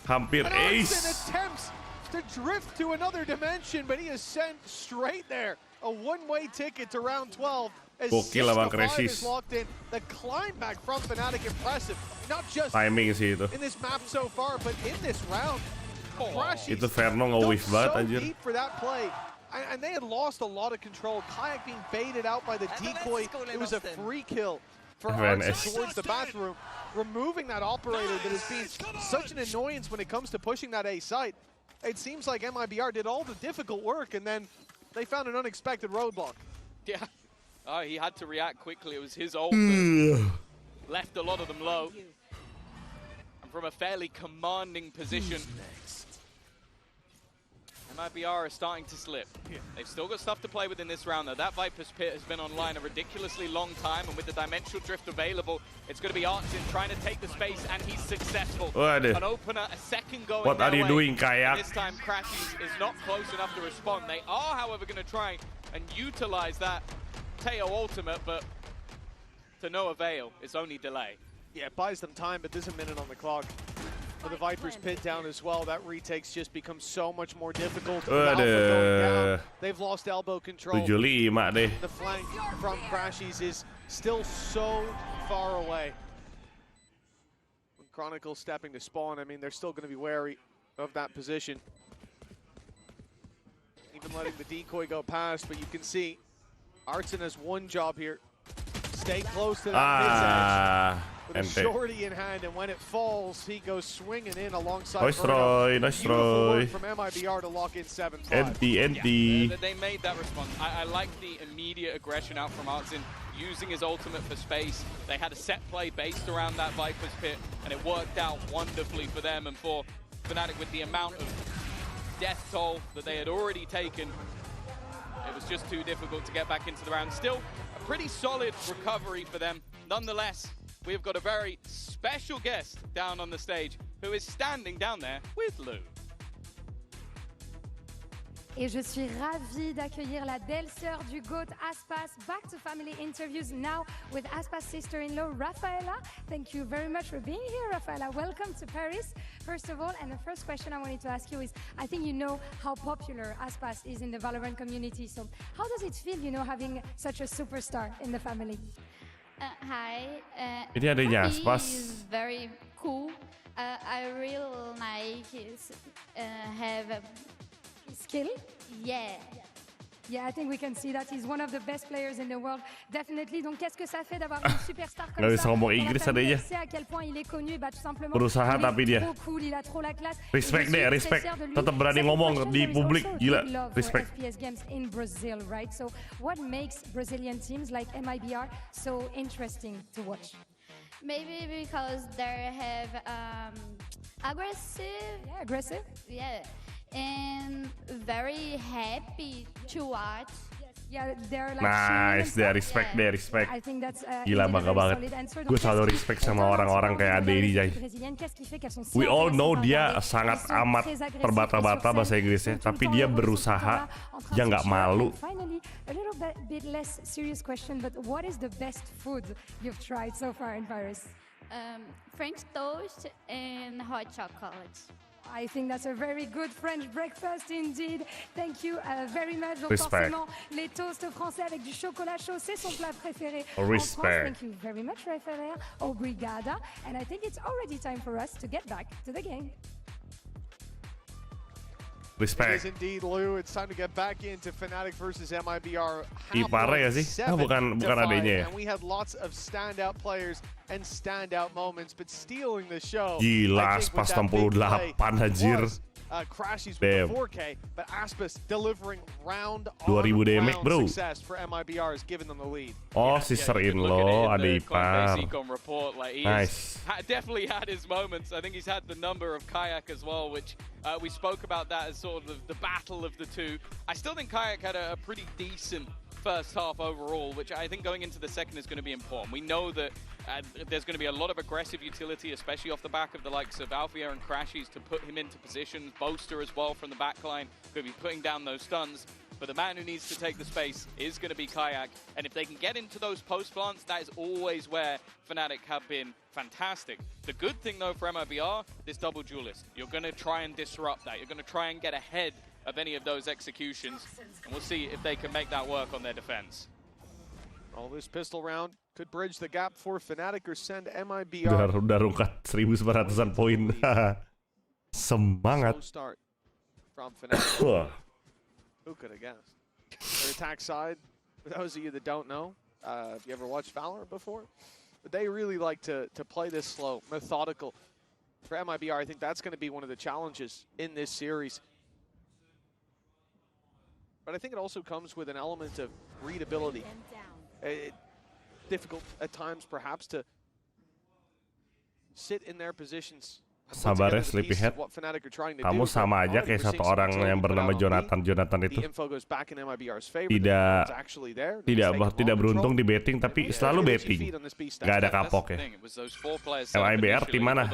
Hampir ace. Attempts to drift to another dimension, but he is sent straight there. A one-way ticket to round 12. As is locked in, the climb back from Fnatic impressive. Not just timing sih itu. In this map so far, but in this round. Itu Verno nge-wave banget anjir. Deep for that play. And they had lost a lot of control. Kayak being baited out by the decoy. It was a free kill for Artson towards the bathroom, removing that operator that has been such an annoyance when it comes to pushing that A site. It seems like MIBR did all the difficult work, and then they found an unexpected roadblock. Yeah. He had to react quickly. It was his ult that left a lot of them low. And from a fairly commanding position, MIBR are starting to slip. They've still got stuff to play with in this round, though. That Viper's Pit has been online a ridiculously long time, and with the dimensional drift available, it's going to be Artson trying to take the space, and he's successful. An opener, a second going What are you doing, Kayak? This time, Crashies is not close enough to respond. They are, however, going to try and utilize that Teo ultimate, but to no avail. It's only delay. Yeah, it buys them time, but there's a minute on the clock. For the Vipers pit down as well, that retake's just becomes so much more difficult. Alpha going down. They've lost elbow control. 75 deh. The flank from Crashies is still so far away. When Chronicle stepping to spawn, I mean, they're still going to be wary of that position. Even letting the decoy go past, but you can see Artson has one job here. Stay close to that mid edge. With a shorty in hand, and when it falls, he goes swinging in alongside Nice try, nice try. From MIBR to lock in 7-5. NT. They made that response. I like the immediate aggression out from Artson, using his ultimate for space. They had a set play based around that Viper's pit, and it worked out wonderfully for them and for Fnatic with the amount of death toll that they had already taken. It was just too difficult to get back into the round. Still, a pretty solid recovery for them. Nonetheless, we've got a very special guest down on the stage who is standing down there with Lou. Et je suis ravie d'accueillir la belle-sœur du GOAT, Aspas, back to family interviews now with Aspas' sister-in-law, Rafaela. Thank you very much for being here, Rafaela. Welcome to Paris, first of all. And the first question I wanted to ask you is, I think you know how popular Aspas is in the Valorant community. So how does it feel, you know, having such a superstar in the family? Hi. Ini adanya Aspas. Is very cool. I really like his have skill. Yeah. Yeah, I think we can see that he's one of the best players in the world, definitely. Donc, qu'est-ce que ça fait d'avoir une superstar comme ça? On sait à quel point il est connu, bah tout simplement. Berusaha tapi dia. Trop cool, il a trop la classe. Respect deh, respect. Tetap berani ngomong di publik, gila. Respect. FPS games in Brazil, right? So, what makes Brazilian teams like MIBR so interesting to watch? Maybe because they have aggressive. Yeah, aggressive. Yeah. And very happy to watch. Yeah, they're like nice, dia respect, dia respect. I think that's gila, bangga banget. Gue selalu respect sama orang-orang kayak Ade ini, Jay. We all know dia sangat amat terbata-bata bahasa Inggrisnya, tapi dia berusaha, dia nggak malu. Finally, a little bit less serious question, but what is the best food you've tried so far in Paris? French toast and hot chocolate. I think that's a very good French breakfast indeed. Thank you very much. Donc Respect. forcément, les toasts français avec du chocolat chaud, c'est son plat préféré Respect. en France. Thank you very much, Rafaela. Obrigada. And I think it's already time for us to get back to the game. Respect. It is indeed, Lou. It's time to get back into Fnatic versus MIBR. Ipare ya sih? Bukan adanya ya. And we had lots of standout players and standout moments, but stealing the show. Gila, Aspas 68 anjir. Crashies with the 4K, but Aspas delivering round 2000 damage, bro. Success for MIBR has given them the lead. Oh, sister-in-law, ada ipar. Nice. Definitely had his moments. I think he's had the number of Kayak as well, which we spoke about that as sort of the battle of the two. I still think Kayak had a pretty decent first half overall, which I think going into the second is going to be important. We know that there's going to be a lot of aggressive utility, especially off the back of the likes of Alfia and Crashies to put him into positions. Boaster as well from the backline, going to be putting down those stuns. But the man who needs to take the space is going to be Kayak. And if they can get into those post plants, that is always where Fnatic have been fantastic. The good thing though for MIBR, this double duelist. You're going to try and disrupt that. You're going to try and get ahead of any of those executions. And we'll see if they can make that work on their defense. All this pistol round could bridge the gap for Fnatic or send MIBR. Udah rungkat 1900-an poin. Semangat. Slow start from Fnatic. Who could have guessed? Their attack side, for those of you that don't know, if you ever watched Valorant before, but they really like to play this slow, methodical. For MIBR, I think that's going to be one of the challenges in this series. But I think it also comes with an element of readability. Difficult at times, perhaps, to sit in their positions. Sabar ya, Sleepyhead. Kamu sama aja kayak satu orang yang bernama Jonathan itu. Tidak beruntung di betting, tapi selalu betting. Gak ada kapok ya. MIBR tim mana?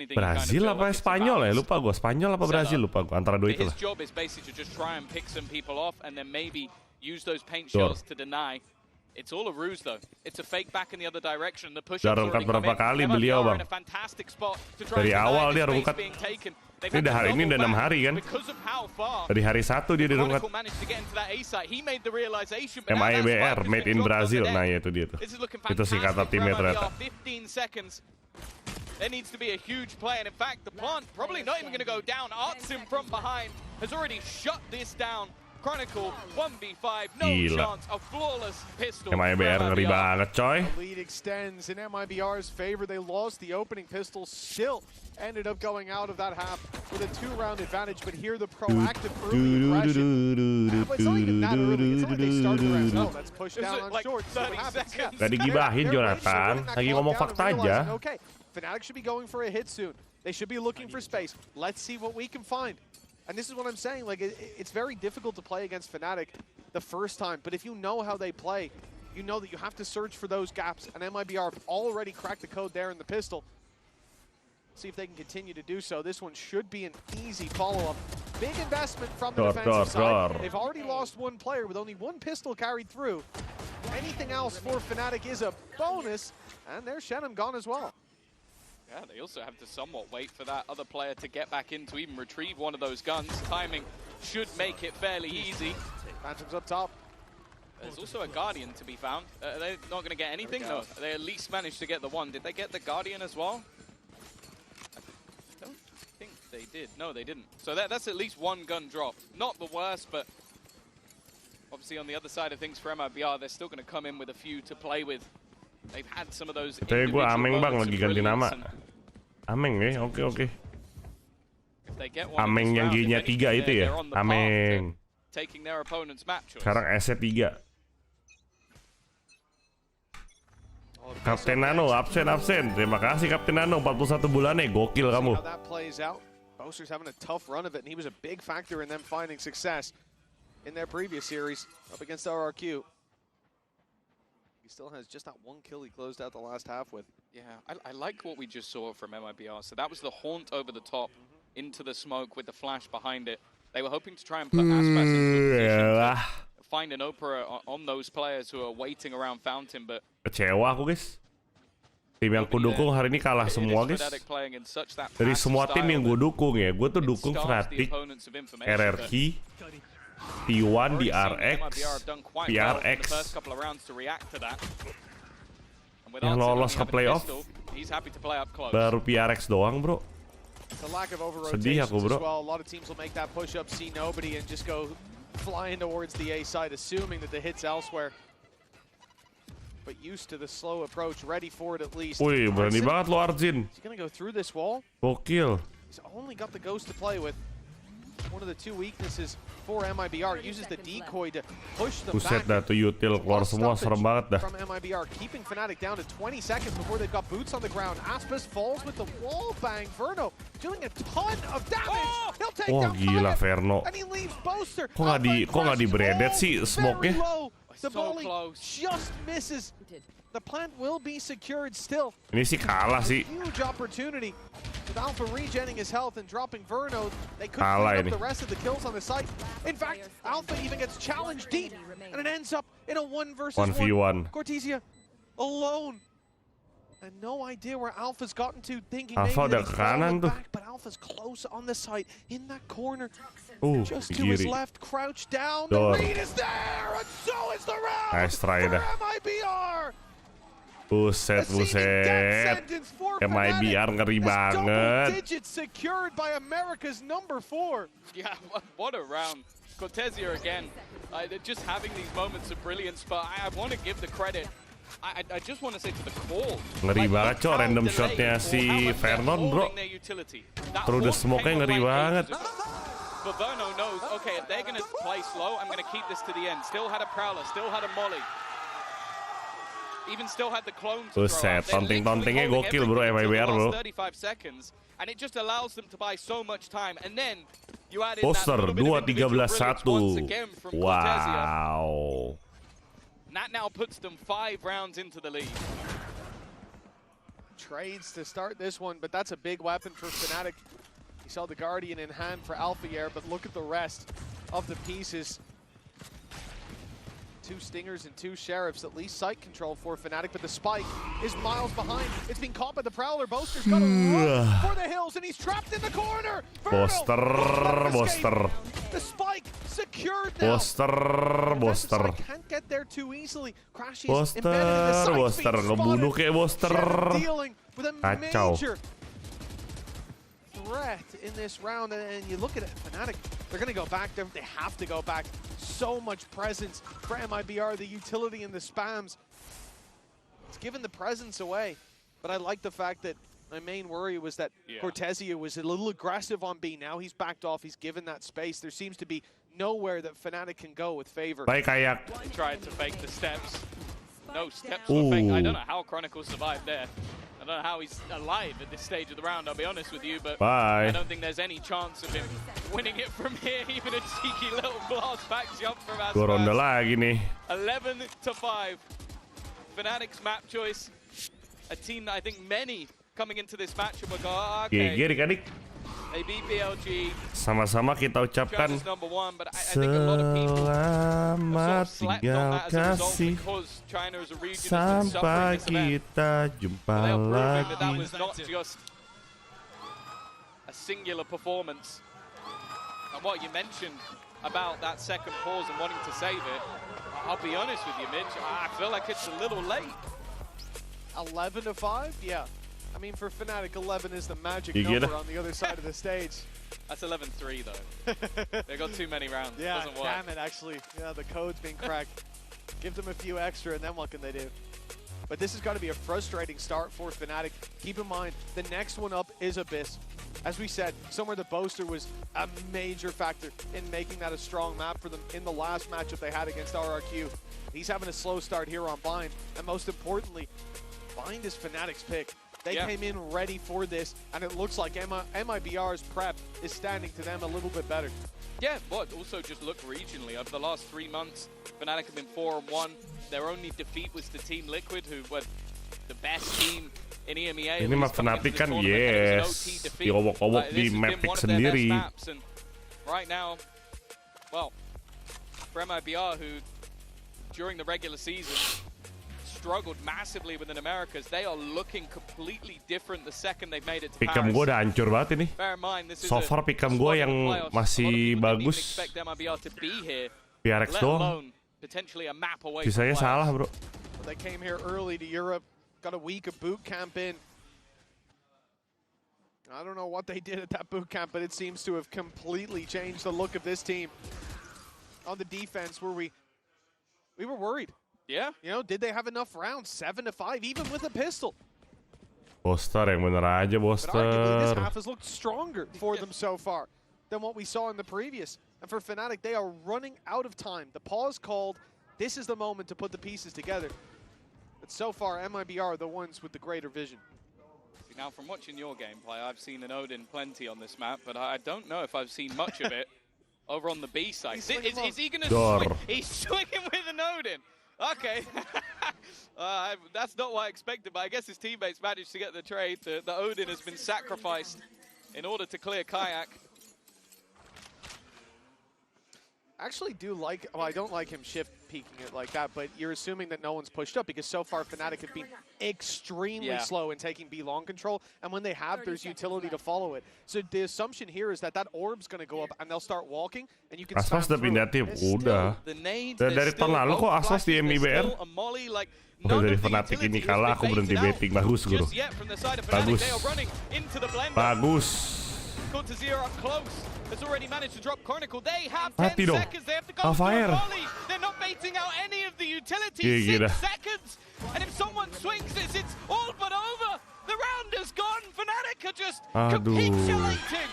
Brazil apa Spanyol ya? Lupa gue. Spanyol apa Brazil? Lupa gue. Antara dua itu lah. It's all a ruse though. It's a fake back in the other direction. The push Jarumkan berapa kali beliau bang. Dari awal dia rungkat. Ini hari ini udah 6 hari kan. Dari hari 1 dia dirungkat. MIBR, made in Brazil. Nah ya itu dia tuh. Itu singkatan timnya ternyata. There needs to be a huge play, and in fact, the plant probably not even going to go down. Artsim from behind has already shut this down. Chronicle 1v5, no chance, a flawless pistol. MIBR ngeri banget coy. The lead extends in MIBR's favor. They lost the opening pistol, still ended up going out of that half with a 2-round advantage. But here the proactive early aggression. But it's not even that early. It's already started around. Oh, that's pushed down on short. 30 seconds. Gak digibahin Jonathan, lagi ngomong fakta aja. Okay, Fnatic should be going for a hit soon. They should be looking for space. Let's see what we can find. And this is what I'm saying, like, it's very difficult to play against Fnatic the first time, but if you know how they play, you know that you have to search for those gaps, and MIBR have already cracked the code there in the pistol. See if they can continue to do so. This one should be an easy follow-up. Big investment from the defensive side. They've already lost one player with only one pistol carried through. Anything else for Fnatic is a bonus, and there's Shenum gone as well. Yeah, they also have to somewhat wait for that other player to get back in to even retrieve one of those guns. Timing should make it fairly easy. Phantom's up top. There's also a Guardian to be found. They're not going to get anything? No, they at least managed to get the one. Did they get the Guardian as well? I don't think they did. No, they didn't. So that's at least one gun drop. Not the worst, but obviously on the other side of things for MIBR, they're still going to come in with a few to play with. They've had some of those. Tapi gue Ameng bang lagi ganti nama. Ameng ya, oke. Ameng yang G-nya 3 itu ya, Ameng. Sekarang S-nya 3. Kapten Nano, absen. Terima kasih Kapten Nano, 41 bulan nih, gokil kamu. Boaster's having a tough run of it, and he was a big factor in them finding success in their previous series up against RRQ. He still has just that one kill he closed out the last half with. Yeah, I like what we just saw from MIBR. So that was the haunt over the top into the smoke with the flash behind it. They were hoping to try and put Aspas into a position to find an Opera on those players who are waiting around Fountain, but... Kecewa aku guys. Tim yang ku dukung hari ini kalah semua guys. Dari semua tim yang gue dukung ya, gue tuh dukung Fnatic, RRQ, T1, DRX, PRX. Yang lolos ke playoff baru PRX doang bro. Sedih aku bro. A lot of teams will make that push up, see nobody, and just go flying towards the A side, assuming that the hit's elsewhere. But used to the slow approach, ready for it at least. Wih, berani banget lo Arjin. He's gonna go through this wall. Gokil. He's only got the ghost to play with. One of the two weaknesses for MIBR, uses the decoy to push them Buset back. dah tuh util keluar semua, serem banget dah. From MIBR, keeping Fnatic down to 20 seconds before they've got boots on the ground. Aspas falls with the wall bang. Verno doing a ton of damage. He'll take Wah gila Verno. and he leaves Boaster. Kok nggak di breaded sih smoke-nya? The volley just misses. The plant will be secured still. Ini sih kalah sih. Huge opportunity. With Alpha regenning his health and dropping Verno, they could Kalah clean ini. up the rest of the kills on the site. In fact, Alpha even gets challenged deep, and it ends up in a 1 versus 1v1. Cortesia alone. And no idea where Alpha's gotten to, thinking Alpha maybe udah ke kanan tuh. back, but Alpha's close on the site, in that corner. Just di to his kiri. left, crouched down. Dor. The read is there, and so is the round Nice try for dah. MIBR. Buset. MIBR ngeri banget. Digits secured by America's number 4. Yeah, what a round. Cortesia again. Just having these moments of brilliance, but I want to give the credit. I just want to say to the call. Ngeri banget cok random shotnya si Vernon bro. Terus the smoke-nya ngeri banget. But Verno knows, okay, if they're going to play slow, I'm going to keep this to the end. Still had a Prowler, still had a Molly. Even still had the clone to Buset, taunting-tauntingnya gokil bro MIBR bro. 35 seconds, and it just allows them to buy so much time. And then you add in Poster that little bit of individual brilliance once 2-13-1. again from Cortesia. Wow. That now puts them 5 rounds into the lead. Trades to start this one, but that's a big weapon for Fnatic. You saw the Guardian in hand for Alpha Air, but look at the rest of the pieces. 2 Stingers and 2 Sheriffs, at least sight control for Fnatic, but the spike is miles behind. It's being caught by the Prowler. Boaster's got to run for the hills, and he's trapped in the corner. Boster. The spike secured now. Boster. Can't get there too easily. Crashy is embedded in the side Boster. Ngebunuh kayak Boster. dealing with a Kacau. major threat in this round, and you look at it, Fnatic, they're going to go back. They have to go back. So much presence for MIBR, the utility and the spams. It's given the presence away, but I like the fact that my main worry was that Cortezia was a little aggressive on B. Now he's backed off. He's given that space. There seems to be nowhere that Fnatic can go with favor. Baik kayak. He tried to fake the steps. No steps were fake. I don't know how Chronicle survived there. I don't know how he's alive at this stage of the round, I'll be honest with you, but I don't think there's any chance of him winning it from here. Even a cheeky little glass back jump from AJAZZ. 2 ronde lagi nih. 11-5. Fnatic's map choice. A team that I think many coming into this matchup will go, okay, adik-adik. maybe BLG. Sama-sama kita ucapkan selamat tinggal kasih sampai kita jumpa lagi. That was not just a singular performance. And what you mentioned about that second pause and wanting to save it, I'll be honest with you, Mitch, I feel like it's a little late. 11-5? Yeah. I mean, for Fnatic, 11 is the magic number on the other side of the stage. That's 11-3, though. They got too many rounds. Yeah, doesn't work. damn it, actually. Yeah, the code's being cracked. Give them a few extra, and then what can they do? But this has got to be a frustrating start for Fnatic. Keep in mind, the next one up is Abyss. As we said, somewhere the Boaster was a major factor in making that a strong map for them in the last matchup they had against RRQ. He's having a slow start here on Bind, and most importantly, Bind is Fnatic's pick. They came in ready for this, and it looks like MIBR's prep is standing to them a little bit better. Yeah, but also just look regionally. Over the last 3 months, Fnatic have been 4-1. Their only defeat was to Team Liquid, who were the best team in EMEA. Ini mah Fnatic kan yes, diobok-obok di Matic sendiri. And right now, well, for MIBR, who during the regular season struggled massively within Americas, they are looking completely different the second they've made it to Paris. Pick'em gue udah hancur banget ini. So far pick'em gue yang masih bagus PRX doang. Sisanya salah, bro. They came here early to Europe, got a week of boot camp in. I don't know what they did at that boot camp, but it seems to have completely changed the look of this team. On the defense, we were worried. Yeah. You know, did they have enough rounds? 7-5, even with a pistol. Boster yang bener aja, Boster. But arguably, this half has looked stronger for them so far than what we saw in the previous. And for Fnatic, they are running out of time. The pause called. This is the moment to put the pieces together. But so far, MIBR are the ones with the greater vision. Now, from watching your gameplay, I've seen an Odin plenty on this map, but I don't know if I've seen much of it over on the B side. Is he going to swing? He's swinging with an Odin. Okay, that's not what I expected, but I guess his teammates managed to get the trade. The Odin has been sacrificed in order to clear Kayak. I actually do like, well, I don't like him shift peeking it like that, but you're assuming that no one's pushed up because so far Fnatic have been extremely slow in taking B long control, and when they have, there's utility to follow it. So the assumption here is that orb's going to go up and they'll start walking, and you can Aspas udah pindah tim, udah. Dari tahun lalu kok Aspas di MIBR. Oh, dari Fnatic ini kalah, aku berhenti betting. Bagus, Guru. Bagus. Bagus. Has already managed to drop Chronicle. They have 10 seconds. They have to go for a volley. They're not baiting out any of the utilities. 6 seconds. And if someone swings this, it's all but over. The round is gone. Fnatic are just capitulating.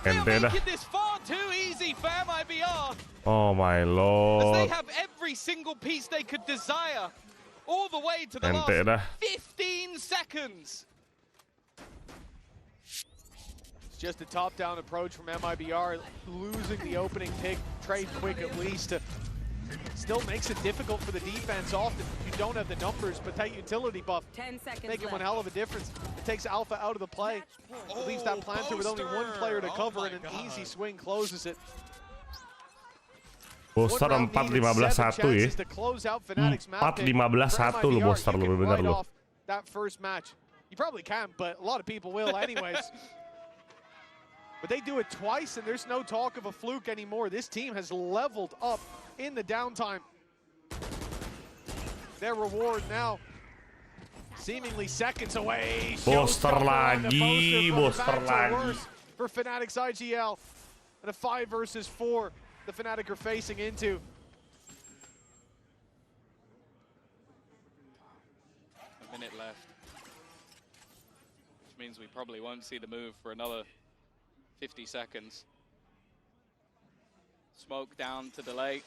They are making this far too easy for MIBR. Oh my lord. As they have every single piece they could desire. All the way to the last 15 seconds. Just a top-down approach from MIBR, losing the opening pick, trade quick at least. Still makes it difficult for the defense often. You don't have the numbers, but that utility buff making one hell of a difference. It takes Alpha out of the play. It leaves that planter with only one player to cover, and an easy swing closes it. Boster 4-15-1 ya. 4-15-1 lu Boster lu, bener lu. That first match. You probably can't, but a lot of people will anyways. But they do it twice, and there's no talk of a fluke anymore. This team has leveled up in the downtime. Their reward now, seemingly seconds away. Boster lagi, Boster lagi. For Fnatic's IGL, and a 5 versus 4 the Fnatic are facing into. A minute left. Which means we probably won't see the move for another 50 seconds. Smoke down to delay.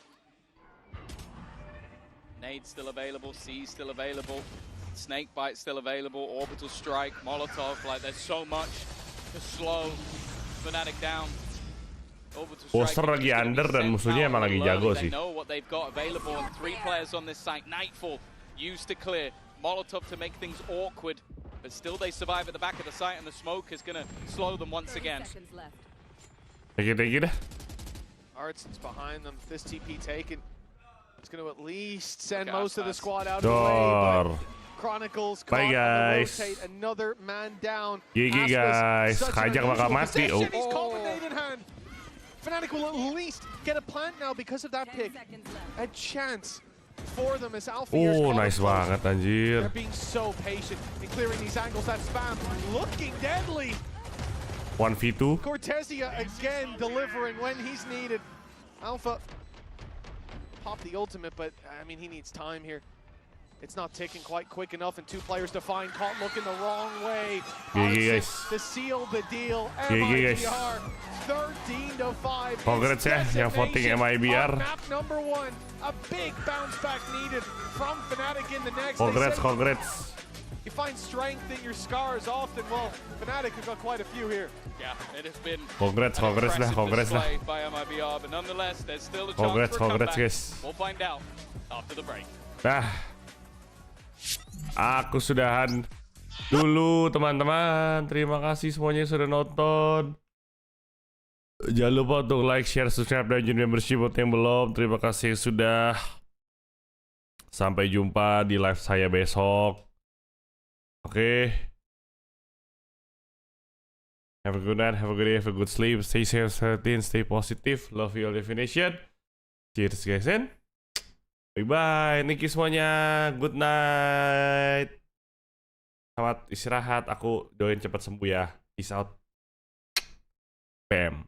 Nade still available, C still available, Snake Bite still available, Orbital Strike, Molotov, like there's so much to slow Fnatic down. Boster lagi under dan musuhnya emang lagi jago sih. They know what they've got available and 3 players on this site. Nightfall used to clear, Molotov to make things awkward, but still they survive at the back of the site and the smoke is gonna slow them once again. Take it. Artson's behind them. This TP taken. It's going to at least send most of the squad out of the way. But Chronicles bye guys. Another man down. GG guys. Kajak bakal mati. He's caught with nade in hand. Fnatic will at least get a plant now because of that pick. A chance for them as Alpha. Nice banget anjir. They're being so patient in clearing these angles. That spam looking deadly. 1v2. Cortesia again delivering when he's needed. Alpha pop the ultimate, but I mean he needs time here. It's not ticking quite quick enough, and 2 players to find. Caught looking the wrong way. To seal the deal. MIBR 13-5. Congrats ya yang voting MIBR. Map number 1. A big bounce back needed from Fnatic in the next. Congrats. You find strength in your scars often. Well, Fnatic have got quite a few here. Yeah, it has been Congrats lah. by MIBR, but nonetheless, there's still a chance for a comeback. Guys. We'll find out after the break. Nah, aku sudahan dulu teman-teman. Terima kasih semuanya sudah nonton. Jangan lupa untuk like, share, subscribe, dan join membership buat yang belum. Terima kasih sudah. Sampai jumpa di live saya besok. Oke. Have a good night, have a good day, have a good sleep. Stay safe, stay positive. Love you all, definition. Cheers guys, and bye-bye. Thank you semuanya. Good night. Selamat istirahat. Aku doain cepat sembuh ya. Peace out. Bam.